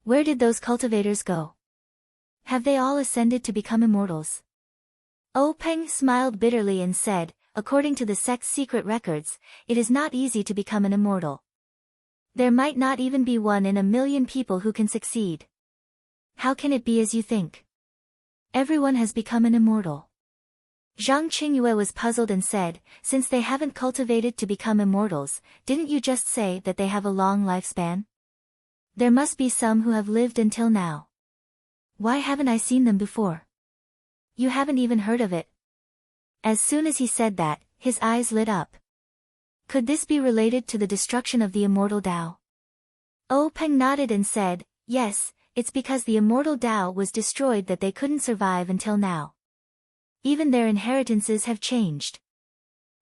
Where did those cultivators go? Have they all ascended to become immortals?" Peng smiled bitterly and said, "According to the sect's secret records, it is not easy to become an immortal. There might not even be 1 in a million people who can succeed. How can it be as you think? Everyone has become an immortal." Zhang Qingyue was puzzled and said, "Since they haven't cultivated to become immortals, didn't you just say that they have a long lifespan? There must be some who have lived until now. Why haven't I seen them before? You haven't even heard of it?" As soon as he said that, his eyes lit up. Could this be related to the destruction of the immortal Tao? Peng nodded and said, "Yes, it's because the immortal Tao was destroyed that they couldn't survive until now. Even their inheritances have changed."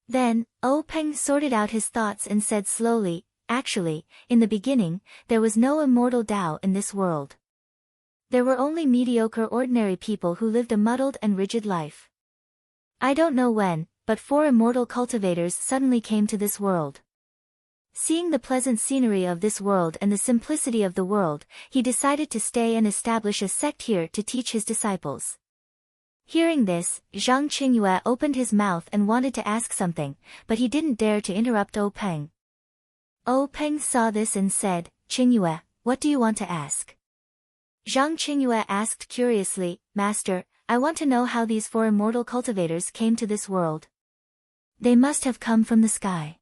Then, Peng sorted out his thoughts and said slowly, "Actually, in the beginning, there was no immortal Tao in this world. There were only mediocre ordinary people who lived a muddled and rigid life. I don't know when, but 4 immortal cultivators suddenly came to this world. Seeing the pleasant scenery of this world and the simplicity of the world, he decided to stay and establish a sect here to teach his disciples." Hearing this, Zhang Qingyue opened his mouth and wanted to ask something, but he didn't dare to interrupt Peng. Peng saw this and said, "Qingyue, what do you want to ask?" Zhang Qingyue asked curiously, "Master, I want to know how these 4 immortal cultivators came to this world. They must have come from the sky."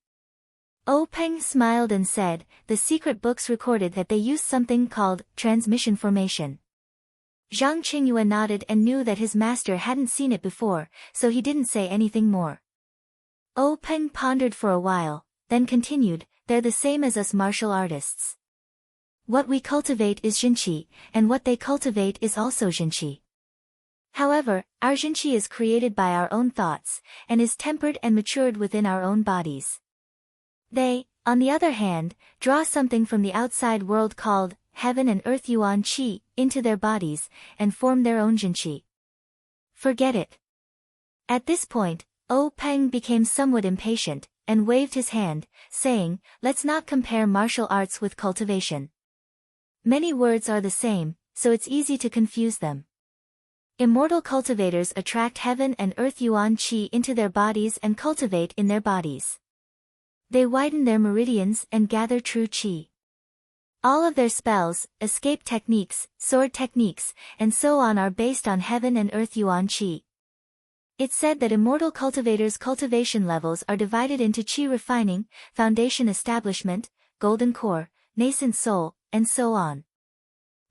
Peng smiled and said, "The secret books recorded that they used something called transmission formation." Zhang Qingyue nodded and knew that his master hadn't seen it before, so he didn't say anything more. Peng pondered for a while, then continued, "They're the same as us martial artists. What we cultivate is jinqi, and what they cultivate is also jinqi. However, our jinqi is created by our own thoughts, and is tempered and matured within our own bodies. They, on the other hand, draw something from the outside world called heaven and earth yuan qi into their bodies, and form their own jinqi. Forget it." At this point, Peng became somewhat impatient, and waved his hand, saying, "Let's not compare martial arts with cultivation. Many words are the same, so it's easy to confuse them. Immortal cultivators attract heaven and earth yuan qi into their bodies and cultivate in their bodies. They widen their meridians and gather true qi. All of their spells, escape techniques, sword techniques, and so on are based on heaven and earth yuan qi. It's said that immortal cultivators' cultivation levels are divided into qi refining, foundation establishment, golden core, nascent soul, and so on.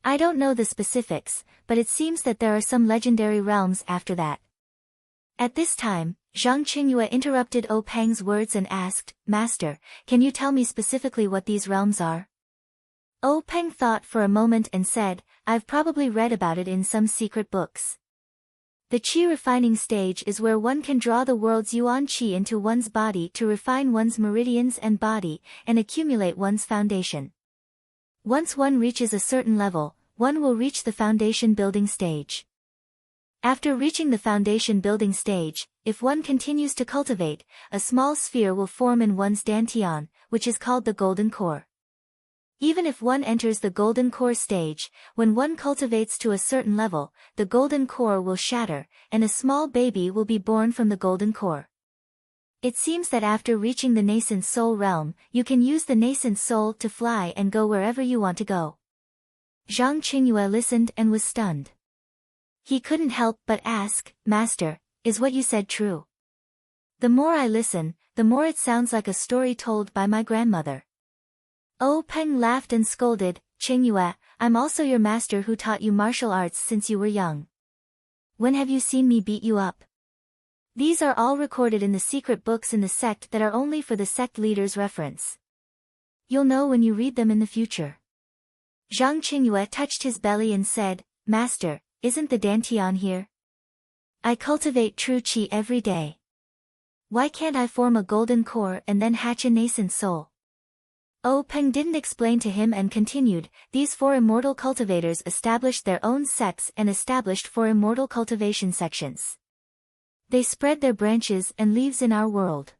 I don't know the specifics, but it seems that there are some legendary realms after that." At this time, Zhang Qingyue interrupted Peng's words and asked, "Master, can you tell me specifically what these realms are?" Peng thought for a moment and said, "I've probably read about it in some secret books. The qi refining stage is where one can draw the world's yuan qi into one's body to refine one's meridians and body, and accumulate one's foundation. Once one reaches a certain level, one will reach the foundation building stage. After reaching the foundation building stage, if one continues to cultivate, a small sphere will form in one's dantian, which is called the golden core. Even if one enters the golden core stage, when one cultivates to a certain level, the golden core will shatter, and a small baby will be born from the golden core. It seems that after reaching the nascent soul realm, you can use the nascent soul to fly and go wherever you want to go. Zhang Qingyue listened and was stunned. He couldn't help but ask, Master, is what you said true? The more I listen, the more it sounds like a story told by my grandmother. Oh Peng laughed and scolded, Qingyue, I'm also your master who taught you martial arts since you were young. When have you seen me beat you up? These are all recorded in the secret books in the sect that are only for the sect leaders' reference. You'll know when you read them in the future. Zhang Qingyue touched his belly and said, Master, isn't the Dantian here? I cultivate true qi every day. Why can't I form a golden core and then hatch a nascent soul? Oh Peng didn't explain to him and continued, these 4 immortal cultivators established their own sects and established 4 immortal cultivation sections. They spread their branches and leaves in our world.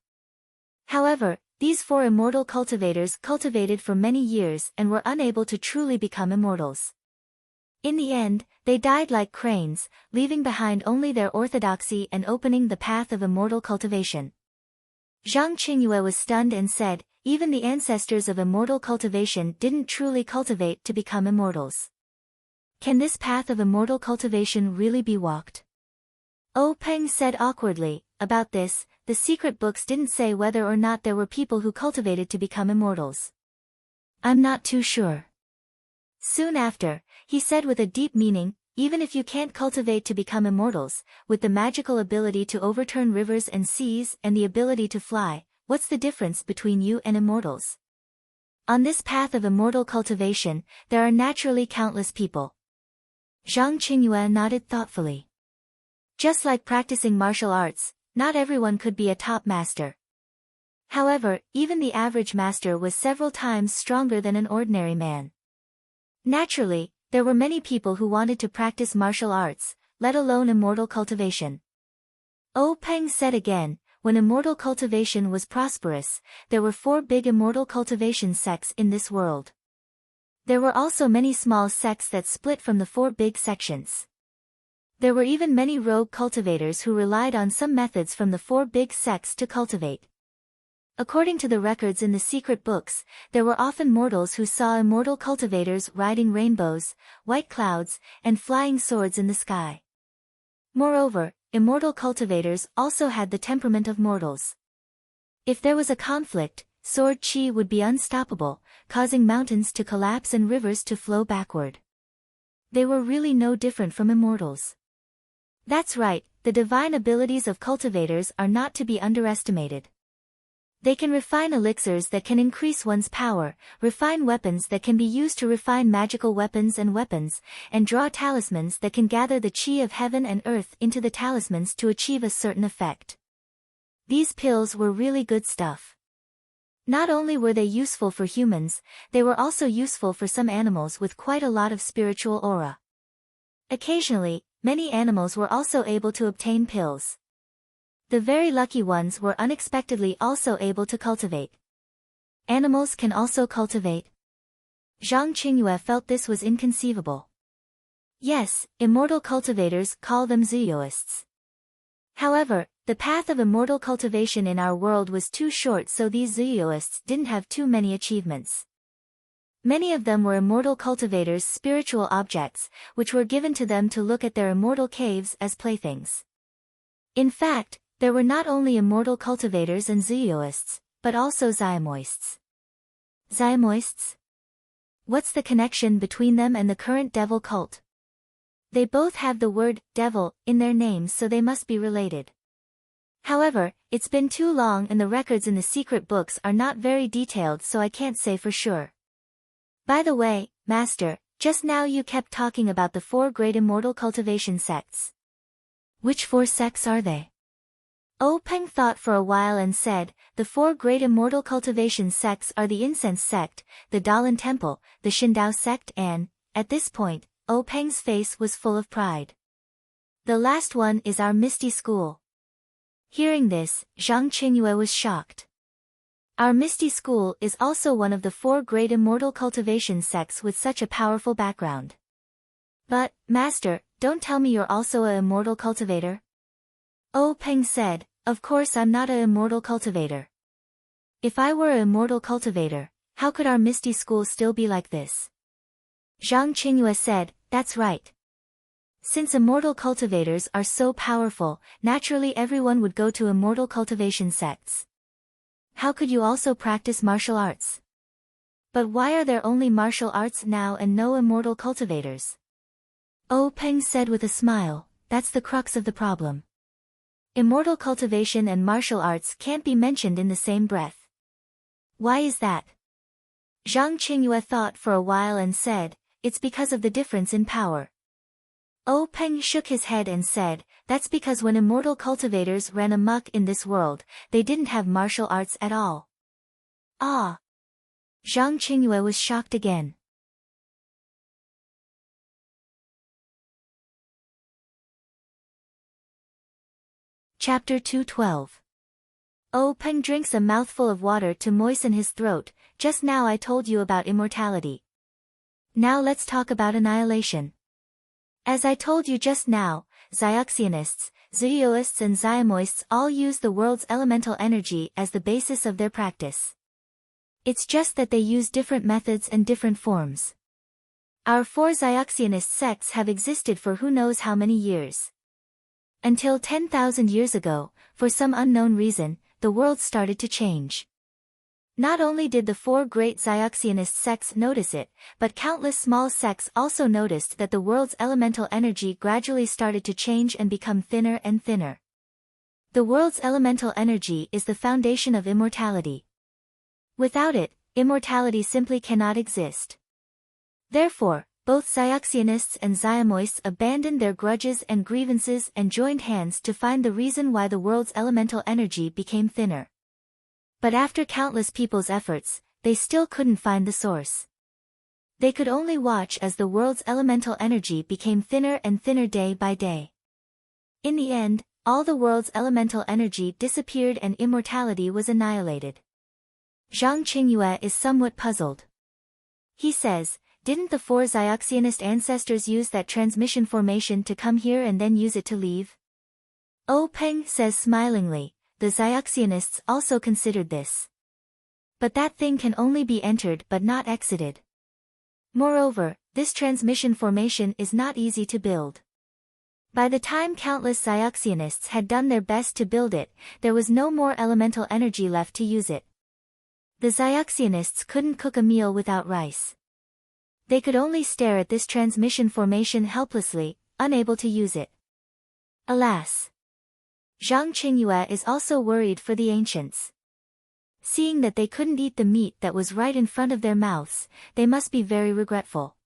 However, these 4 immortal cultivators cultivated for many years and were unable to truly become immortals. In the end, they died like cranes, leaving behind only their orthodoxy and opening the path of immortal cultivation. Zhang Qingyue was stunned and said, even the ancestors of immortal cultivation didn't truly cultivate to become immortals. Can this path of immortal cultivation really be walked? Oh Peng said awkwardly, about this, the secret books didn't say whether or not there were people who cultivated to become immortals. I'm not too sure. Soon after, he said with a deep meaning, even if you can't cultivate to become immortals, with the magical ability to overturn rivers and seas and the ability to fly, what's the difference between you and immortals? On this path of immortal cultivation, there are naturally countless people. Zhang Qingyue nodded thoughtfully. Just like practicing martial arts, not everyone could be a top master. However, even the average master was several times stronger than an ordinary man. Naturally, there were many people who wanted to practice martial arts, let alone immortal cultivation. Oh Peng said again, when immortal cultivation was prosperous, there were 4 big immortal cultivation sects in this world. There were also many small sects that split from the 4 big sections. There were even many rogue cultivators who relied on some methods from the 4 big sects to cultivate. According to the records in the secret books, there were often mortals who saw immortal cultivators riding rainbows, white clouds, and flying swords in the sky. Moreover, immortal cultivators also had the temperament of mortals. If there was a conflict, sword qi would be unstoppable, causing mountains to collapse and rivers to flow backward. They were really no different from immortals. That's right, the divine abilities of cultivators are not to be underestimated. They can refine elixirs that can increase one's power, refine weapons that can be used to refine magical weapons, and draw talismans that can gather the qi of heaven and earth into the talismans to achieve a certain effect. These pills were really good stuff. Not only were they useful for humans, they were also useful for some animals with quite a lot of spiritual aura. Occasionally, many animals were also able to obtain pills. The very lucky ones were unexpectedly also able to cultivate. Animals can also cultivate. Zhang Qingyue felt this was inconceivable. Yes, immortal cultivators call them zooists. However, the path of immortal cultivation in our world was too short, so these zooists didn't have too many achievements. Many of them were immortal cultivators' spiritual objects, which were given to them to look at their immortal caves as playthings. In fact, there were not only immortal cultivators and zooists, but also zymoists. Zymoists? What's the connection between them and the current devil cult? They both have the word devil in their names, so they must be related. However, it's been too long and the records in the secret books are not very detailed, so I can't say for sure. By the way, Master, just now you kept talking about the 4 great immortal cultivation sects. Which 4 sects are they? Oh Peng thought for a while and said, the 4 great immortal cultivation sects are the Incense sect, the Dalan Temple, the Shindao sect and, at this point, Oh Peng's face was full of pride. The last one is our Misty School. Hearing this, Zhang Qingyue was shocked. Our Misty School is also one of the 4 great immortal cultivation sects with such a powerful background. But, Master, don't tell me you're also a immortal cultivator? Oh Peng said, of course I'm not a immortal cultivator. If I were a immortal cultivator, how could our Misty School still be like this? Zhang Qingyue said, that's right. Since immortal cultivators are so powerful, naturally everyone would go to immortal cultivation sects. How could you also practice martial arts? But why are there only martial arts now and no immortal cultivators? Oh Peng said with a smile, that's the crux of the problem. Immortal cultivation and martial arts can't be mentioned in the same breath. Why is that? Zhang Qingyue thought for a while and said, it's because of the difference in power. Oh Peng shook his head and said, that's because when immortal cultivators ran amok in this world, they didn't have martial arts at all. Ah! Zhang Qingyue was shocked again. Chapter 212. Oh Peng drinks a mouthful of water to moisten his throat. Just now I told you about immortality. Now let's talk about annihilation. As I told you just now, Xiaxianists, Zhuoists and Xiamoists all use the world's elemental energy as the basis of their practice. It's just that they use different methods and different forms. Our 4 Xiaxianist sects have existed for who knows how many years. Until 10,000 years ago, for some unknown reason, the world started to change. Not only did the 4 great Xiaxianist sects notice it, but countless small sects also noticed that the world's elemental energy gradually started to change and become thinner and thinner. The world's elemental energy is the foundation of immortality. Without it, immortality simply cannot exist. Therefore, both Xiaxianists and Xiamoists abandoned their grudges and grievances and joined hands to find the reason why the world's elemental energy became thinner. But after countless people's efforts, they still couldn't find the source. They could only watch as the world's elemental energy became thinner and thinner day by day. In the end, all the world's elemental energy disappeared and immortality was annihilated. Zhang Qingyue is somewhat puzzled. He says, didn't the 4 Xiaxianist ancestors use that transmission formation to come here and then use it to leave? Oh Peng says smilingly, the Xiaxianists also considered this. But that thing can only be entered but not exited. Moreover, this transmission formation is not easy to build. By the time countless Xiaxianists had done their best to build it, there was no more elemental energy left to use it. The Xiaxianists couldn't cook a meal without rice. They could only stare at this transmission formation helplessly, unable to use it. Alas! Zhang Qingyue is also worried for the ancients. Seeing that they couldn't eat the meat that was right in front of their mouths, they must be very regretful.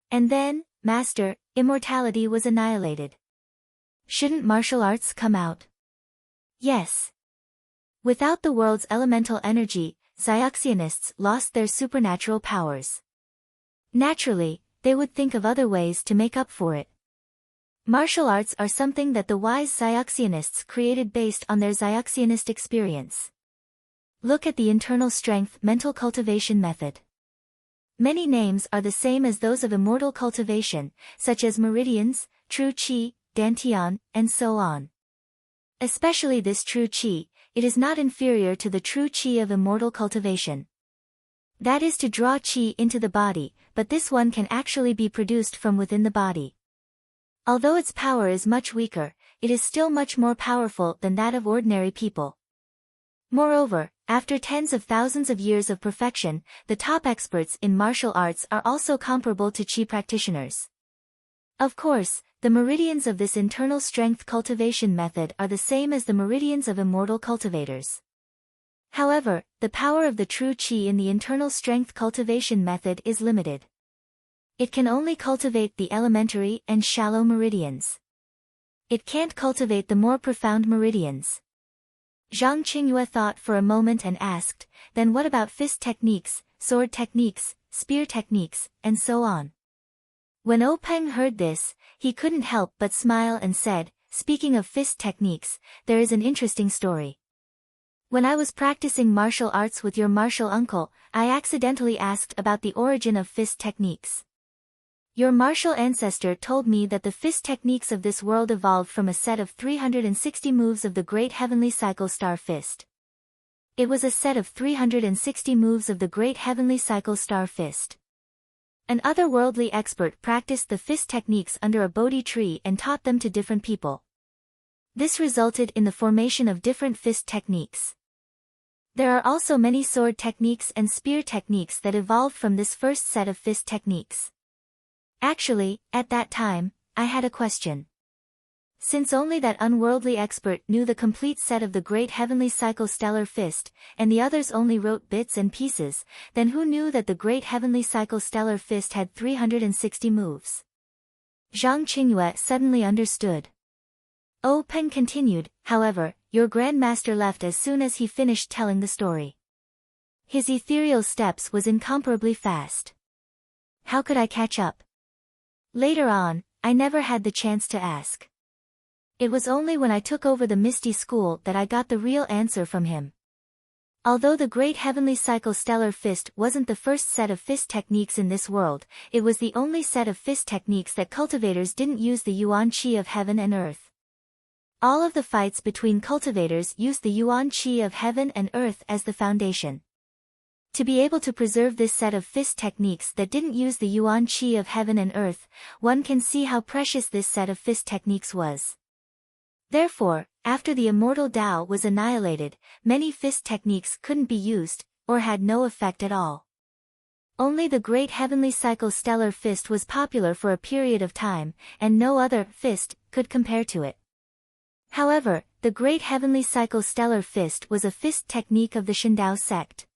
And then, Master, immortality was annihilated. Shouldn't martial arts come out? Yes. Without the world's elemental energy, Xiaxianists lost their supernatural powers. Naturally, they would think of other ways to make up for it. Martial arts are something that the wise Xiaxianists created based on their Xiaxianist experience. Look at the internal strength mental cultivation method. Many names are the same as those of immortal cultivation, such as meridians, true qi, dantian, and so on. Especially this true qi, it is not inferior to the true qi of immortal cultivation. That is to draw qi into the body, but this one can actually be produced from within the body. Although its power is much weaker, it is still much more powerful than that of ordinary people. Moreover, after tens of thousands of years of perfection, the top experts in martial arts are also comparable to qi practitioners. Of course, the meridians of this internal strength cultivation method are the same as the meridians of immortal cultivators. However, the power of the true qi in the internal strength cultivation method is limited. It can only cultivate the elementary and shallow meridians. It can't cultivate the more profound meridians. Zhang Qingyue thought for a moment and asked, then what about fist techniques, sword techniques, spear techniques, and so on? When Oh Peng heard this, he couldn't help but smile and said, speaking of fist techniques, there is an interesting story. When I was practicing martial arts with your martial uncle, I accidentally asked about the origin of fist techniques. Your martial ancestor told me that the fist techniques of this world evolved from a set of 360 moves of the Great Heavenly Cycle Star Fist. It was a set of 360 moves of the Great Heavenly Cycle Star Fist. An otherworldly expert practiced the fist techniques under a Bodhi tree and taught them to different people. This resulted in the formation of different fist techniques. There are also many sword techniques and spear techniques that evolved from this first set of fist techniques. Actually, at that time, I had a question. Since only that unworldly expert knew the complete set of the Great Heavenly Cycle Stellar Fist, and the others only wrote bits and pieces, then who knew that the Great Heavenly Cycle Stellar Fist had 360 moves? Zhang Qingyue suddenly understood. Oh Peng continued, however, your grandmaster left as soon as he finished telling the story. His ethereal steps was incomparably fast. How could I catch up? Later on, I never had the chance to ask. It was only when I took over the Misty School that I got the real answer from him. Although the Great Heavenly Cycle Stellar Fist wasn't the first set of fist techniques in this world, it was the only set of fist techniques that cultivators didn't use the Yuan Qi of heaven and earth. All of the fights between cultivators used the Yuan Qi of heaven and earth as the foundation. To be able to preserve this set of fist techniques that didn't use the Yuan Qi of heaven and earth, one can see how precious this set of fist techniques was. Therefore, after the immortal Tao was annihilated, many fist techniques couldn't be used, or had no effect at all. Only the Great Heavenly Cycle Stellar Fist was popular for a period of time, and no other fist could compare to it. However, the Great Heavenly Cycle Stellar Fist was a fist technique of the Shindao sect.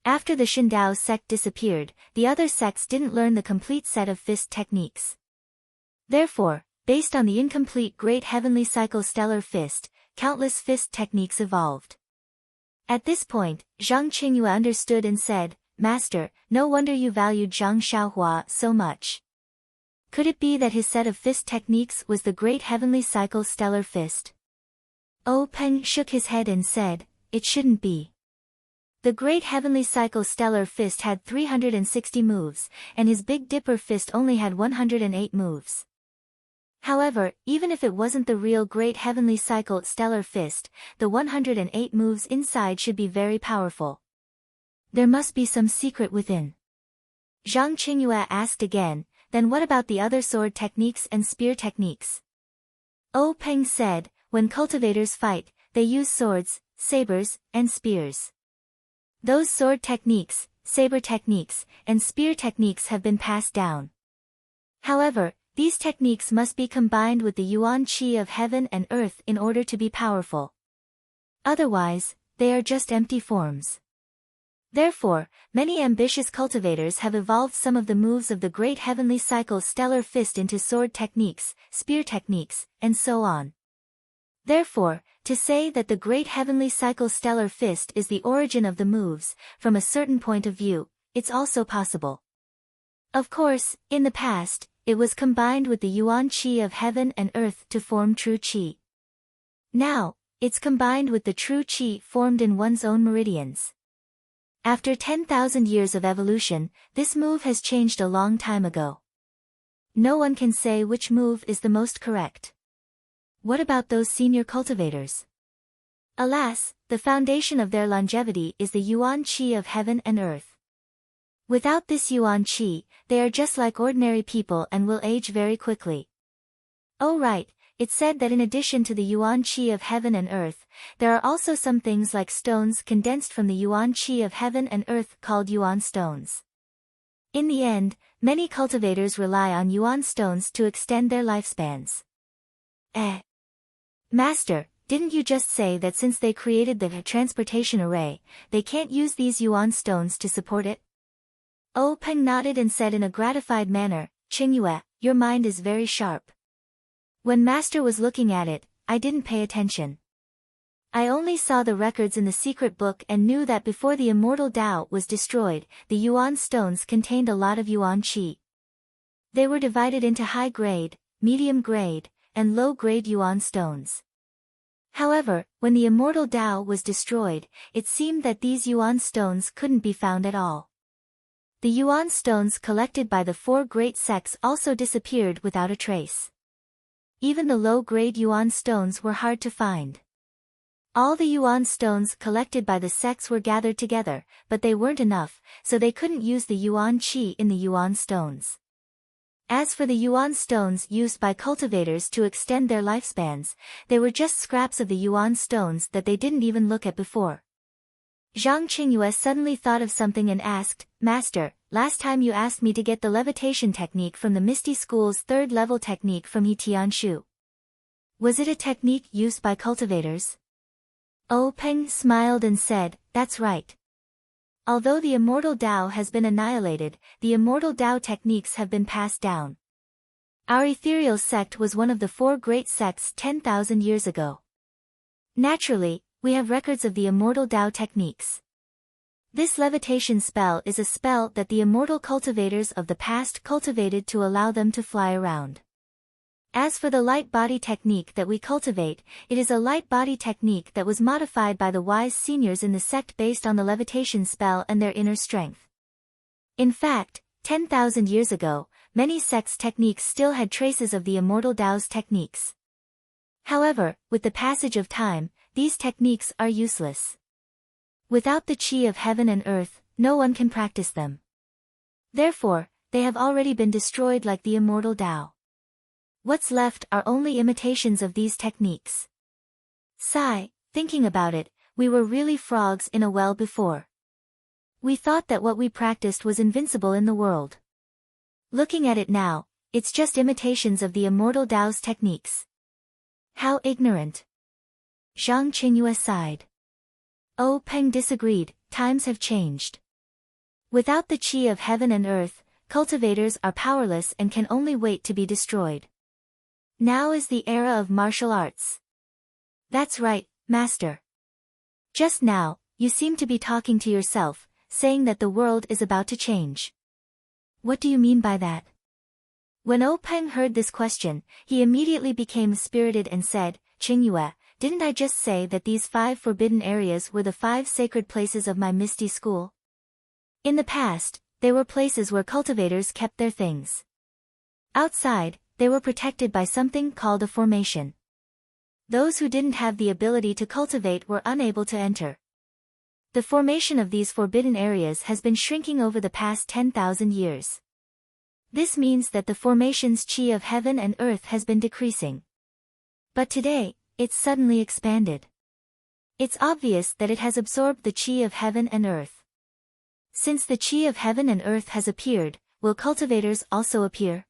After the Shindao sect disappeared, the other sects didn't learn the complete set of fist techniques. Therefore, based on the incomplete Great Heavenly Cycle Stellar Fist, countless fist techniques evolved. At this point, Zhang Qingyue understood and said, Master, no wonder you valued Zhang Xiaohua so much. Could it be that his set of fist techniques was the Great Heavenly Cycle Stellar Fist? Oh Peng shook his head and said, it shouldn't be. The Great Heavenly Cycle Stellar Fist had 360 moves, and his Big Dipper Fist only had 108 moves. However, even if it wasn't the real Great Heavenly Cycle Stellar Fist, the 108 moves inside should be very powerful. There must be some secret within. Zhang Qingyue asked again, then what about the other sword techniques and spear techniques? Oh Peng said, when cultivators fight, they use swords, sabers, and spears. Those sword techniques, saber techniques, and spear techniques have been passed down. However, these techniques must be combined with the Yuan Qi of heaven and earth in order to be powerful. Otherwise, they are just empty forms. Therefore, many ambitious cultivators have evolved some of the moves of the Great Heavenly Cycle Stellar Fist into sword techniques, spear techniques, and so on. Therefore, to say that the Great Heavenly Cycle Stellar Fist is the origin of the moves, from a certain point of view, it's also possible. Of course, in the past, it was combined with the Yuan Qi of heaven and earth to form true Qi. Now, it's combined with the true Qi formed in one's own meridians. After 10,000 years of evolution, this move has changed a long time ago. No one can say which move is the most correct. What about those senior cultivators? Alas, the foundation of their longevity is the Yuan Qi of heaven and earth. Without this Yuan Qi, they are just like ordinary people and will age very quickly. Oh right, it's said that in addition to the Yuan Qi of heaven and earth, there are also some things like stones condensed from the Yuan Qi of heaven and earth called Yuan stones. In the end, many cultivators rely on Yuan stones to extend their lifespans. Master, didn't you just say that since they created the transportation array, they can't use these Yuan stones to support it? Oh Peng nodded and said in a gratified manner, Qingyue, your mind is very sharp. When Master was looking at it, I didn't pay attention. I only saw the records in the secret book and knew that before the immortal Tao was destroyed, the Yuan stones contained a lot of Yuan Qi. They were divided into high-grade, medium-grade, and low-grade Yuan stones. However, when the immortal Tao was destroyed, it seemed that these yuan stones couldn't be found at all. The yuan stones collected by the four great sects also disappeared without a trace. Even the low-grade yuan stones were hard to find. All the yuan stones collected by the sects were gathered together, but they weren't enough, so they couldn't use the yuan qi in the yuan stones. As for the yuan stones used by cultivators to extend their lifespans, they were just scraps of the yuan stones that they didn't even look at before. Zhang Qingyue suddenly thought of something and asked, "Master, last time you asked me to get the levitation technique from the Misty School's third-level technique from He Tianshu. Was it a technique used by cultivators?" Peng smiled and said, "That's right. Although the immortal Tao has been annihilated, the immortal Tao techniques have been passed down. Our ethereal sect was one of the four great sects 10,000 years ago. Naturally, we have records of the immortal Tao techniques. This levitation spell is a spell that the immortal cultivators of the past cultivated to allow them to fly around. As for the light body technique that we cultivate, it is a light body technique that was modified by the wise seniors in the sect based on the levitation spell and their inner strength. In fact, 10,000 years ago, many sects' techniques still had traces of the immortal Tao's techniques. However, with the passage of time, these techniques are useless. Without the qi of heaven and earth, no one can practice them. Therefore, they have already been destroyed like the immortal Tao. What's left are only imitations of these techniques. Sigh, thinking about it, we were really frogs in a well before. We thought that what we practiced was invincible in the world. Looking at it now, it's just imitations of the immortal Tao's techniques. How ignorant. Zhang Qingyue sighed. Peng disagreed, times have changed. Without the qi of heaven and earth, cultivators are powerless and can only wait to be destroyed. Now is the era of martial arts. That's right, Master. Just now, you seem to be talking to yourself, saying that the world is about to change. What do you mean by that? When Peng heard this question, he immediately became spirited and said, "Qingyue, didn't I just say that these 5 forbidden areas were the 5 sacred places of my Misty School? In the past, they were places where cultivators kept their things. Outside, they were protected by something called a formation. Those who didn't have the ability to cultivate were unable to enter. The formation of these forbidden areas has been shrinking over the past 10,000 years. This means that the formation's qi of heaven and earth has been decreasing. But today, it's suddenly expanded. It's obvious that it has absorbed the qi of heaven and earth. Since the qi of heaven and earth has appeared, will cultivators also appear?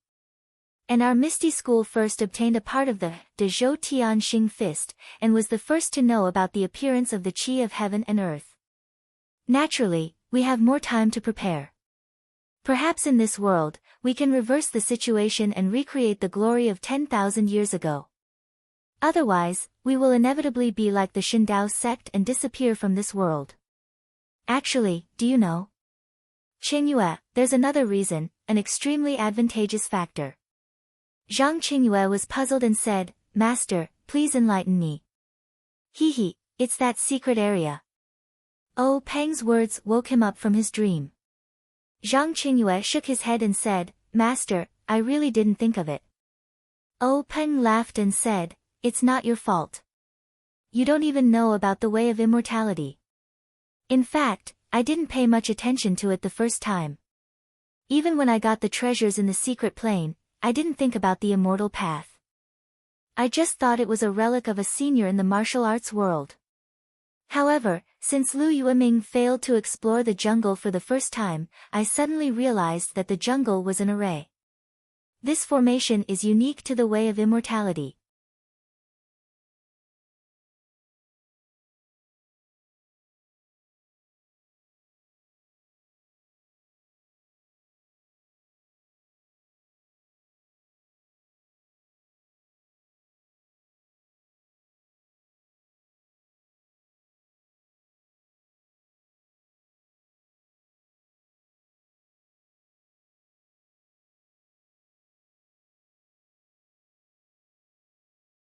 And our Misty School first obtained a part of the De Zhou Tianxing fist, and was the first to know about the appearance of the qi of heaven and earth. Naturally, we have more time to prepare. Perhaps in this world, we can reverse the situation and recreate the glory of 10,000 years ago. Otherwise, we will inevitably be like the Shindao sect and disappear from this world. Actually, do you know? Qingyue, there's another reason, an extremely advantageous factor. Zhang Qingyue was puzzled and said, "Master, please enlighten me." Hee, it's that secret area. Peng's words woke him up from his dream. Zhang Qingyue shook his head and said, "Master, I really didn't think of it." Peng laughed and said, "It's not your fault. You don't even know about the way of immortality. In fact, I didn't pay much attention to it the first time. Even when I got the treasures in the secret plane, I didn't think about the immortal path. I just thought it was a relic of a senior in the martial arts world. However, since Lu Yueming failed to explore the jungle for the first time, I suddenly realized that the jungle was an array. This formation is unique to the way of immortality.